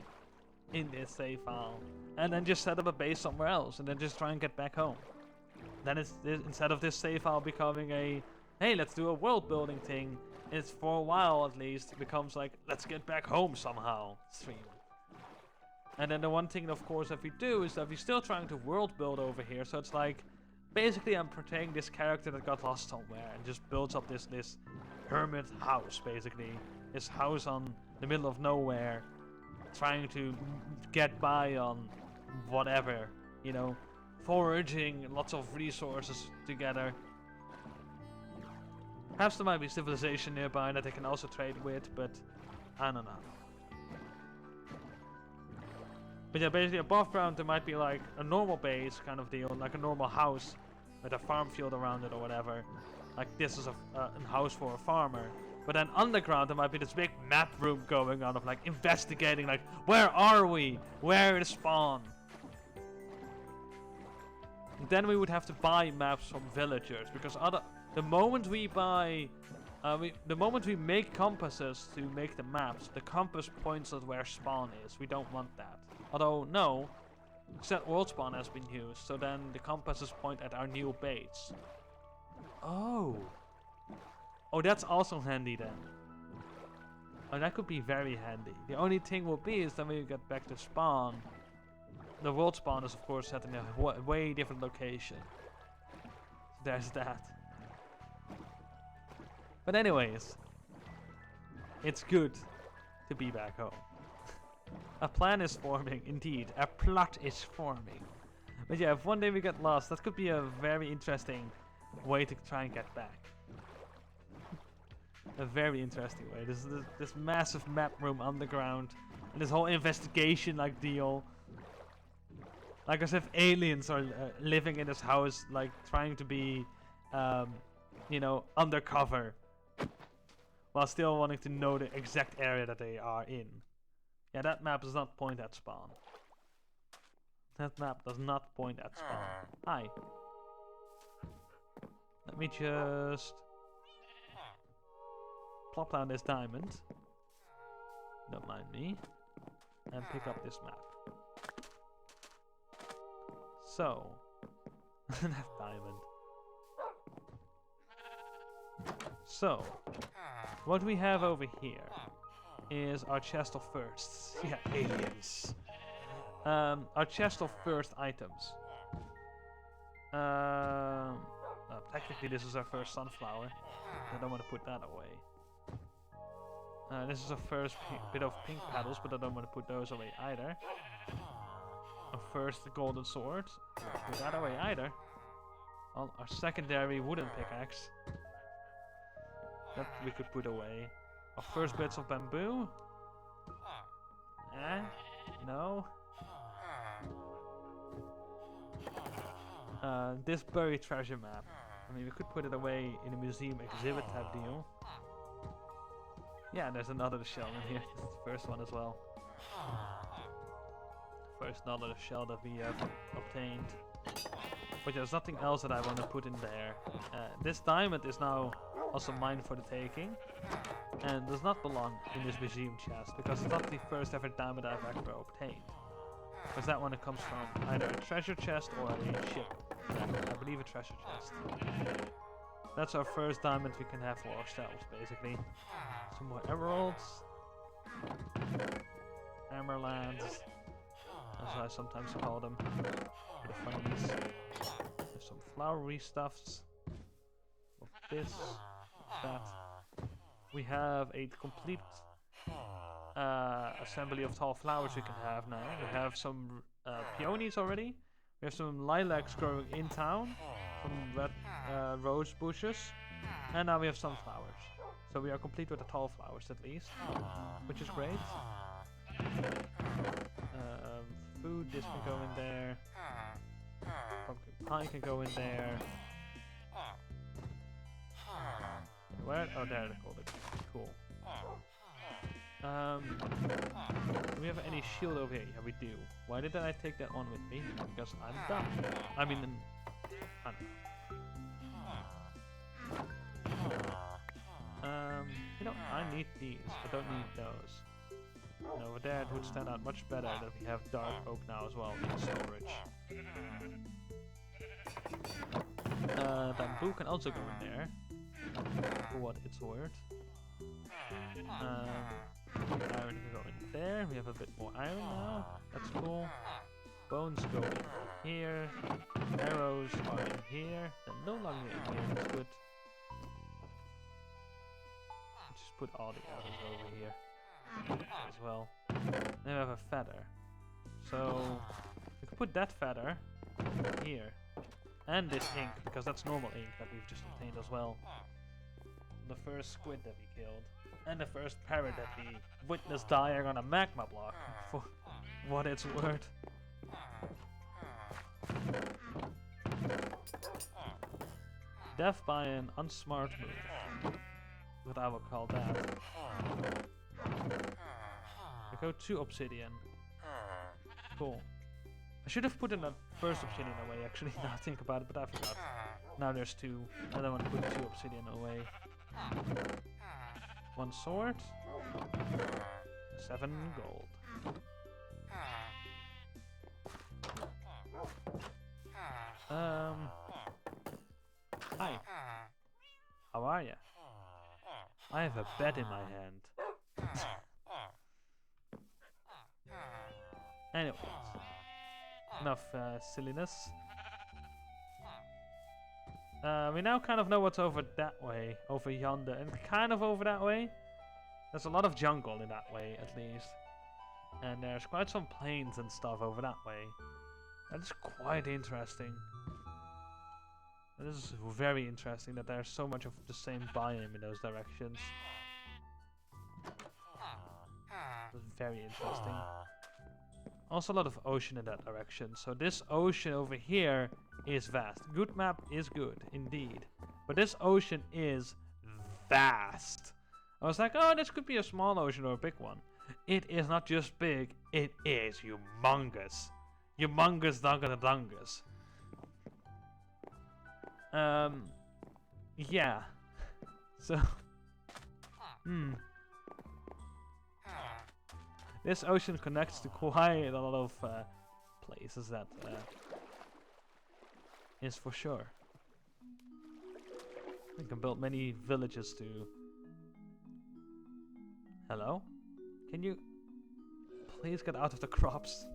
in this save file, and then just set up a base somewhere else, and then just try and get back home. Then it's, instead of this save file becoming a, hey, let's do a world building thing, it's for a while at least, it becomes like, let's get back home somehow stream. And then the one thing, of course, that we do is that we're still trying to world build over here, so it's like, basically I'm portraying this character that got lost somewhere, and just builds up this hermit house, basically. This house on the middle of nowhere, trying to get by on whatever, you know, foraging lots of resources together. Perhaps there might be civilization nearby that they can also trade with, but I don't know. But yeah, basically above ground there might be like a normal base kind of deal, like a normal house with a farm field around it or whatever. Like this is a house for a farmer. But then underground there might be this big map room going on of like investigating, like where are we? Where is spawn? Then we would have to buy maps from villagers, because the moment we buy, the moment we make compasses to make the maps, the compass points at where spawn is. We don't want that. Although no, set world spawn has been used, so then the compasses point at our new base. Oh. Oh, that's also handy then. Oh, that could be very handy. The only thing will be is that when we get back to spawn, the world spawn is of course set in a way different location. So there's that. But anyways, it's good to be back home. A plan is forming, indeed. A plot is forming. But yeah, if one day we get lost, that could be a very interesting way to try and get back. A very interesting way. This massive map room underground, and this whole investigation like deal. Like as if aliens are living in this house, like trying to be, you know, undercover, while still wanting to know the exact area that they are in. Yeah, that map does not point at spawn. That map does not point at spawn. Hi. Let me just plop down this diamond. Don't mind me. And pick up this map. So, that diamond. So, what we have over here is our chest of firsts. Yeah, aliens. Our chest of first items. Technically this is our first sunflower. I don't want to put that away. This is our first bit of pink petals, but I don't want to put those away either. Our first golden sword. Don't put that away either. Our secondary wooden pickaxe. That we could put away. Our first bits of bamboo. No. This buried treasure map. I mean, we could put it away in a museum exhibit type deal. Yeah, there's another shell in here. This is the first one as well. first knowledge shell that we have obtained. But there's nothing else that I want to put in there. This diamond is now also mine for the taking. And does not belong in this museum chest, because it's not the first ever diamond I've ever obtained. Because that one comes from either a treasure chest or a ship. I believe a treasure chest. That's our first diamond we can have for ourselves, basically. Some more emeralds. Hammerlands, as I sometimes call them, for the funnies. There's some flowery stuffs. Of this, that. We have a complete assembly of tall flowers we can have now. We have some peonies already. We have some lilacs growing in town, some red rose bushes, and now we have sunflowers. So we are complete with the tall flowers at least, which is great. Food, this can go in there. Pumpkin pie can go in there. Where? Oh, there they called it. Cool. Do we have any shield over here? Yeah, we do. Why didn't I take that one with me? Because I'm dumb. I mean, I don't know. You know, I need these. I don't need those. And over there, it would stand out much better that we have dark oak now as well in storage. Bamboo can also go in there, for what it's worth. Iron can go in there. We have a bit more iron now. That's cool. Bones go in here. Arrows are in here. They're no longer in here. That's good. Just put all the arrows over here as well. Then we have a feather. So we could put that feather here. And this ink, because that's normal ink that we've just obtained as well. The first squid that we killed. And the first parrot that we witnessed dying on a magma block. For what it's worth. Death by an unsmart move. What I would call that. We go to obsidian. Cool. I should have put in that first obsidian away actually, now I think about it, but I forgot. Now there's two. I don't want to put 2 obsidian away. 1 sword. 7 gold. Hi. How are ya? I have a bed in my hand. Anyways. Enough silliness. We now kind of know what's over that way, over yonder, and kind of over that way. There's a lot of jungle in that way, at least. And there's quite some plains and stuff over that way. That's quite interesting. This is very interesting that there's so much of the same biome in those directions. Very interesting. Also a lot of ocean in that direction. So this ocean over here is vast. Good map is good, indeed. But this ocean is vast. I was like, oh, this could be a small ocean or a big one. It is not just big, it is humongous. Humongous dungus. Yeah. So, this ocean connects to quite a lot of places that is for sure. We can build many villages too. Hello? Can you please get out of the crops?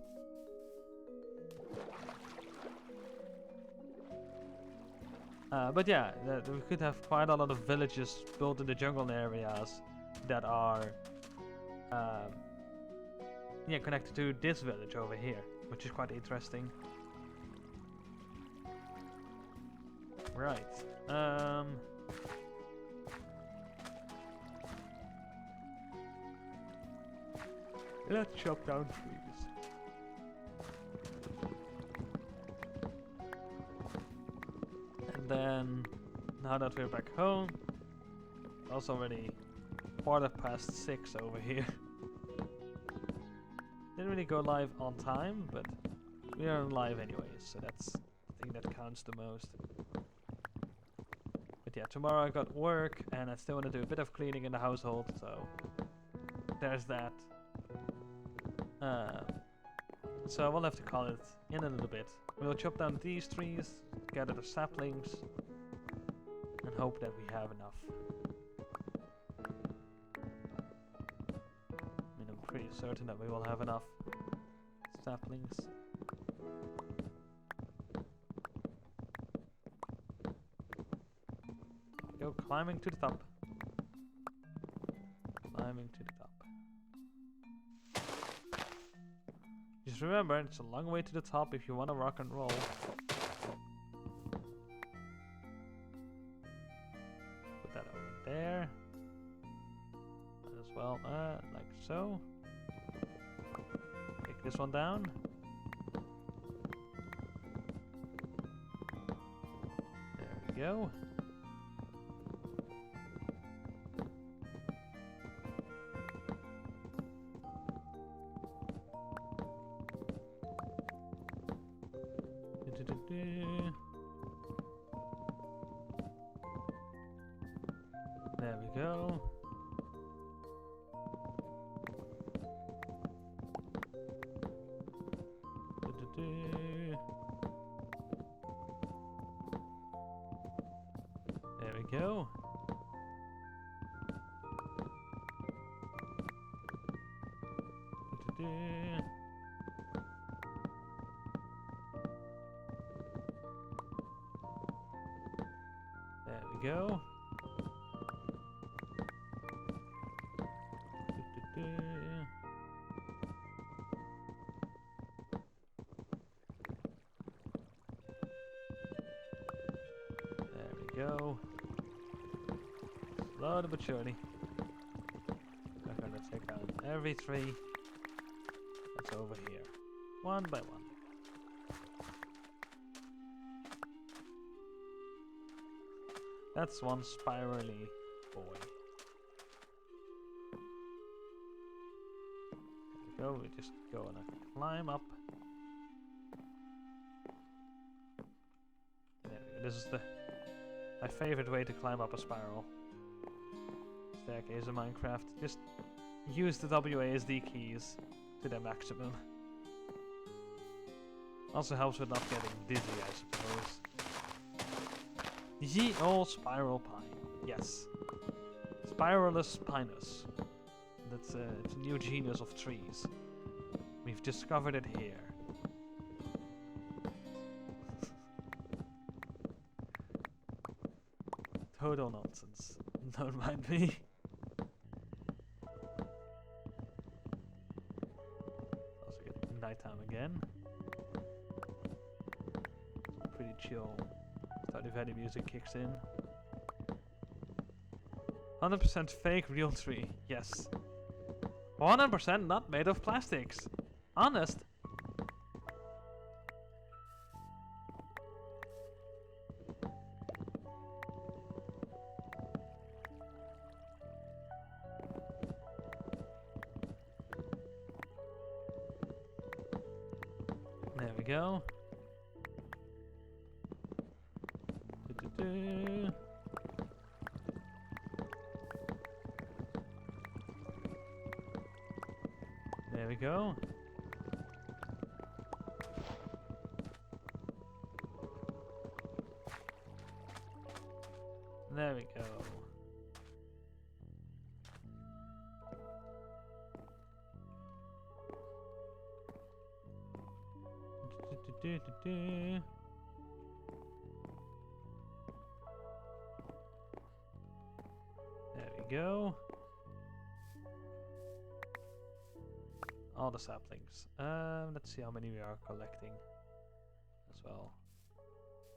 But yeah, we could have quite a lot of villages built in the jungle areas that are connected to this village over here, which is quite interesting. Right. Let's chop down trees. And then, now that we're back home, it's already 6:15 over here. Didn't really go live on time, but we are live anyways, so that's the thing that counts the most. But yeah, tomorrow I got work, and I still want to do a bit of cleaning in the household, so there's that. So we'll have to call it in a little bit. We'll chop down these trees, gather the saplings, and hope that we have enough. I mean, I'm pretty certain that we will have enough saplings. Go climbing to the top. Climbing to the top. Just remember, it's a long way to the top if you want to rock and roll. Put that over there. As well, like so. Take this one down. There we go. There we go. There we go. There we go. There we go. Slowly but surely. We're gonna take out every tree that's over here, one by one. That's one spirally boy. There we go, we just go and climb up. There we go. This is my favorite way to climb up a spiral staircase in Minecraft. Just use the WASD keys to their maximum. Also helps with not getting dizzy, I suppose. Ye old spiral pine. Yes. Spiralus pinus. It's a new genus of trees. We've discovered it here. Total nonsense. Don't mind me. Also get nighttime again. Pretty chill. Stardew Valley music kicks in. 100% fake real tree. Yes. 100% not made of plastics. Honest. There we go. There we go. There we go. There we go. All the saplings. Let's see how many we are collecting as well.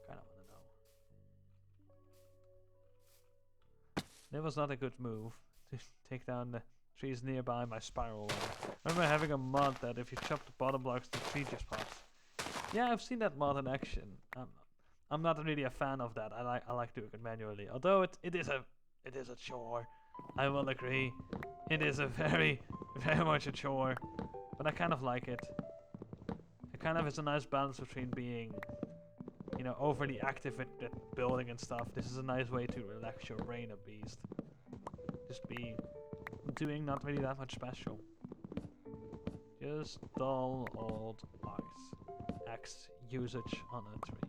Kinda wanna know. That was not a good move to take down the trees nearby my spiral one. I remember having a mod that if you chop the bottom blocks, the tree just pops. Yeah, I've seen that mod in action. I'm not really a fan of that. I like doing it manually. Although it is a chore. I will agree. It is a very much a chore. but I kind of like it. It kind of is a nice balance between being, you know, overly active at building and stuff. This is a nice way to relax your brain a beast. Just be doing not really that much special. Just dull old axe usage on a tree.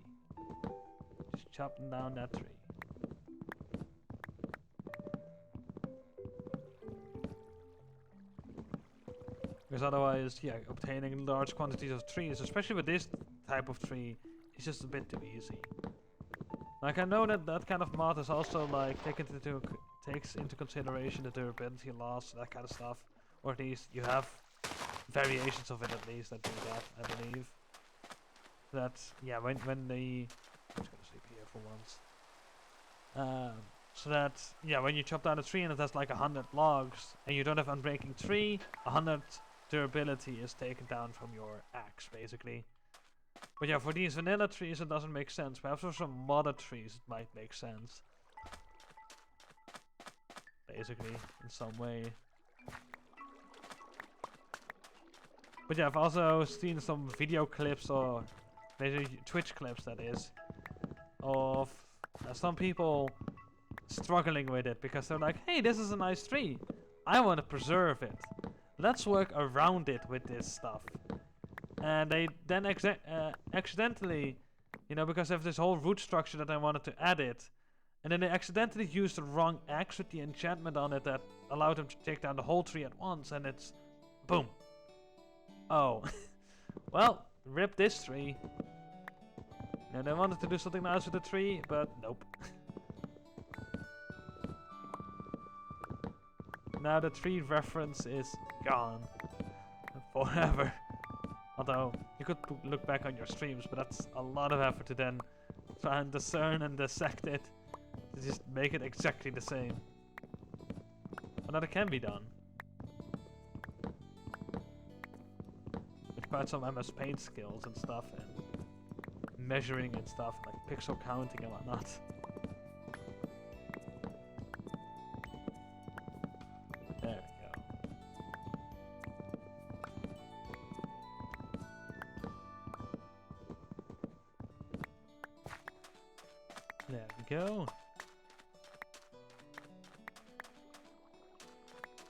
Just chopping down that tree. Because otherwise, yeah, obtaining large quantities of trees, especially with this type of tree, is just a bit too easy. Like, I know that that kind of mod is also like takes into consideration the durability loss, that kind of stuff, or at least you have variations of it at least that do that, I believe. That, yeah, when the I'm just gonna sleep here for once. So that, yeah, when you chop down a tree and it has like 100 logs and you don't have unbreaking tree, 100 durability is taken down from your axe, basically. But yeah, for these vanilla trees it doesn't make sense. Perhaps for some modded trees it might make sense. Basically, in some way. But yeah, I've also seen some video clips, or maybe Twitch clips that is, of some people struggling with it because they're like, hey, this is a nice tree. I want to preserve it. Let's work around it with this stuff. And they then accidentally, you know, because they have this whole root structure that I wanted to add it, and then they accidentally used the wrong axe with the enchantment on it that allowed them to take down the whole tree at once, and it's boom. Oh. Well, rip this tree. Now they wanted to do something nice with the tree, but nope. Now the tree reference is gone. Forever. Although, you could look back on your streams, but that's a lot of effort to then try and discern and dissect it. To just make it exactly the same. But that it can be done. With quite some MS Paint skills and stuff, and measuring and stuff, like pixel counting and whatnot. There we go. There we go.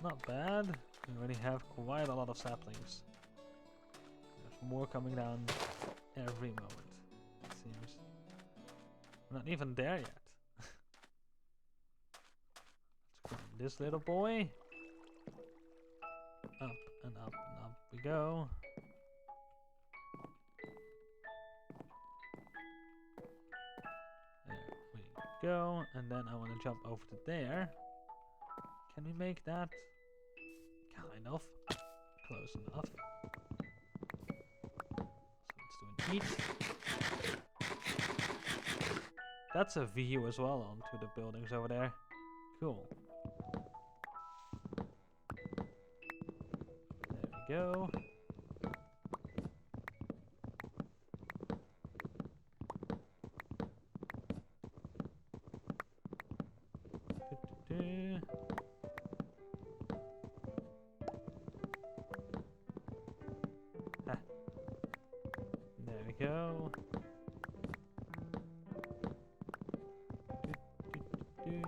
Not bad. We already have quite a lot of saplings. There's more coming down every moment, it seems. We're not even there yet. Let's grab this little boy. Up and up and up we go. There we go. And then I want to jump over to there. Can we make that? Kind of. Close enough. So let's do an eat. That's a view as well onto the buildings over there. Cool. There we go. There we go. There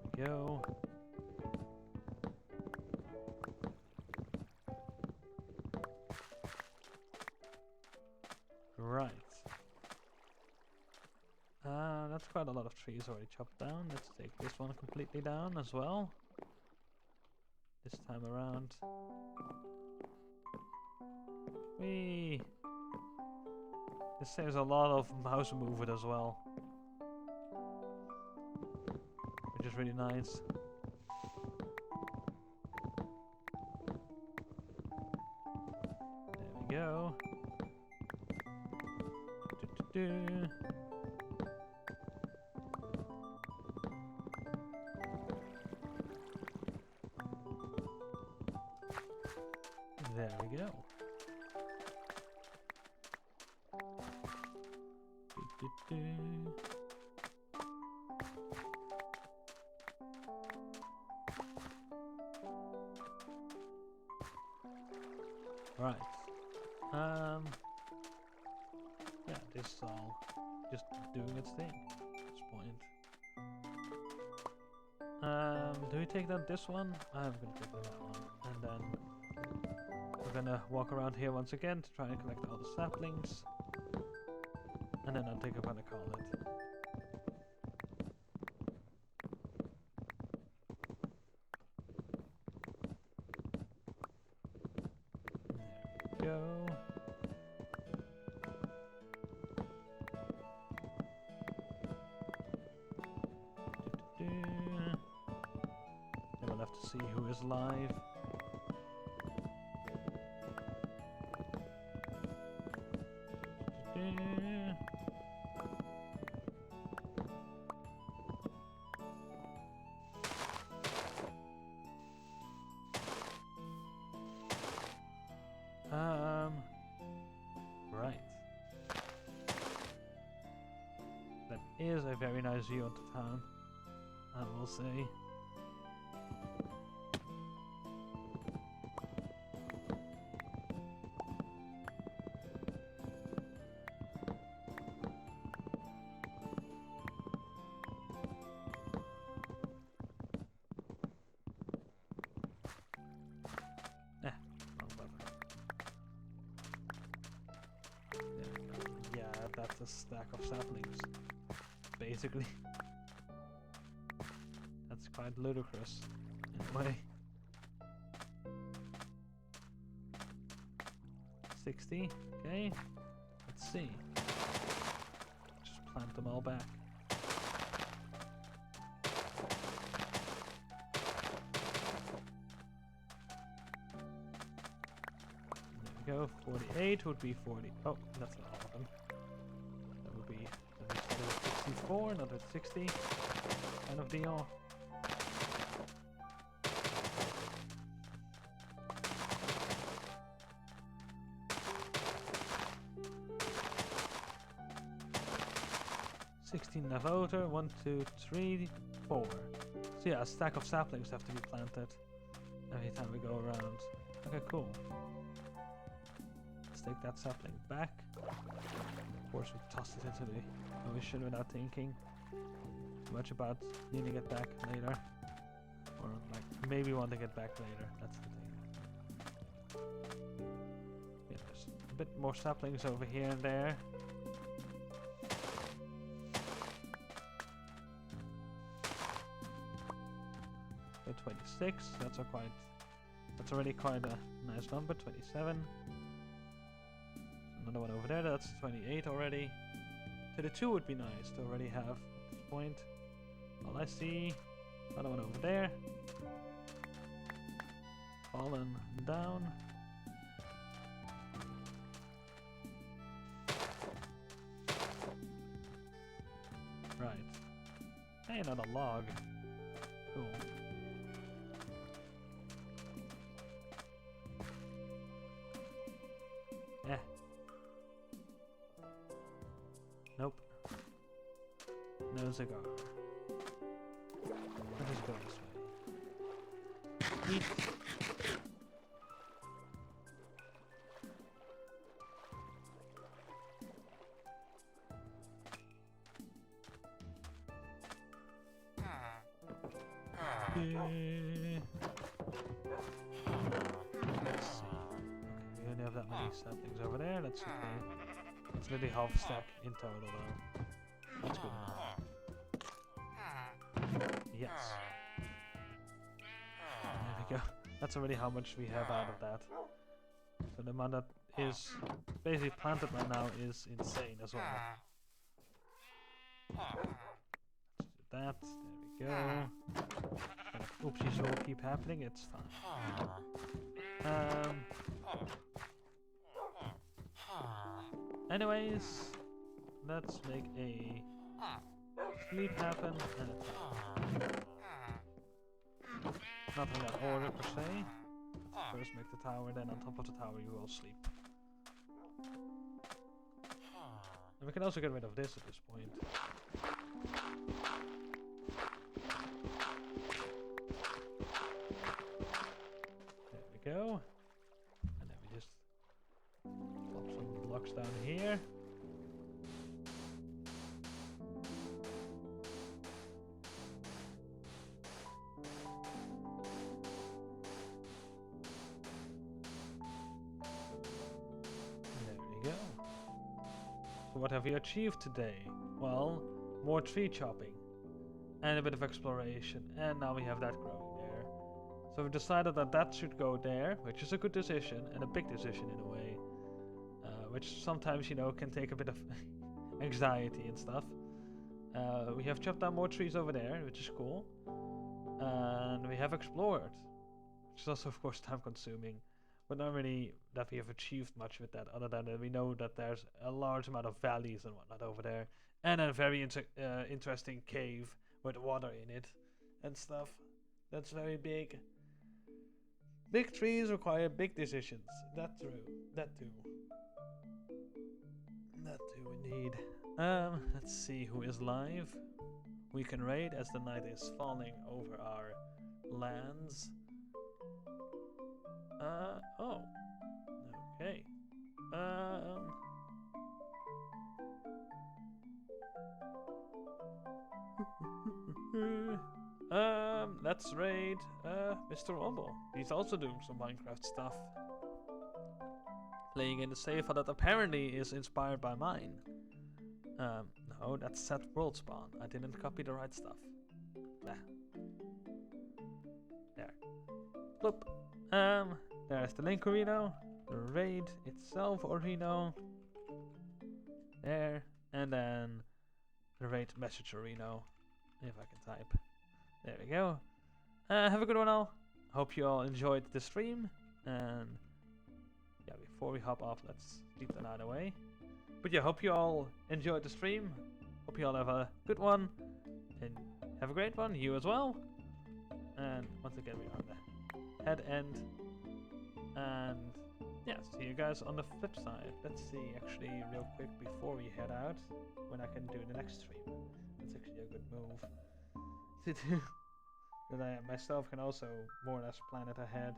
we go. Right. That's quite a lot of trees already chopped down. Let's take this one completely down as well. This time around. Whee! This saves a lot of mouse movement as well. Which is really nice. There we go. Do-do-do. There we go. Do-do-do. Right. Yeah, this is all just doing its thing at this point. Do we take down this one? I'm gonna take down that one. And then we're gonna walk around here once again to try and collect all the saplings. And then I think I'm gonna call it. There we go. Then we'll have to see who is live. Right. That is a very nice view of the town, I will say. Yeah, that's a stack of saplings, basically. That's quite ludicrous, in a way. 60, okay. Let's see. Just plant them all back. There we go, 48 would be 40. Oh, that's not all of them. That would be at least another 64, another 60 kind of deal. $16 voter, 1, 2, 3, 4. So yeah, a stack of saplings have to be planted every time we go around. Okay, cool. Let's take that sapling back. Of course, we tossed it into the ocean without thinking much about needing it back later. Or like maybe wanting it back later, that's the thing. Yeah, there's a bit more saplings over here and there. So 26, that's already quite a nice number. 27. Another one over there, that's 28 already. 32 would be nice to already have at this point. All I see, another one over there. Fallen down. Right. Hey, another log. Cool. Eh. Nope. No cigar. Let us go this way. Eat. Let's see. Okay, we only have that many saplings over there. That's okay. It's nearly half a stack in total, though. That's good enough. Yes. There we go. That's already how much we have out of that. So the amount that is basically planted right now is insane as well. Let's do that. There we go. Oopsies will keep happening. It's fine. Anyways, let's make a sleep happen and attack. Not in that order per se. First make the tower, then on top of the tower you will sleep. And we can also get rid of this at this point. There we go. And then we just down here. There we go. So what have we achieved today? Well, more tree chopping and a bit of exploration, and now we have that growing there. So we've decided that that should go there, which is a good decision and a big decision in a way, which sometimes, you know, can take a bit of anxiety and stuff. We have chopped down more trees over there, which is cool, and we have explored, which is also of course time consuming, but not really that we have achieved much with that, other than that we know that there's a large amount of valleys and whatnot over there, and a very interesting cave with water in it and stuff. That's very big. Big trees require big decisions. That too. That too indeed. Let's see who is live. We can raid as the night is falling over our lands. Oh. Okay. Let's raid Mr. Rumble. He's also doing some Minecraft stuff. Playing in the safe that apparently is inspired by mine. No, that's set world spawn. I didn't copy the right stuff. Nah. There. Bloop. There's the link Reno, the raid itself Reno. There. And then the raid message Reno. If I can type. There we go. Have a good one all. Hope you all enjoyed the stream. And yeah, before we hop off, let's keep that out of the way. But yeah, hope you all enjoyed the stream. Hope you all have a good one. And have a great one. You as well. And once again, we are on the head end. And yeah, see you guys on the flip side. Let's see actually real quick before we head out when I can do the next stream. That's actually a good move to do. That I myself can also more or less plan it ahead.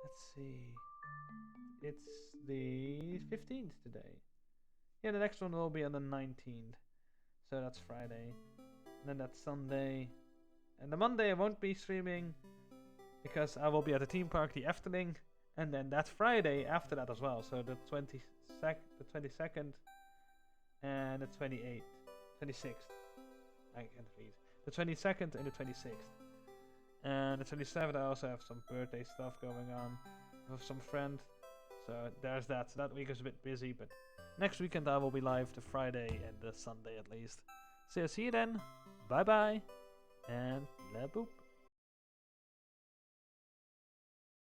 Let's see. It's the 15th today. Yeah, the next one will be on the 19th. So that's Friday. And then that's Sunday. And the Monday I won't be streaming because I will be at the theme park, the Efteling. And then that Friday after that as well. So the 22nd and the 28th. 26th. I can't read. The 22nd and the 26th. And the 27th I also have some birthday stuff going on with some friend. So there's that. So that week is a bit busy, but next weekend I will be live the Friday and the Sunday at least. So see you then. Bye bye. And la boop.